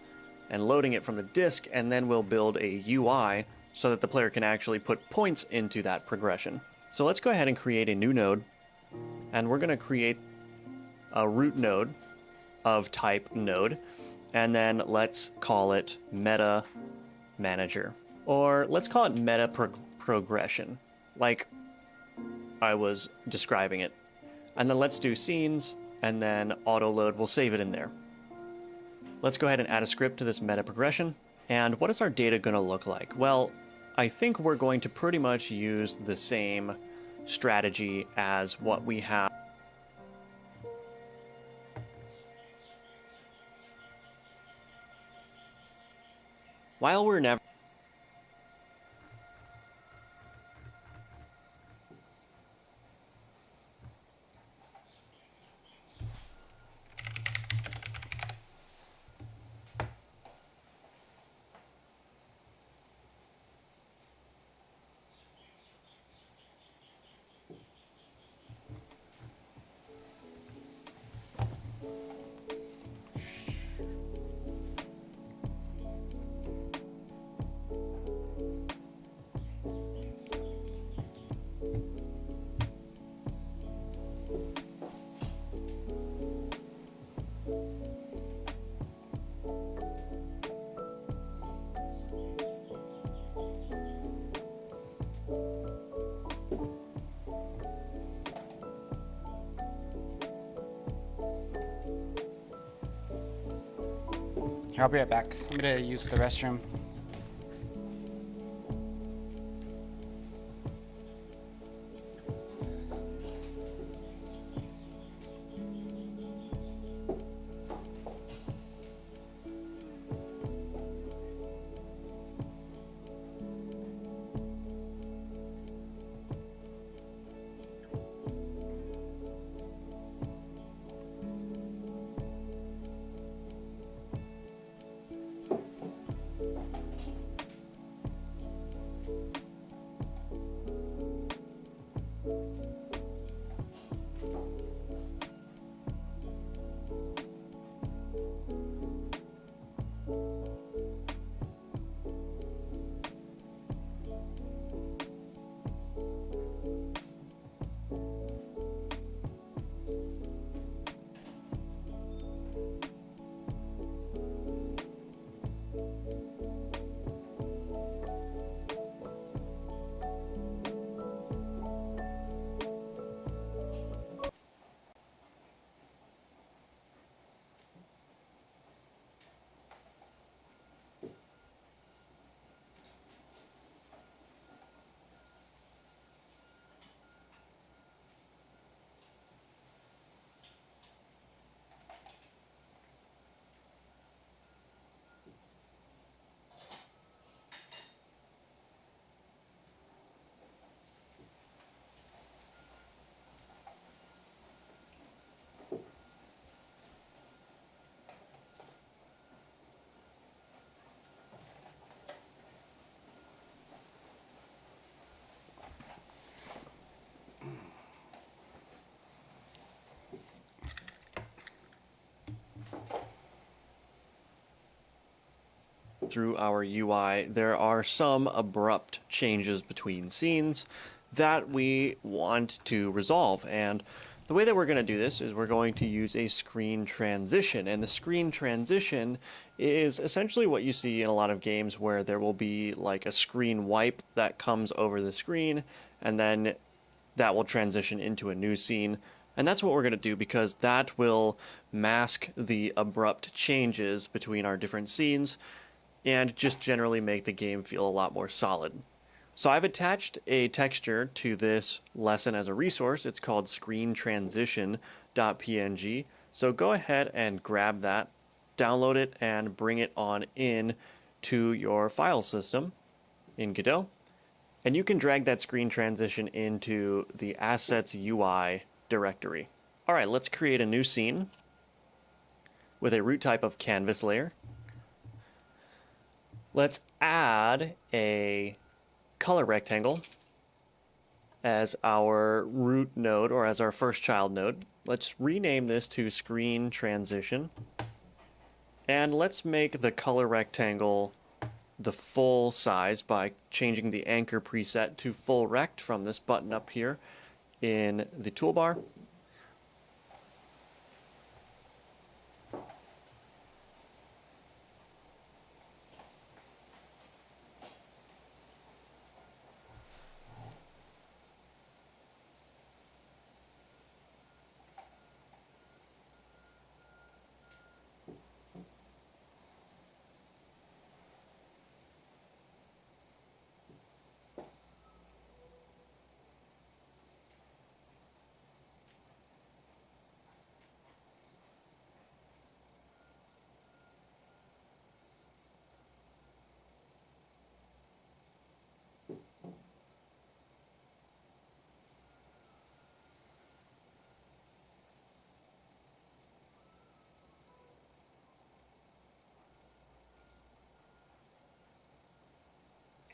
and loading it from the disk, and then we'll build a UI so that the player can actually put points into that progression. So let's go ahead and create a new node, and we're going to create a root node of type node, and then let's call it meta manager, or let's call it meta progression, like I was describing it. And then let's do scenes, and then auto load, we'll save it in there. Let's go ahead and add a script to this meta progression. And what is our data going to look like? Well, I think we're going to pretty much use the same strategy as what we have. While we're never Here, I'll be right back. I'm gonna use the restroom. through our UI, there are some abrupt changes between scenes that we want to resolve. And the way that we're going to do this is we're going to use a screen transition. And the screen transition is essentially what you see in a lot of games where there will be like a screen wipe that comes over the screen, and then that will transition into a new scene. And that's what we're going to do, because that will mask the abrupt changes between our different scenes and just generally make the game feel a lot more solid. So I've attached a texture to this lesson as a resource. It's called screentransition.png. So go ahead and grab that, download it, and bring it on in to your file system in Godot. And you can drag that screen transition into the assets UI directory. All right, let's create a new scene with a root type of canvas layer. Let's add a color rectangle as our root node, or as our first child node. Let's rename this to screen transition. And let's make the color rectangle the full size by changing the anchor preset to full rect from this button up here in the toolbar.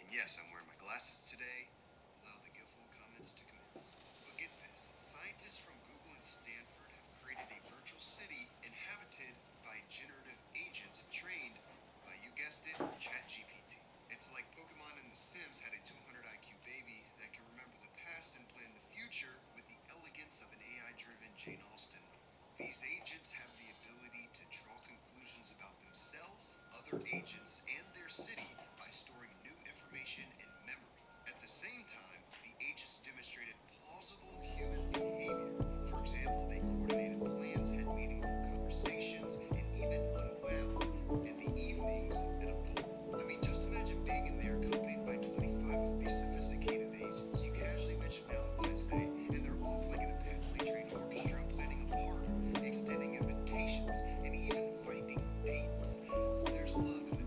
And yes, I'm wearing my glasses today. Allow the giful comments to commence. But get this, scientists from Google and Stanford have created a virtual city inhabited by generative agents trained by, you guessed it, ChatGPT. It's like Pokemon in The Sims had a 200 IQ baby that can remember the past and plan the future with the elegance of an AI-driven Jane Austen novel. These agents have the ability to draw conclusions about themselves, other agents, and their city by storing new information in memory. At the same time, the agents demonstrated plausible human behavior. For example, they coordinated plans, had meaningful conversations, and even unwound in the evenings at a pool. I mean, just imagine being in there accompanied by 25 of these sophisticated agents. You casually mention Valentine's Day, and they're off like an impeccably trained orchestra planning a party, extending invitations, and even finding dates. There's love in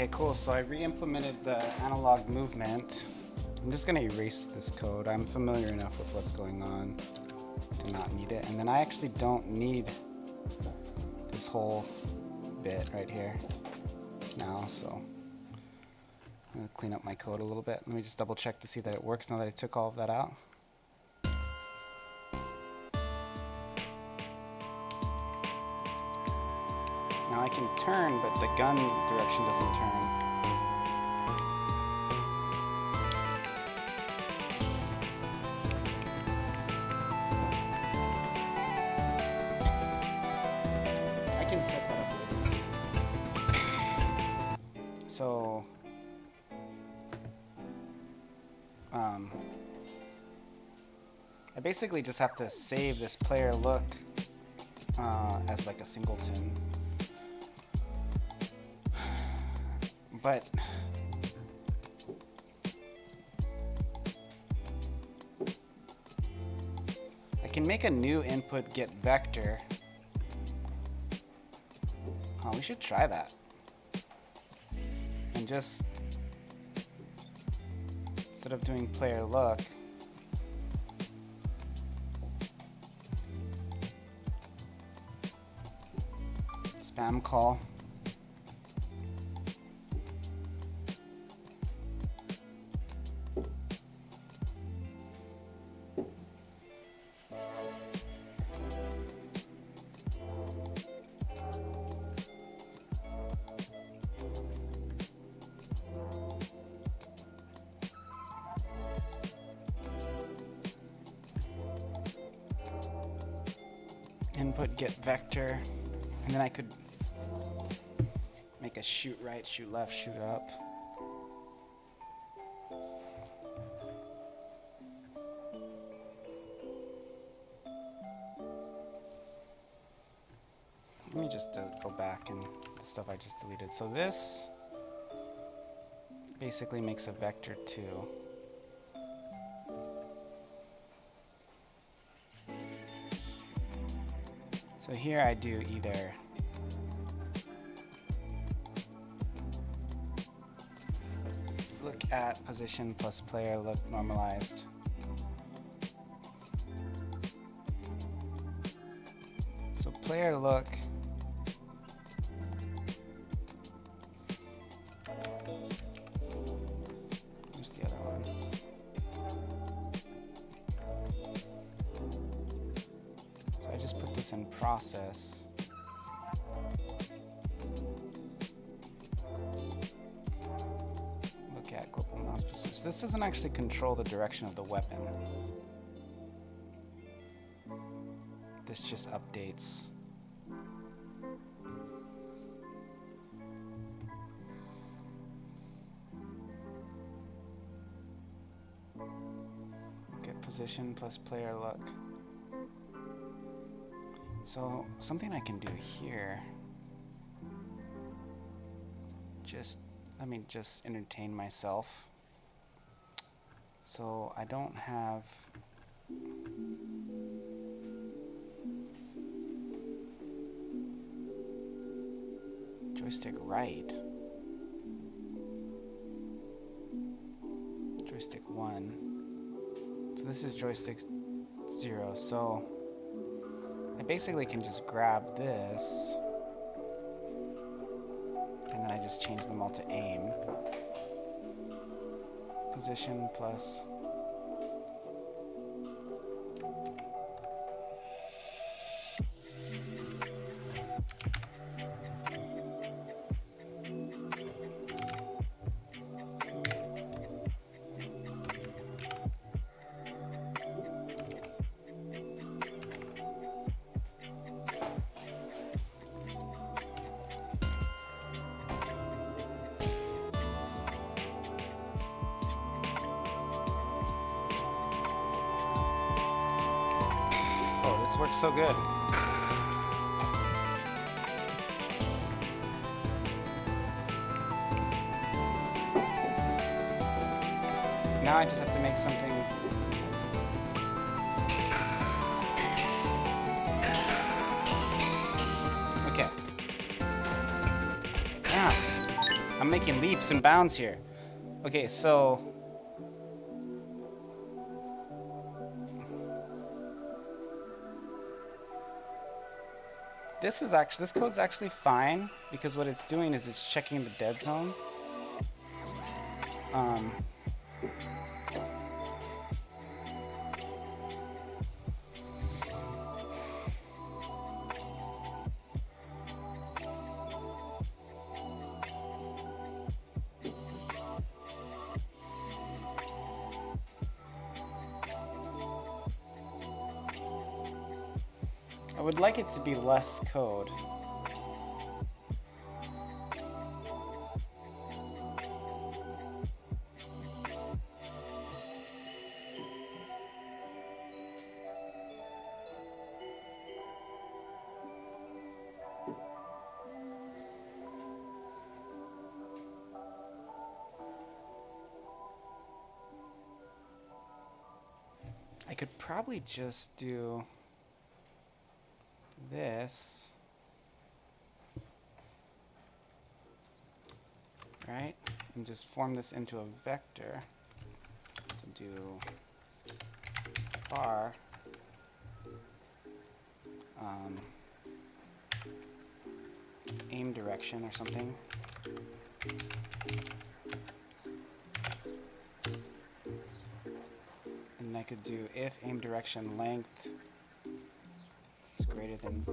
Okay, cool. So I re-implemented the analog movement. I'm just gonna erase this code. I'm familiar enough with what's going on to not need it. And then I actually don't need this whole bit right here now, so I'm gonna clean up my code a little bit. Let me just double check to see that it works now that I took all of that out. Now I can turn, but the gun direction doesn't turn. I can set that up later. So, I basically just have to save this player look as like a singleton. But I can make a new input get vector. Oh, we should try that. And just instead of doing player look, spam call. Input get vector, and then I could make a shoot right, shoot left, shoot up. Let me just go back and the stuff I just deleted. So this basically makes a vector 2. So here I do either look look at position plus player look normalized. So player look. Where's the other one? So I just put this in process. Look at global mouse position. This doesn't actually control the direction of the weapon. This just updates. Get position plus player look. So something I can do here. Let me just entertain myself. So I don't have joystick right. Joystick 1. So this is joystick 0. So I basically can just grab this and then I just change them all to aim. Position plus. Oh, this works so good. Now I just have to make something. Okay. Yeah. I'm making leaps and bounds here. Okay, so this code's actually fine because what it's doing is it's checking the dead zone. I would like it to be less code. I could probably just do this, right? And just form this into a vector. So do bar aim direction or something. And I could do if aim direction length is greater than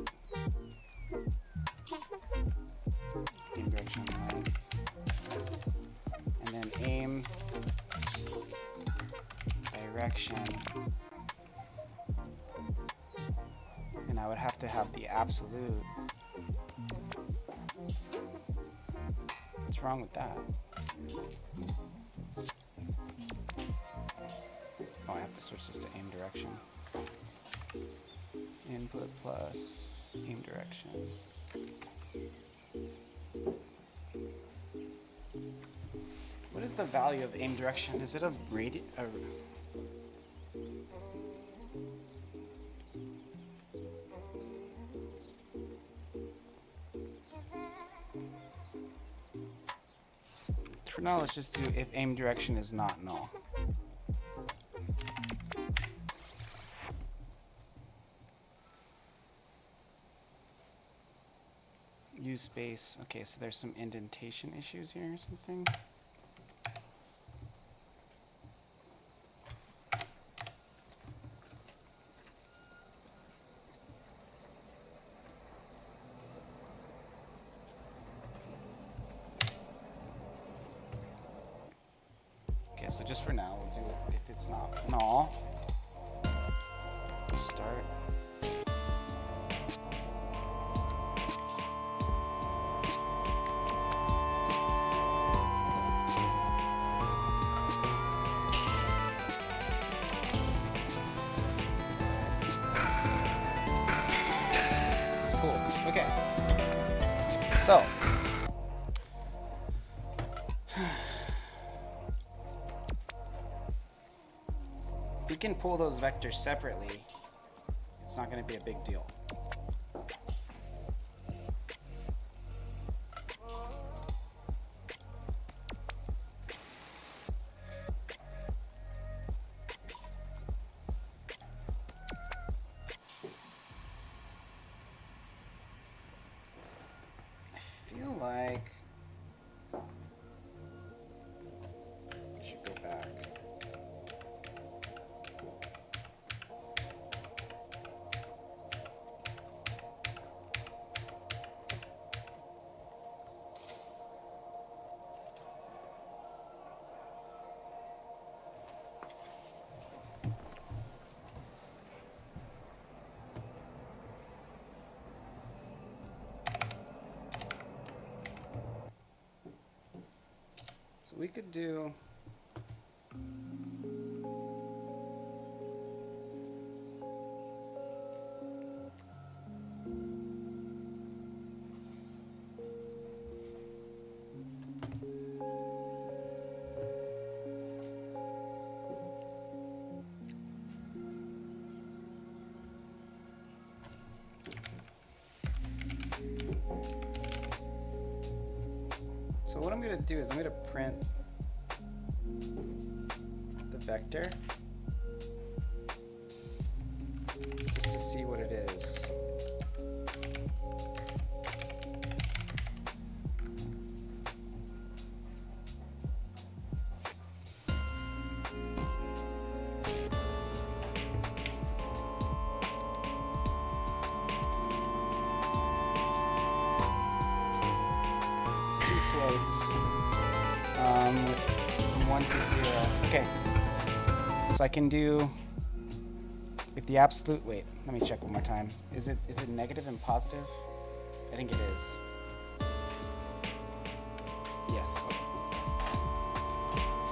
aim direction length, and then aim direction, and I would have to have the absolute. What's wrong with that? Oh, I have to switch this to aim direction. Input plus aim direction. What is the value of aim direction? Is it a radius? For now, let's just do if aim direction is not null. Use space. Okay, so there's some indentation issues here or something. Okay, so just for now, we'll do it if it's not null. Start. Cool. Okay. So. We can pull those vectors separately. It's not going to be a big deal. I feel like I should go back. So we could do So what I'm going to do is I'm going to print the vector just to see what it is. From 1 to 0. Okay. So I can do if the absolute wait, let me check one more time. Is it negative and positive? I think it is. Yes.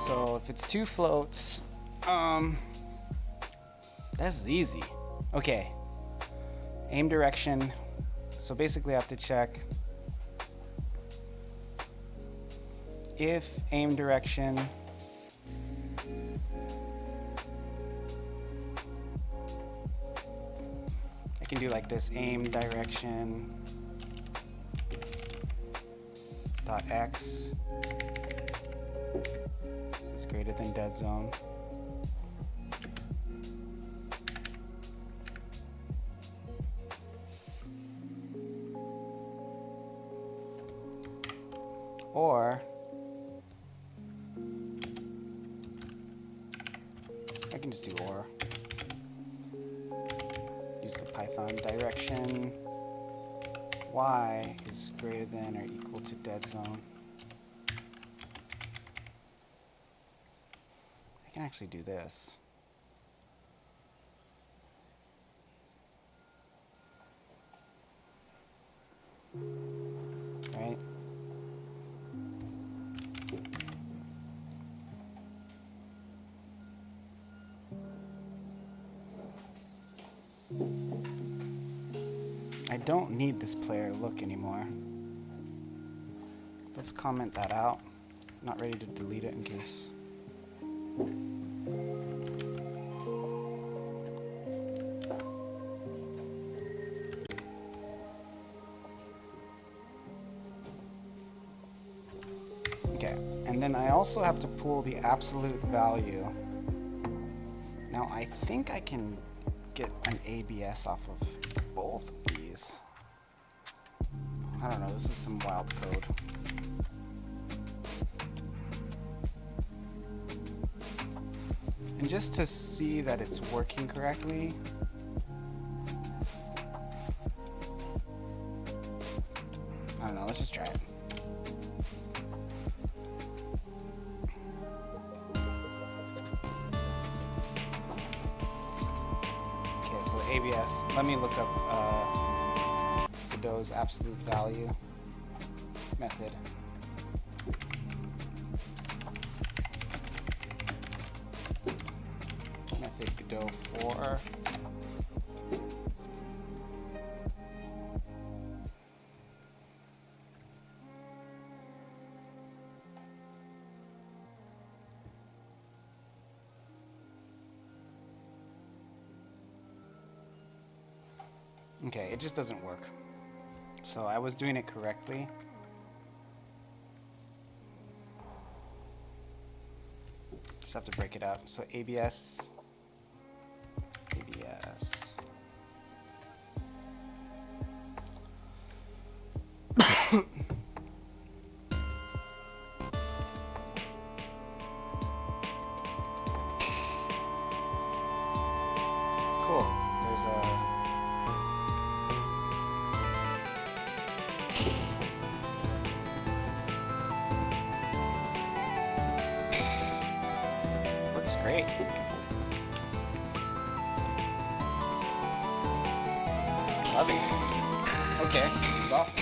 So if it's two floats, that's easy. Okay. Aim direction. So basically I have to check if aim direction I can do like this, aim direction dot x is greater than dead zone. Or I can just do or. Use the Python direction. Y is greater than or equal to dead zone. I can actually do this. Right? I don't need this player look anymore. Let's comment that out. Not ready to delete it in case. Okay, and then I also have to pull the absolute value. Now I think I can get an ABS off of both of these. I don't know, this is some wild code. And just to see that it's working correctly, I don't know, let's just try it. Okay, so ABS, let me look up Godot's absolute value method. Method Godot 4. Okay, it just doesn't work. So I was doing it correctly. Just have to break it up. So ABS. Cool. There's a looks great. Love it. Okay, this is awesome.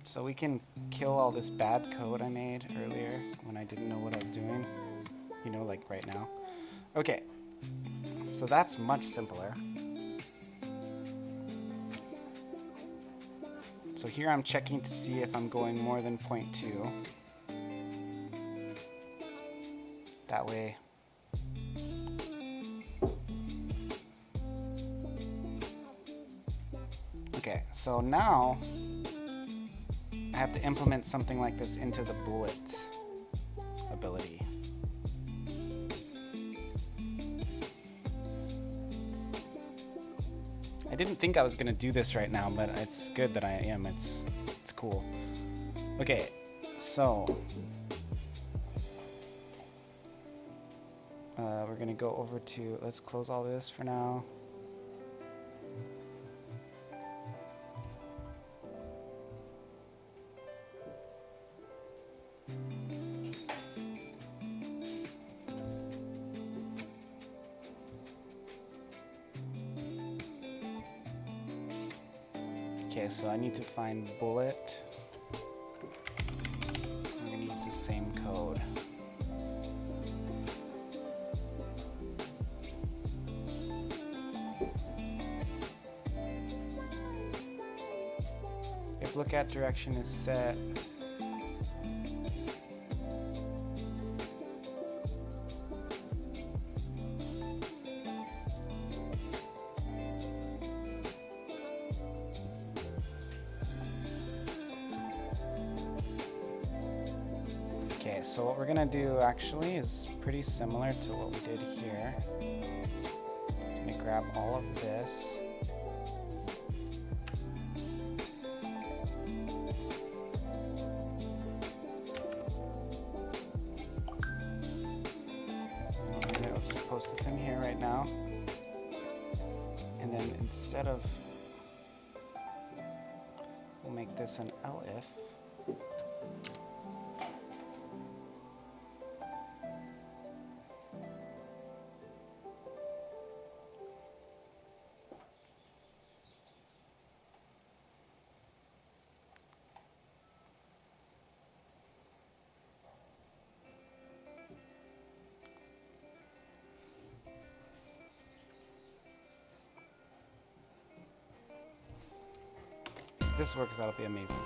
So we can kill all this bad code I made earlier when I didn't know what I was doing. You know, like right now. Okay, so that's much simpler. So here I'm checking to see if I'm going more than 0.2. That way. Okay, so now I have to implement something like this into the bullet ability. I didn't think I was gonna do this right now, but it's good that I am. It's cool. Okay, so we're gonna go over to, let's close all this for now. Okay, so I need to find bullet. I'm gonna use the same code. If look at direction is set, okay, so what we're gonna do actually is pretty similar to what we did here. I'm gonna grab all of this. I'm gonna just post this in here right now. And then instead of, we'll make this an elif. If this works, that'll be amazing.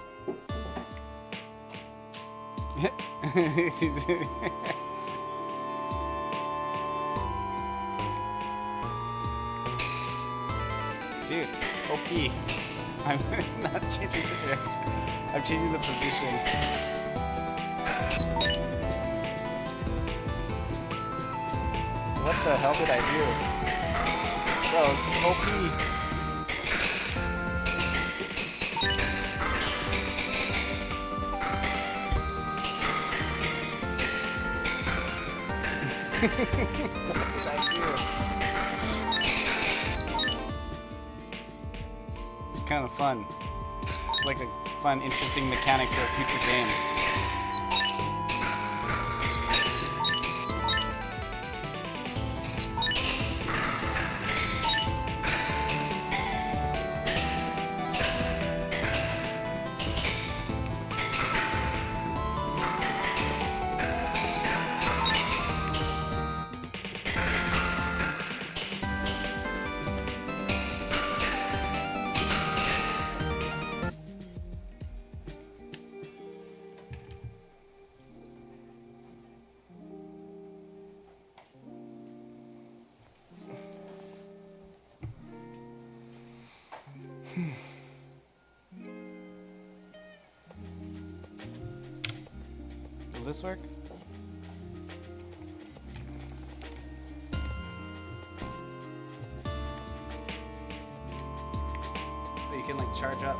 Dude, OP. I'm not changing the direction. I'm changing the position. What the hell did I do? Bro, this is OP. What did I do? It's kind of fun. It's like a fun, interesting mechanic for a future game. Does this work? You can like charge up.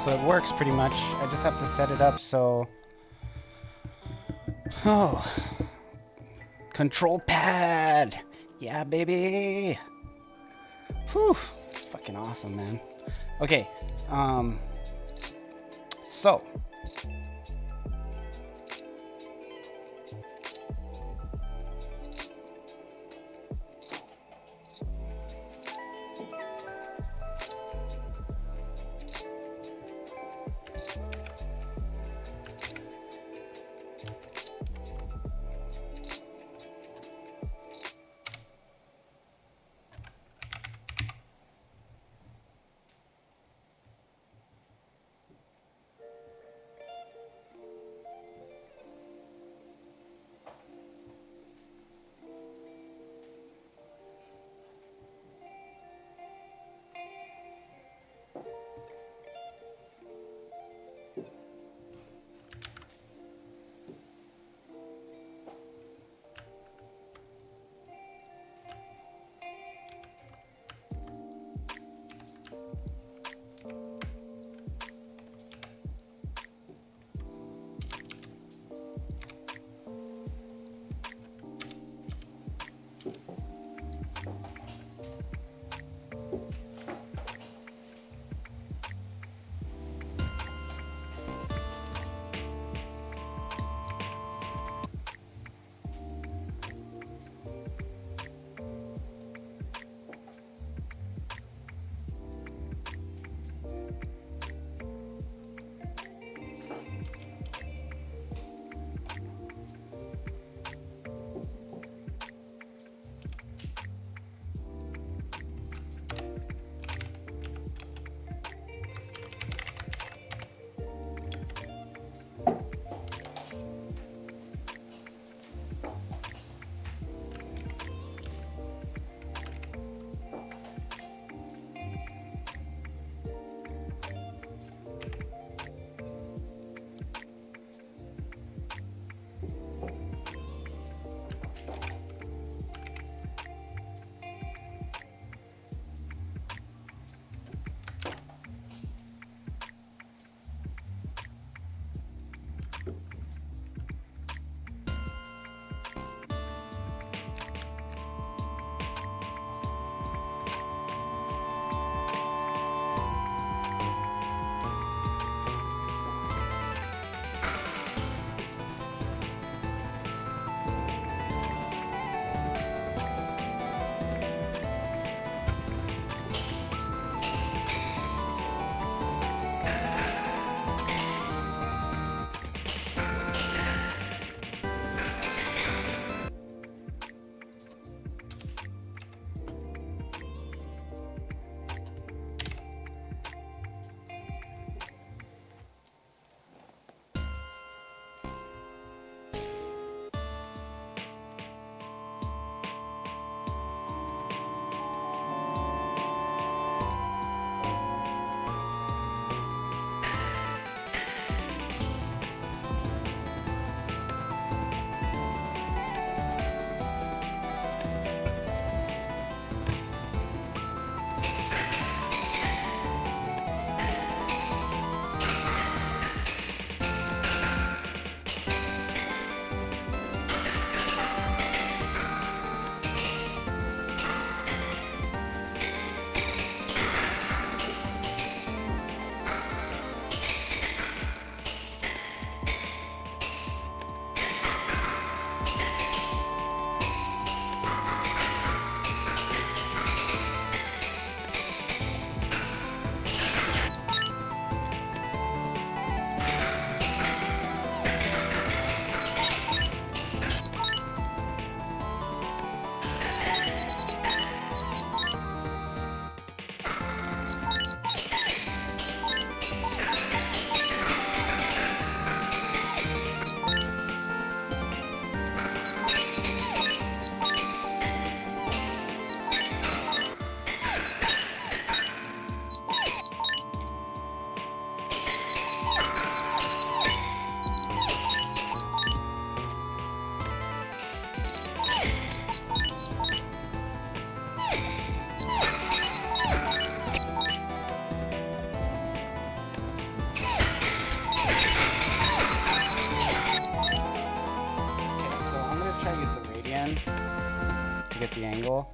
So it works pretty much. I just have to set it up so... Oh. Control pad! Yeah, baby! Whew. Fucking awesome, man. Okay. So... position to get the angle.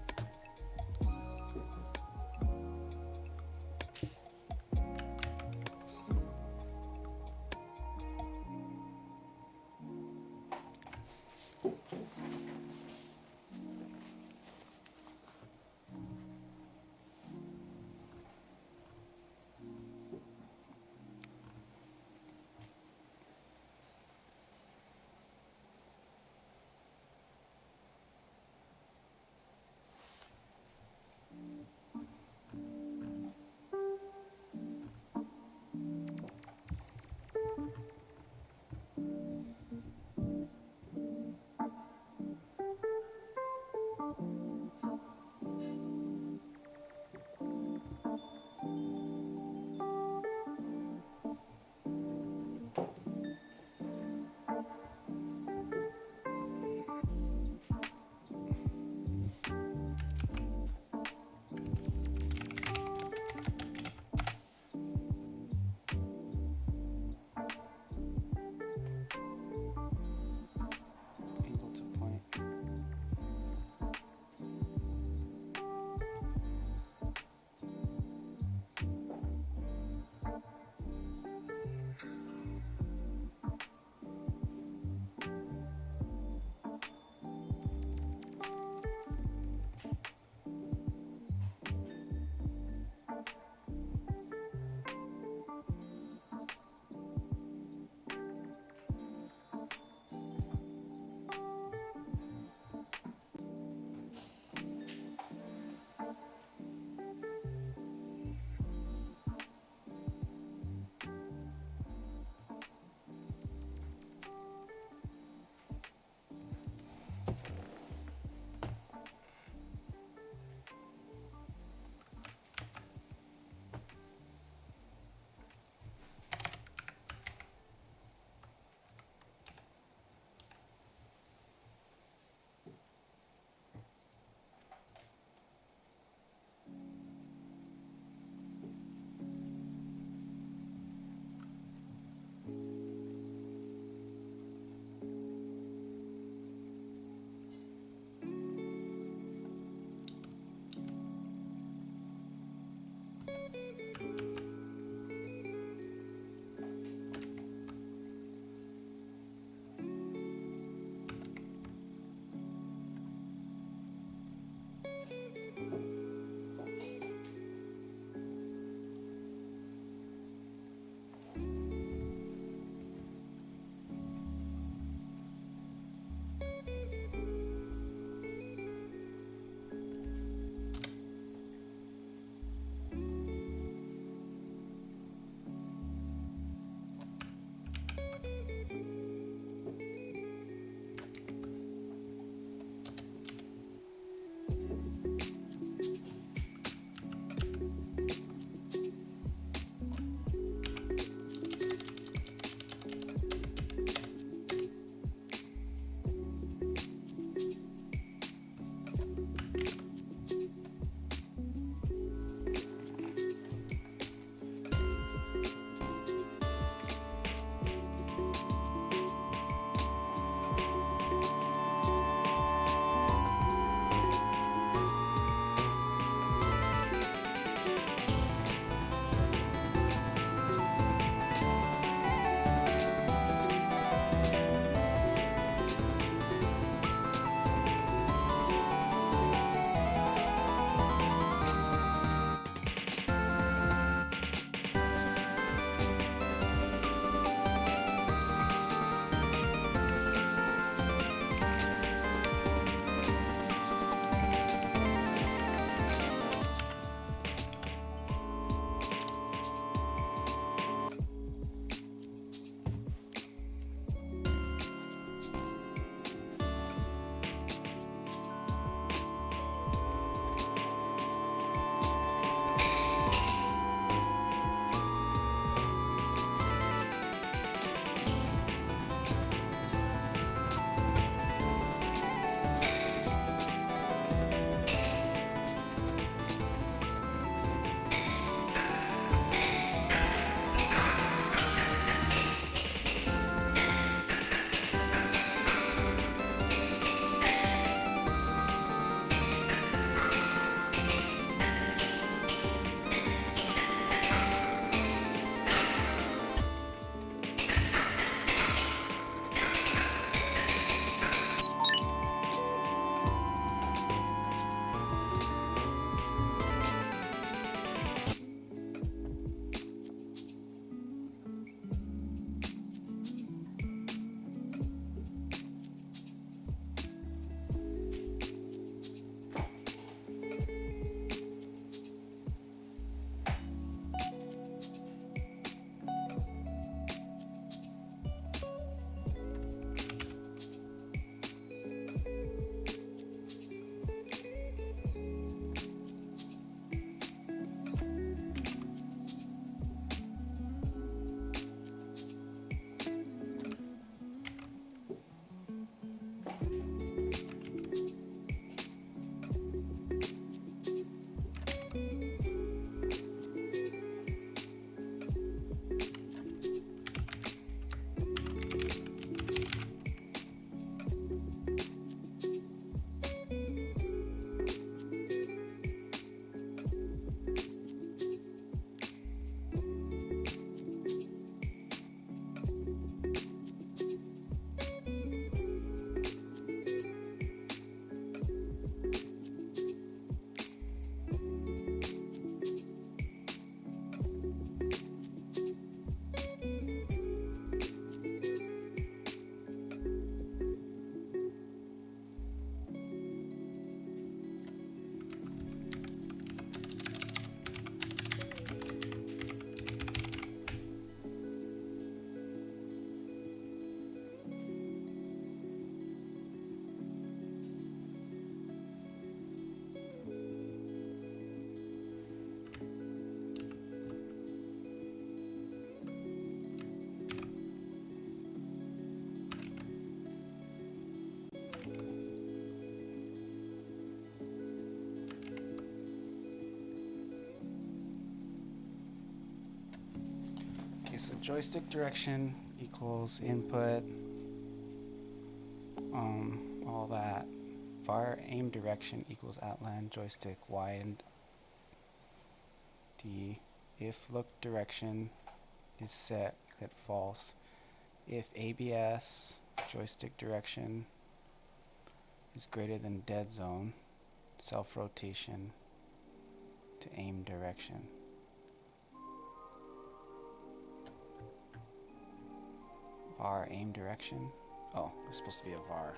So joystick direction equals input, all that. Var aim direction equals outline joystick Y and D. If look direction is set, hit false. If ABS joystick direction is greater than dead zone, self rotation to aim direction. Var aim direction. Oh, it's supposed to be a var.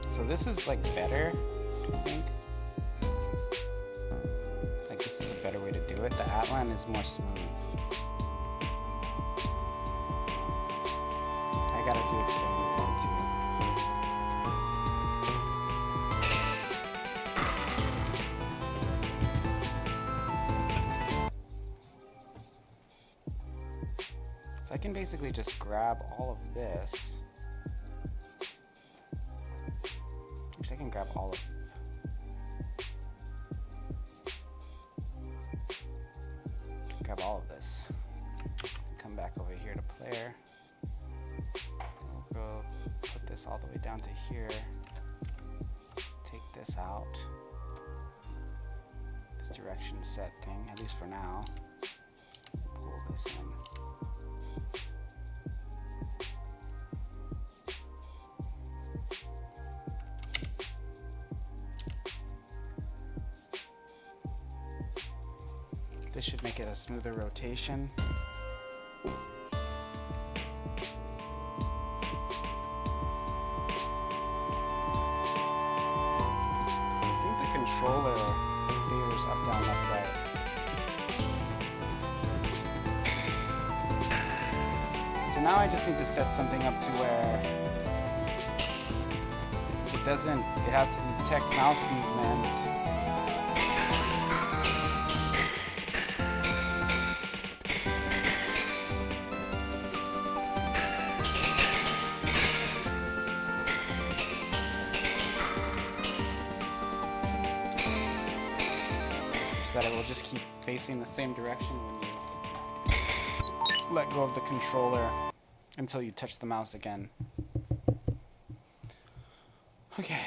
So this is like better, I think. Like this is a better way to do it. The outline is more smooth. I gotta do it to the movement too. So I can basically just grab all of this. Actually, I can grab all of this. Come back over here to player. We'll go put this all the way down to here. Take this out. This direction set thing, at least for now. Pull this in. This should make it a smoother rotation. I think the controller favors up, down, left, right. So now I just need to set something up to where it has to detect mouse movement. That it will just keep facing the same direction when you let go of the controller until you touch the mouse again. Okay.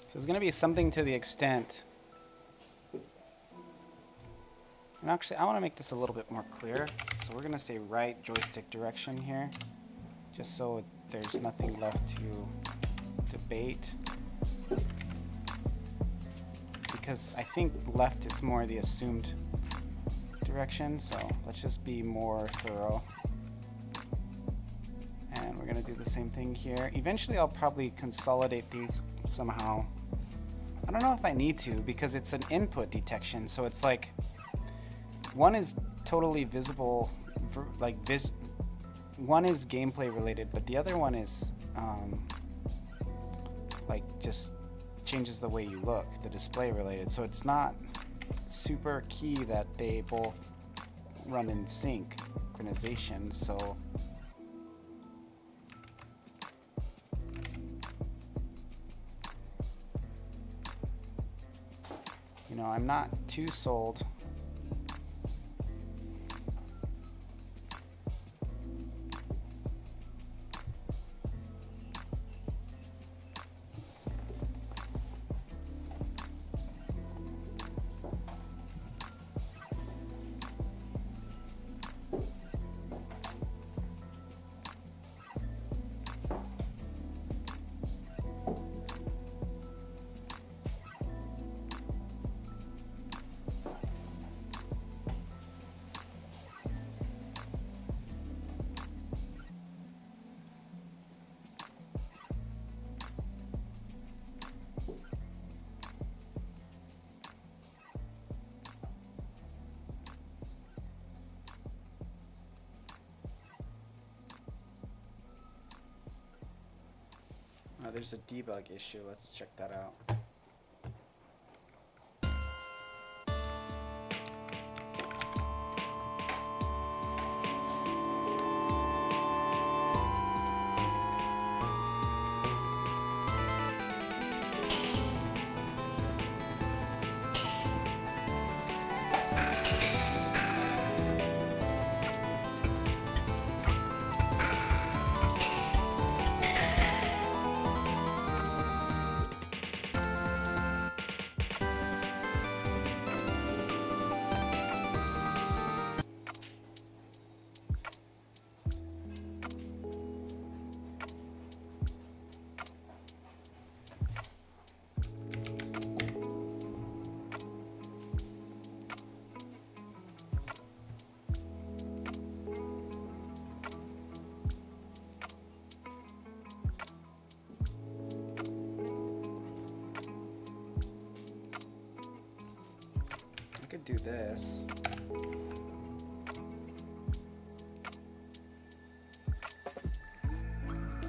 So it's going to be something to the extent. And actually, I want to make this a little bit more clear. So we're going to say right joystick direction here, just so there's nothing left to debate. Because I think left is more the assumed direction, so let's just be more thorough. And we're going to do the same thing here. Eventually, I'll probably consolidate these somehow. I don't know if I need to, because it's an input detection, so it's like one is totally visible, one is gameplay related, but the other one is like just changes the way you look, the display related. So it's not super key that they both run in synchronization. So you know, I'm not too sold. There's a debug issue. Let's check that out. this.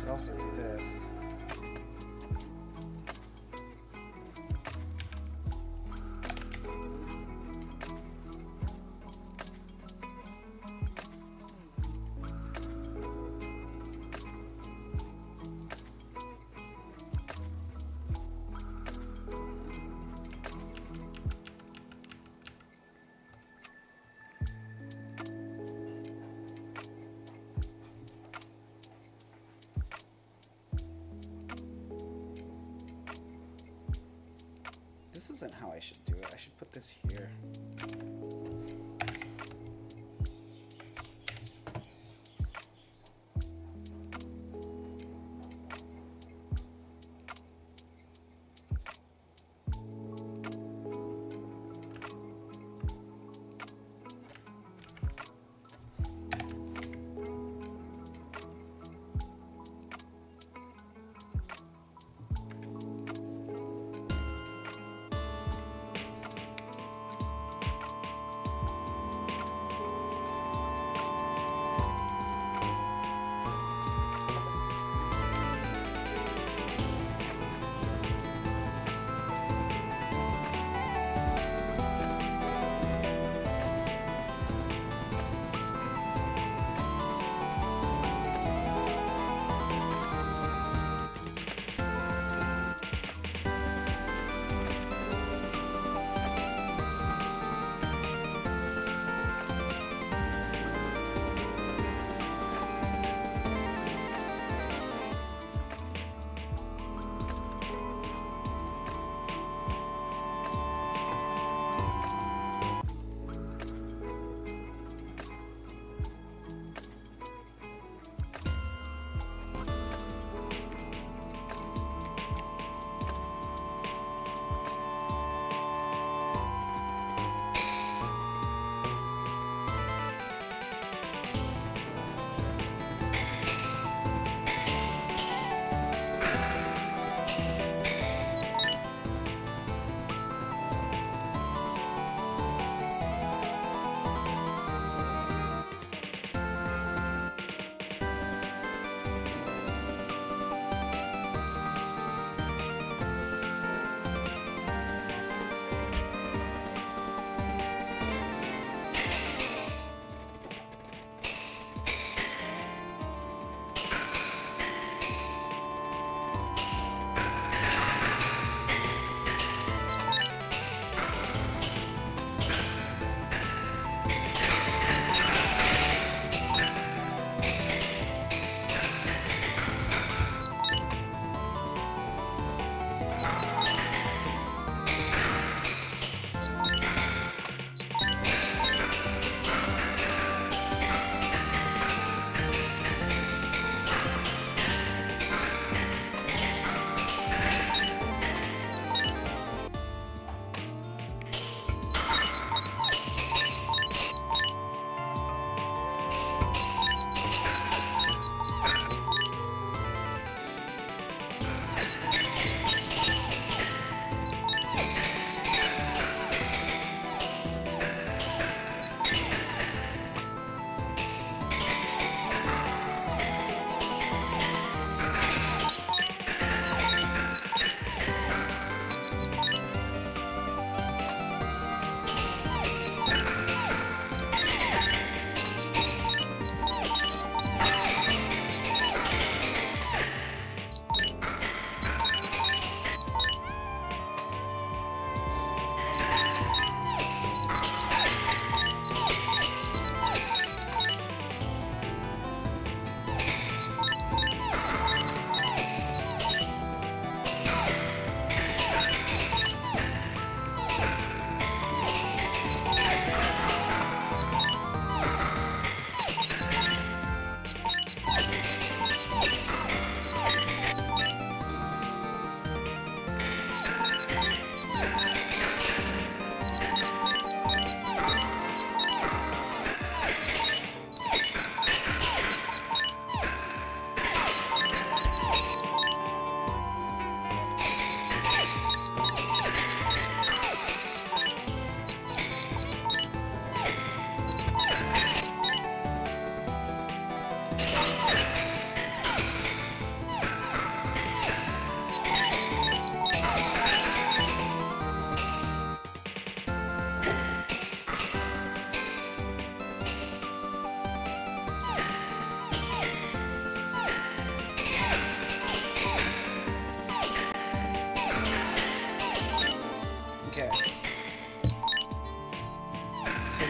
Could also do this. This isn't how I should do it. I should put this here.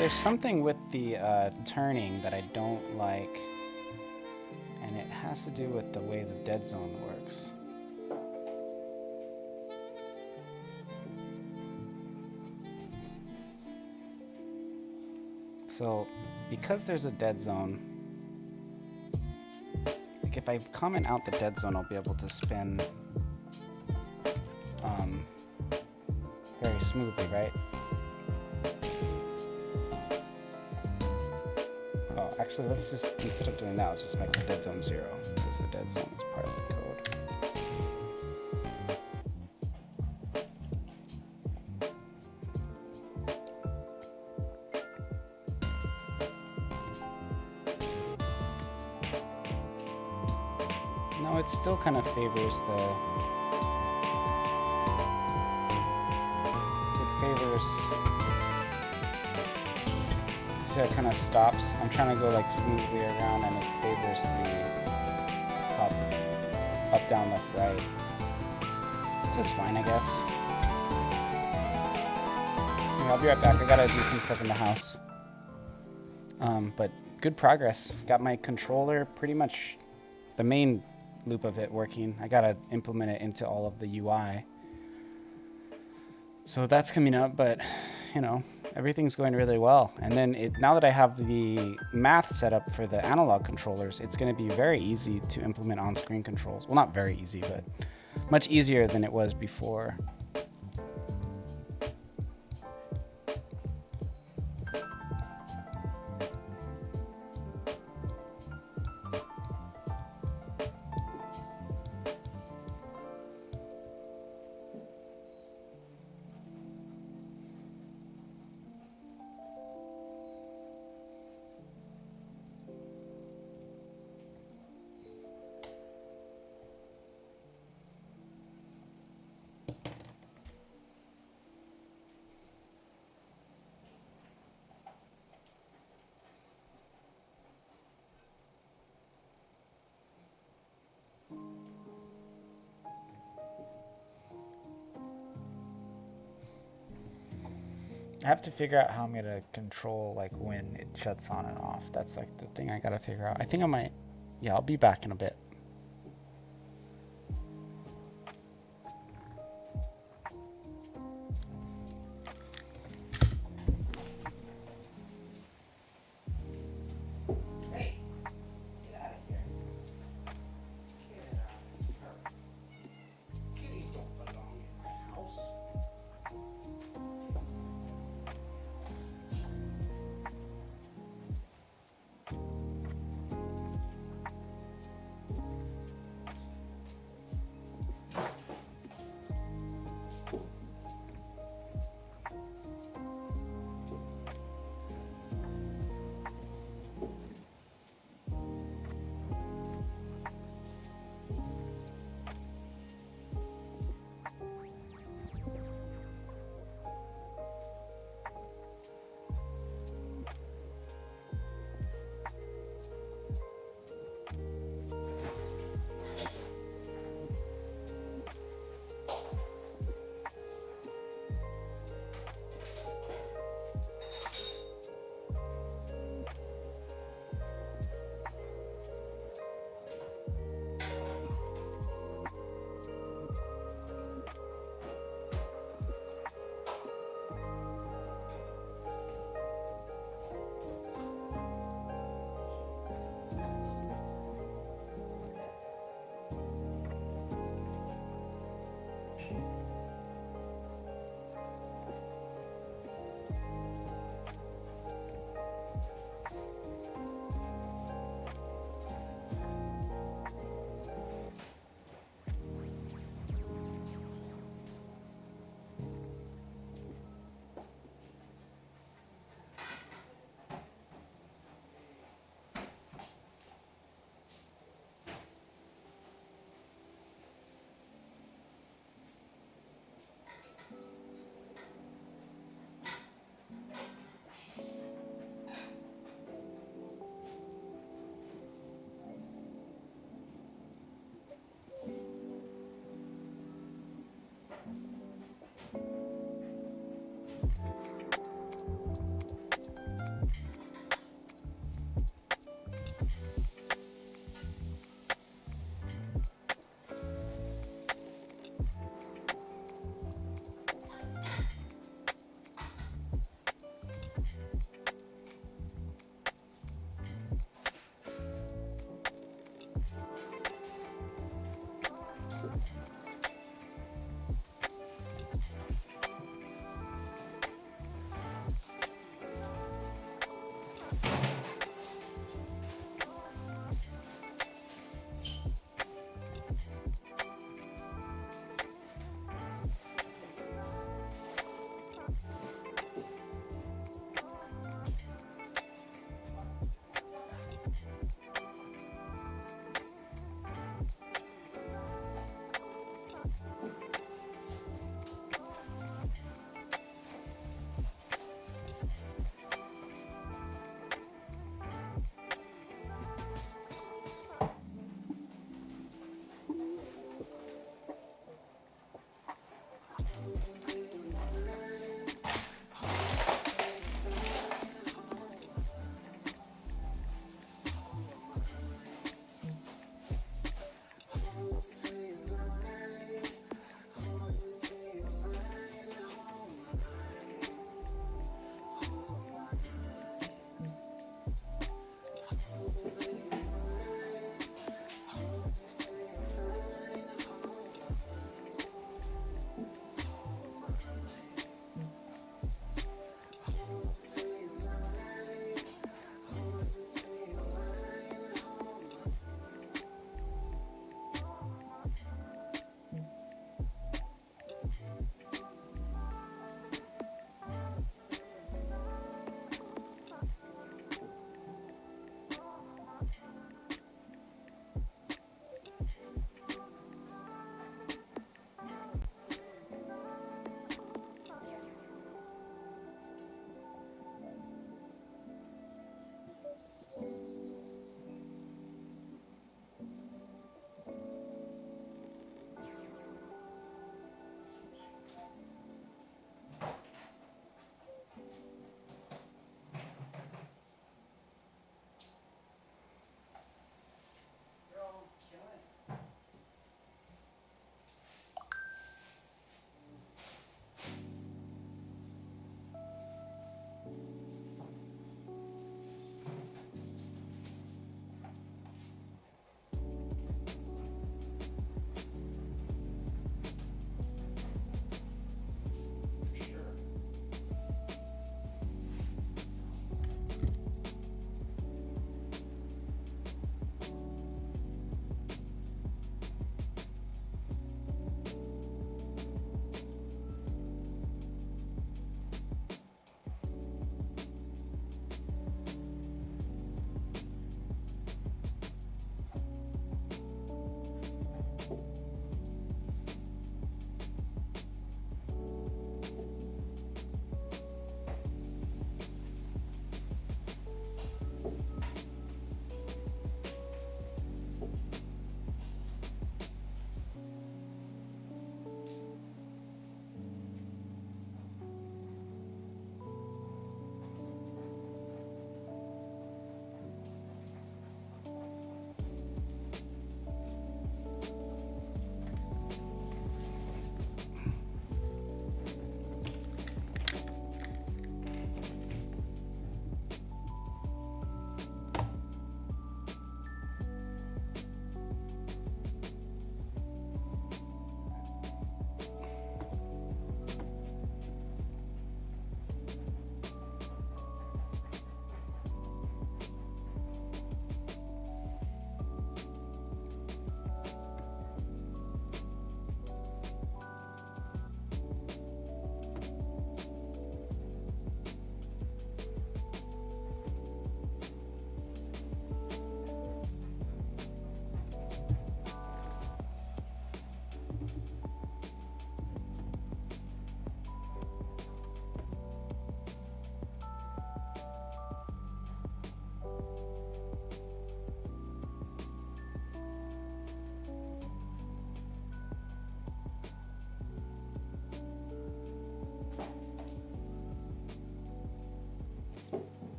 there's something with the turning that I don't like, and it has to do with the way the dead zone works. So, because there's a dead zone, like if I comment out the dead zone, I'll be able to spin very smoothly, right? Oh, actually, let's just, instead of doing that, let's just make the dead zone 0, because the dead zone is part of the code. No, it still kind of favors see how it kind of stops? I'm trying to go like smoothly around and it favors the top, up, down, left, right. Just fine, I guess. Anyway, I'll be right back. I gotta do some stuff in the house. But good progress. Got my controller pretty much the main loop of it working. I gotta implement it into all of the UI. So that's coming up, but you know, everything's going really well. And then now that I have the math set up for the analog controllers, it's going to be very easy to implement on-screen controls. Well, not very easy, but much easier than it was before. I have to figure out how I'm gonna control like when it shuts on and off. That's like the thing I gotta figure out. I think I might, yeah, I'll be back in a bit. Hey, get out of here. Get out of here. Kitties don't belong in my house.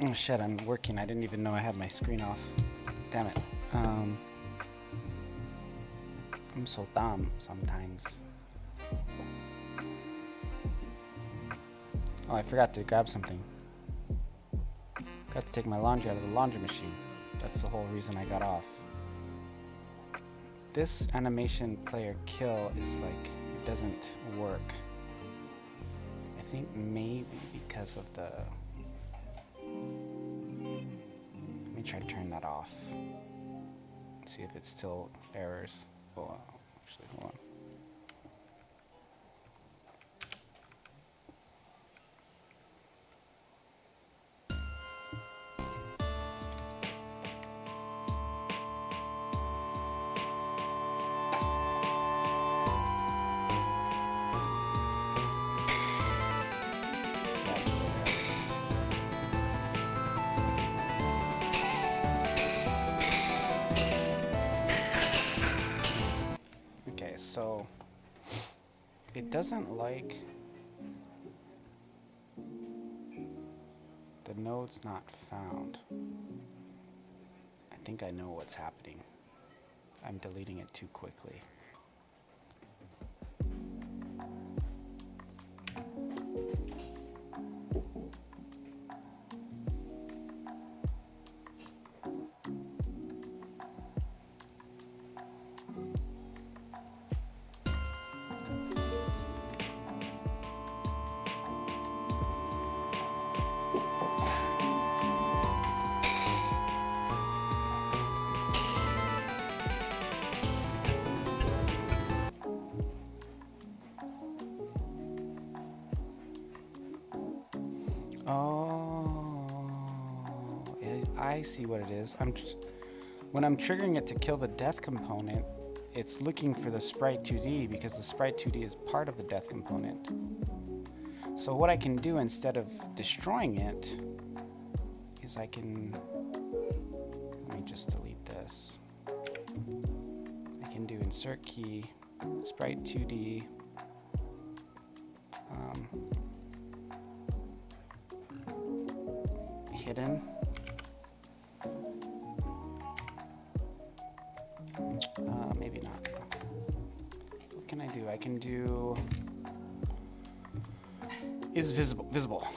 Oh shit, I'm working. I didn't even know I had my screen off. Damn it. I'm so dumb sometimes. Oh, I forgot to grab something. Got to take my laundry out of the laundry machine. That's the whole reason I got off. This animation player kill is like, it doesn't work. I think maybe because of the... Let me try to turn that off. See if it still errors. Oh, actually, hold on. Yeah, it still errors. Okay, so it doesn't like the node's not found. I think I know what's happening. I'm deleting it too quickly. I see what it is. When I'm triggering it to kill the death component, it's looking for the sprite 2D because the sprite 2D is part of the death component. So what I can do instead of destroying it is I can, let me just delete this. I can do insert key, sprite 2D, hidden. Maybe not. What can I do? I can do is visible.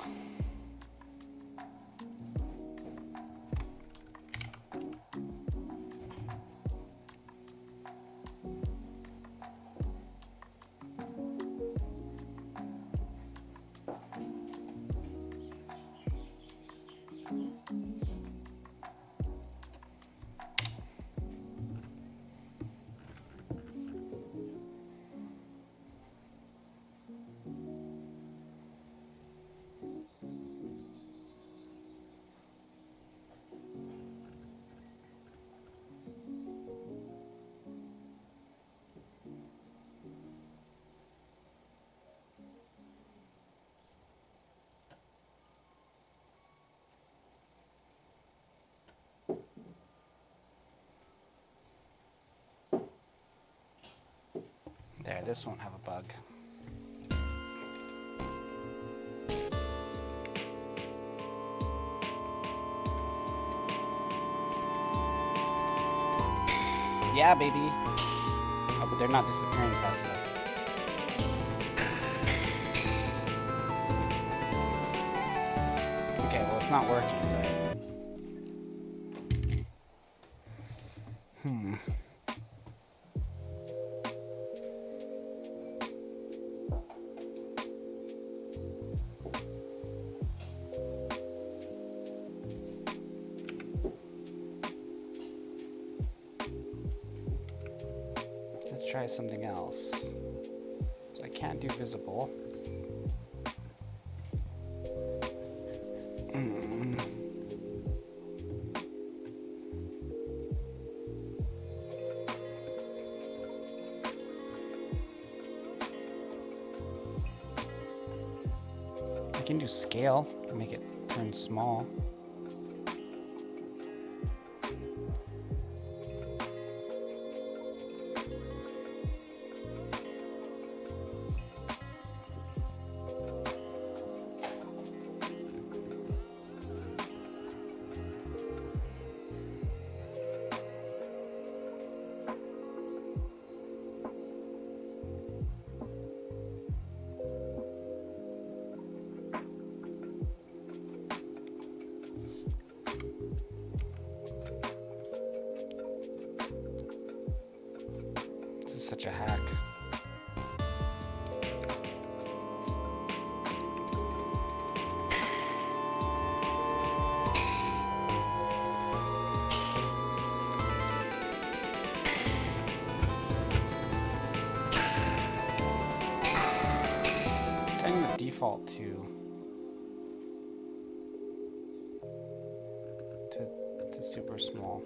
There, this won't have a bug. Yeah, baby. Oh, but they're not disappearing fast enough. Okay, well, it's not working, but... Let's try something else. So I can't do visible. I can do scale to make it turn small. This is such a hack. Setting the default to super small.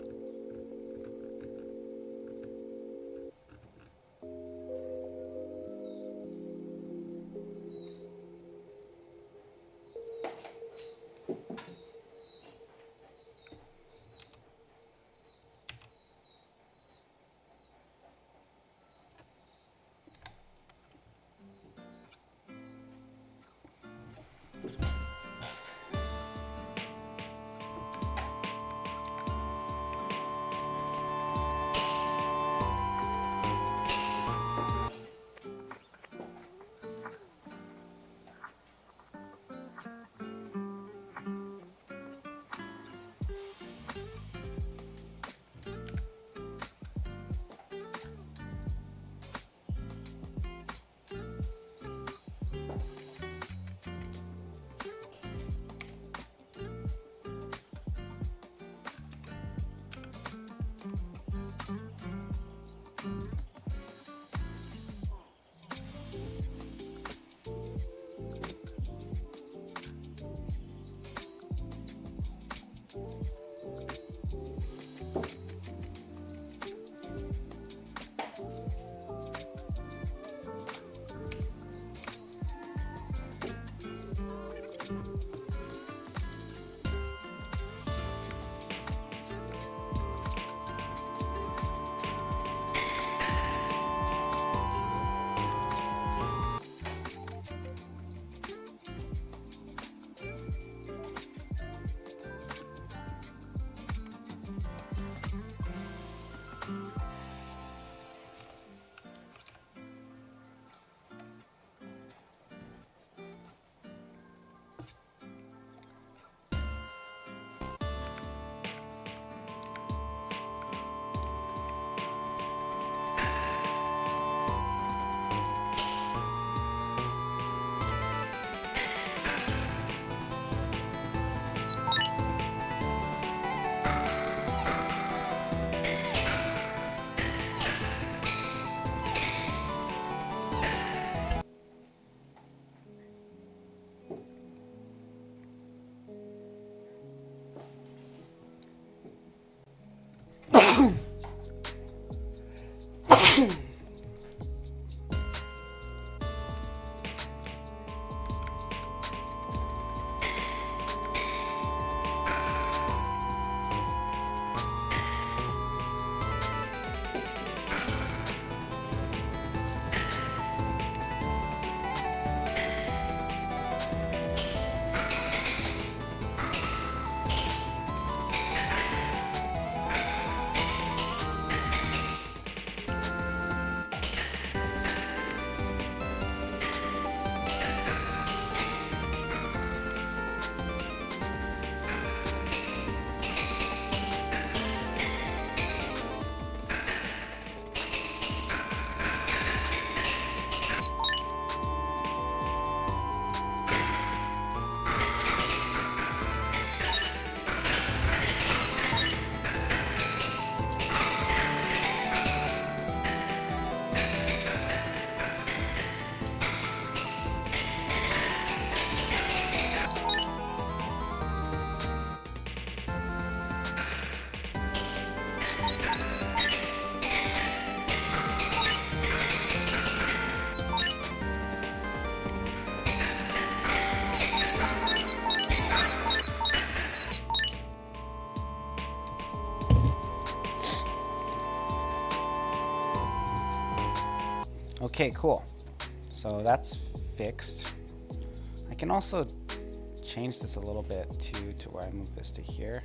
Okay, cool. So that's fixed. I can also change this a little bit to where I move this to here.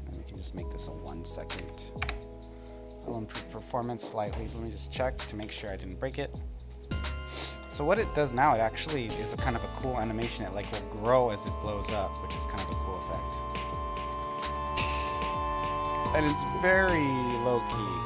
And we can just make this a 1 second. I'll improve performance slightly. Let me just check to make sure I didn't break it. So what it does now, it actually is a kind of a cool animation. It like will grow as it blows up, which is kind of a cool effect. And it's very low key.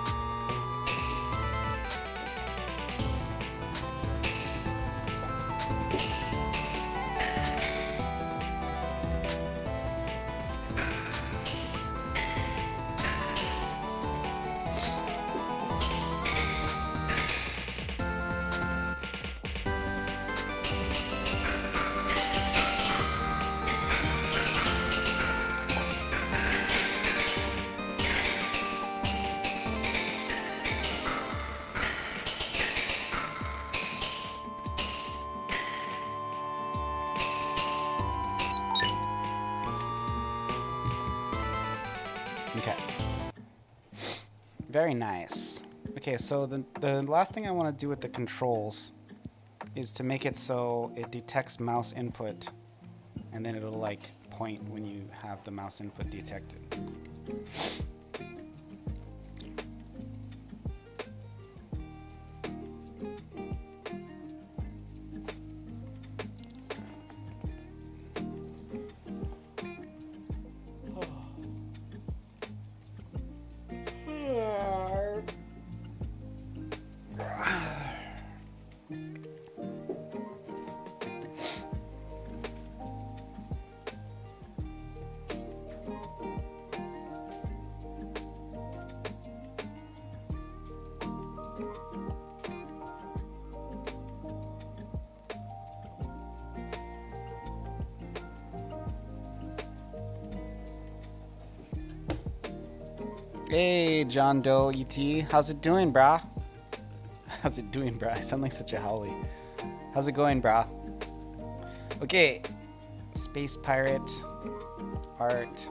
Okay. Very nice. Okay, so the last thing I want to do with the controls is to make it so it detects mouse input and then it'll like point when you have the mouse input detected. Hey, John Doe ET. How's it doing, brah? How's it doing, brah? I sound like such a howly. How's it going, brah? Okay. Space Pirate. Art.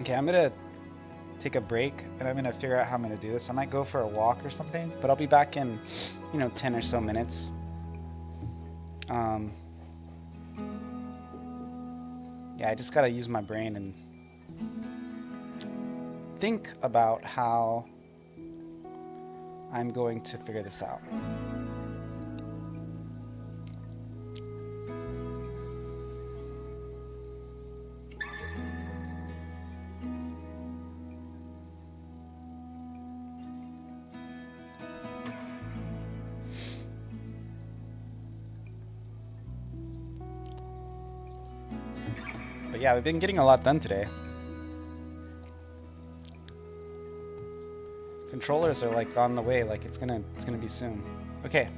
Okay, I'm gonna take a break and I'm gonna figure out how I'm gonna do this. I might go for a walk or something, but I'll be back in, 10 or so minutes. Yeah, I just gotta use my brain and think about how I'm going to figure this out. But yeah, we've been getting a lot done today. Controllers are like on the way, like it's gonna be soon. Okay.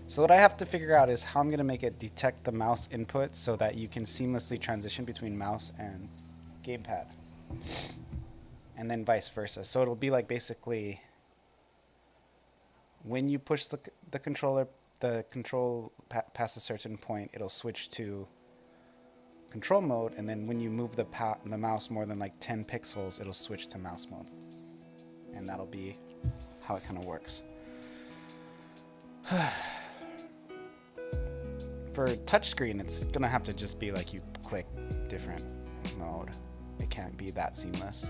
So what I have to figure out is how I'm gonna make it detect the mouse input so that you can seamlessly transition between mouse and gamepad. And then vice versa. So it'll be like basically when you push the controller, the control past a certain point, it'll switch to control mode, and then when you move the mouse more than like 10 pixels, it'll switch to mouse mode. And that'll be how it kind of works. For touchscreen, it's gonna have to just be like you click different mode. It can't be that seamless.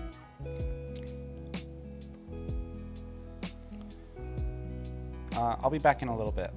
I'll be back in a little bit.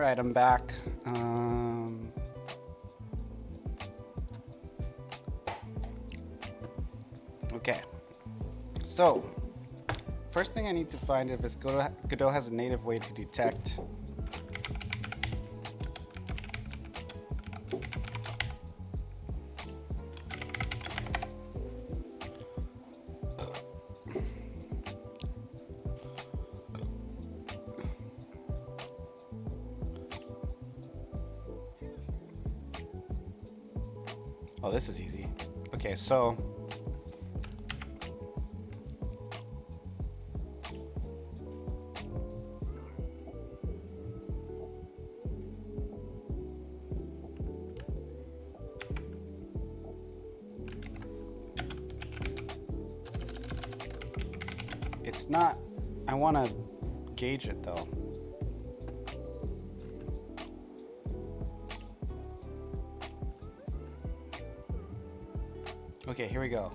right, I'm back. Okay. So, first thing I need to find if is Godot has a native way to detect. Oh, this is easy. Okay, so it's not, I want to gauge it though. Okay, here we go.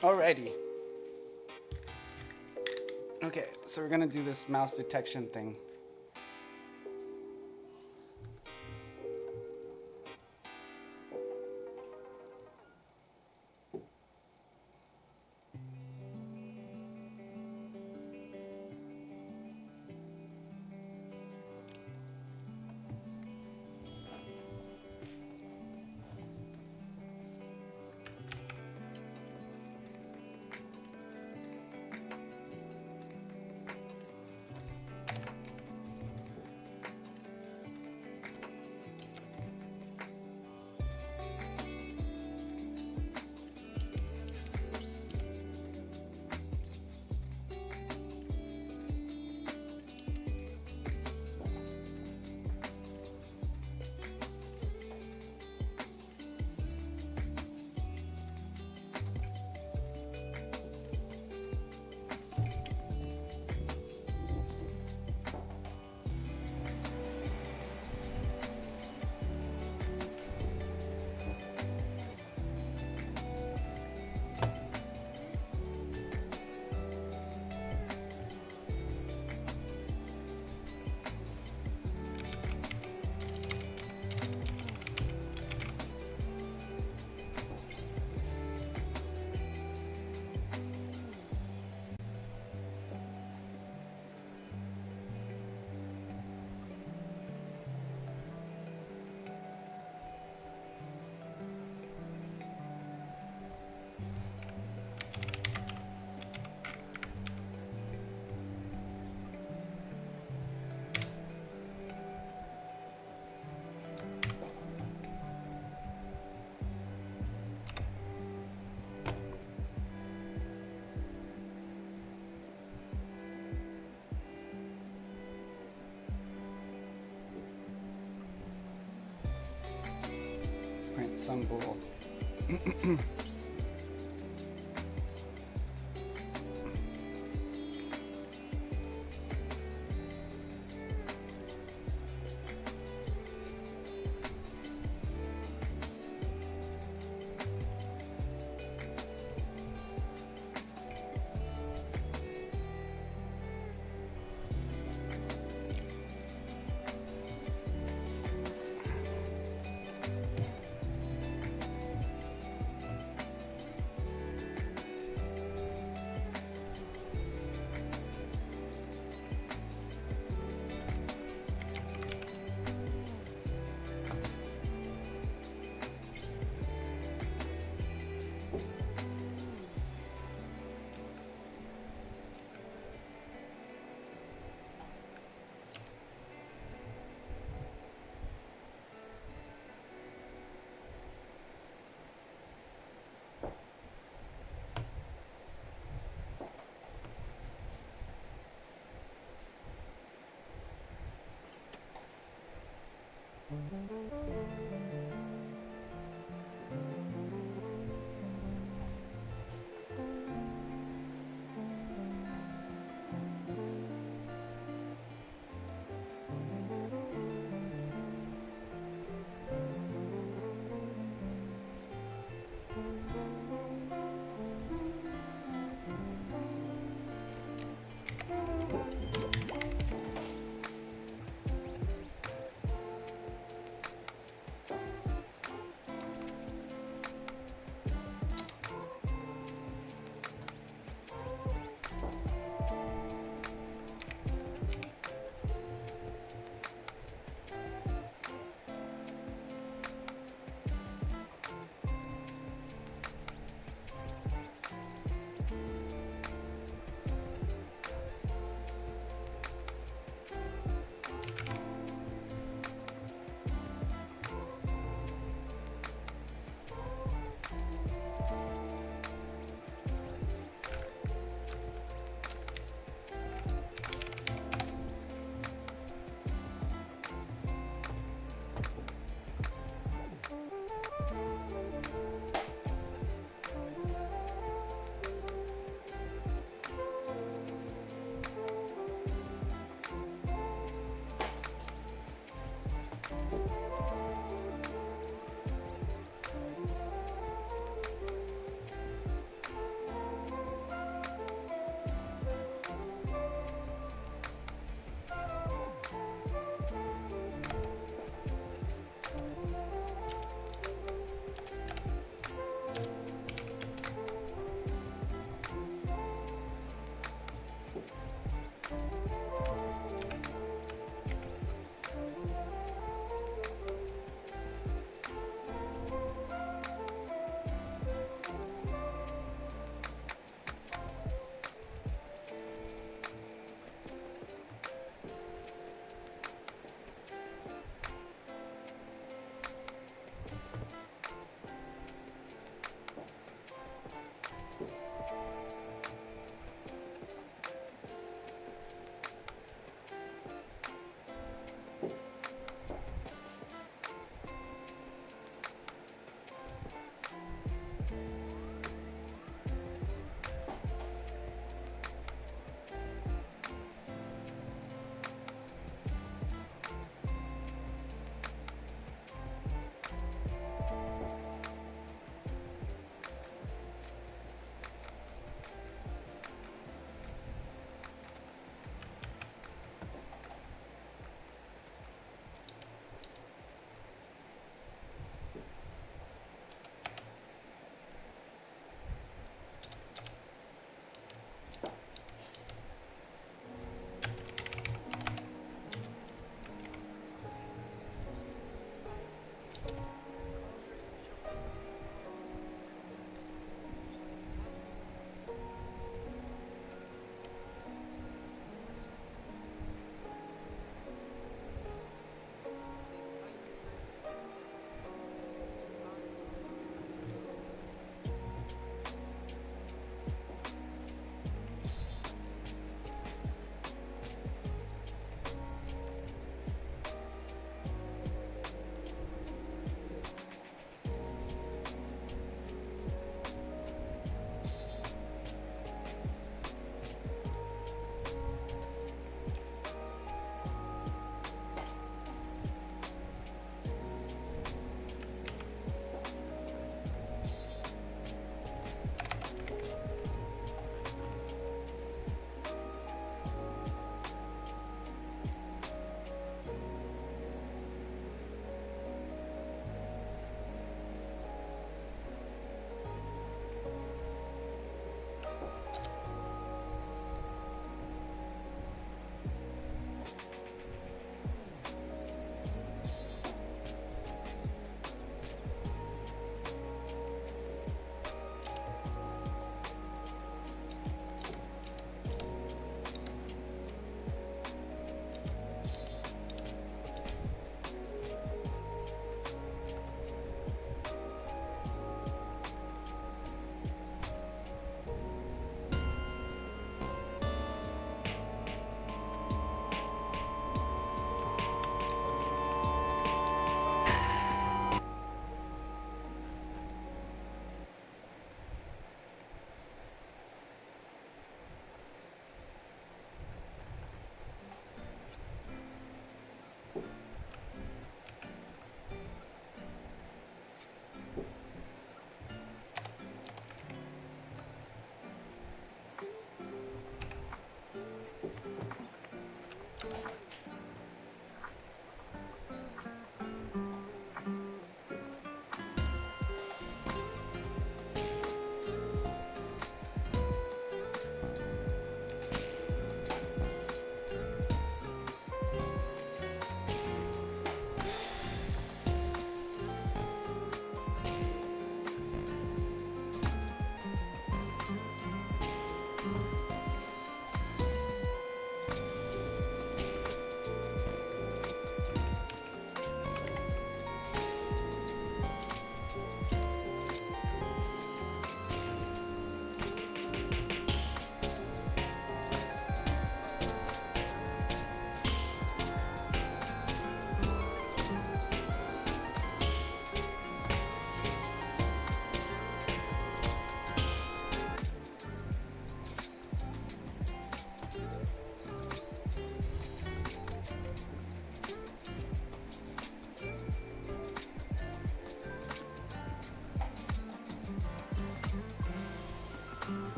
Alrighty. Okay, so we're gonna do this mouse detection thing. Print some bull.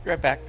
Be right back.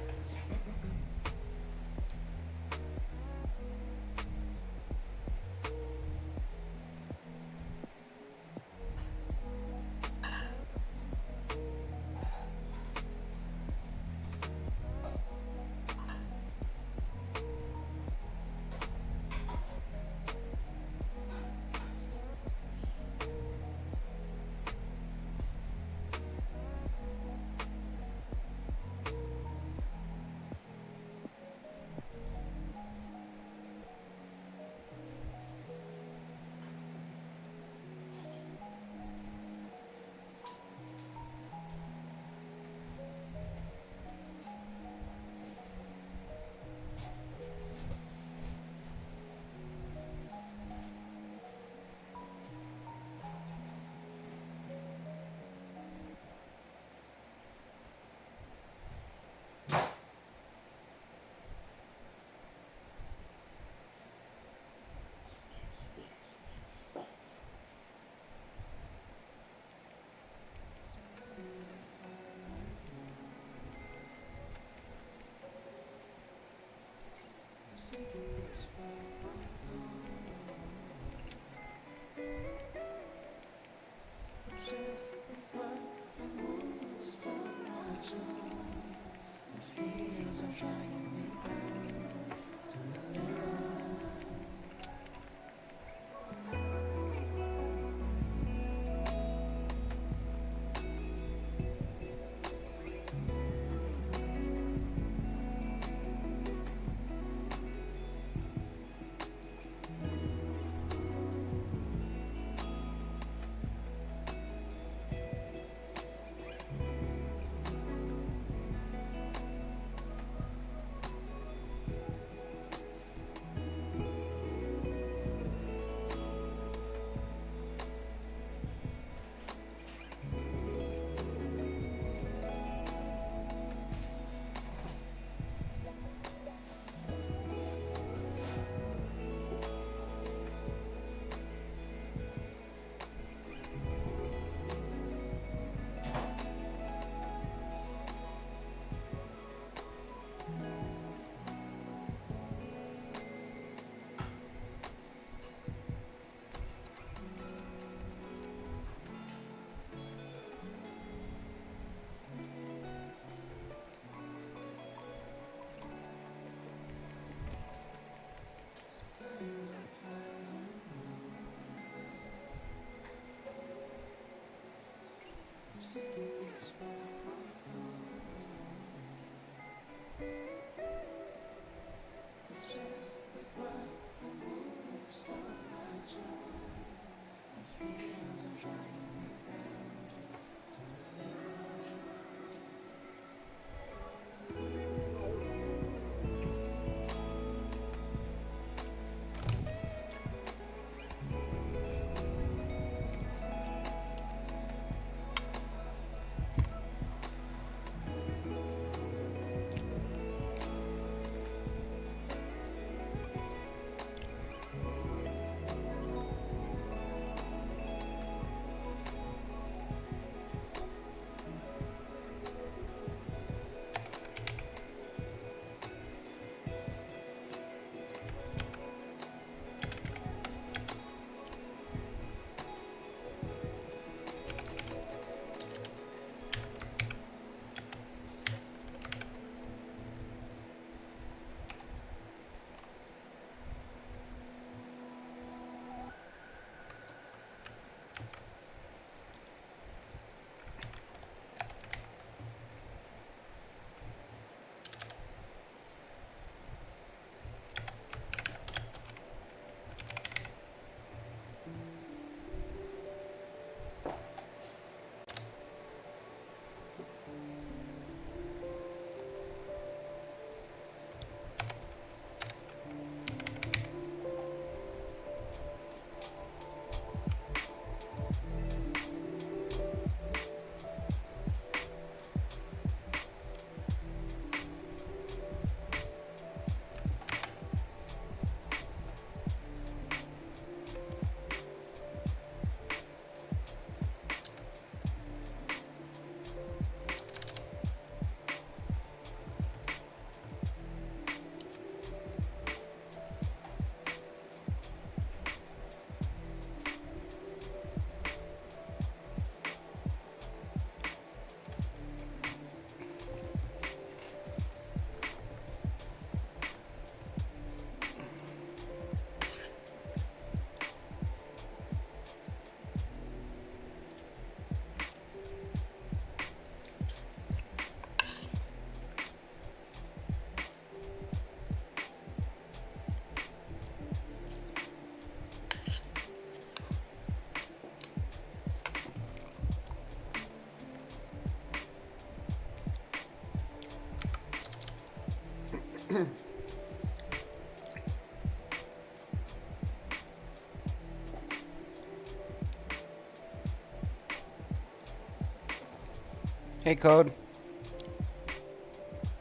Hey, Code.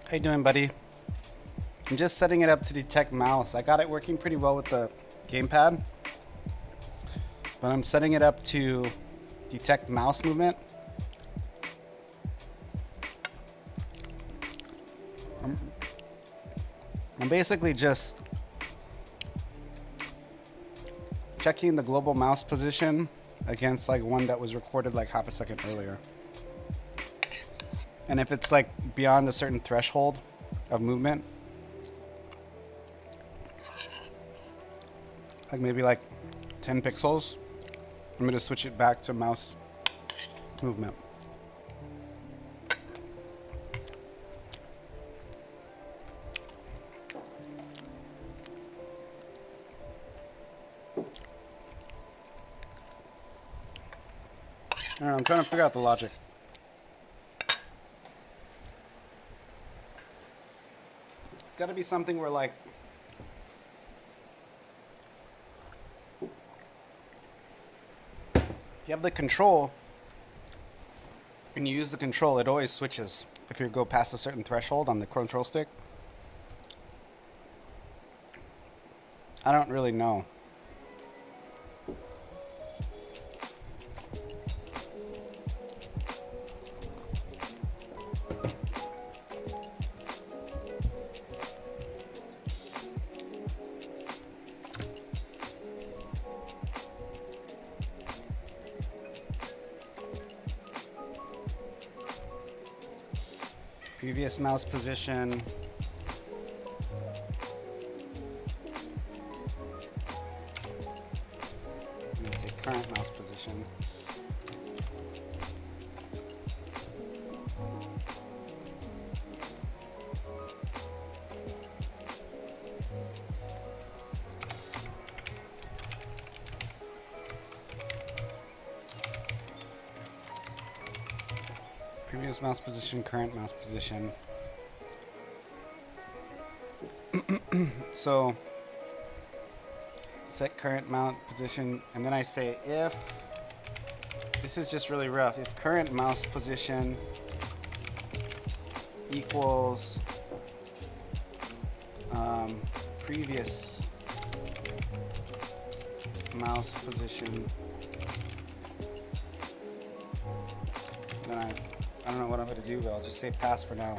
How you doing, buddy? I'm just setting it up to detect mouse. I got it working pretty well with the gamepad, but I'm setting it up to detect mouse movement. I'm basically just checking the global mouse position against like one that was recorded like half a second earlier. And if it's like beyond a certain threshold of movement, like maybe like 10 pixels, I'm gonna switch it back to mouse movement. I don't know, I'm trying to figure out the logic. It's got to be something where like you have the control and you use the control, it always switches if you go past a certain threshold on the control stick. I don't really know. Previous mouse position. I'm going to say current mouse position. Previous mouse position, current mouse position. So set current mouse position, and then I say if, this is just really rough, if current mouse position equals previous mouse position, then I don't know what I'm going to do, but I'll just say pass for now.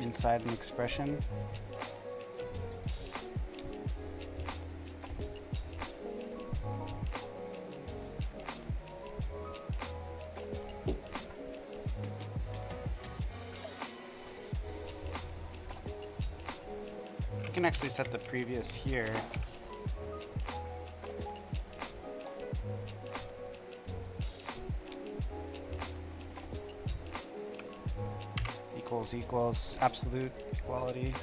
Inside an expression. I can actually set the previous here. Equals absolute equality.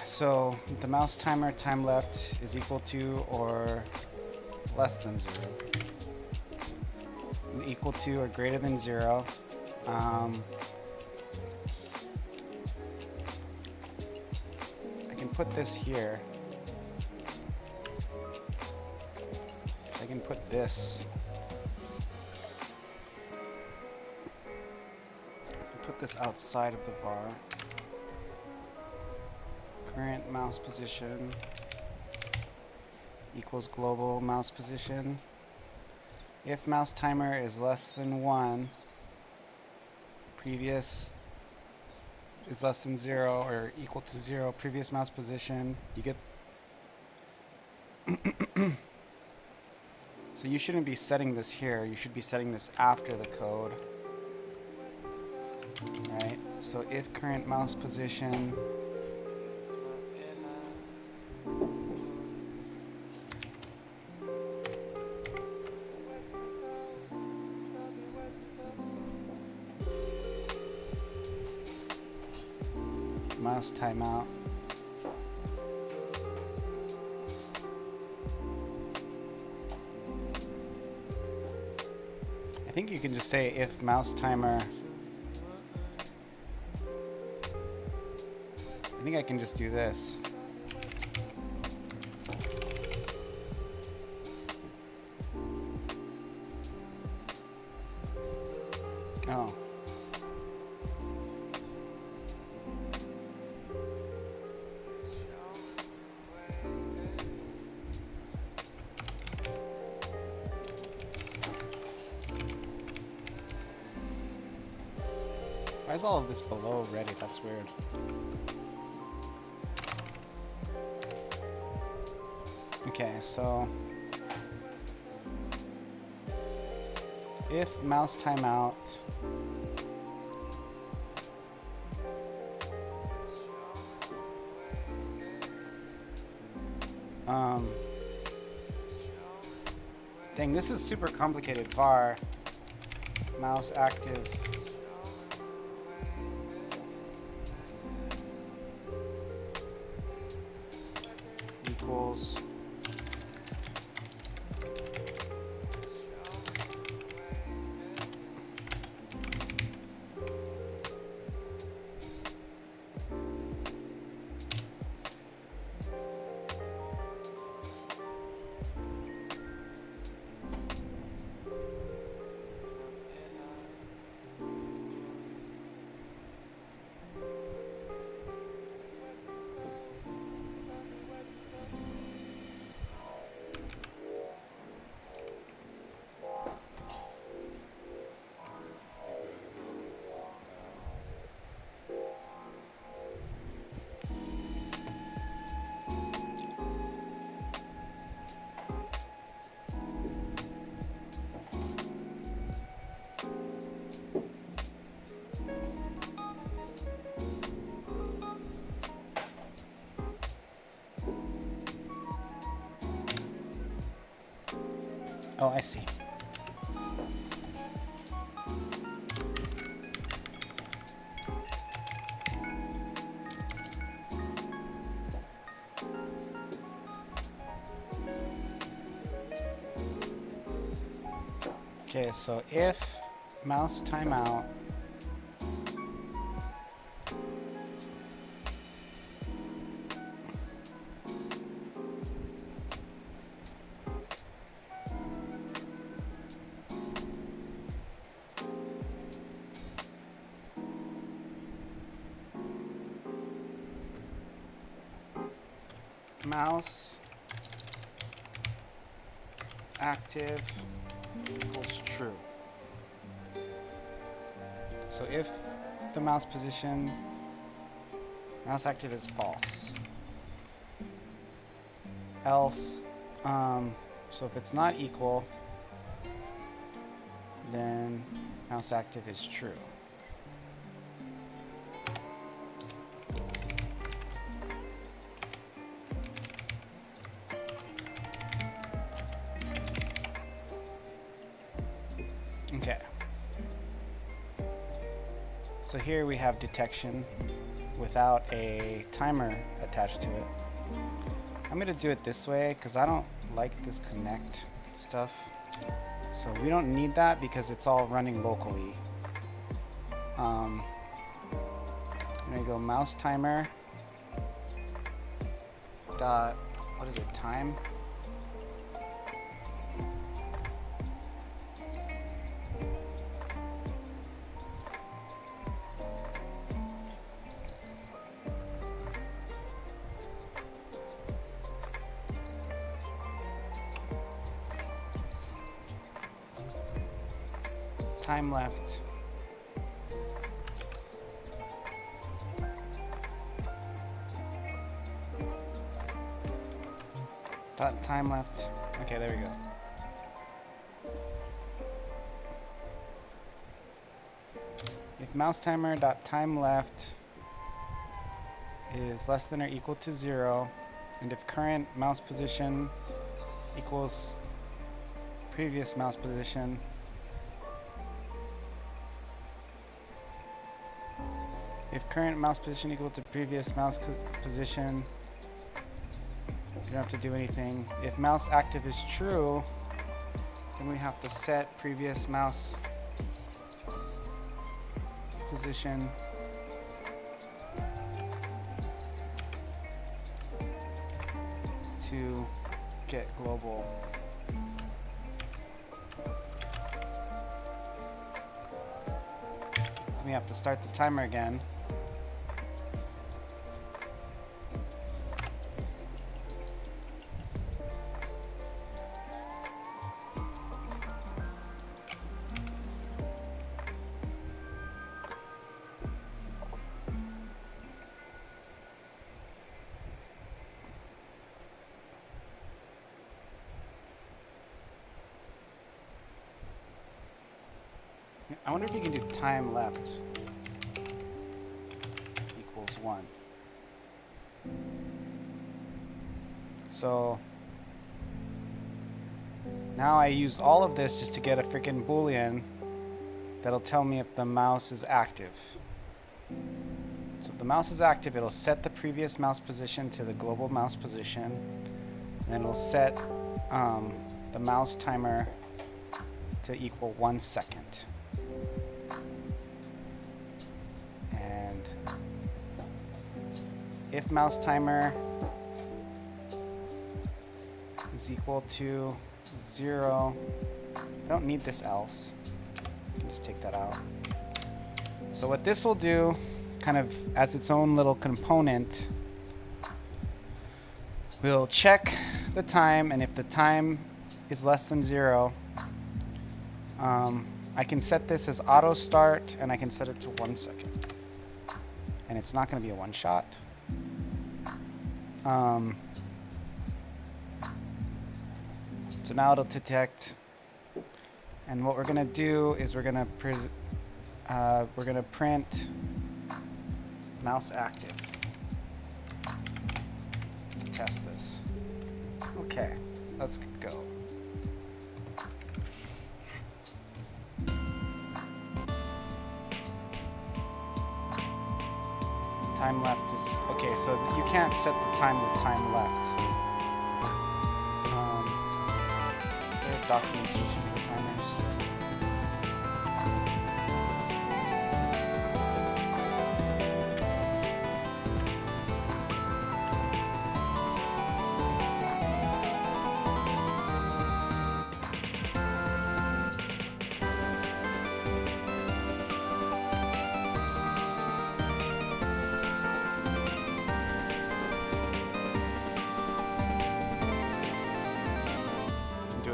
So the mouse timer time left is equal to or less than 0. And equal to or greater than 0. I can put this here. I can put this. Put this outside of the var. Current mouse position equals global mouse position. If mouse timer is less than 1, previous is less than 0 or equal to 0, previous mouse position, you get so you shouldn't be setting this here, you should be setting this after the code. Right, so if current mouse position mouse timeout. I think you can just say if mouse timer think I can just do this. Oh. Why is all of this below ready? That's weird. Okay, so if mouse timeout dang, this is super complicated. Var mouse active equals oh, I see. Okay, so if mouse timeout mouse active equals true. So if the mouse position mouse active is false, else so if it's not equal, then mouse active is true. Okay. So here we have detection without a timer attached to it. I'm gonna do it this way because I don't like this connect stuff. So we don't need that because it's all running locally. I'm gonna go mouse timer dot, what is it, time? Time left. Dot time left. Okay, there we go. If mouse timer dot time left is less than or equal to 0, and if current mouse position equals previous mouse position, if current mouse position equal to previous mouse position, you don't have to do anything. If mouse active is true, then we have to set previous mouse position to get global. We have to start the timer again. I wonder if you can do time left equals 1. So now I use all of this just to get a freaking boolean that'll tell me if the mouse is active. So if the mouse is active, it'll set the previous mouse position to the global mouse position, and then it'll set the mouse timer to equal 1 second. If mouse timer is equal to 0, I don't need this else. I can just take that out. So what this will do, kind of as its own little component, we'll check the time, and if the time is less than 0, I can set this as auto start, and I can set it to 1 second. And it's not going to be a one shot. So now it'll detect, and what we're gonna do is we're gonna print mouse active to test this. Okay, let's go. Time left is okay, so you can't set the time with time left. Is there a documentation for timers?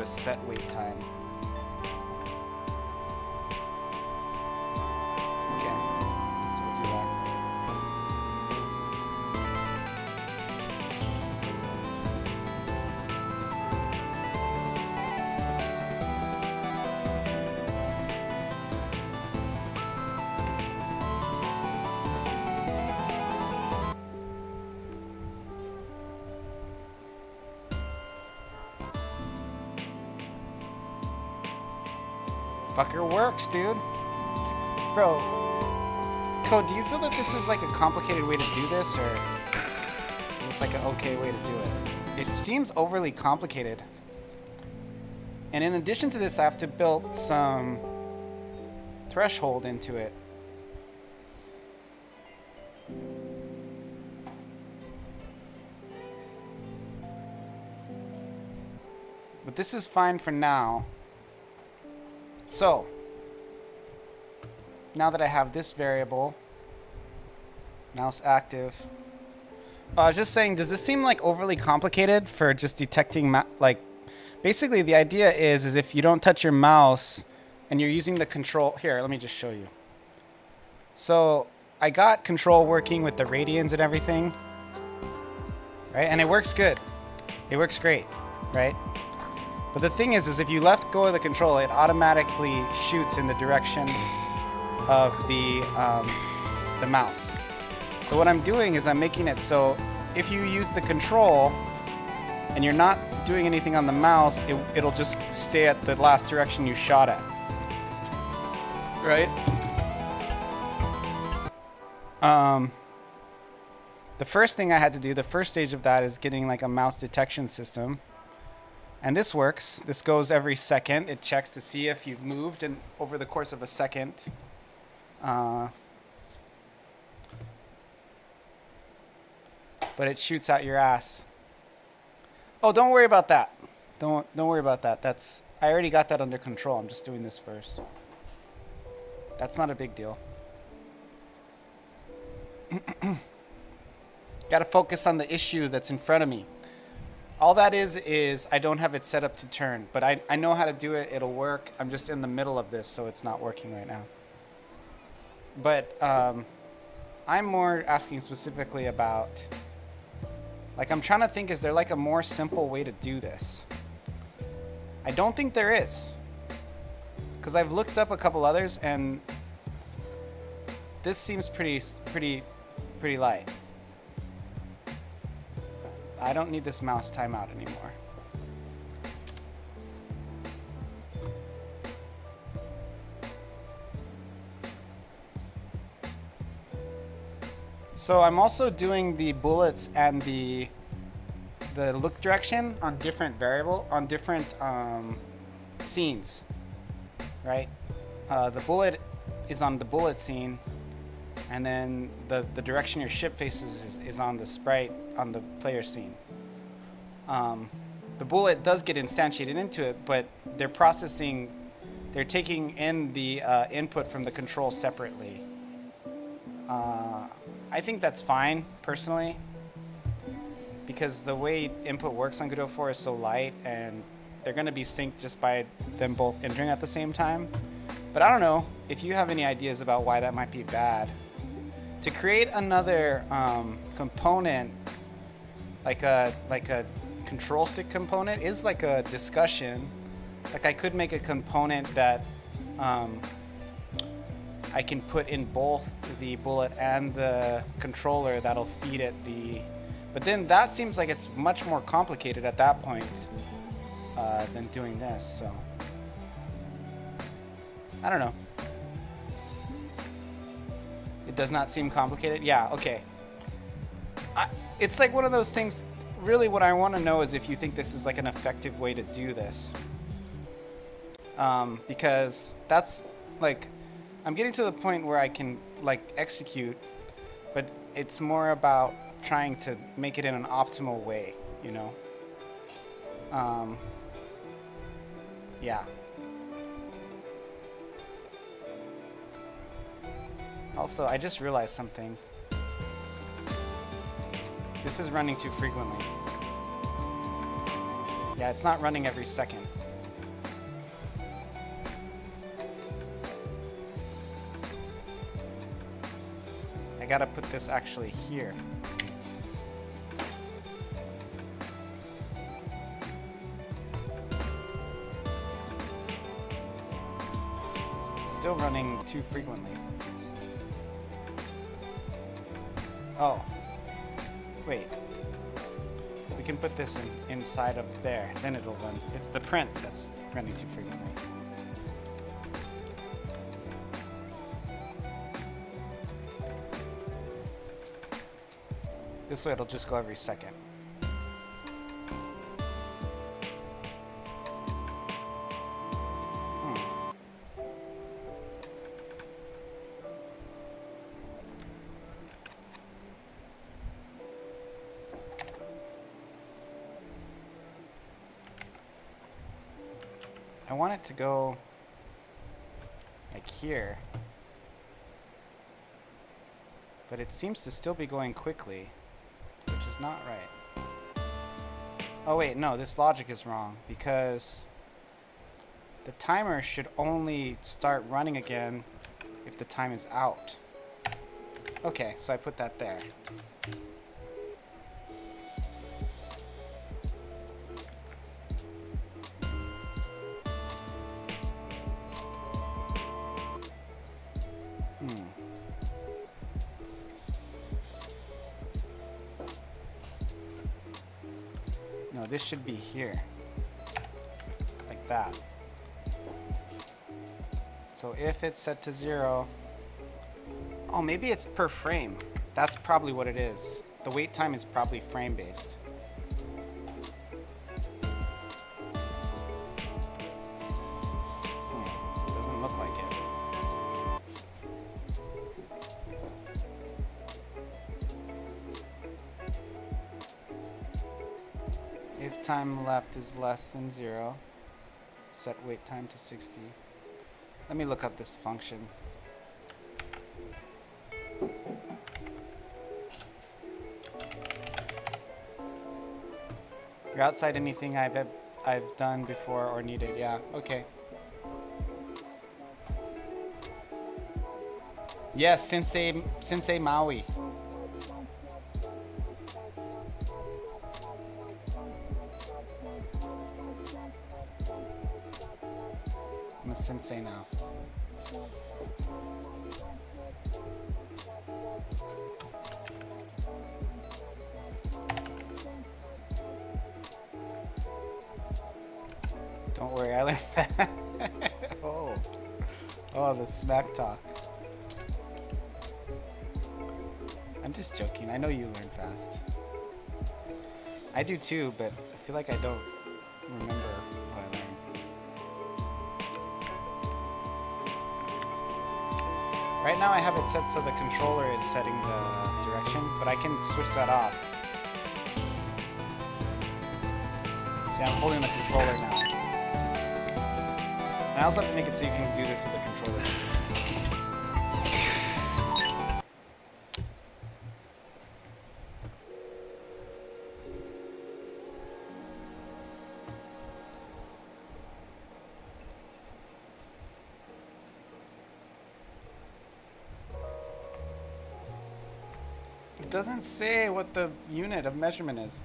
Set wait time. Okay, so we'll do that. Fucker works, dude. Bro, Code, do you feel that this is like a complicated way to do this, or is this like an okay way to do it? It seems overly complicated. And in addition to this, I have to build some threshold into it. But this is fine for now. So, now that I have this variable, mouse active, I was just saying, does this seem like overly complicated for just detecting, like, basically the idea is if you don't touch your mouse and you're using the control, here, let me just show you. So, I got control working with the radians and everything, right? And it works good. It works great, right? But the thing is if you left go of the control, it automatically shoots in the direction of the mouse. So what I'm doing is I'm making it so if you use the control and you're not doing anything on the mouse, it'll just stay at the last direction you shot at. Right? The first thing I had to do, the first stage of that is getting like a mouse detection system. And this works. This goes every second. It checks to see if you've moved over the course of a second. But it shoots out your ass. Oh, don't worry about that. Don't worry about that. I already got that under control. I'm just doing this first. That's not a big deal. Got to focus on the issue that's in front of me. All that is I don't have it set up to turn, but I know how to do it. It'll work. I'm just in the middle of this, so it's not working right now. But I'm more asking specifically about, like, I'm trying to think, is there like a more simple way to do this? I don't think there is, because I've looked up a couple others, and this seems pretty light. I don't need this mouse timeout anymore. So I'm also doing the bullets and the look direction on different scenes, right? The bullet is on the bullet scene, and then the direction your ship faces is on the sprite on the player scene. The bullet does get instantiated into it, but they're taking in the input from the control separately. I think that's fine, personally, because the way input works on Godot 4 is so light, and they're going to be synced just by them both entering at the same time. But I don't know if you have any ideas about why that might be bad. To create another component, like a control stick component, is like a discussion. Like, I could make a component that I can put in both the bullet and the controller that'll feed it but then that seems like it's much more complicated at that point than doing this, so I don't know. It does not seem complicated? Yeah, okay. It's like one of those things, really what I want to know is if you think this is like an effective way to do this. Because that's like, I'm getting to the point where I can like execute, but it's more about trying to make it in an optimal way, you know? Yeah. Also, I just realized something. This is running too frequently. Yeah, it's not running every second. I gotta put this actually here. It's still running too frequently. Oh. Wait. We can put this inside of there, then it'll run. It's the print that's running too frequently. This way it'll just go every second. I want it to go like here, but it seems to still be going quickly, which is not right. Oh wait, no, this logic is wrong, because the timer should only start running again if the time is out. Okay, so I put that there. No, this should be here. Like that. So if it's set to 0... Oh, maybe it's per frame. That's probably what it is. The wait time is probably frame-based. Doesn't look like it. If time left is less than 0, set wait time to 60. Let me look up this function. You're outside anything I've done before or needed. Yeah, okay. Yes, Sensei Maui. I'm a sensei now. Don't worry, I learned that. Oh, the smack talk. I'm just joking. I know you learn fast. I do too, but I feel like I don't remember what I learned. Right now I have it set so the controller is setting the direction, but I can switch that off. See, I'm holding the controller now. And I also have to make it so you can do this with the controller. It doesn't say what the unit of measurement is.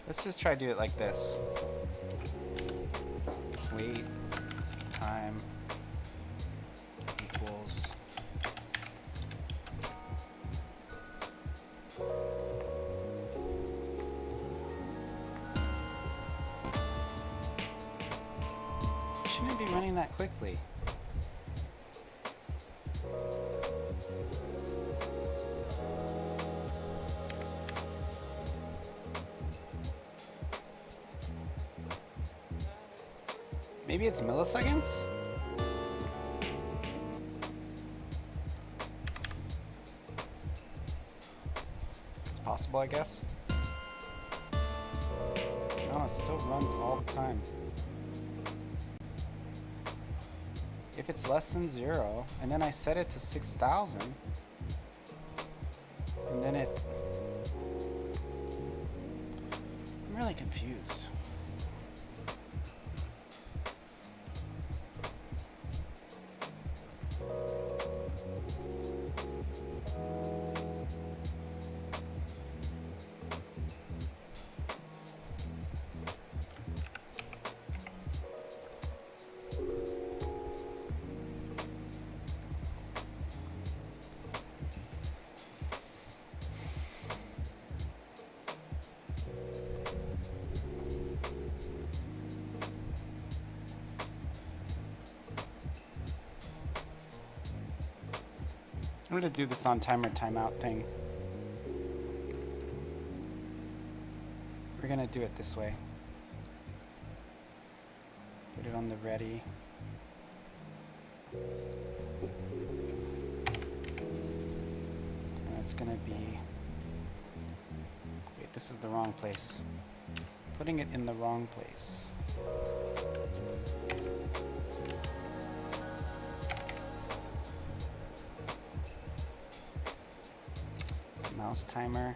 Let's just try to do it like this. Wait time equals shouldn't be running that quickly. Maybe it's milliseconds? It's possible, I guess. No, it still runs all the time. If it's less than 0, and then I set it to 6,000, and then it... I'm really confused. I'm gonna do this on timer timeout thing. We're gonna do it this way. Put it on the ready. And it's gonna be... Wait, this is the wrong place. Putting it in the wrong place. Mouse timer.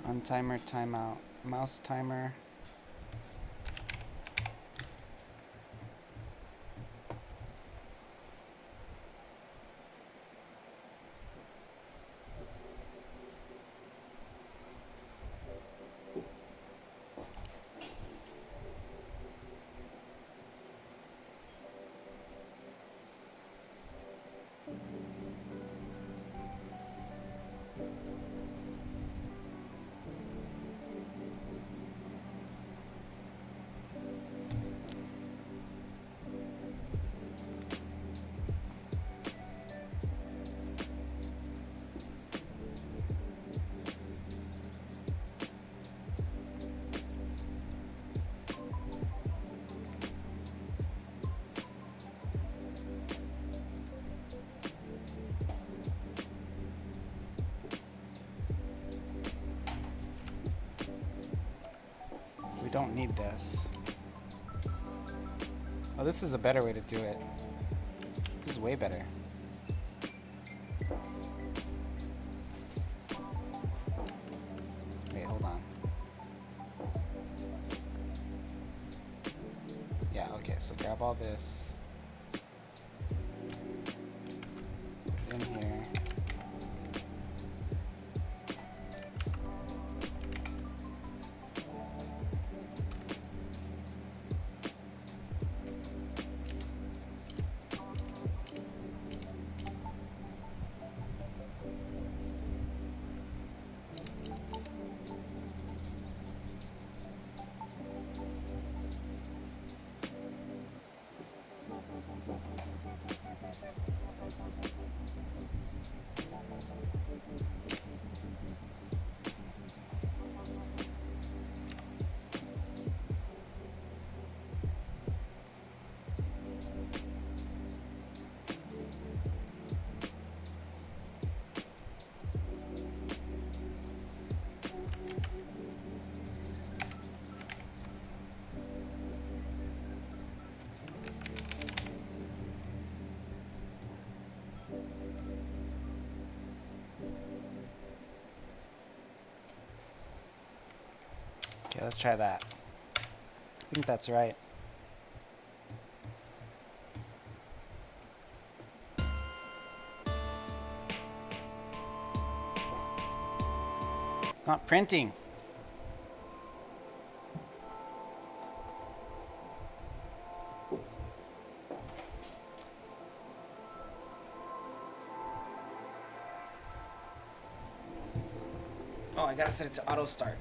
On timer, timeout. Mouse timer. don't need this. Oh, this is a better way to do it. This is way better. Wait, hold on. Yeah, okay, so grab all this. Put it in here. Okay, let's try that. I think that's right. It's not printing. Oh, I gotta set it to auto start.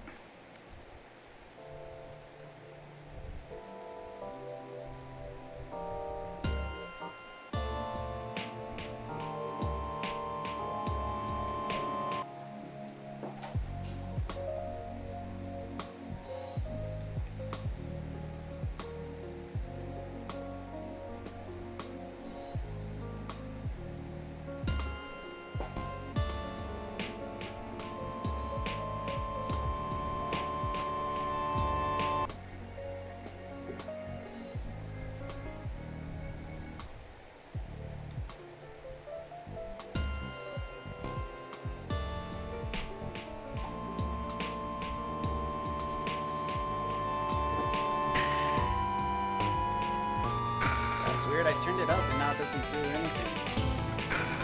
That's weird. I turned it up and now it doesn't do anything.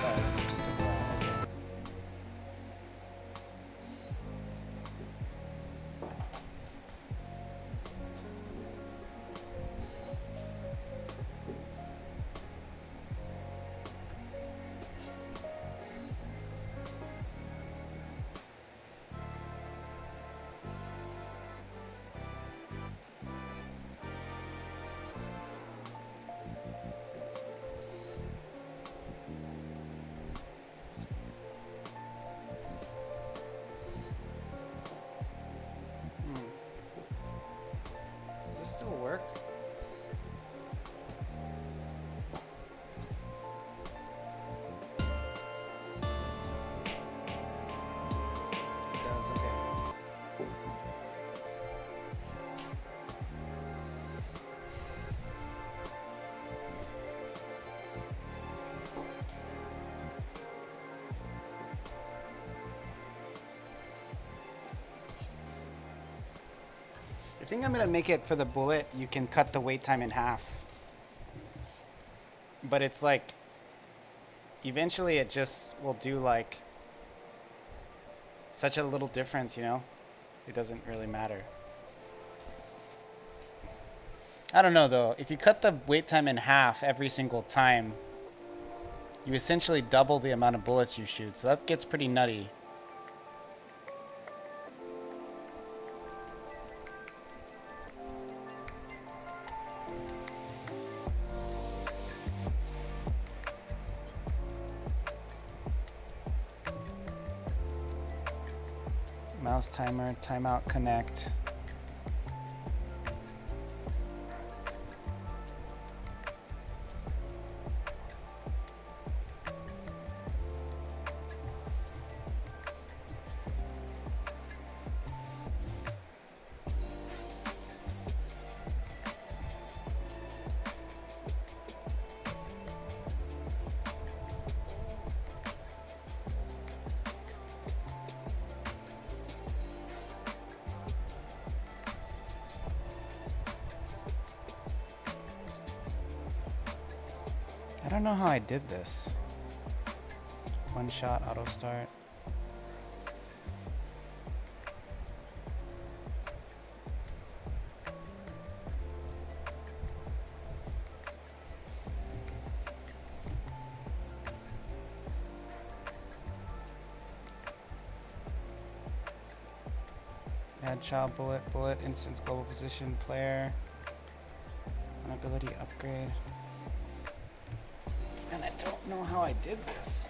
Oh, it just took a while. Okay. Does this still work? It does, okay. I think I'm gonna make it for the bullet. You can cut the wait time in half. But it's like, eventually it just will do like such a little difference, you know? It doesn't really matter. I don't know though. If you cut the wait time in half every single time, you essentially double the amount of bullets you shoot. So that gets pretty nutty. Mouse timer, timeout, connect. don't know how I did this. One shot, auto start. Add child bullet, instance global position, player, an ability upgrade. And I don't know how I did this.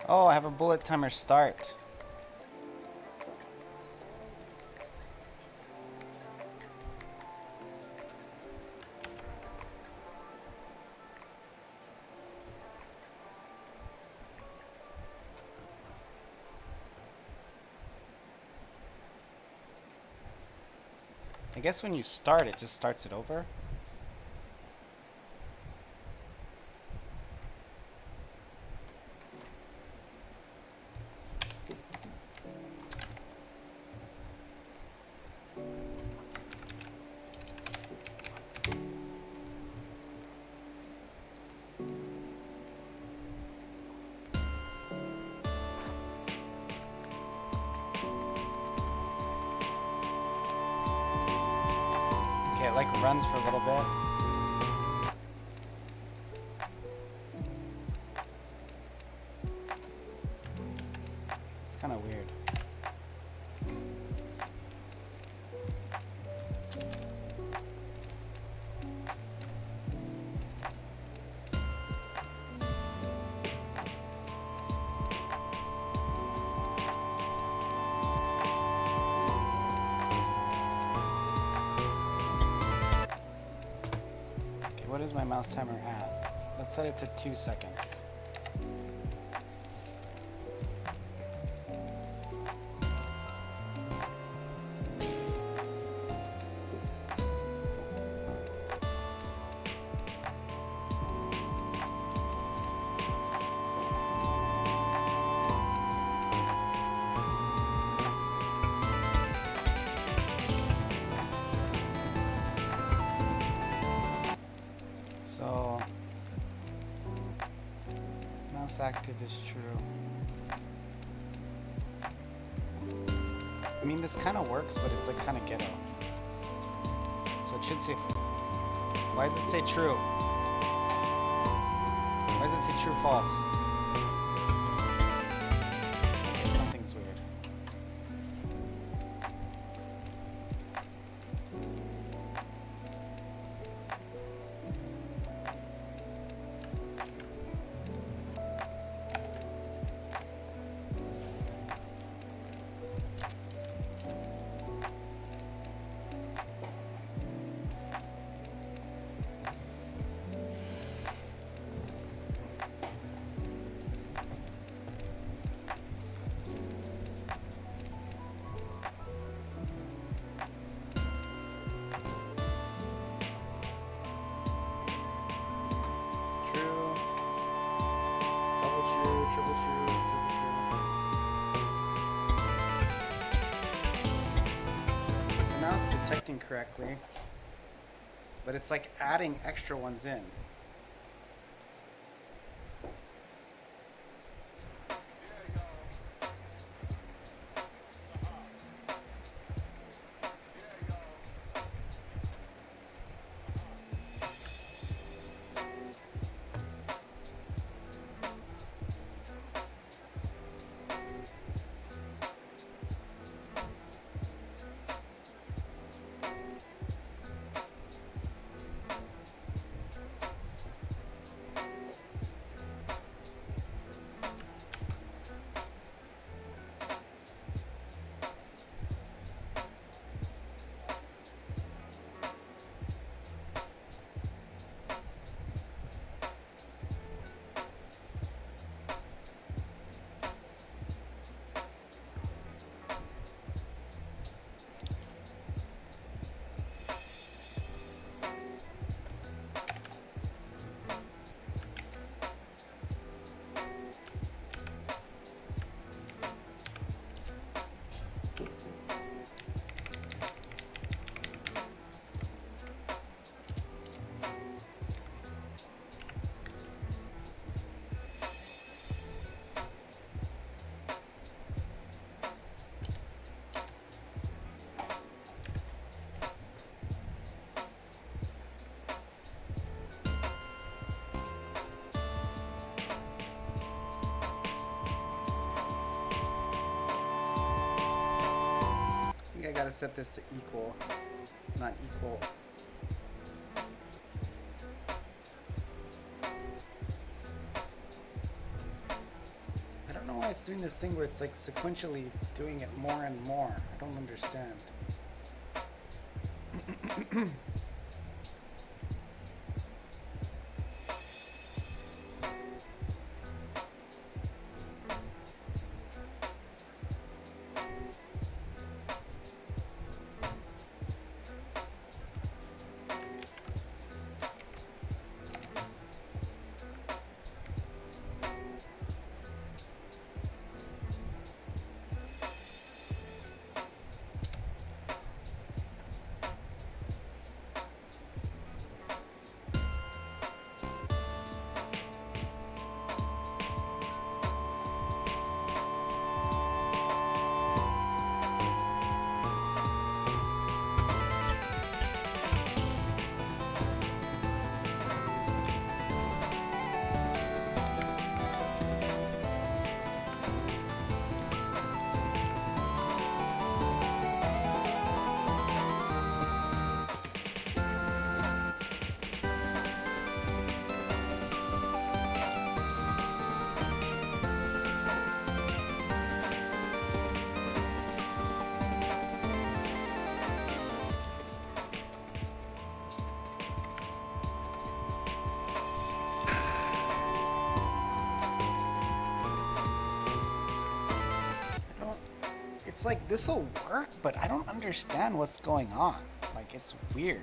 Oh, I have a bullet timer start. I guess when you start, it just starts it over. Okay, it like runs for a little bit. It's kind of weird. What is my mouse timer at? Let's set it to 2 seconds. So, mouse active is true. I mean, this kind of works, but it's like kind of ghetto. So it should say, why does it say true? Why does it say true false? Okay, something's weird. True. Double true, triple true, triple true. So now it's detecting correctly, but it's like adding extra ones in. gotta set this to equal, not equal. I don't know why it's doing this thing where it's like sequentially doing it more and more. I don't understand. It's like, this'll work, but I don't understand what's going on. Like, it's weird.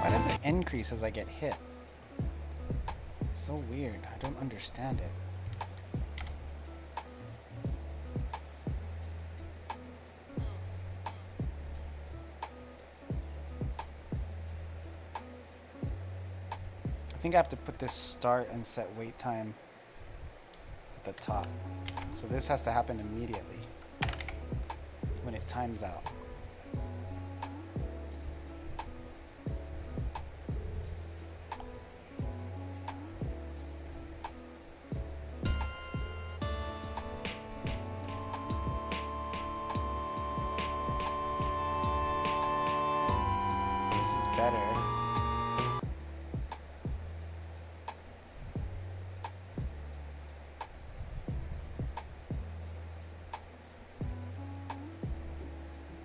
Why does it increase as I get hit? It's so weird. I don't understand it. I think I have to put this start and set wait time at the top. So this has to happen immediately when it times out. This is better.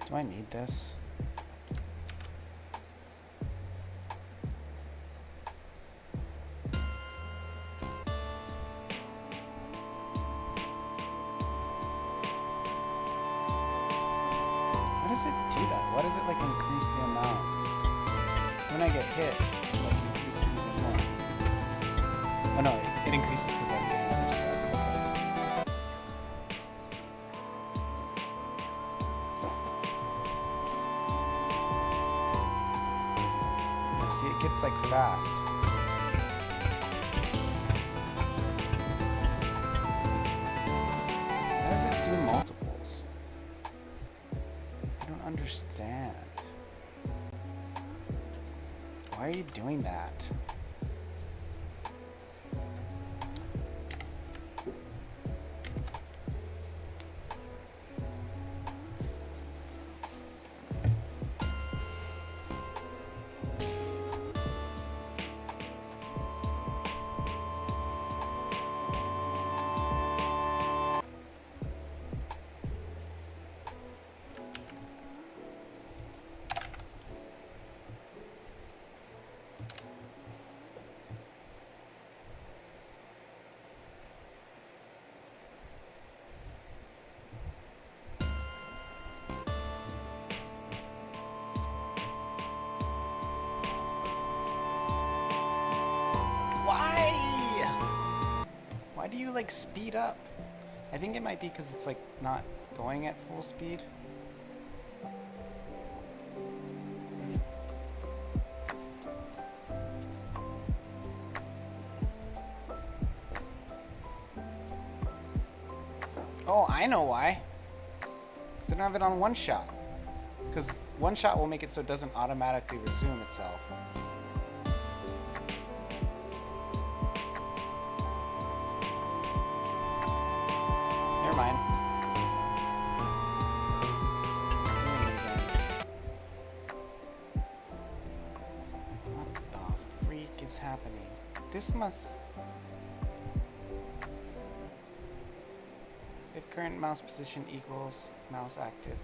Do I need this? Why does it do that? Why does it like increase the amounts? When I get hit, it like increases even more. Oh no, it increases because I'm getting other stuff. Okay. See, it gets like fast. Why does it do multiples? I don't understand. Why are you doing that? Why do you like speed up? I think it might be because it's like not going at full speed. Oh, I know why. Because I don't have it on one shot. Because one shot will make it so it doesn't automatically resume itself. Never mind. What the freak is happening? This must... If current mouse position equals mouse active.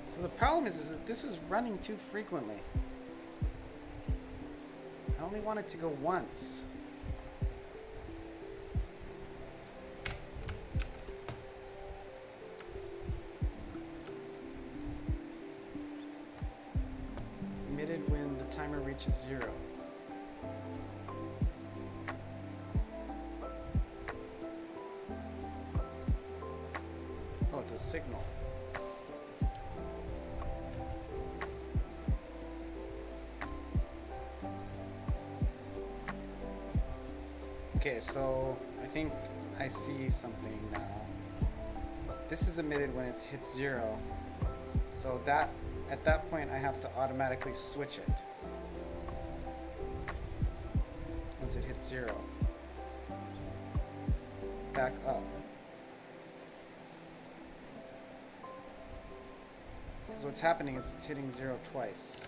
So the problem is that this is running too frequently. I only want it to go once. Emitted when the timer reaches 0. Oh, it's a signal. Okay, so I think I see something now. This is emitted when it's hit 0. So that at that point I have to automatically switch it. Once it hits 0. Back up. Because what's happening is it's hitting 0 twice.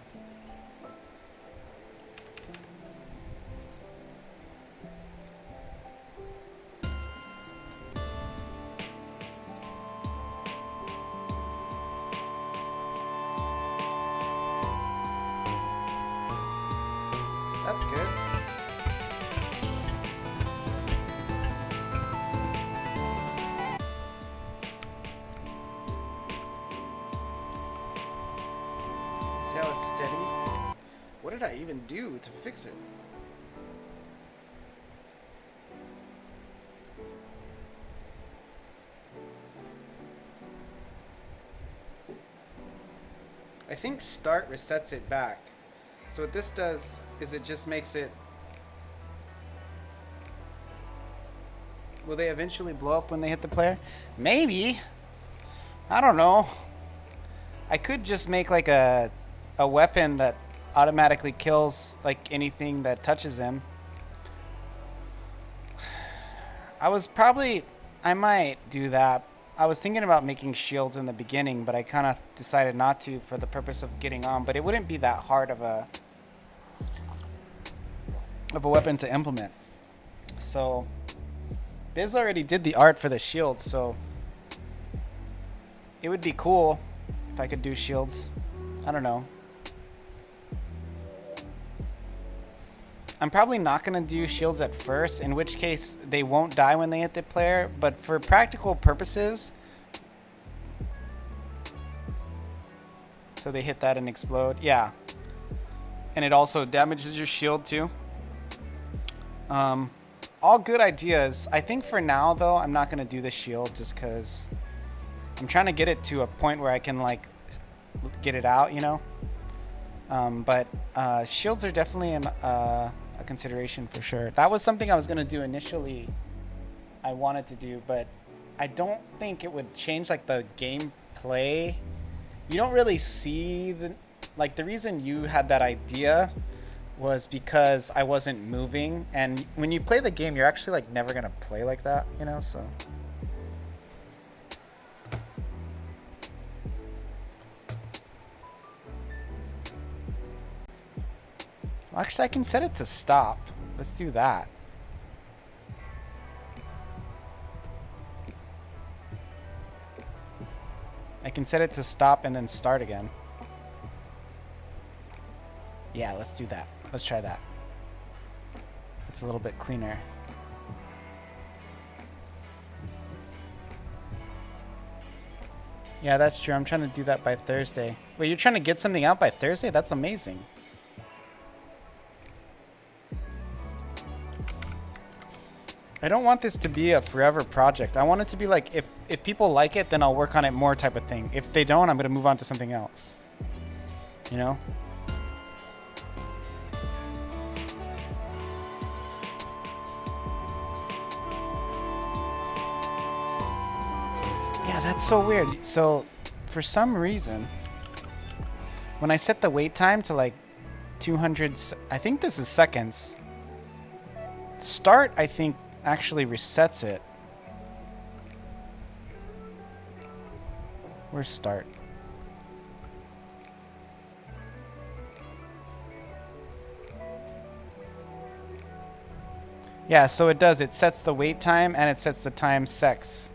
That's good. See how it's steady? What did I even do to fix it? I think start resets it back. So what this does is it just makes it... Will they eventually blow up when they hit the player? Maybe. I don't know. I could just make like a weapon that automatically kills like anything that touches him. I might do that. I was thinking about making shields in the beginning, but I kind of decided not to for the purpose of getting on. But it wouldn't be that hard of a weapon to implement. So Biz already did the art for the shields, so it would be cool if I could do shields. I don't know. I'm probably not going to do shields at first, in which case they won't die when they hit the player, but for practical purposes, so they hit that and explode. Yeah. And it also damages your shield too. All good ideas. I think for now though, I'm not going to do the shield just because I'm trying to get it to a point where I can like get it out, you know? But shields are definitely a consideration for sure. That was something I was going to do initially. I wanted to do, but I don't think it would change like the gameplay. You don't really see the reason you had that idea was because I wasn't moving, and when you play the game you're actually like never going to play like that, you know, so well, actually I can set it to stop. Let's do that. I can set it to stop and then start again. Yeah, let's do that. Let's try that. It's a little bit cleaner. Yeah, that's true. I'm trying to do that by Thursday. Wait, you're trying to get something out by Thursday? That's amazing. I don't want this to be a forever project. I want it to be like, if people like it, then I'll work on it more type of thing. If they don't, I'm going to move on to something else. You know? Yeah, that's so weird. So, for some reason, when I set the wait time to like 200, I think this is seconds. Start, I think, actually resets it. Where's start? Yeah, so it does. It sets the wait time and it sets the time secs.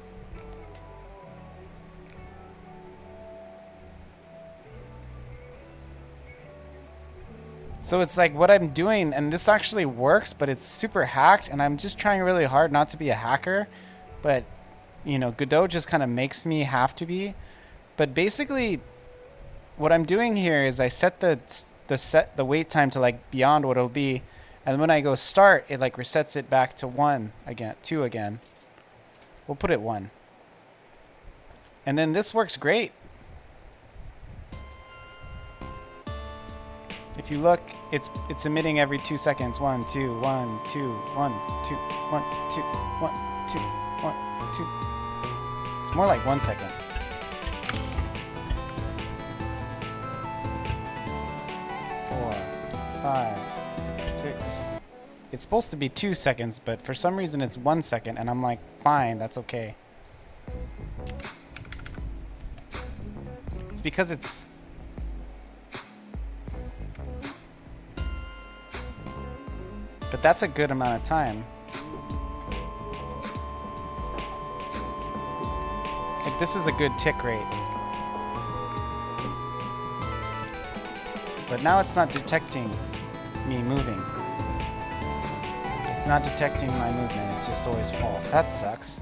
So it's like what I'm doing, and this actually works, but it's super hacked, and I'm just trying really hard not to be a hacker. But, you know, Godot just kind of makes me have to be. But basically, what I'm doing here is I set the wait time to like beyond what it'll be, and when I go start, it like resets it back to 1 again, 2 again. We'll put it 1. And then this works great. If you look, it's emitting every 2 seconds. 1, 2, 1, 2, 1, 2, 1, 2, 1, 2, 1, 2. It's more like 1 second. Four, 5, 6. It's supposed to be 2 seconds, but for some reason it's 1 second, and I'm like, fine, that's okay. It's because it's... But that's a good amount of time. Like, this is a good tick rate. But now it's not detecting me moving. It's not detecting my movement. It's just always false. That sucks.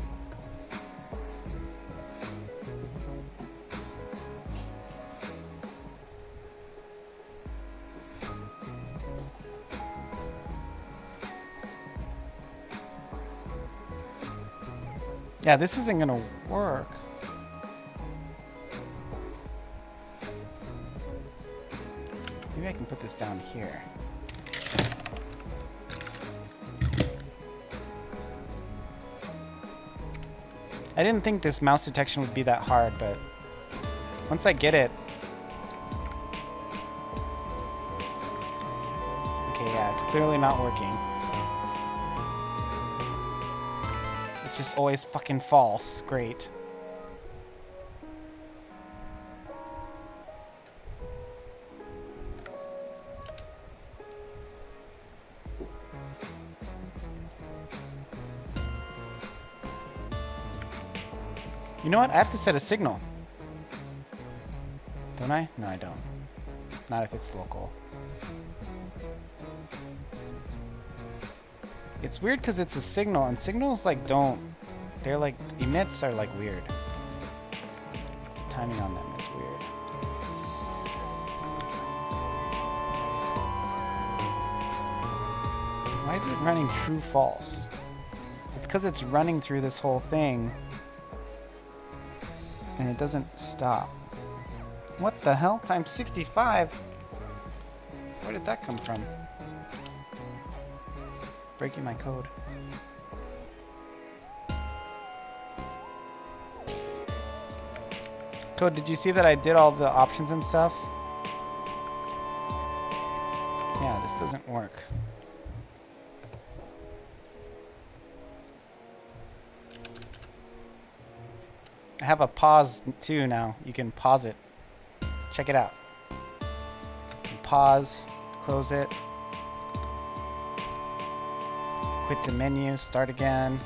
Yeah, this isn't gonna work. Maybe I can put this down here. I didn't think this mouse detection would be that hard, but once I get it... Okay, yeah, it's clearly not working. It's just always fucking false. Great. You know what? I have to set a signal. Don't I? No, I don't. Not if it's local. It's weird because it's a signal, and signals like don't... They're like... Emits are like weird. Timing on them is weird. Why is it running true false? It's because it's running through this whole thing. And it doesn't stop. What the hell? Times 65? Where did that come from? Breaking my code. Code, did you see that I did all the options and stuff? Yeah, this doesn't work. I have a pause too now. You can pause it. Check it out. Pause, close it. Quit to menu, start again.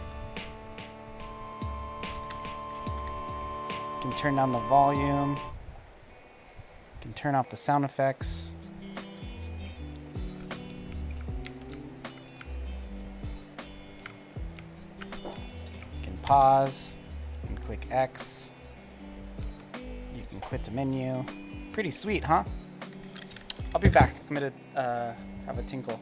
You can turn down the volume. You can turn off the sound effects. You can pause and click X. Quit the menu. Pretty sweet, huh? I'll be back. I'm gonna have a tinkle.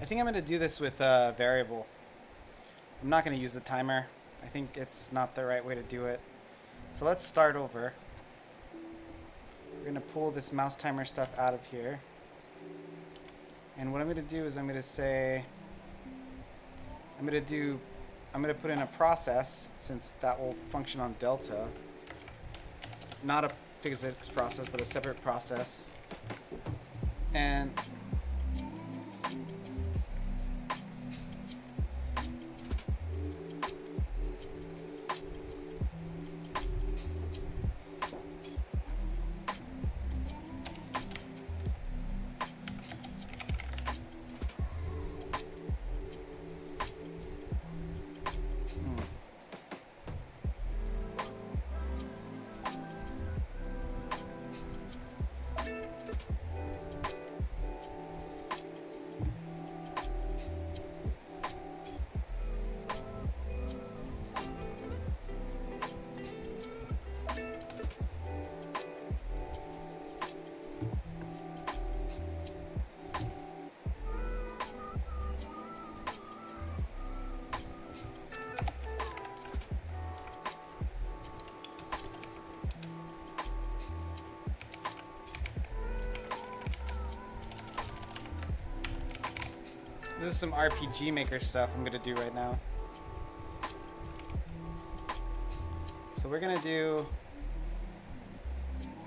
I think I'm going to do this with a variable. I'm not going to use the timer. I think it's not the right way to do it. So let's start over. We're going to pull this mouse timer stuff out of here. And what I'm going to do is I'm going to say, I'm going to put in a process, since that will function on delta. Not a physics process, but a separate process. And this is some RPG Maker stuff I'm going to do right now. So we're going to do,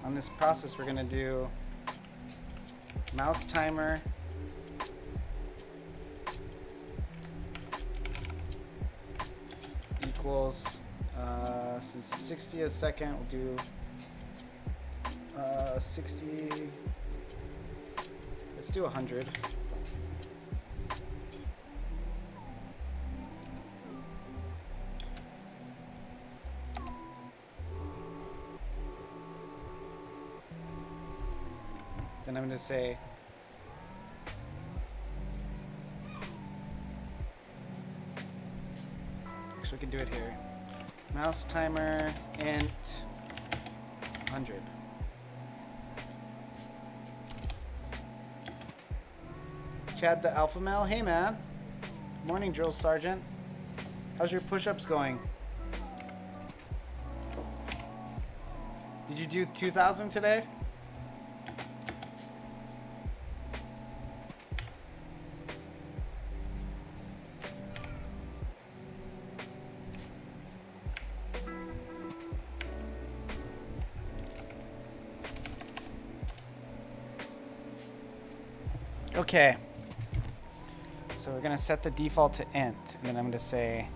on this process, we're going to do mouse timer equals, since it's 60 a second, we'll do 60, let's do 100. Then I'm going to say actually we can do it here. Mouse timer int 100. Chad the Alpha Male, hey man. Morning, Drill Sergeant. How's your push-ups going? Did you do 2,000 today? Okay. So we're going to set the default to int, and then I'm going to say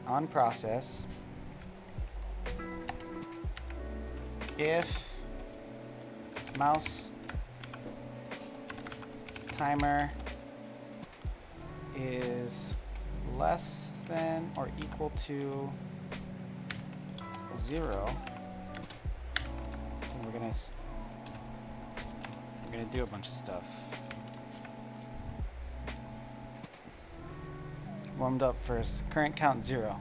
on process, if mouse timer is less than or equal to 0, then we're gonna do a bunch of stuff. Warmed up first. Current count 0.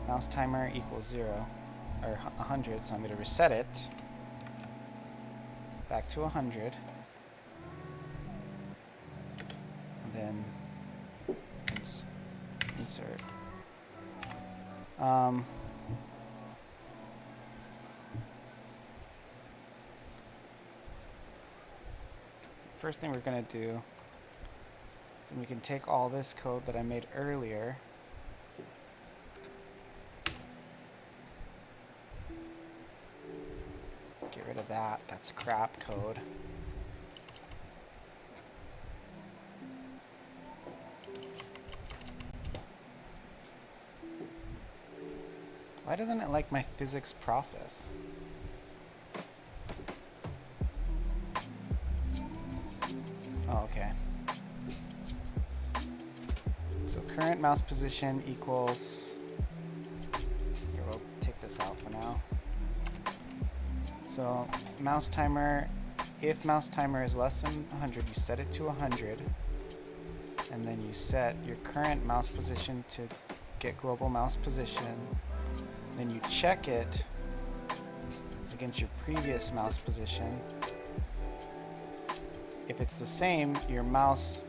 Mouse timer equals 0 or 100, so I'm going to reset it back to 100, and then insert. First thing we're going to do is then we can take all this code that I made earlier, get rid of that. That's crap code. Why doesn't it like my physics process? Oh, okay. So current mouse position equals... Here, we'll take this out for now. So mouse timer, if mouse timer is less than 100, you set it to 100. And then you set your current mouse position to get global mouse position. Then you check it against your previous mouse position. If it's the same, your mouse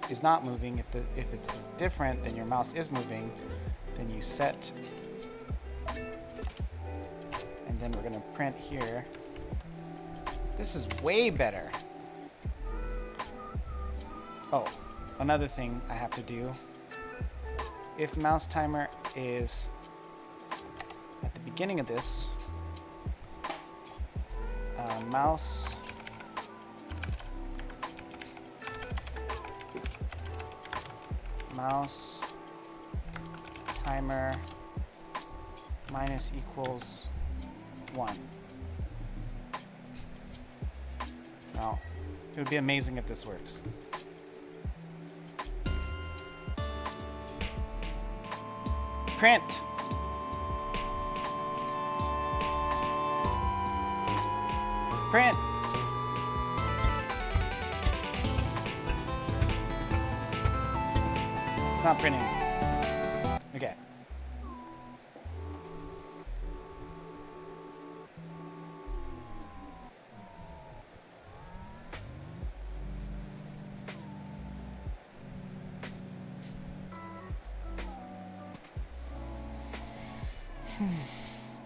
is not moving. If it's different, then your mouse is moving. Then you set, and then we're gonna print here. This is way better. Oh, another thing I have to do. If mouse timer is at the beginning of this, mouse timer minus equals 1. Now, it would be amazing if this works. Print. Print. It's not printing. Okay.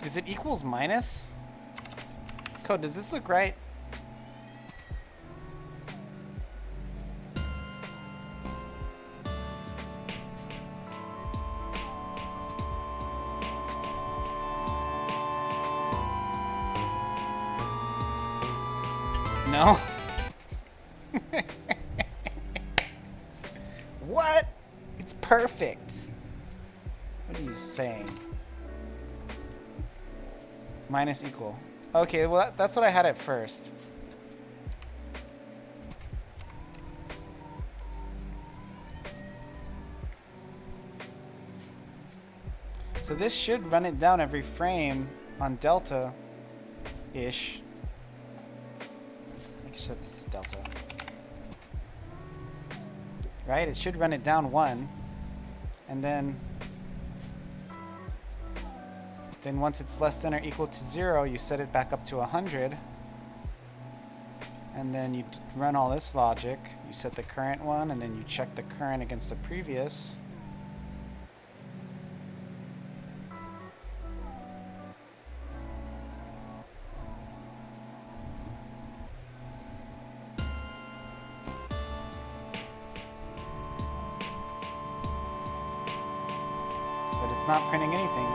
Is it equals minus? Code, does this look right? No? What? It's perfect. What are you saying? Minus equal. Okay, well, that's what I had at first. So this should run it down every frame on delta-ish. I can set this to delta. Right? It should run it down 1. And then once it's less than or equal to 0, you set it back up to 100. And then you run all this logic. You set the current one, and then you check the current against the previous. But it's not printing anything.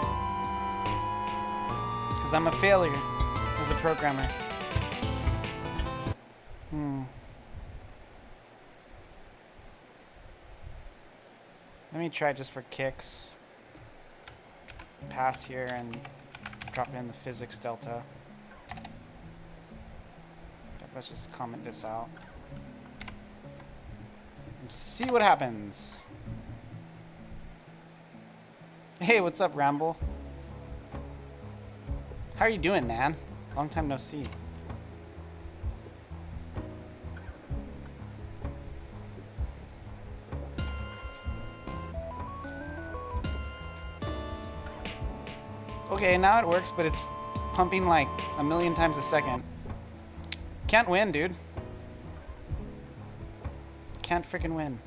Because I'm a failure as a programmer. Let me try just for kicks. Pass here and drop it in the physics delta. Let's just comment this out. And see what happens. Hey, what's up, Ramble? How are you doing, man? Long time no see. Okay, now it works, but it's pumping like a million times a second. Can't win, dude. Can't freaking win.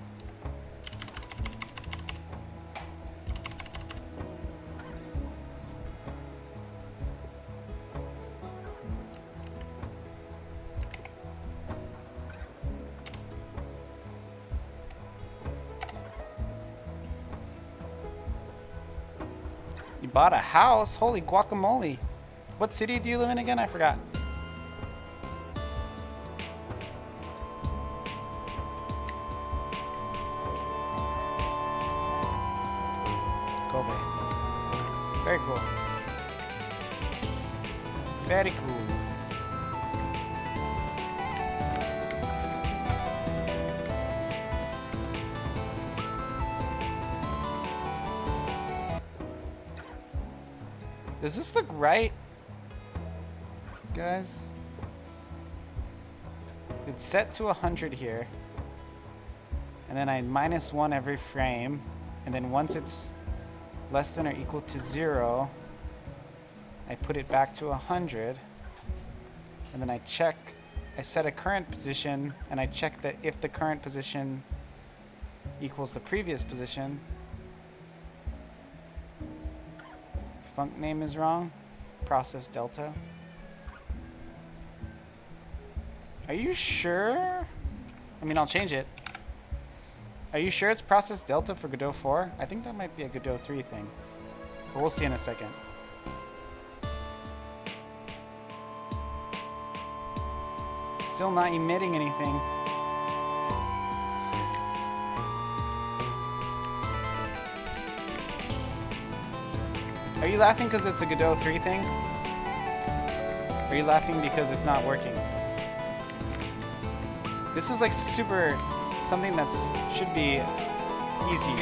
You bought a house? Holy guacamole. What city do you live in again? I forgot. Kobe. Very cool. Very cool. Does this look right, guys? It's set to 100 here. And then I -1 every frame. And then once it's less than or equal to 0, I put it back to 100. And then I check, I set a current position, and I check that if the current position equals the previous position. Func name is wrong. Process delta. Are you sure? I mean, I'll change it. Are you sure it's process delta for Godot 4? I think that might be a Godot 3 thing. But we'll see in a second. Still not emitting anything. Are you laughing because it's a Godot 3 thing? Or are you laughing because it's not working? This is like super, something that should be easy.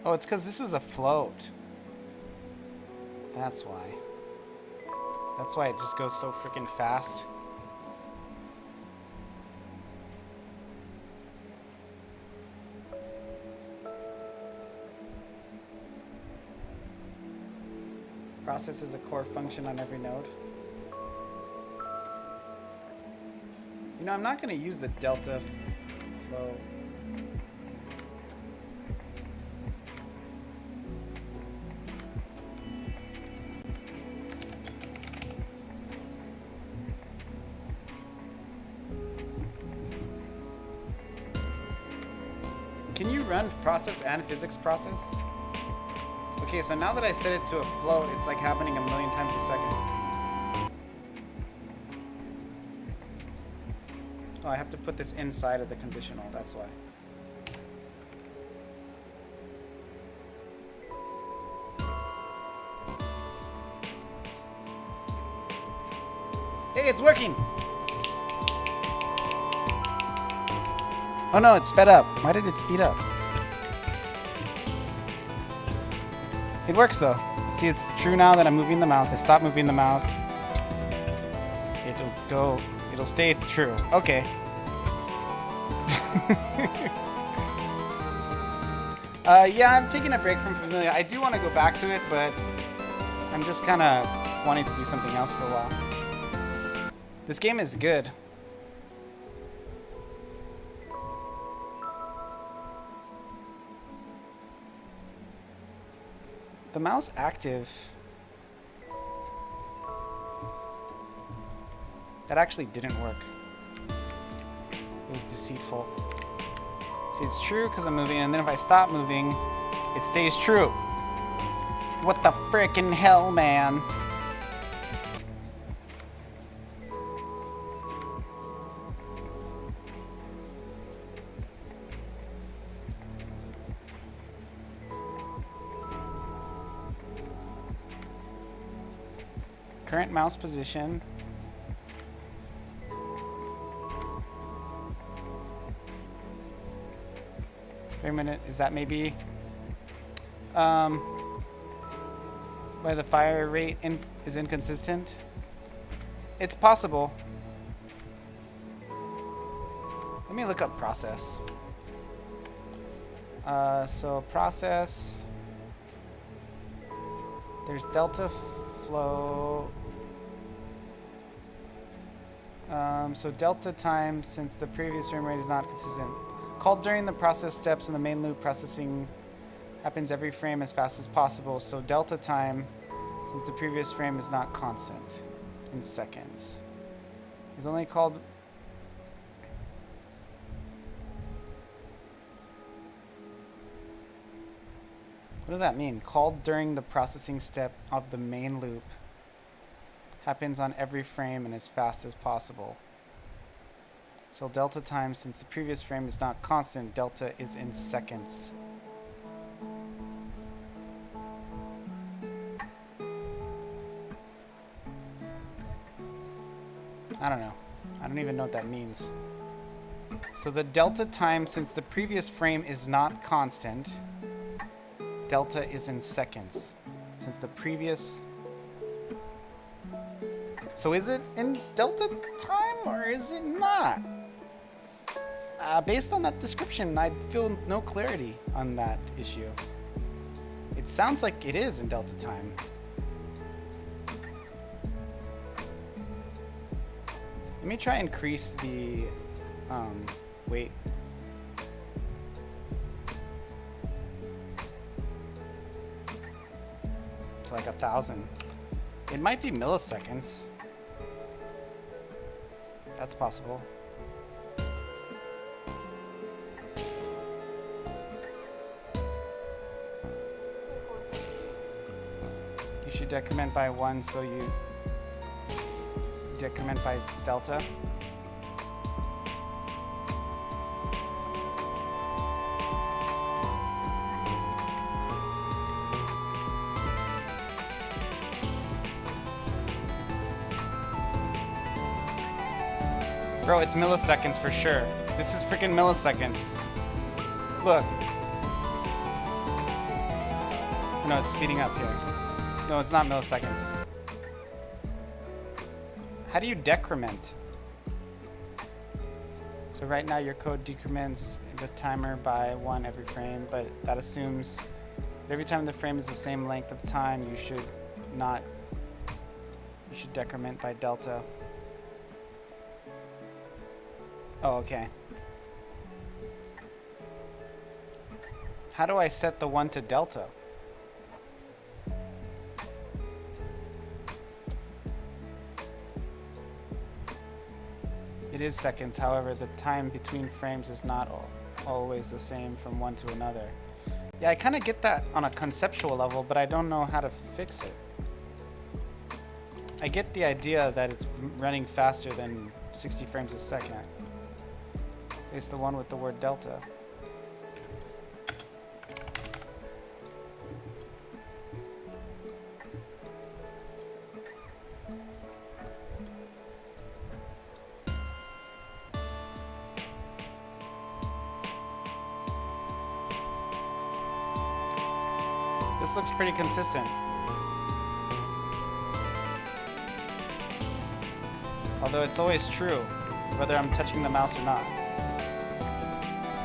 Oh, it's because this is a float. That's why. That's why it just goes so freaking fast. Process is a core function on every node. You know, I'm not going to use the delta flow. Can you run process and physics process? Okay, so now that I set it to a float, it's like happening a million times a second. Oh, I have to put this inside of the conditional, that's why. Hey, it's working! Oh no, it sped up. Why did it speed up? It works though. See, it's true now that I'm moving the mouse. I stop moving the mouse. It'll stay true. Okay. Yeah, I'm taking a break from Familia. I do want to go back to it, but I'm just kind of wanting to do something else for a while. This game is good. The mouse active That actually didn't work. It was deceitful. See, it's true because I'm moving, and then if I stop moving, it stays true. What the frickin' hell, man? Current mouse position. Wait a minute, is that maybe why the fire rate is inconsistent? It's possible. Let me look up process. So process, there's delta flow. So delta time since the previous frame rate is not consistent. Called during the process steps in the main loop, processing happens every frame as fast as possible. So delta time since the previous frame is not constant in seconds. Is only called what does that mean? Called during the processing step of the main loop happens on every frame and as fast as possible. So delta time, since the previous frame is not constant, delta is in seconds. I don't know. I don't even know what that means. So the delta time, since the previous frame is not constant, delta is in seconds. Since the previous... So is it in delta time or is it not? Based on that description, I feel no clarity on that issue. It sounds like it is in delta time. Let me try and increase the weight. To like 1,000. It might be milliseconds. That's possible. You should decrement by 1, so you decrement by delta. Bro, it's milliseconds for sure. This is freaking milliseconds. Look. No, it's speeding up here. No, it's not milliseconds. How do you decrement? So right now your code decrements the timer by 1 every frame, but that assumes that every time the frame is the same length of time, you should decrement by delta. Oh, okay. How do I set the 1 to delta? It is seconds, however, the time between frames is not always the same from one to another. Yeah, I kind of get that on a conceptual level, but I don't know how to fix it. I get the idea that it's running faster than 60 frames a second. It's the one with the word delta. This looks pretty consistent. Although it's always true, whether I'm touching the mouse or not.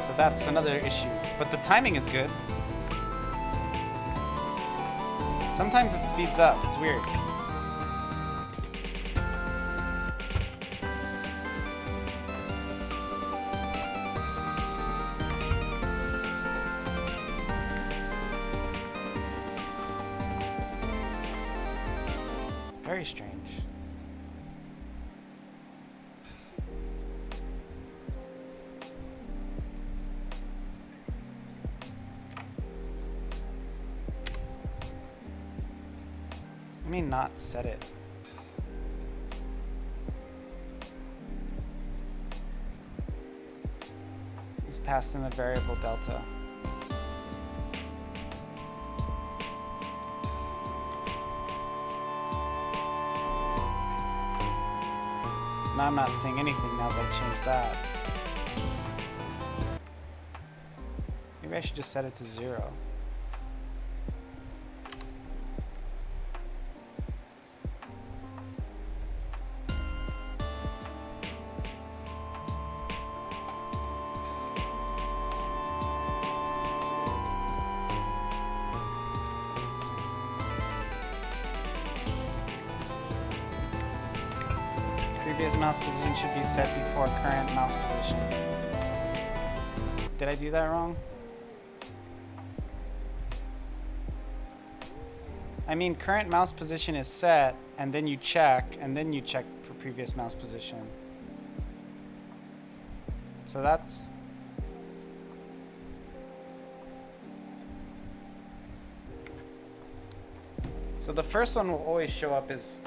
So that's another issue. But the timing is good. Sometimes it speeds up. It's weird. Very strange. me not set it. Is passed in the variable delta. So now I'm not seeing anything now that I changed that. Maybe I should just set it to 0. Previous mouse position should be set before current mouse position. Did I do that wrong? I mean, current mouse position is set, and then you check for previous mouse position. So that's... So the first one will always show up as...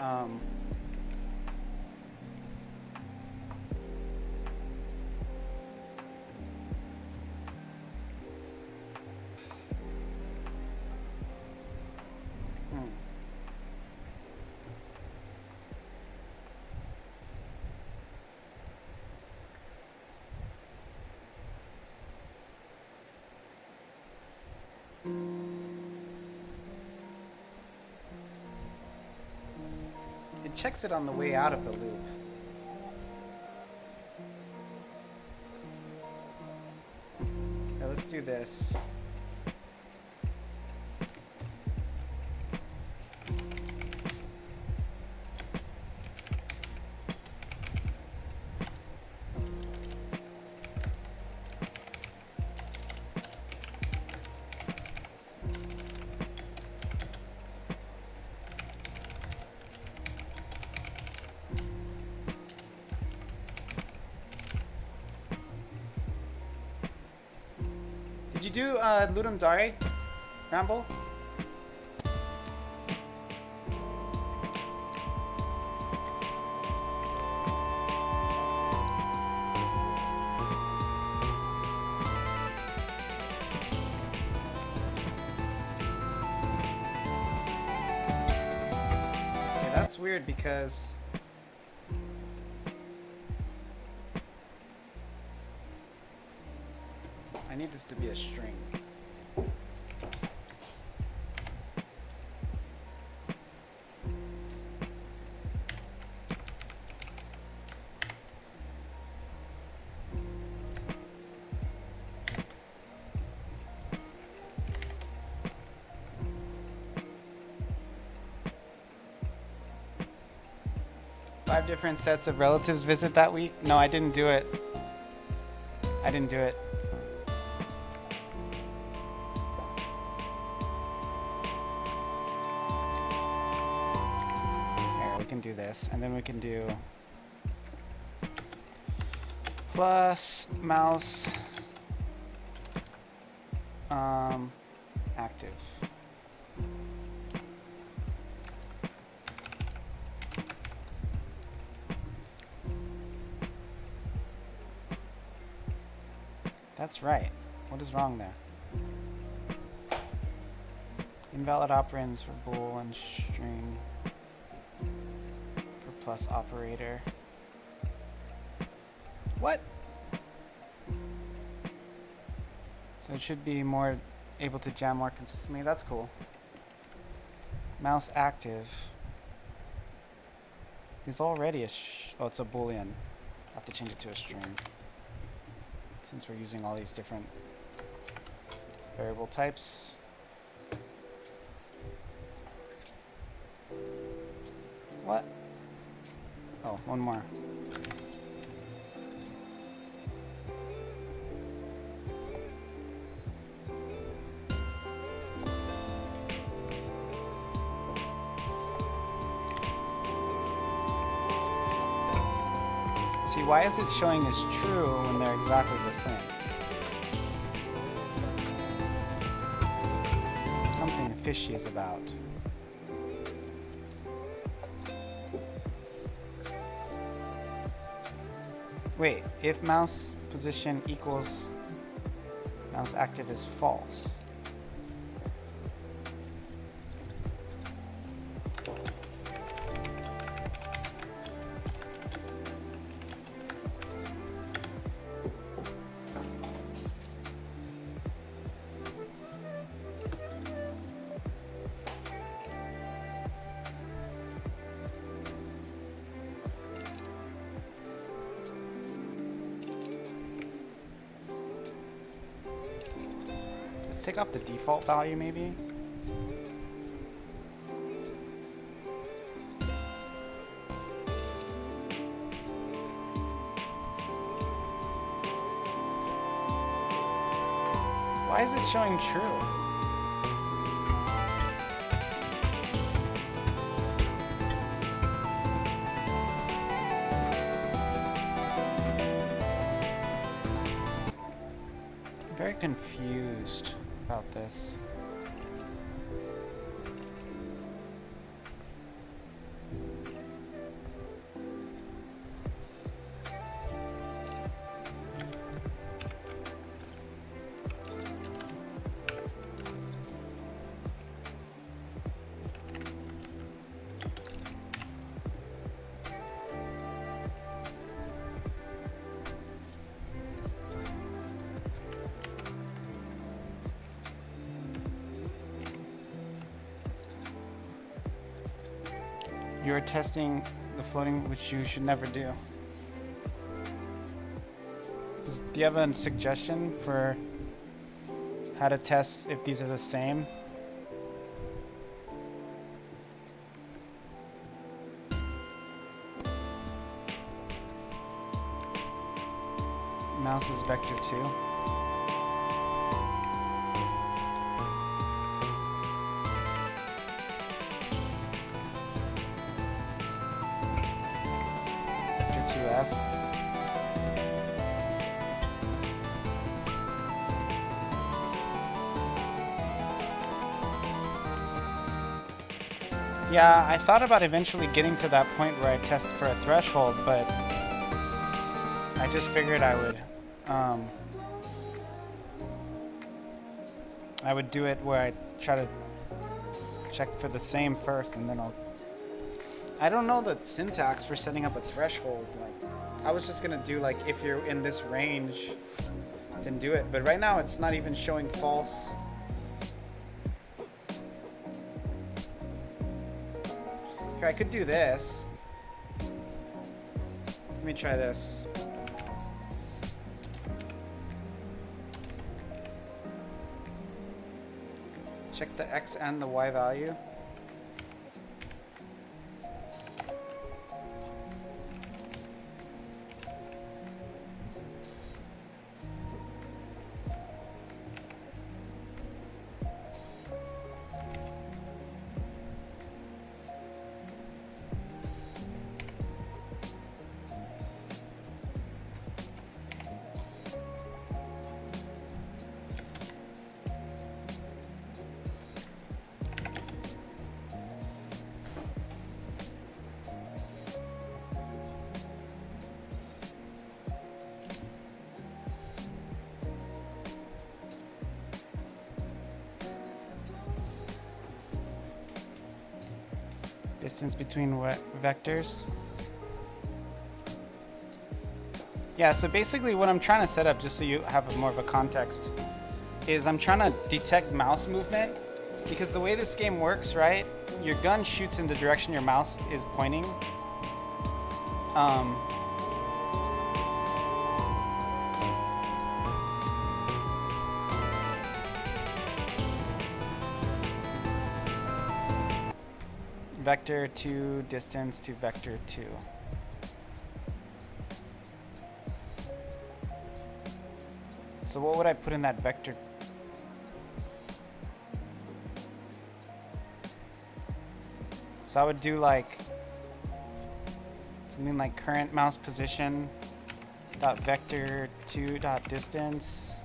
It checks it on the way out of the loop. Here, let's do this. Did you do Ludum Dare, Ramble? Okay, that's weird because I need this to be a string. Five different sets of relatives visit that week? No, I didn't do it. I didn't do it. Do this, and then we can do plus mouse active. That's right. What is wrong there? Invalid operands for bool and string. Plus operator. What? So it should be more able to jam more consistently. That's cool. Mouse active is already a oh, it's a boolean. I have to change it to a string since we're using all these different variable types. What? Oh, one more. See, why is it showing as true when they're exactly the same? Something fishy is about. Wait, if mouse position equals mouse active is false. Let's take off the default value maybe. Why is it showing true? I'm very confused about this. You're testing the floating, which you should never do. Do you have a suggestion for how to test if these are the same? Mouse is vector 2. Yeah, I thought about eventually getting to that point where I test for a threshold, but I just figured I would do it where I try to check for the same first, and then I don't know the syntax for setting up a threshold. Like, I was just gonna do like, if you're in this range, then do it. But right now it's not even showing false. Here, I could do this. Let me try this. Check the X and the Y value. Distance between vectors. Yeah, so basically what I'm trying to set up, just so you have more of a context, is I'm trying to detect mouse movement, because the way this game works, right, your gun shoots in the direction your mouse is pointing. Vector 2, distance to vector 2. So what would I put in that vector? So I would do like something like current mouse position dot vector 2 dot distance.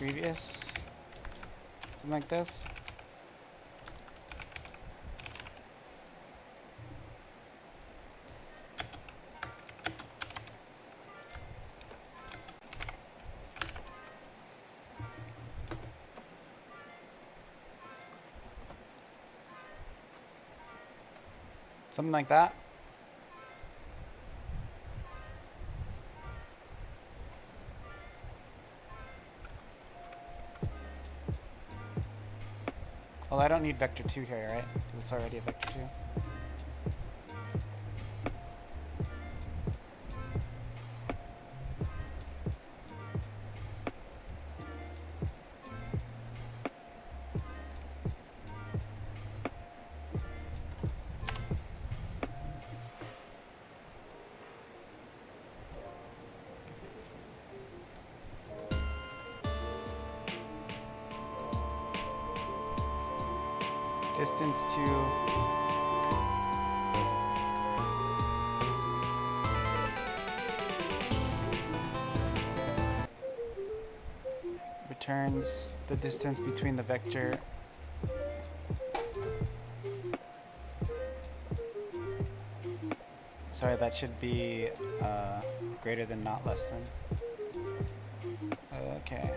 previous. Something like this. Something like that. Well, I don't need vector 2 here, right? Because it's already a vector 2. Distance to returns the distance between the vector sorry, that should be greater than, not less than. Okay,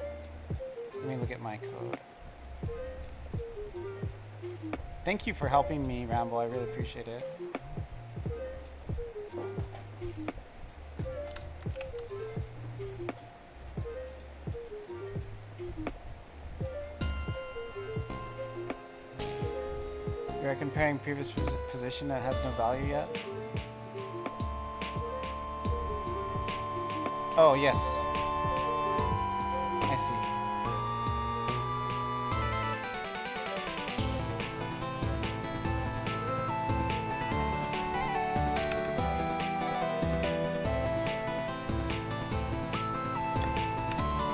let me look at my code. Thank you for helping me, Rambo. I really appreciate it. You're comparing previous position that has no value yet? Oh, yes. I see.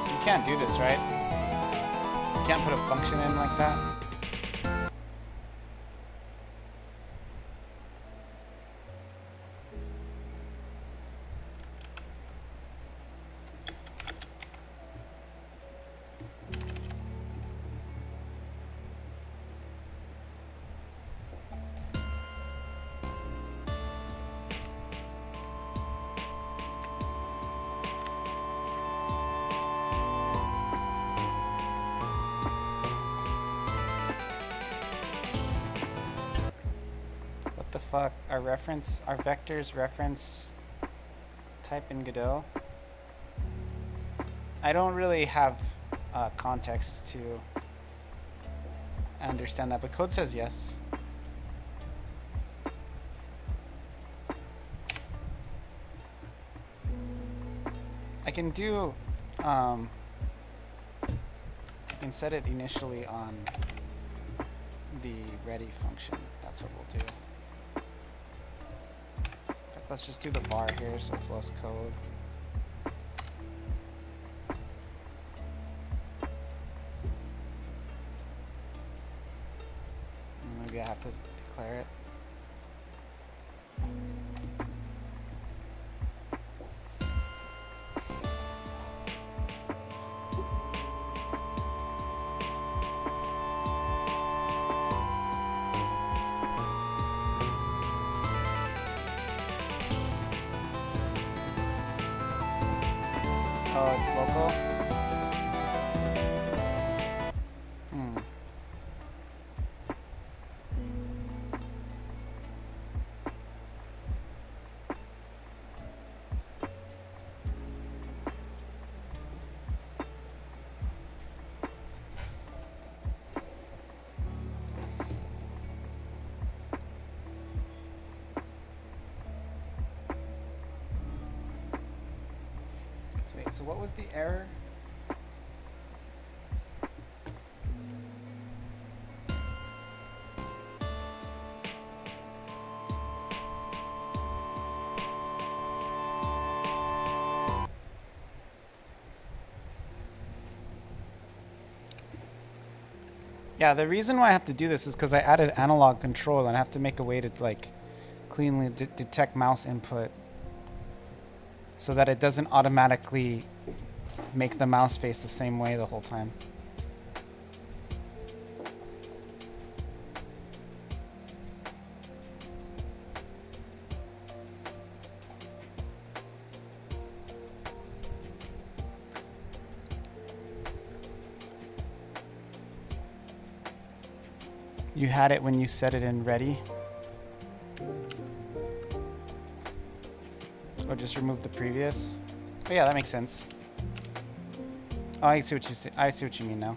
You can't do this, right? You can't put a function in like that. Fuck, our vectors reference type in Godot. I don't really have context to understand that, but code says yes. I can do, I can set it initially on the ready function. That's what we'll do. Let's just do the var here so it's less code. Maybe I have to declare it. Oh, it's local? So what was the error? Yeah, the reason why I have to do this is because I added analog control and I have to make a way to like cleanly detect mouse input so that it doesn't automatically make the mouse face the same way the whole time. You had it when you set it in ready. Or just remove the previous. Oh yeah, that makes sense. Oh, I see what you say. I see what you mean now.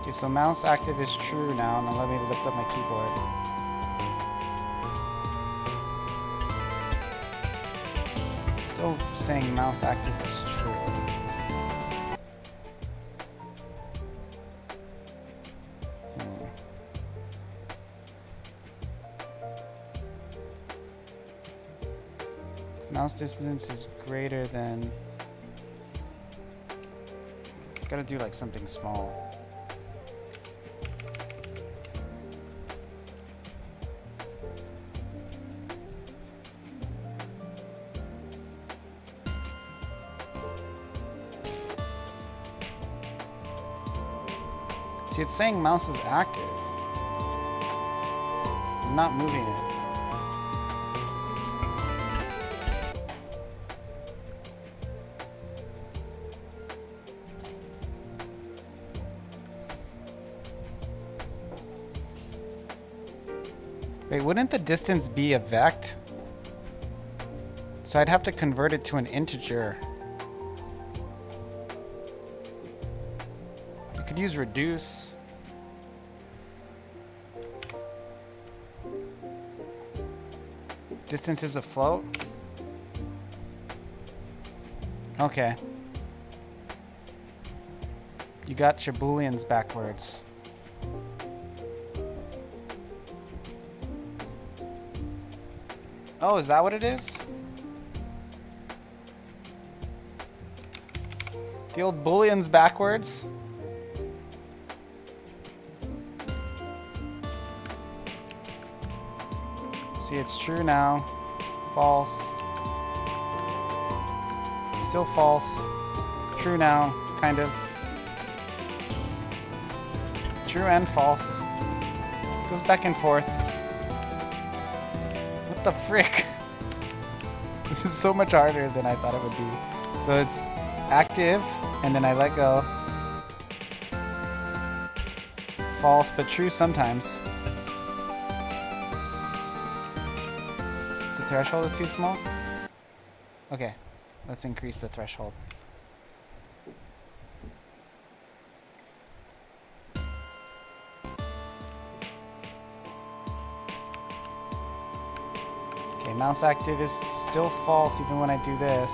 Okay, so mouse active is true now. Now let me lift up my keyboard. Still saying mouse active is true. Mouse distance is greater than... Gotta do like something small. See, it's saying mouse is active. I'm not moving it. Wait, wouldn't the distance be a vect? So I'd have to convert it to an integer. You could use reduce. Distance is a float? Okay. You got your booleans backwards. Oh, is that what it is? The old booleans backwards? See, it's true now. False. Still false. True now, kind of. True and false. Goes back and forth. What the frick? This is so much harder than I thought it would be. So it's active, and then I let go. False, but true sometimes. The threshold is too small? Okay, let's increase the threshold. Okay, mouse active is still false even when I do this.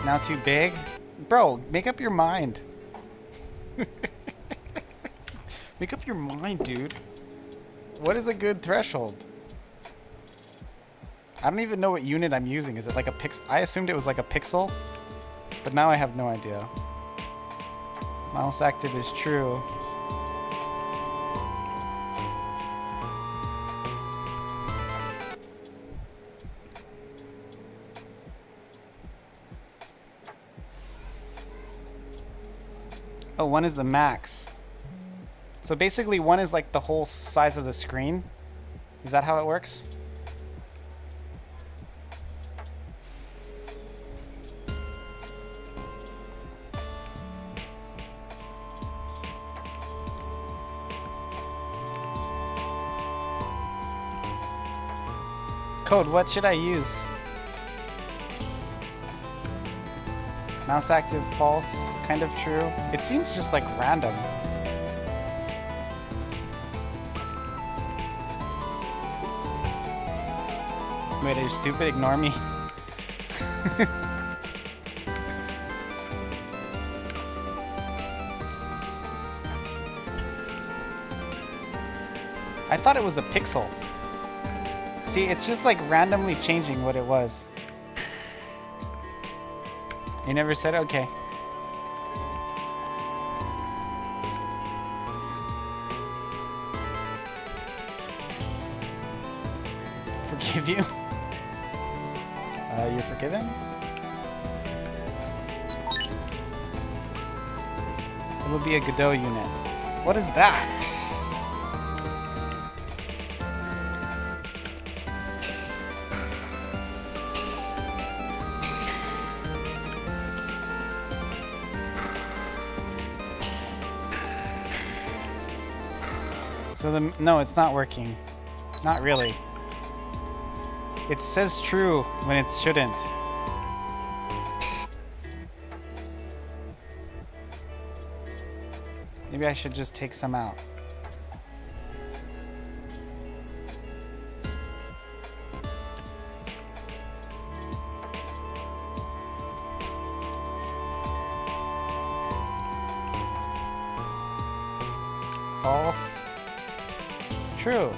Now too big? Bro, make up your mind. Make up your mind, dude. What is a good threshold? I don't even know what unit I'm using. Is it like a pix? I assumed it was like a pixel, but now I have no idea. Mouse active is true. Oh, 1 is the max. So basically 1 is like the whole size of the screen. Is that how it works? Code, what should I use? Mouse active, false, kind of true. It seems just like random. Wait, are you stupid? Ignore me. I thought it was a pixel. See, it's just like randomly changing what it was. You never said okay. forgive you. You're forgiven? It will be a Godot unit. What is that? So no, it's not working. Not really. It says true when it shouldn't. Maybe I should just take some out. False. True.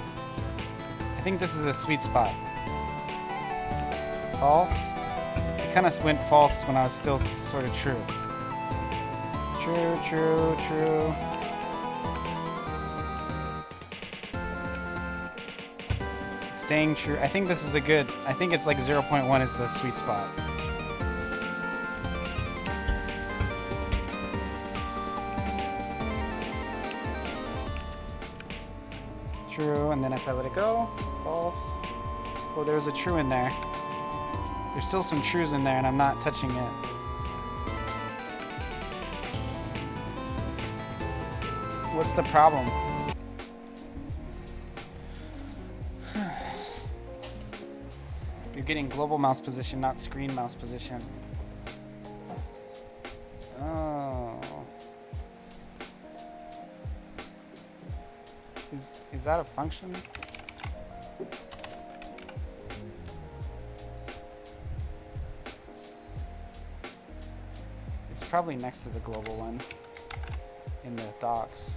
I think this is a sweet spot. False. I kind of went false when I was still sort of true. True, true, true. Staying true. I think this is a good. I think it's like 0.1 is the sweet spot. True, and then if I let it go, false. Oh, there's a true in there. There's still some trues in there, and I'm not touching it. What's the problem? You're getting global mouse position, not screen mouse position. Oh. Is that a function? It's probably next to the global one in the docs.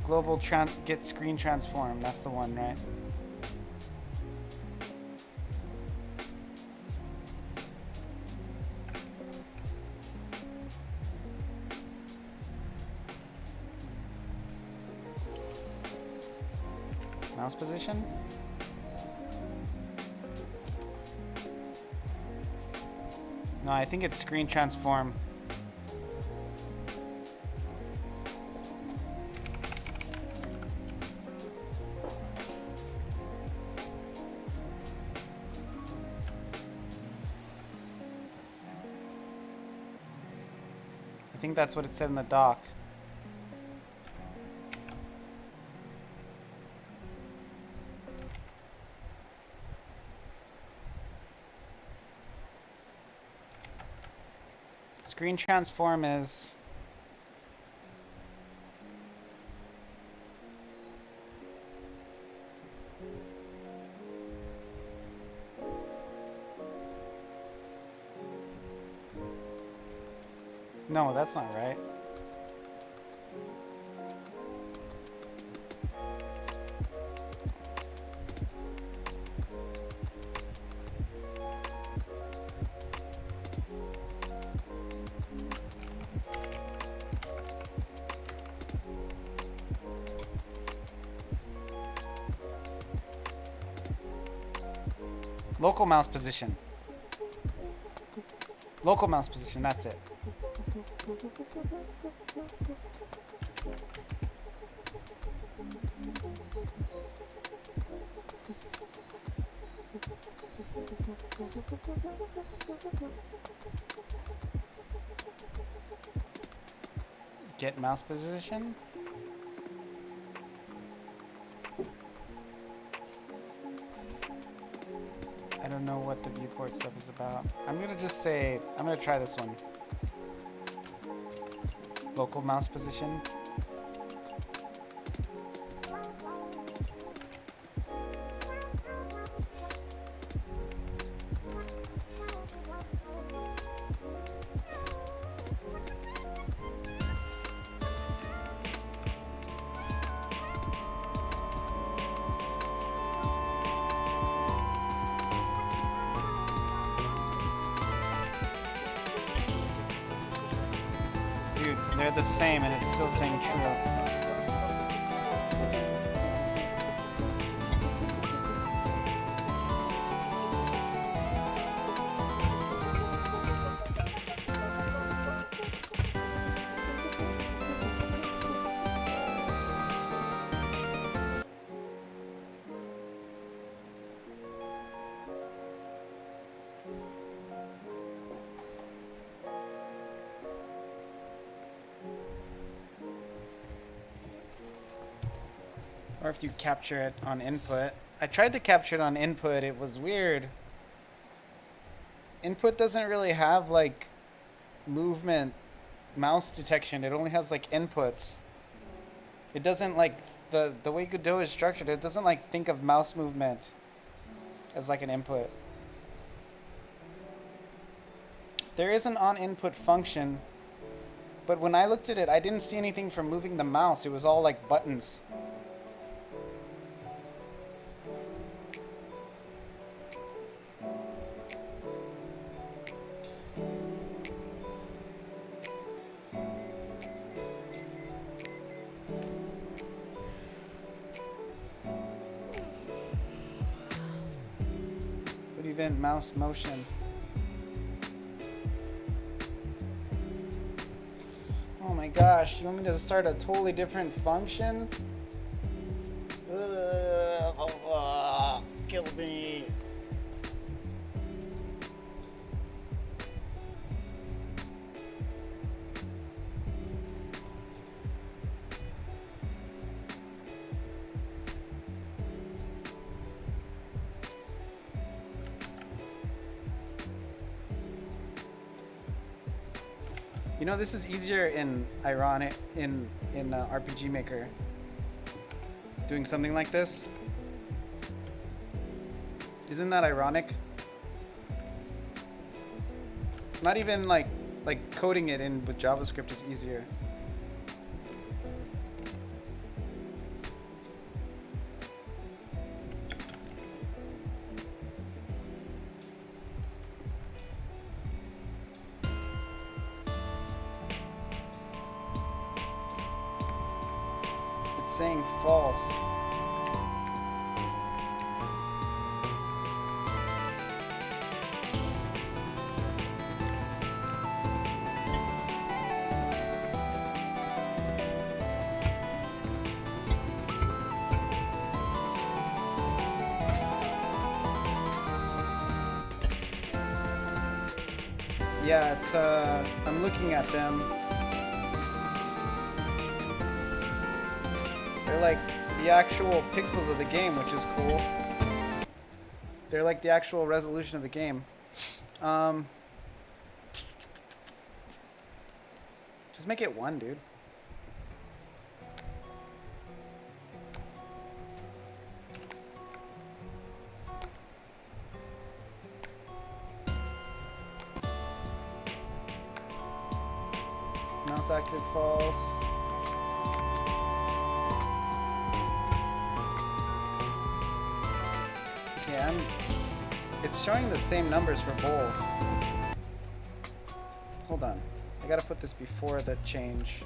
Global get screen transform, that's the one, right? Mouse position? No, I think it's screen transform. I think that's what it said in the doc. Screen transform is no, that's not right. Local mouse position. Local mouse position, that's it. Get mouse position. I don't know what the viewport stuff is about. I'm gonna just say, I'm gonna try this one. Local mouse position. the same and it's still saying true. Or if you capture it on input. I tried to capture it on input, it was weird. Input doesn't really have like movement mouse detection. It only has like inputs. It doesn't like the way Godot is structured, it doesn't like think of mouse movement as like an input. There is an on input function, but when I looked at it, I didn't see anything for moving the mouse. It was all like buttons. Event mouse motion. Oh my gosh, you want me to start a totally different function? Kill me. You know, this is easier in RPG Maker. Doing something like this. Isn't that ironic? Not even like coding it in with JavaScript is easier. Saying false. Yeah, it's I'm looking at them. They're like the actual pixels of the game, which is cool. They're like the actual resolution of the game. Just make it 1, dude. Mouse active false. Yeah, it's showing the same numbers for both. Hold on. I gotta put this before the change.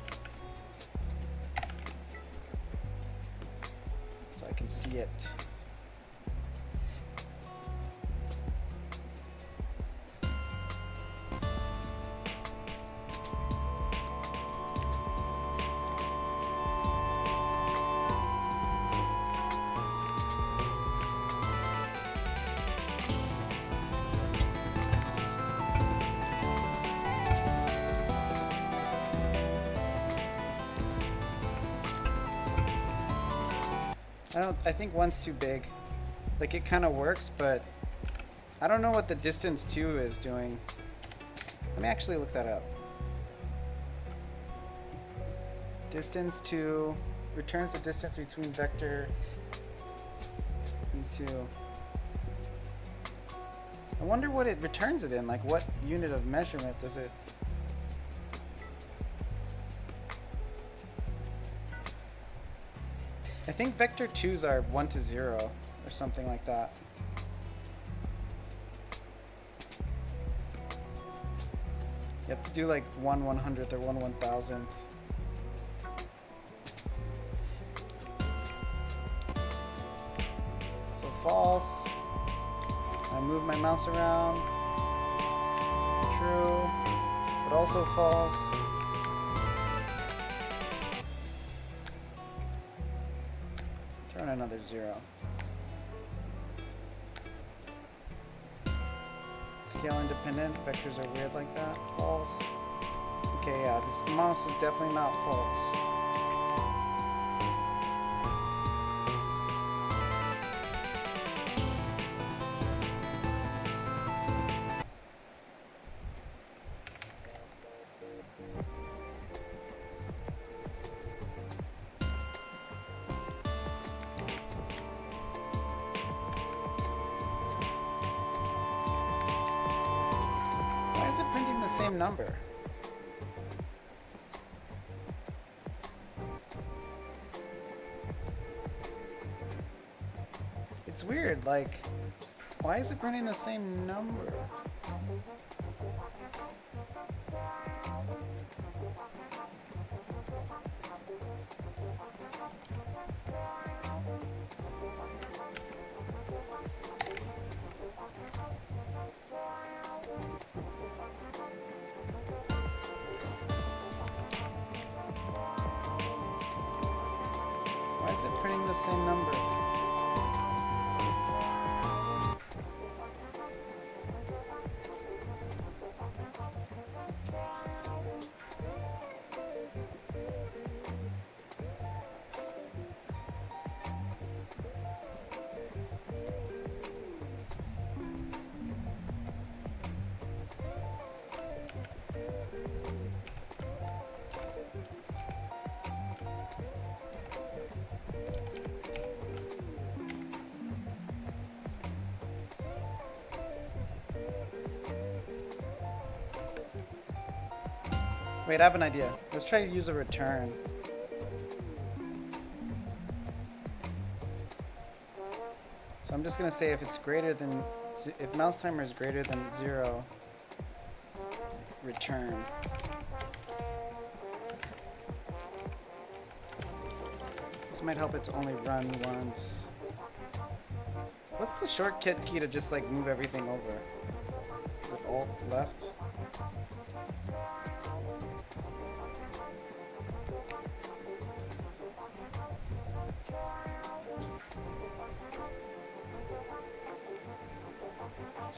So I can see it. I think 1's too big. Like, it kind of works, but I don't know what the distance 2 is doing. Let me actually look that up. Distance 2 returns the distance between vector and 2. I wonder what it returns it in. Like, what unit of measurement does it? I think vector 2's are 1 to 0 or something like that. You have to do like 1/100th or 1/1000th. false. I move my mouse around. True, but also false. Turn another 0. Scale independent. Vectors are weird like that. False. Okay, yeah, this mouse is definitely not false. Why is it printing the same number? It's weird, like, why is it printing the same number? Why is it printing the same number? Wait, I have an idea. Let's try to use a return. So I'm just gonna say if it's greater than, if mouse timer is greater than 0, return. This might help it to only run once. What's the shortcut key to just like move everything over? Is it Alt left?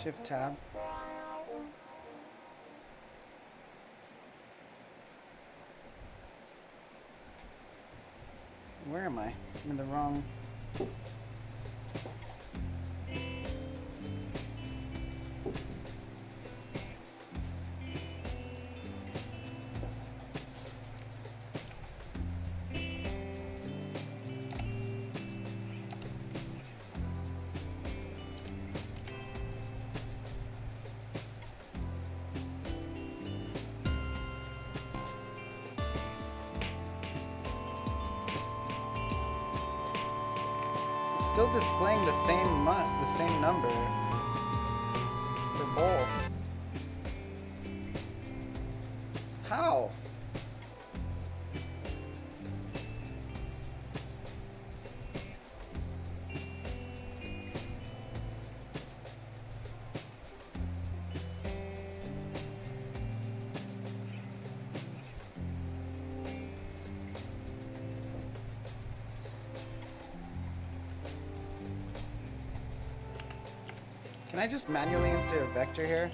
Shift tab. Where am I? I'm in the wrong. Still displaying the same number for both. How? Can I just manually enter a vector here?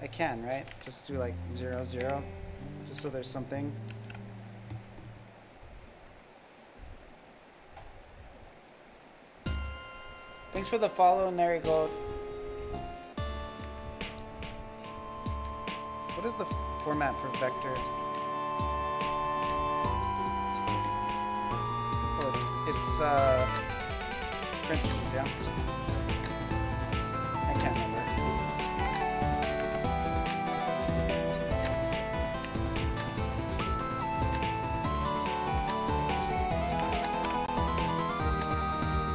I can, right? Just do like 0, 0, just so there's something. Thanks for the follow, Nerigold. What is the format for vector? Oh, it's parentheses, yeah? I can't remember.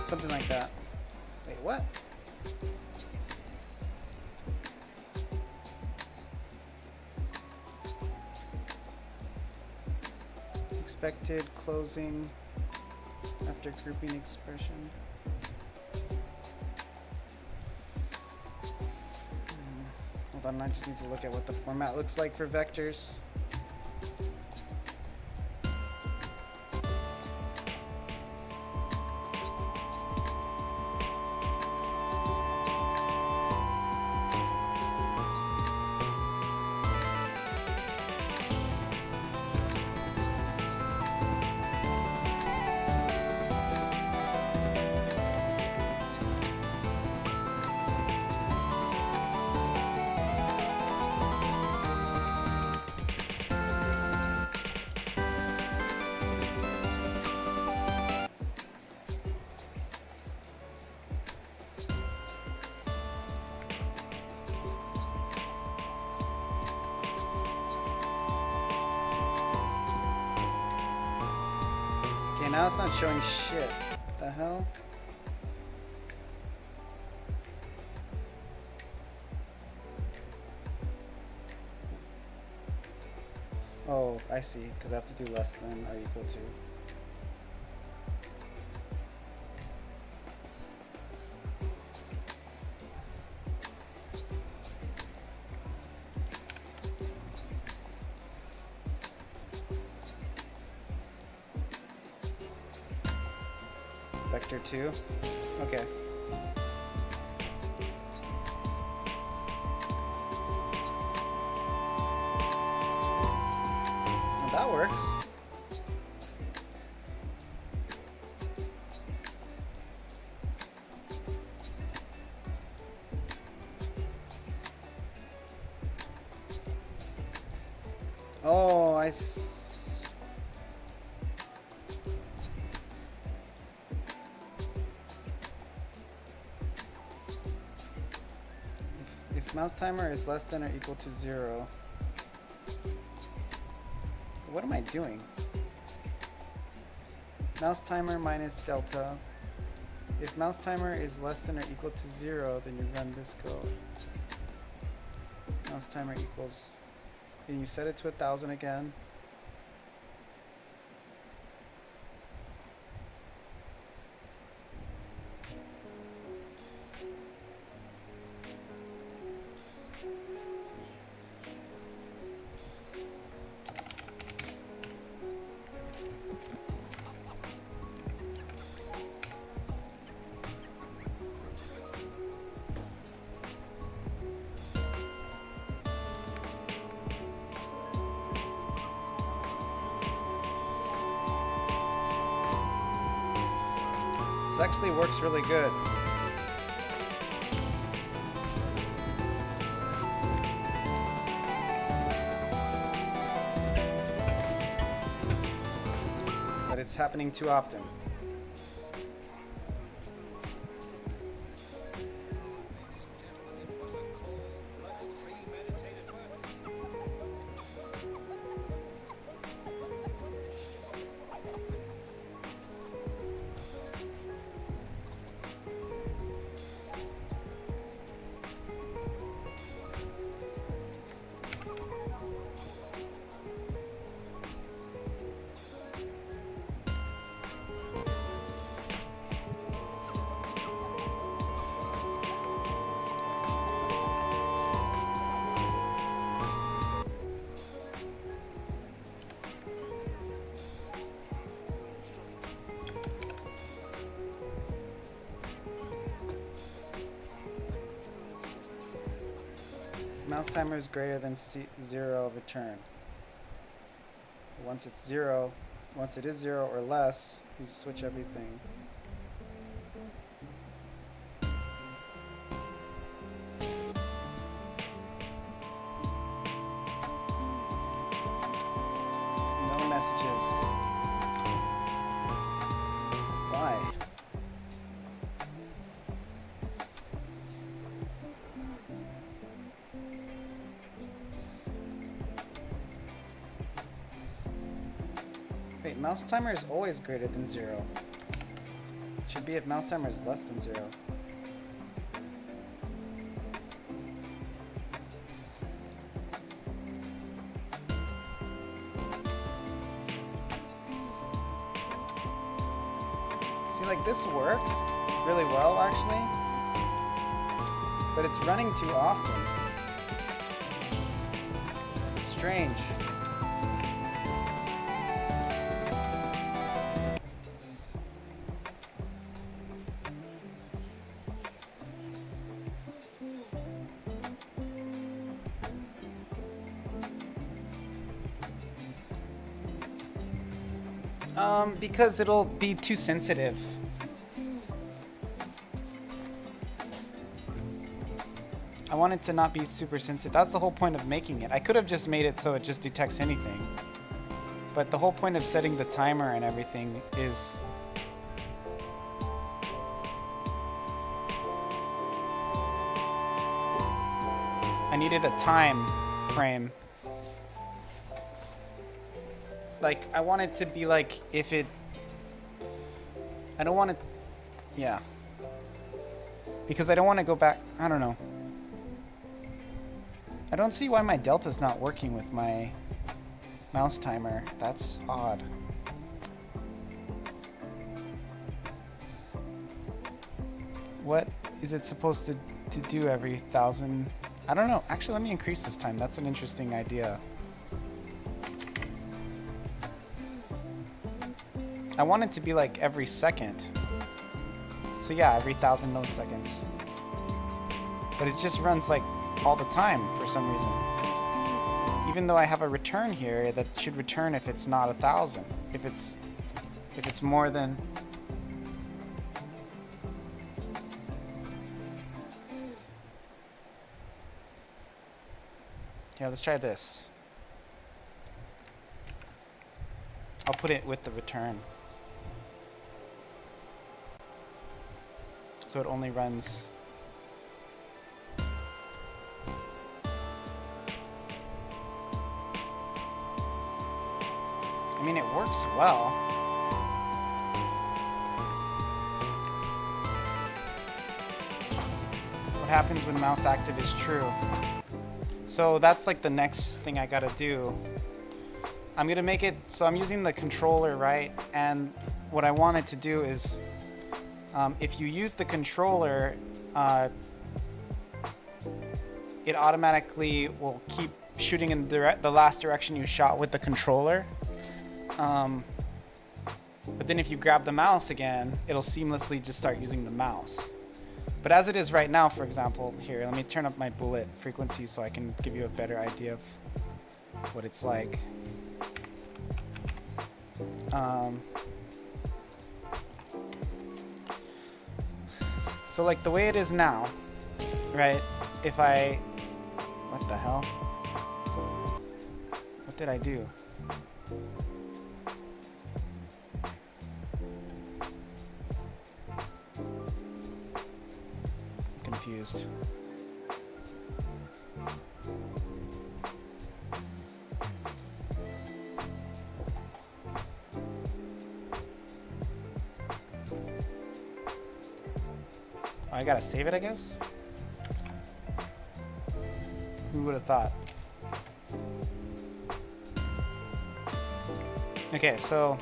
Something like that. Wait, what? Expected closing. after grouping expression. Hold on, I just need to look at what the format looks like for vectors. Now it's not showing shit. What the hell? Oh, I see. Because I have to do less than or equal to. Vector 2. Okay. Well, that works. Oh, if mouse timer is less than or equal to 0. What am I doing? Mouse timer minus delta. If mouse timer is less than or equal to 0, then you run this code. Mouse timer equals, and you set it to 1,000 again. This actually works really good. But it's happening too often. Mouse timer is greater than 0, return. Once it's 0, once it is 0 or less, you switch everything. No messages. Why? Wait, mouse timer is always greater than 0. It should be if mouse timer is less than 0. See, like, this works really well, actually. But it's running too often. It's strange. Because it'll be too sensitive. I want it to not be super sensitive. That's the whole point of making it. I could have just made it so it just detects anything. But the whole point of setting the timer and everything is... I needed a time frame. Like, I want it to be like, if it... I don't want it... Yeah. Because I don't want to go back... I don't know. I don't see why my delta's not working with my mouse timer. That's odd. What is it supposed to do every 1,000? I don't know. Actually, let me increase this time. That's an interesting idea. I want it to be like every second. So yeah, every 1,000 milliseconds. But it just runs like all the time for some reason. Even though I have a return here that should return if it's not 1,000. If it's more than... Yeah, let's try this. I'll put it with the return. So it only runs... I mean, it works well. What happens when mouse active is true? So that's like the next thing I gotta do. I'm gonna make it so I'm using the controller, right? And what I wanted to do is, if you use the controller, it automatically will keep shooting in the last direction you shot with the controller. But then if you grab the mouse again, it'll seamlessly just start using the mouse. But as it is right now, for example, here, let me turn up my bullet frequency so I can give you a better idea of what it's like. So like the way it is now, right? If I... What the hell? What did I do? Confused. Oh, I gotta save it, I guess? Who would have thought? Okay, so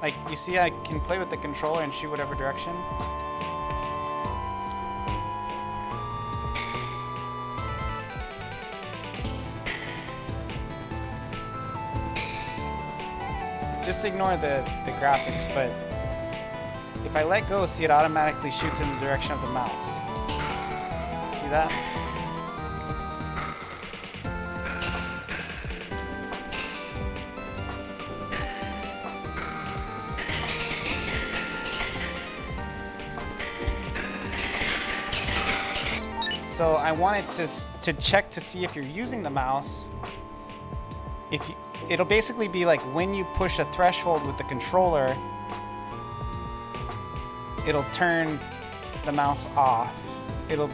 like you see I can play with the controller and shoot whatever direction. Just ignore the graphics, but if I let go, see, it automatically shoots in the direction of the mouse. See that? So I wanted to check to see if you're using the mouse. It'll basically be like when you push a threshold with the controller, it'll turn the mouse off. It'll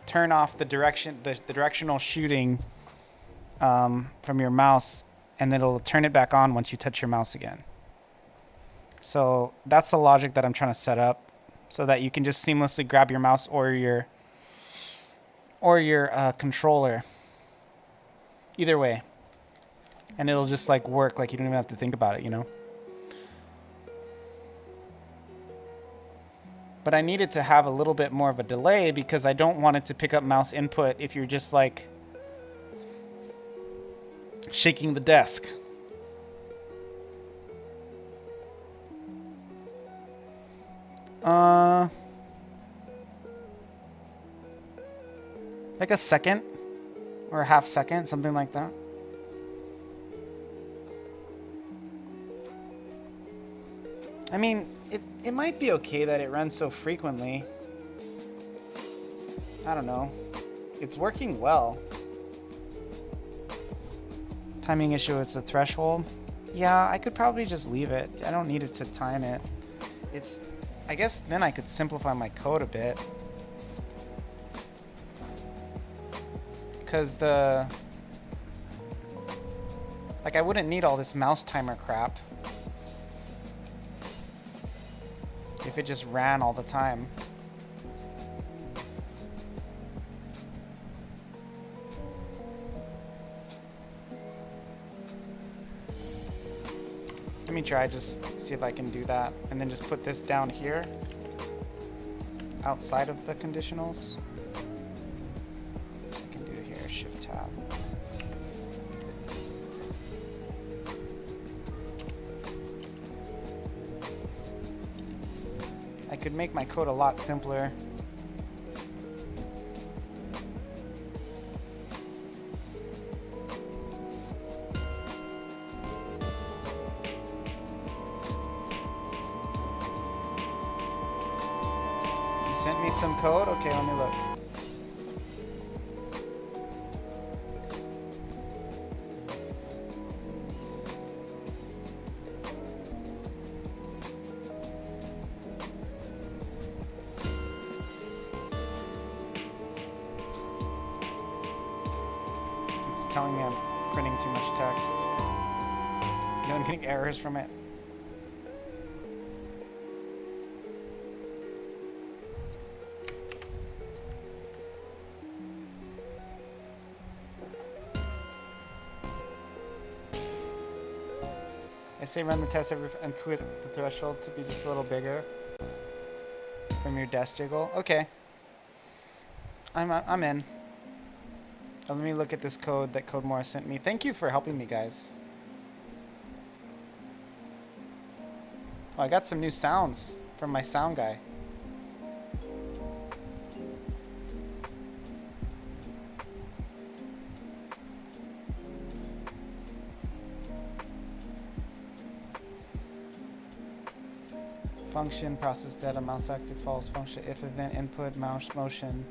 turn off the directional shooting from your mouse, and then it'll turn it back on once you touch your mouse again. So that's the logic that I'm trying to set up, so that you can just seamlessly grab your mouse or your controller. Either way. And it'll just like work, like you don't even have to think about it, you know? But I need it to have a little bit more of a delay because I don't want it to pick up mouse input if you're just like shaking the desk. Like a second or a half second, something like that. I mean, it might be okay that it runs so frequently. I don't know. It's working well. Timing issue is the threshold. Yeah, I could probably just leave it. I don't need it to time it. I guess then I could simplify my code a bit. Because I wouldn't need all this mouse timer crap if it just ran all the time. Let me try, just see if I can do that. And then just put this down here outside of the conditionals. I can do here, Shift Tab. I could make my code a lot simpler. You sent me some code? Okay, let me look. Telling me I'm printing too much text. You know, I'm getting errors from it. I say run the test and twist the threshold to be just a little bigger from your desk jiggle. Okay. I'm in. Let me look at this code that Code Morris sent me. Thank you for helping me, guys. Oh, I got some new sounds from my sound guy. Function, process data, mouse active, false, function, if event, input, mouse motion.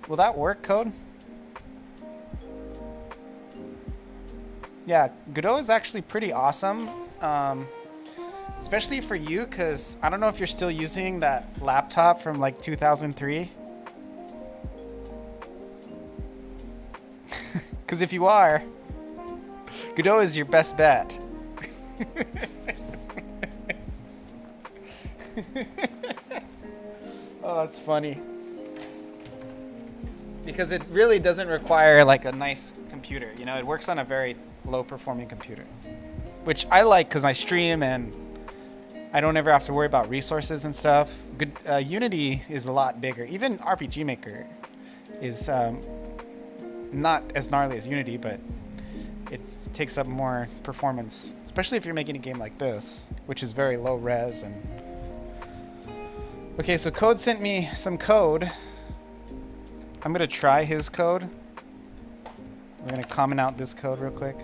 Will that work, Code? Yeah, Godot is actually pretty awesome. Especially for you, because I don't know if you're still using that laptop from like 2003. Because if you are, Godot is your best bet. Oh, that's funny. Because it really doesn't require like a nice computer. You know, it works on a very low performing computer. Which I like because I stream and I don't ever have to worry about resources and stuff. Good, Unity is a lot bigger. Even RPG Maker is not as gnarly as Unity, but it takes up more performance. Especially if you're making a game like this, which is very low res. And okay, so Code sent me some code. I'm going to try his code. We're going to comment out this code real quick.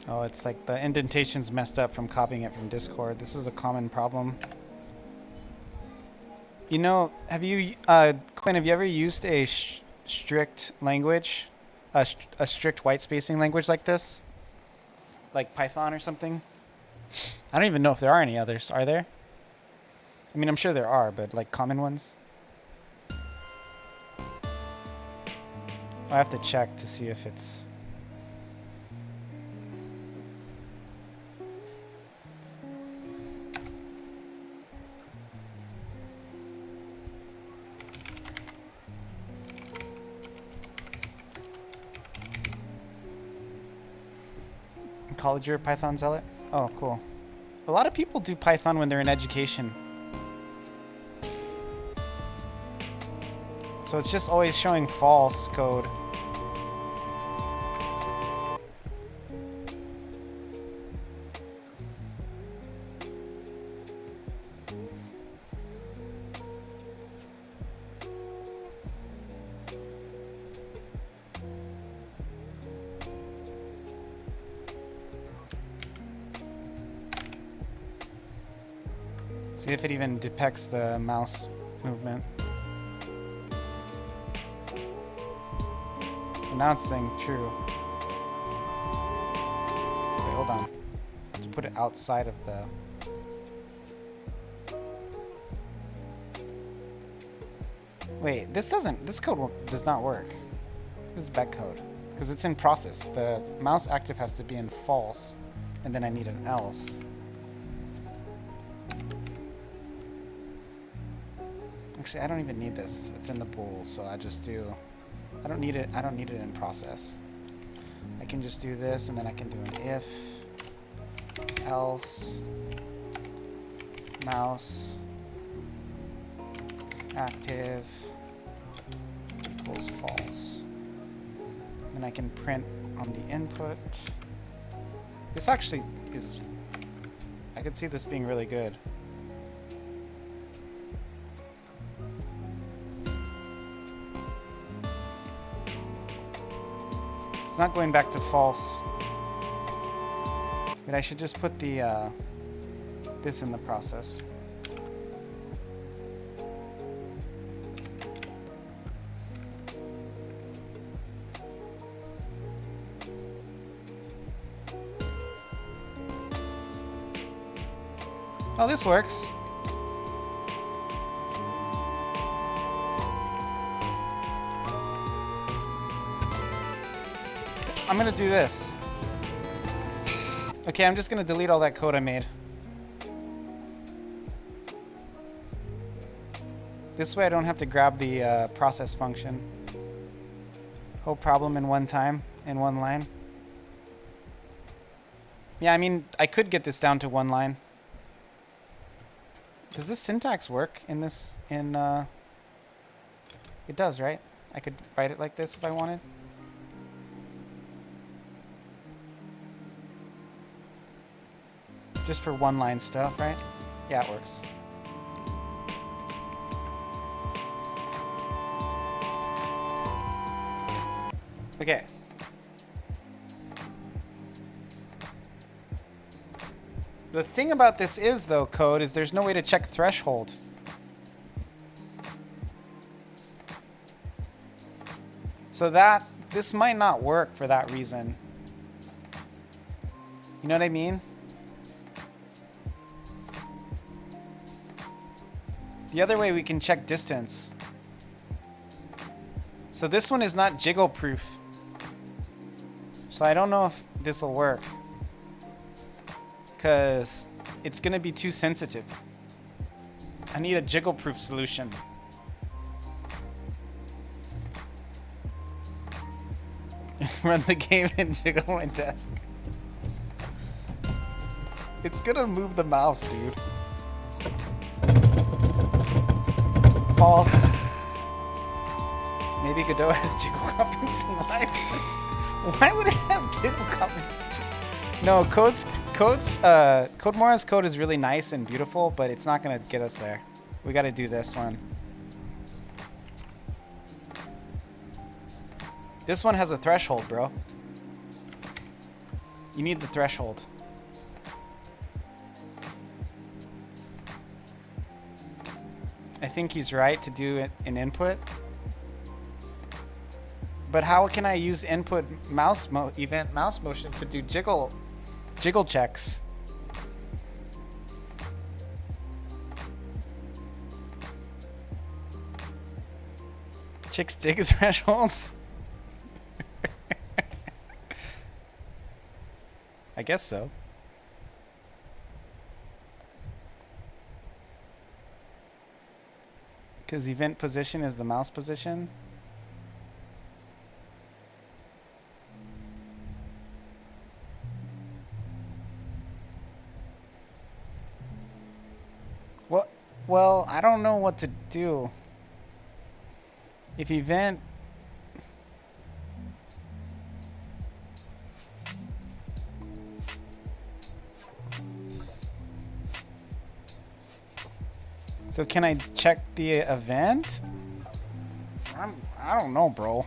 Oh, it's like the indentation's messed up from copying it from Discord. This is a common problem. You know, have you, Quinn, have you ever used a strict language? A strict white spacing language like this? Like Python or something? I don't even know if there are any others. Are there? I mean, I'm sure there are, but like common ones. I have to check to see if it's... College year Python zealot? Oh, cool. A lot of people do Python when they're in education. So it's just always showing false code. See if it even depicts the mouse movement. And now it's saying true. Wait, hold on. I have to put it outside of the... Wait, this code does not work. This is bad code. Because it's in process. The mouse active has to be in false. And then I need an else. Actually, I don't even need this. It's in the bool, so I just do... I don't need it in process. I can just do this, and then I can do an if, else, mouse, active, equals false. Then I can print on the input. This actually is... I could see this being really good. It's not going back to false. But I should just put the this in the process. Oh, this works. I'm gonna do this. Okay, I'm just gonna delete all that code I made. This way I don't have to grab the process function. Whole problem in one time, in one line. Yeah, I mean, I could get this down to one line. Does this syntax work in this, it does, right? I could write it like this if I wanted. Just for one-line stuff, right? Yeah, it works. Okay. The thing about this is, though, code, is there's no way to check threshold. So this might not work for that reason. You know what I mean? The other way we can check distance. So this one is not jiggle proof. So I don't know if this will work. Because it's going to be too sensitive. I need a jiggle proof solution. Run the game and jiggle my desk. It's going to move the mouse, dude. False. Maybe Godot has jiggle compensation. Why would it have jiggle compensation? No, Codemora's code is really nice and beautiful, but it's not gonna get us there. We gotta do this one. This one has a threshold, bro. You need the threshold. I think he's right to do it in input. But how can I use input event mouse motion to do jiggle checks? Chicks dig thresholds? I guess so. Because event position is the mouse position. What? Well, I don't know what to do. If event... So can I check the event? I don't know, bro.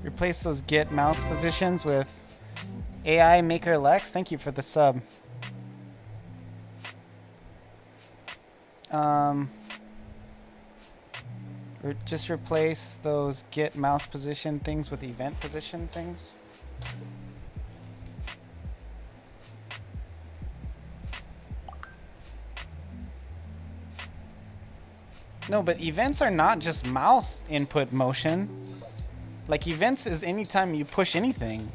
Replace those get mouse positions with AI Maker Lex. Thank you for the sub. Or just replace those get mouse position things with event position things. No, but events are not just mouse input motion. Like, events is anytime you push anything.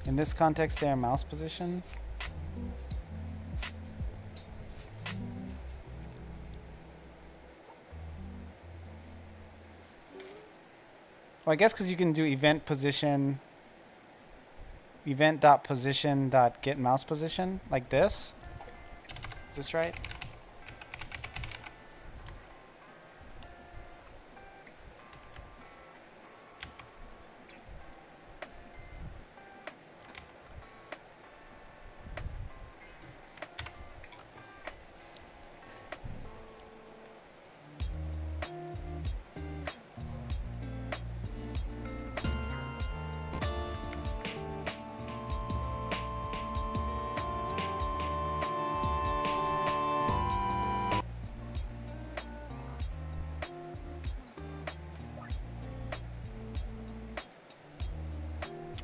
In this context, they are mouse position. Well, I guess because you can do event position, event.position.get mouse position, like this. Is this right?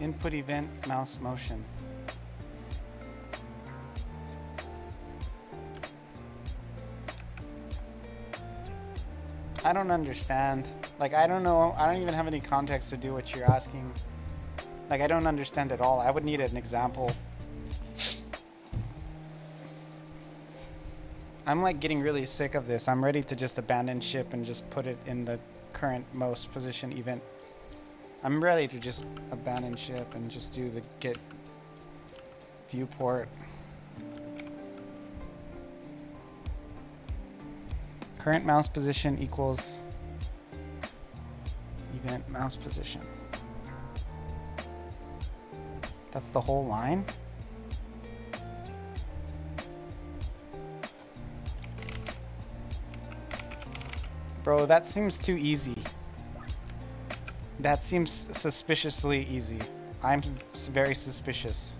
Input event mouse motion. I don't understand. Like, I don't know. I don't even have any context to do what you're asking. Like, I don't understand at all. I would need an example. I'm like getting really sick of this. I'm ready to just abandon ship and just put it in the current most position event. I'm ready to just abandon ship and just do the get viewport. Current mouse position equals event mouse position. That's the whole line? Bro, that seems too easy. That seems suspiciously easy. I'm very suspicious.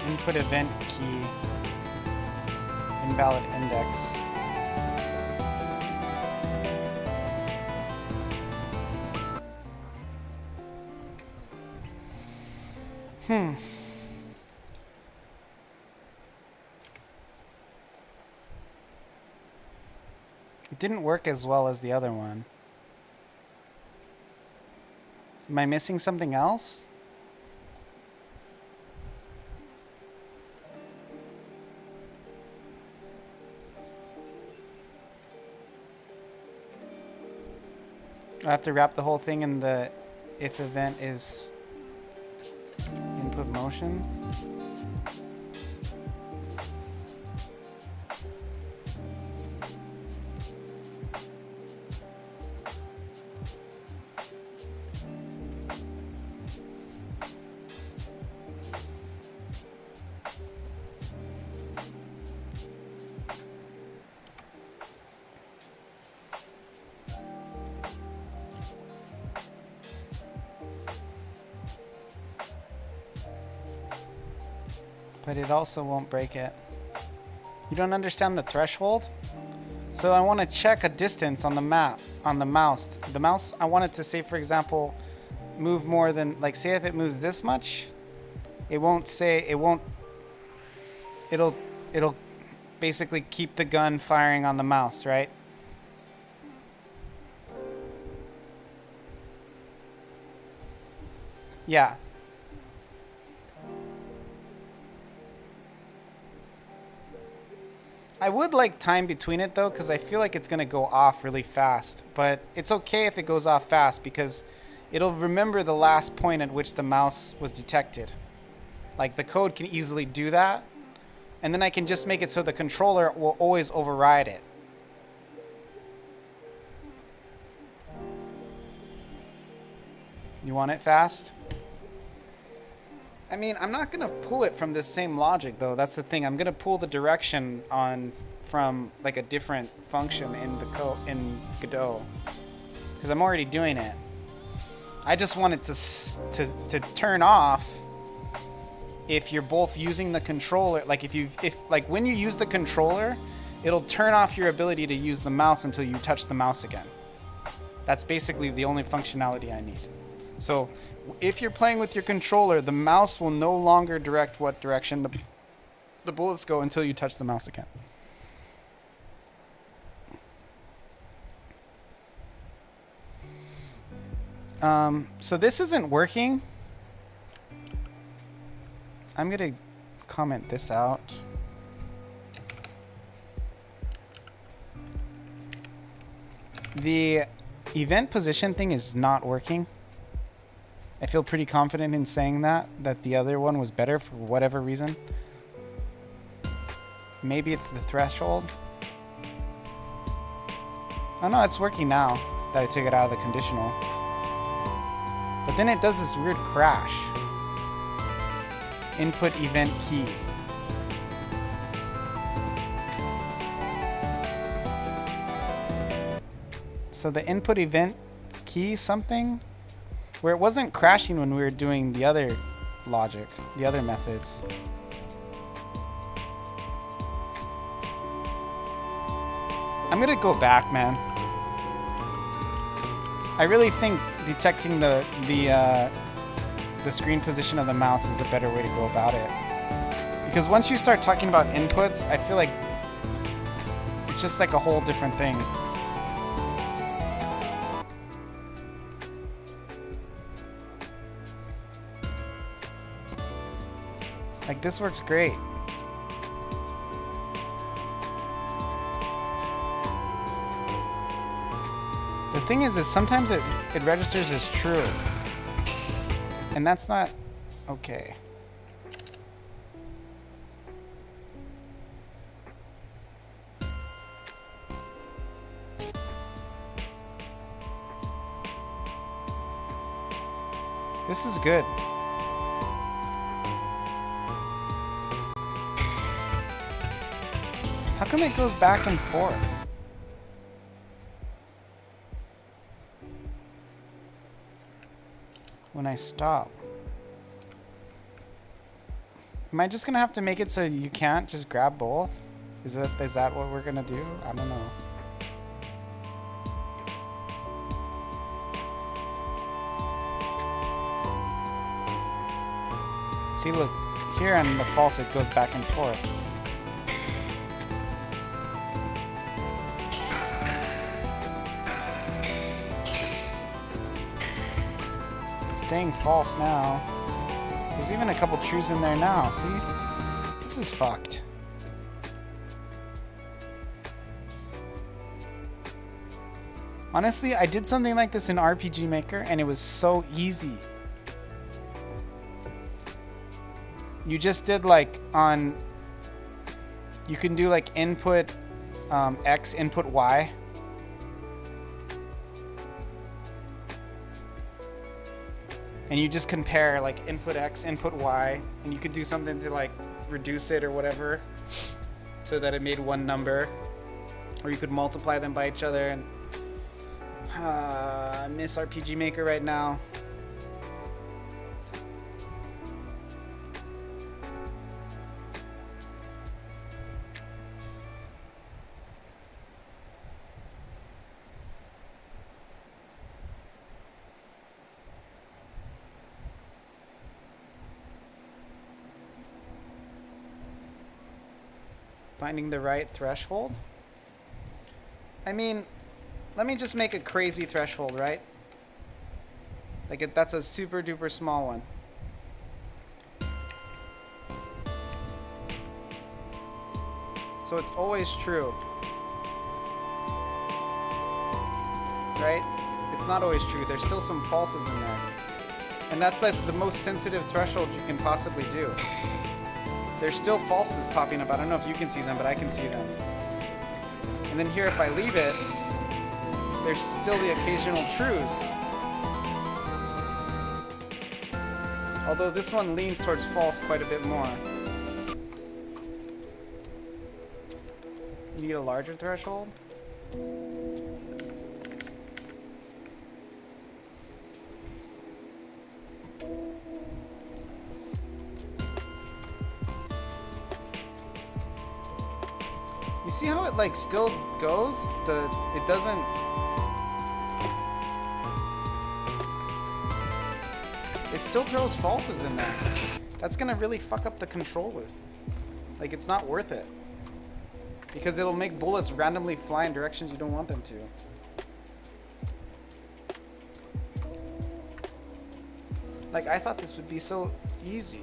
Input event key. Invalid index. It didn't work as well as the other one. Am I missing something else? I have to wrap the whole thing in the if event is input motion. But it also won't break it. You don't understand the threshold? So I want to check a distance on the map, on the mouse. The mouse, I want it to say, for example, move more than, like, say if it moves this much, it won't say, it'll basically keep the gun firing on the mouse, right? Yeah. I would like time between it though, because I feel like it's going to go off really fast. But it's okay if it goes off fast because it'll remember the last point at which the mouse was detected. Like the code can easily do that. And then I can just make it so the controller will always override it. You want it fast? I mean, I'm not going to pull it from this same logic, though. That's the thing. I'm going to pull the direction on from like a different function in the code in Godot, because I'm already doing it. I just want it to turn off if you're both using the controller. Like if when you use the controller, it'll turn off your ability to use the mouse until you touch the mouse again. That's basically the only functionality I need. So if you're playing with your controller, the mouse will no longer direct what direction the bullets go until you touch the mouse again. So this isn't working. I'm going to comment this out. The event position thing is not working. I feel pretty confident in saying that the other one was better for whatever reason. Maybe it's the threshold. Oh no, it's working now that I took it out of the conditional. But then it does this weird crash. Input event key. So the input event key something, where it wasn't crashing when we were doing the other logic, the other methods. I'm gonna go back, man. I really think detecting the screen position of the mouse is a better way to go about it. Because once you start talking about inputs, I feel like it's just like a whole different thing. Like, this works great. The thing is sometimes it registers as true. And that's not okay. This is good. How come it goes back and forth? When I stop. Am I just gonna have to make it so you can't just grab both? Is that what we're gonna do? I don't know. See, look, here on the false it goes back and forth. Staying false now. There's even a couple trues in there now, see? This is fucked. Honestly, I did something like this in RPG Maker and it was so easy. You just did like on, you can do like input X, input Y. And you just compare like input X, input Y, and you could do something to like reduce it or whatever so that it made one number. Or you could multiply them by each other. And I miss RPG Maker right now. Finding the right threshold? I mean, let me just make a crazy threshold, right? Like that's a super duper small one. So it's always true. Right? It's not always true. There's still some falses in there. And that's like the most sensitive threshold you can possibly do. There's still falses popping up. I don't know if you can see them, but I can see them. And then here, if I leave it, there's still the occasional truths. Although this one leans towards false quite a bit more. You need a larger threshold? You see how it like still goes? It doesn't. It still throws falses in there. That's gonna really fuck up the control loop. Like it's not worth it. Because it'll make bullets randomly fly in directions you don't want them to. Like I thought this would be so easy.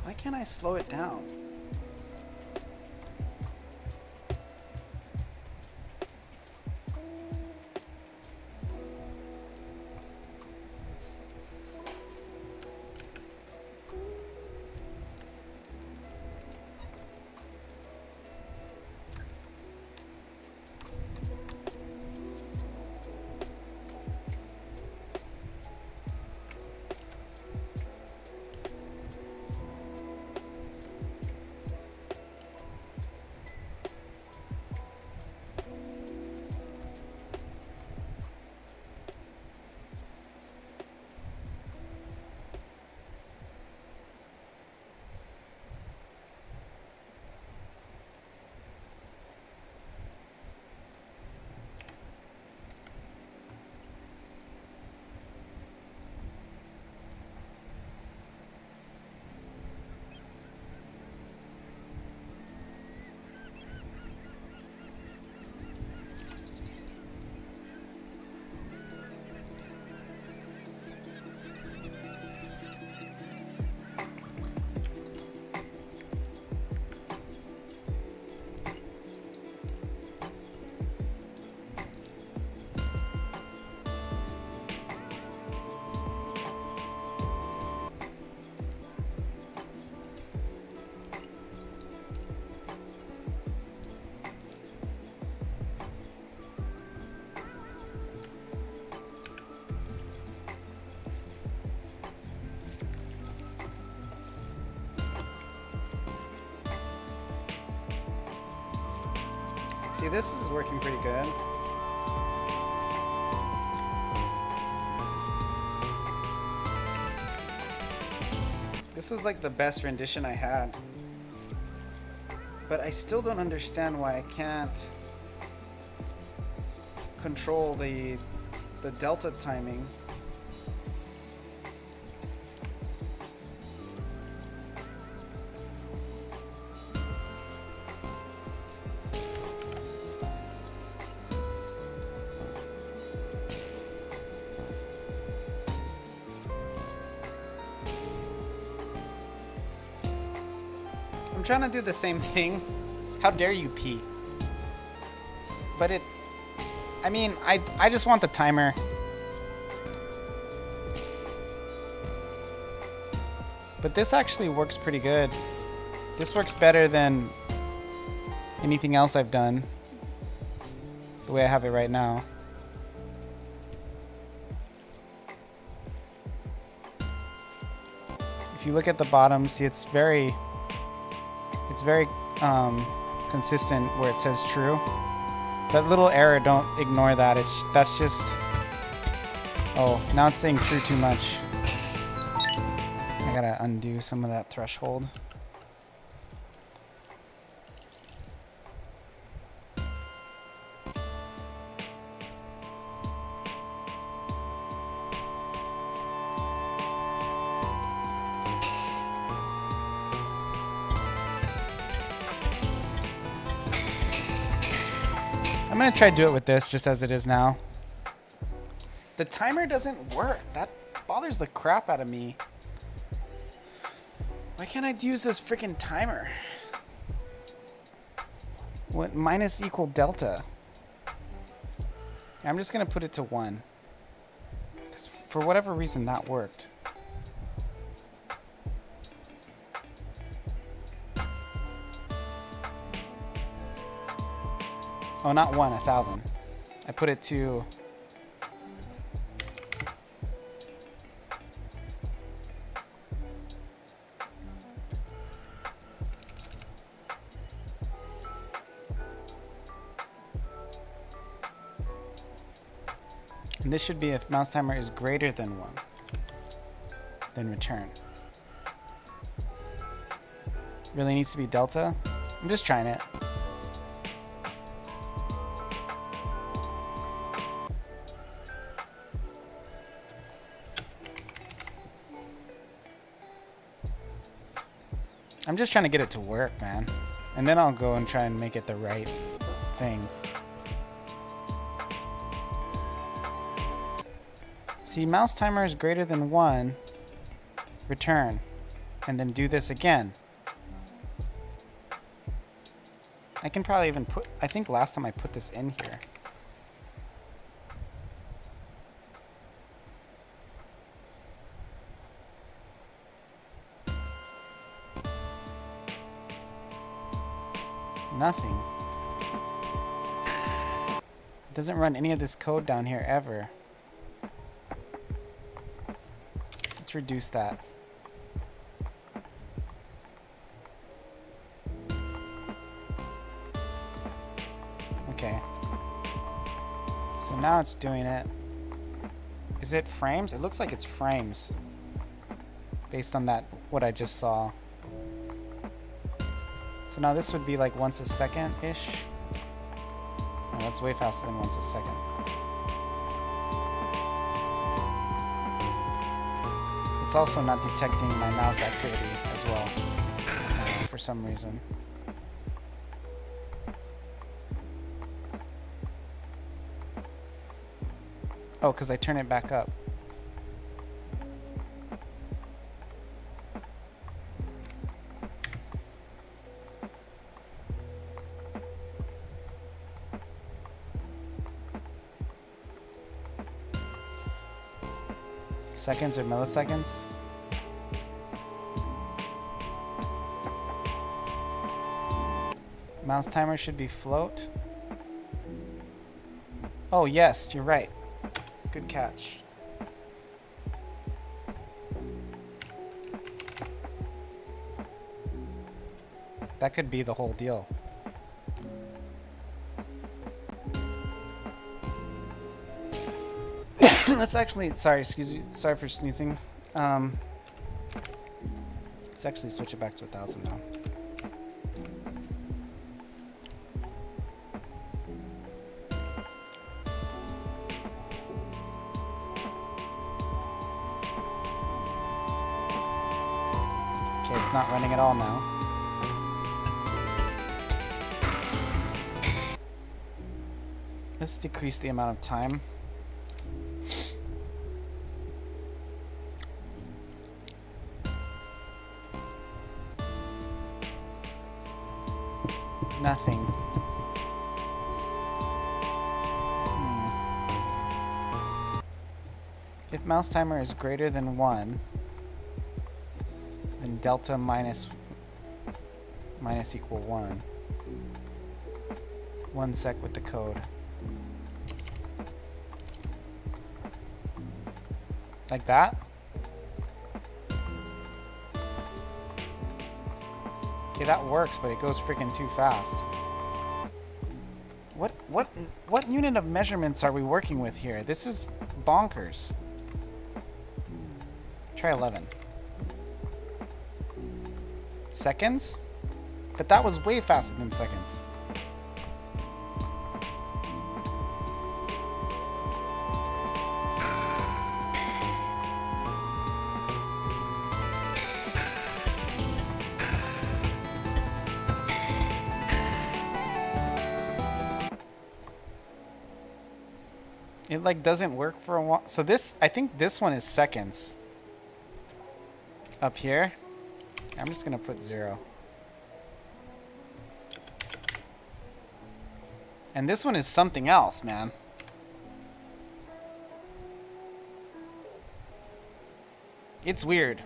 Why can't I slow it down? See, this is working pretty good. This was like the best rendition I had. But I still don't understand why I can't control the delta timing. I'm trying to do the same thing. How dare you pee? But I mean, I just want the timer. But this actually works pretty good. This works better than anything else I've done. The way I have it right now. If you look at the bottom, see it's very consistent where it says true. That little error, don't ignore that. That's just... Oh, now it's saying true too much. I gotta undo some of that threshold. I'm gonna try to do it with this just as it is now. The timer doesn't work. That bothers the crap out of me. Why can't I use this freaking timer? What, minus equal delta? I'm just gonna put it to 1. 'Cause for whatever reason that worked. Oh, not 1, 1,000. I put it to... And this should be if mouse timer is greater than 1. Then return. Really needs to be delta? I'm just trying it. I'm just trying to get it to work, man. And then I'll go and try and make it the right thing. See, mouse timer is greater than 1. Return. And then do this again. I can probably even put... I think last time I put this in here. Nothing. It doesn't run any of this code down here ever. Let's reduce that. Okay. So now it's doing it. Is it frames? It looks like it's frames. Based on that, what I just saw. So now this would be like once a second-ish. Oh, that's way faster than once a second. It's also not detecting my mouse activity as well, for some reason. Oh, because I turn it back up. Seconds or milliseconds? Mouse timer should be float. Oh yes, you're right. Good catch. That could be the whole deal. Let's actually, sorry, excuse me, sorry for sneezing. Let's actually switch it back to 1,000 now. Okay, it's not running at all now. Let's decrease the amount of time. Nothing. If mouse timer is greater than 1, then delta minus equal 1. 1 sec with the code. Like that? Okay, that works, but it goes freaking too fast. What unit of measurements are we working with here? This is bonkers. Try 11. Seconds? But that was way faster than seconds. It like doesn't work for a while. So this, I think this one is seconds. Up here. I'm just gonna put 0. And this one is something else, man. It's weird.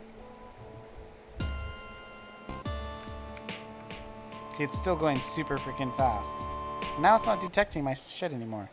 See, it's still going super freaking fast. Now it's not detecting my shit anymore.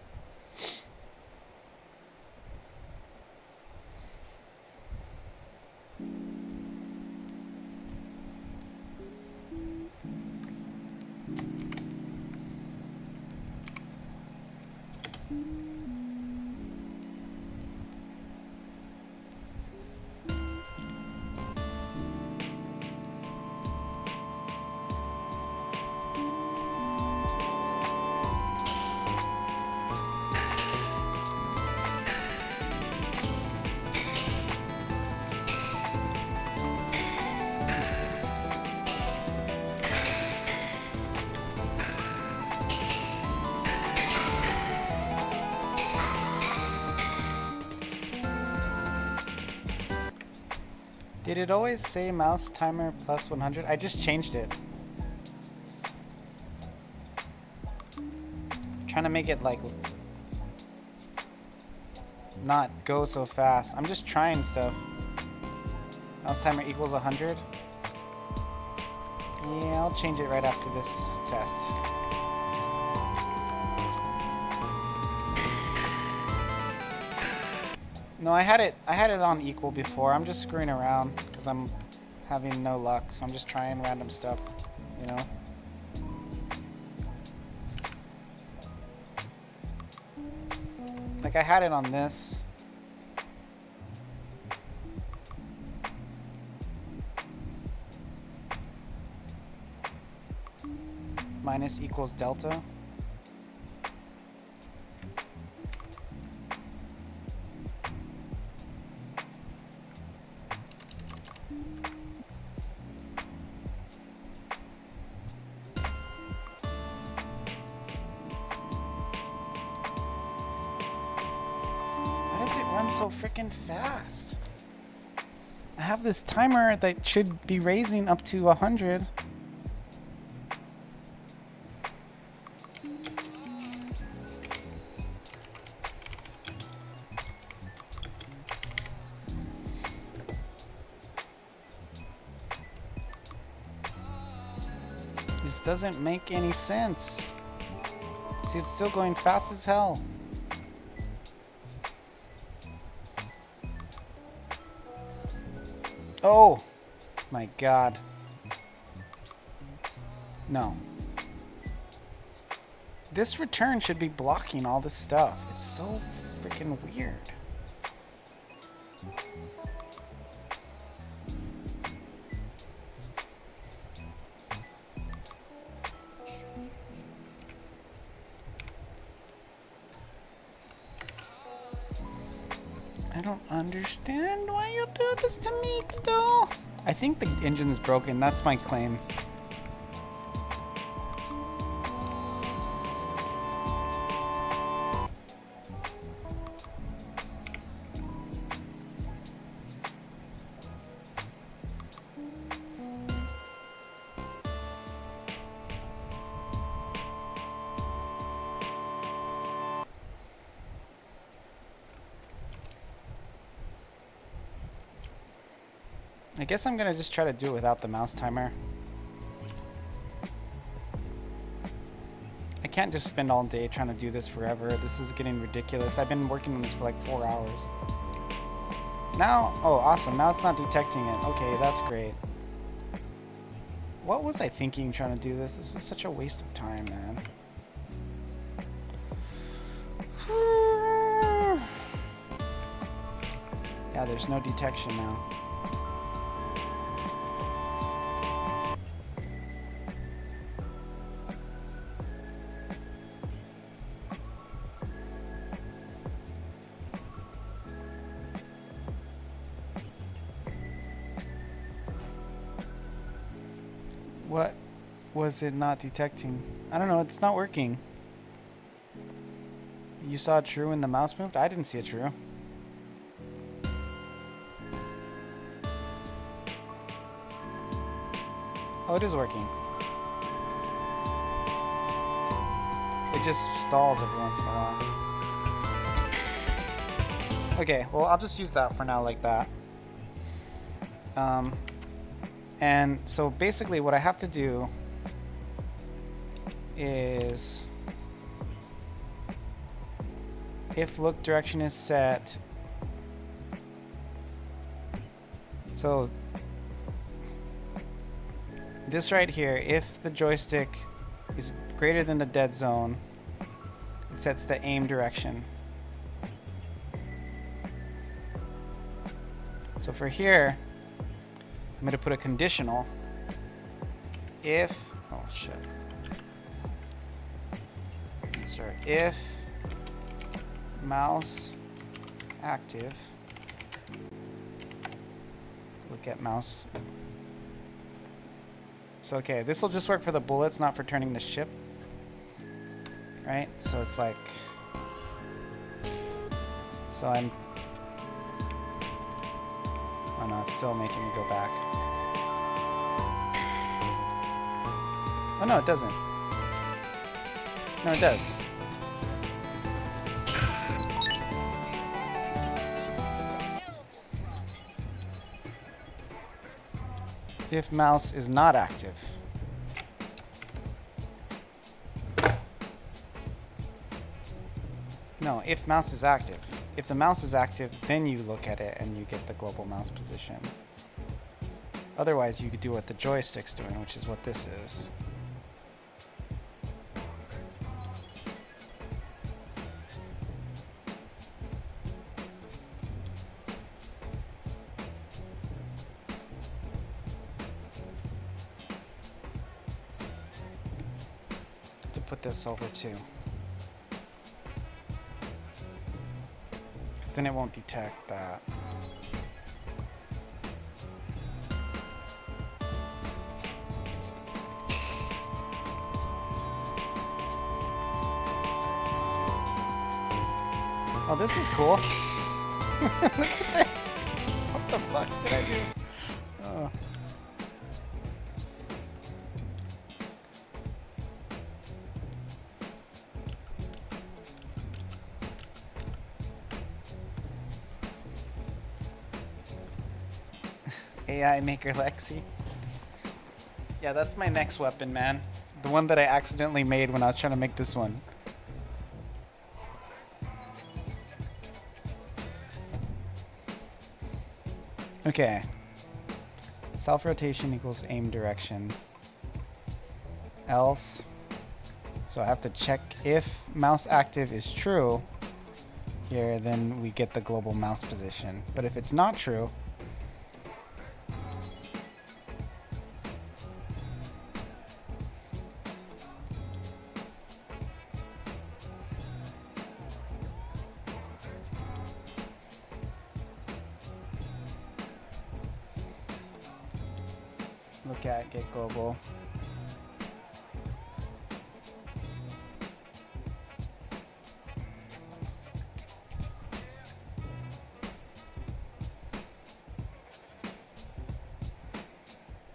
Did it always say mouse timer plus 100? I just changed it. Trying to make it like not go so fast. I'm just trying stuff. Mouse timer equals 100. Yeah, I'll change it right after this test. No, I had it on equal before. I'm just screwing around because I'm having no luck. So I'm just trying random stuff, you know. Like I had it on this. Minus equals delta. So freaking fast. I have this timer that should be raising up to 100. This doesn't make any sense. See, it's still going fast as hell. Oh my god. No. This return should be blocking all this stuff. It's so freaking weird. I don't understand why you do this to me, Godot. I think the engine's broken. That's my claim. I guess I'm gonna just try to do it without the mouse timer. I can't just spend all day trying to do this forever. This is getting ridiculous. I've been working on this for like 4 hours. Now, oh awesome, now it's not detecting it. Okay, that's great. What was I thinking trying to do this? This is such a waste of time, man. Yeah, there's no detection now. What was it not detecting? I don't know, it's not working. You saw it true when the mouse moved? I didn't see it true. Oh, it is working. It just stalls every once in a while. Okay, well, I'll just use that for now like that. And so basically what I have to do is if look direction is set, so this right here, if the joystick is greater than the dead zone, it sets the aim direction. So for here, I'm going to put a conditional if, oh shit, sorry, if mouse active, look at mouse. So okay, this will just work for the bullets, not for turning the ship, right? So it's like, so I'm, oh no, it's still making me go back. Oh no, it doesn't. No, it does. If mouse is not active. No, if mouse is active. If the mouse is active, then you look at it and you get the global mouse position. Otherwise, you could do what the joystick's doing, which is what this is. To put this over too. Then it won't detect that. Oh, this is cool. Look at this. What the fuck did I do? Oh. AI Maker Lexi. Yeah, that's my next weapon, man. The one that I accidentally made when I was trying to make this one. Okay. Self-rotation equals aim direction. Else. So I have to check if mouse active is true. here, then we get the global mouse position. But if it's not true, look at get global.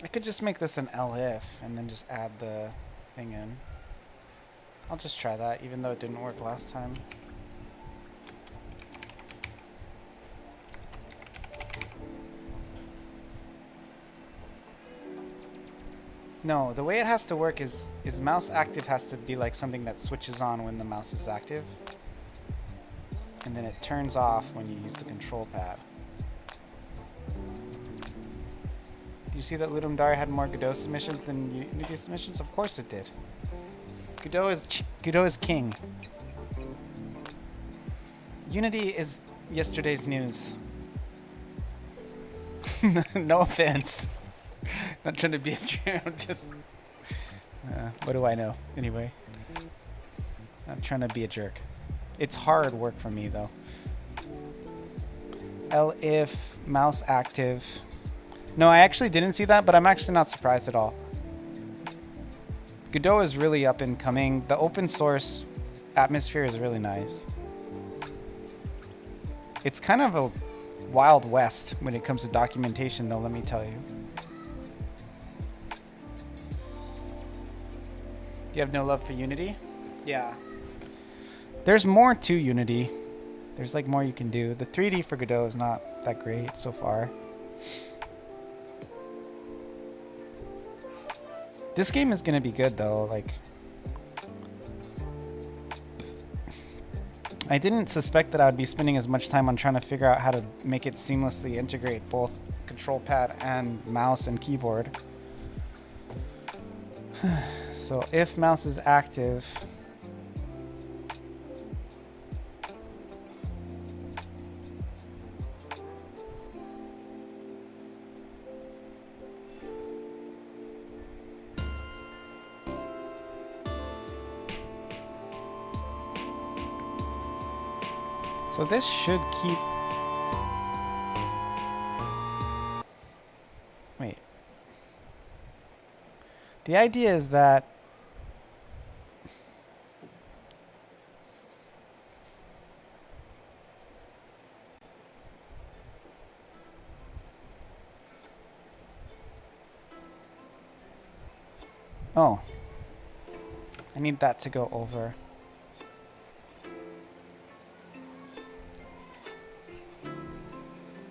I could just make this an elif and then just add the thing in. I'll just try that, even though it didn't work last time. No, the way it has to work is mouse active has to be like something that switches on when the mouse is active. And then it turns off when you use the control pad. You see that Ludum Dare had more Godot submissions than Unity submissions? Of course it did. Godot is king. Unity is yesterday's news. No offense. Not trying to be a jerk. I'm just. What do I know? Anyway. Not trying to be a jerk. It's hard work for me though. elif mouse active. No, I actually didn't see that, but I'm actually not surprised at all. Godot is really up and coming. The open source atmosphere is really nice. It's kind of a wild west when it comes to documentation, though, let me tell you. You have no love for Unity? Yeah. There's more to Unity. There's like more you can do. The 3D for Godot is not that great so far. This game is gonna be good though, like I didn't suspect that I would be spending as much time on trying to figure out how to make it seamlessly integrate both control pad and mouse and keyboard. So if mouse is active, so this should keep... Wait. The idea is that... Oh. I need that to go over.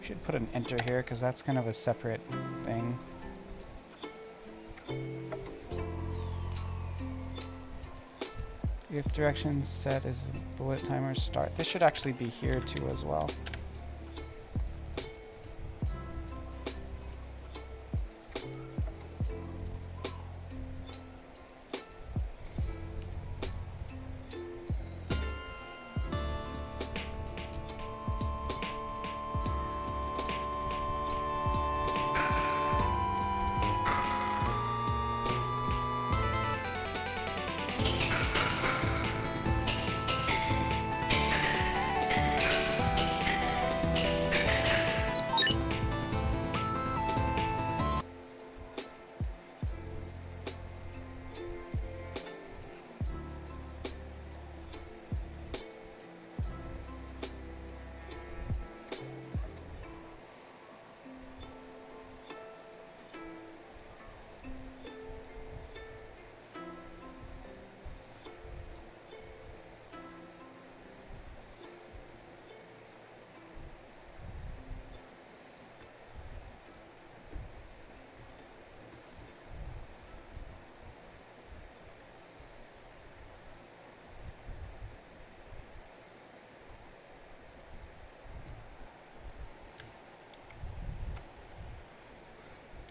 Should put an enter here because that's kind of a separate thing. If direction set is bullet timer start, this should actually be here too as well.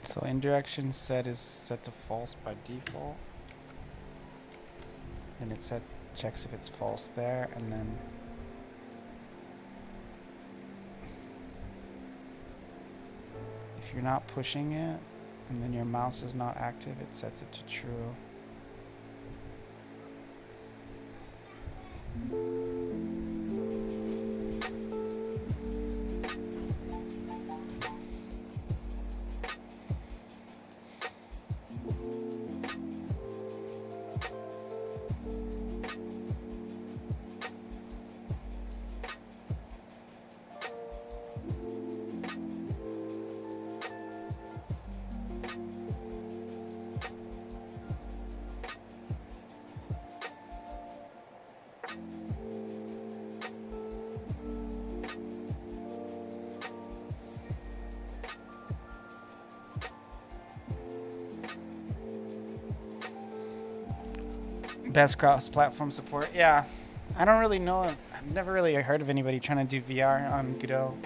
So indirection set is set to false by default. Then it checks if it's false there, and then If you're not pushing it, and then your mouse is not active, it sets it to true. Best cross-platform support. Yeah, I don't really know. I've never really heard of anybody trying to do VR on Godot.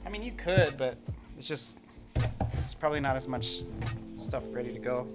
I mean, you could, but it's just, it's probably not as much stuff ready to go.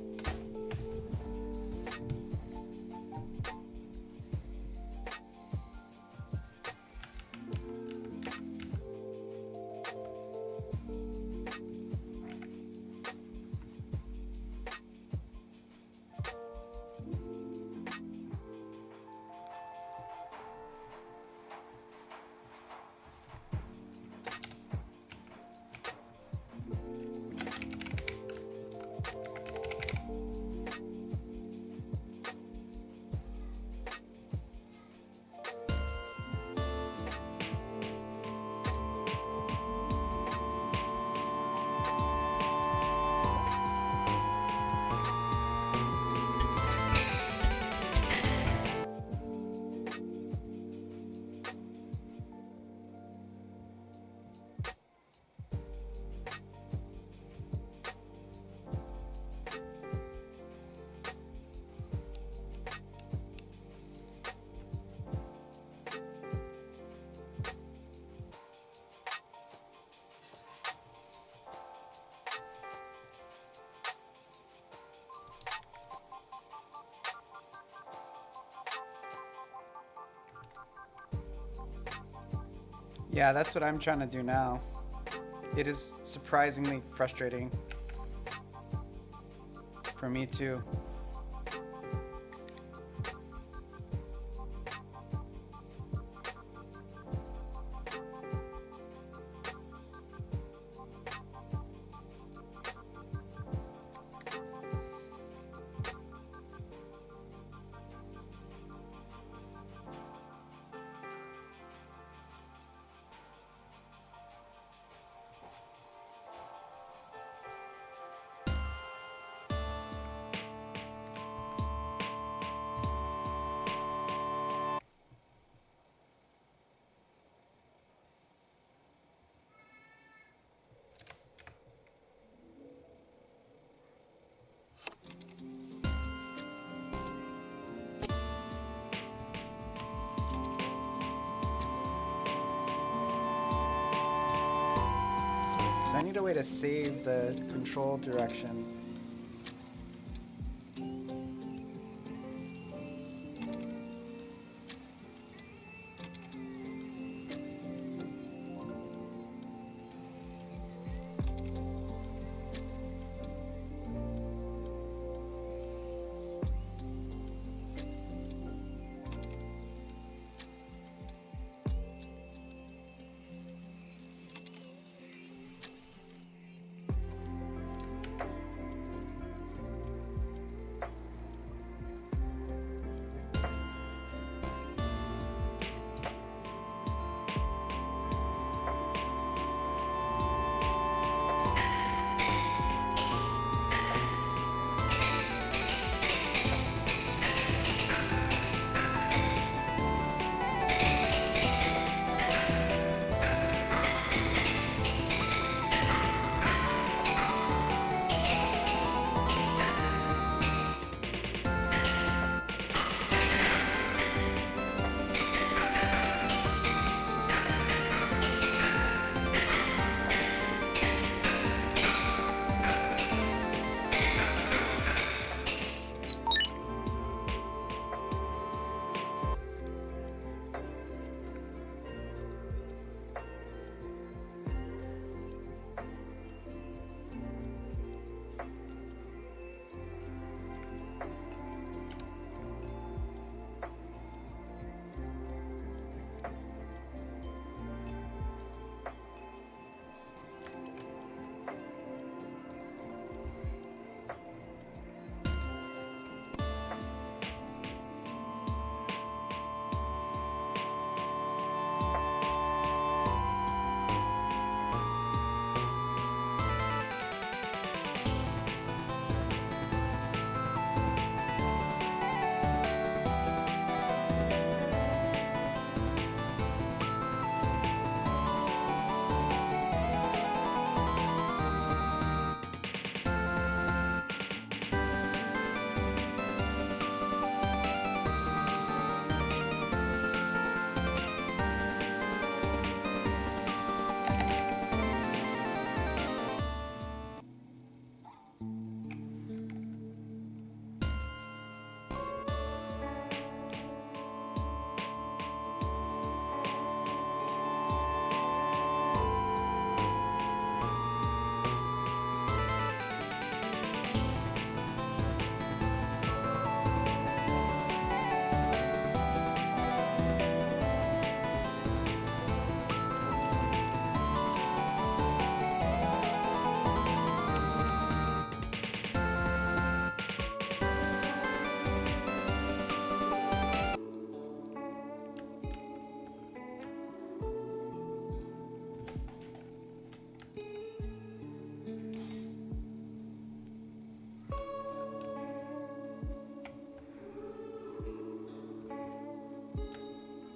Yeah, that's what I'm trying to do now. It is surprisingly frustrating for me too. So I need a way to save the control direction.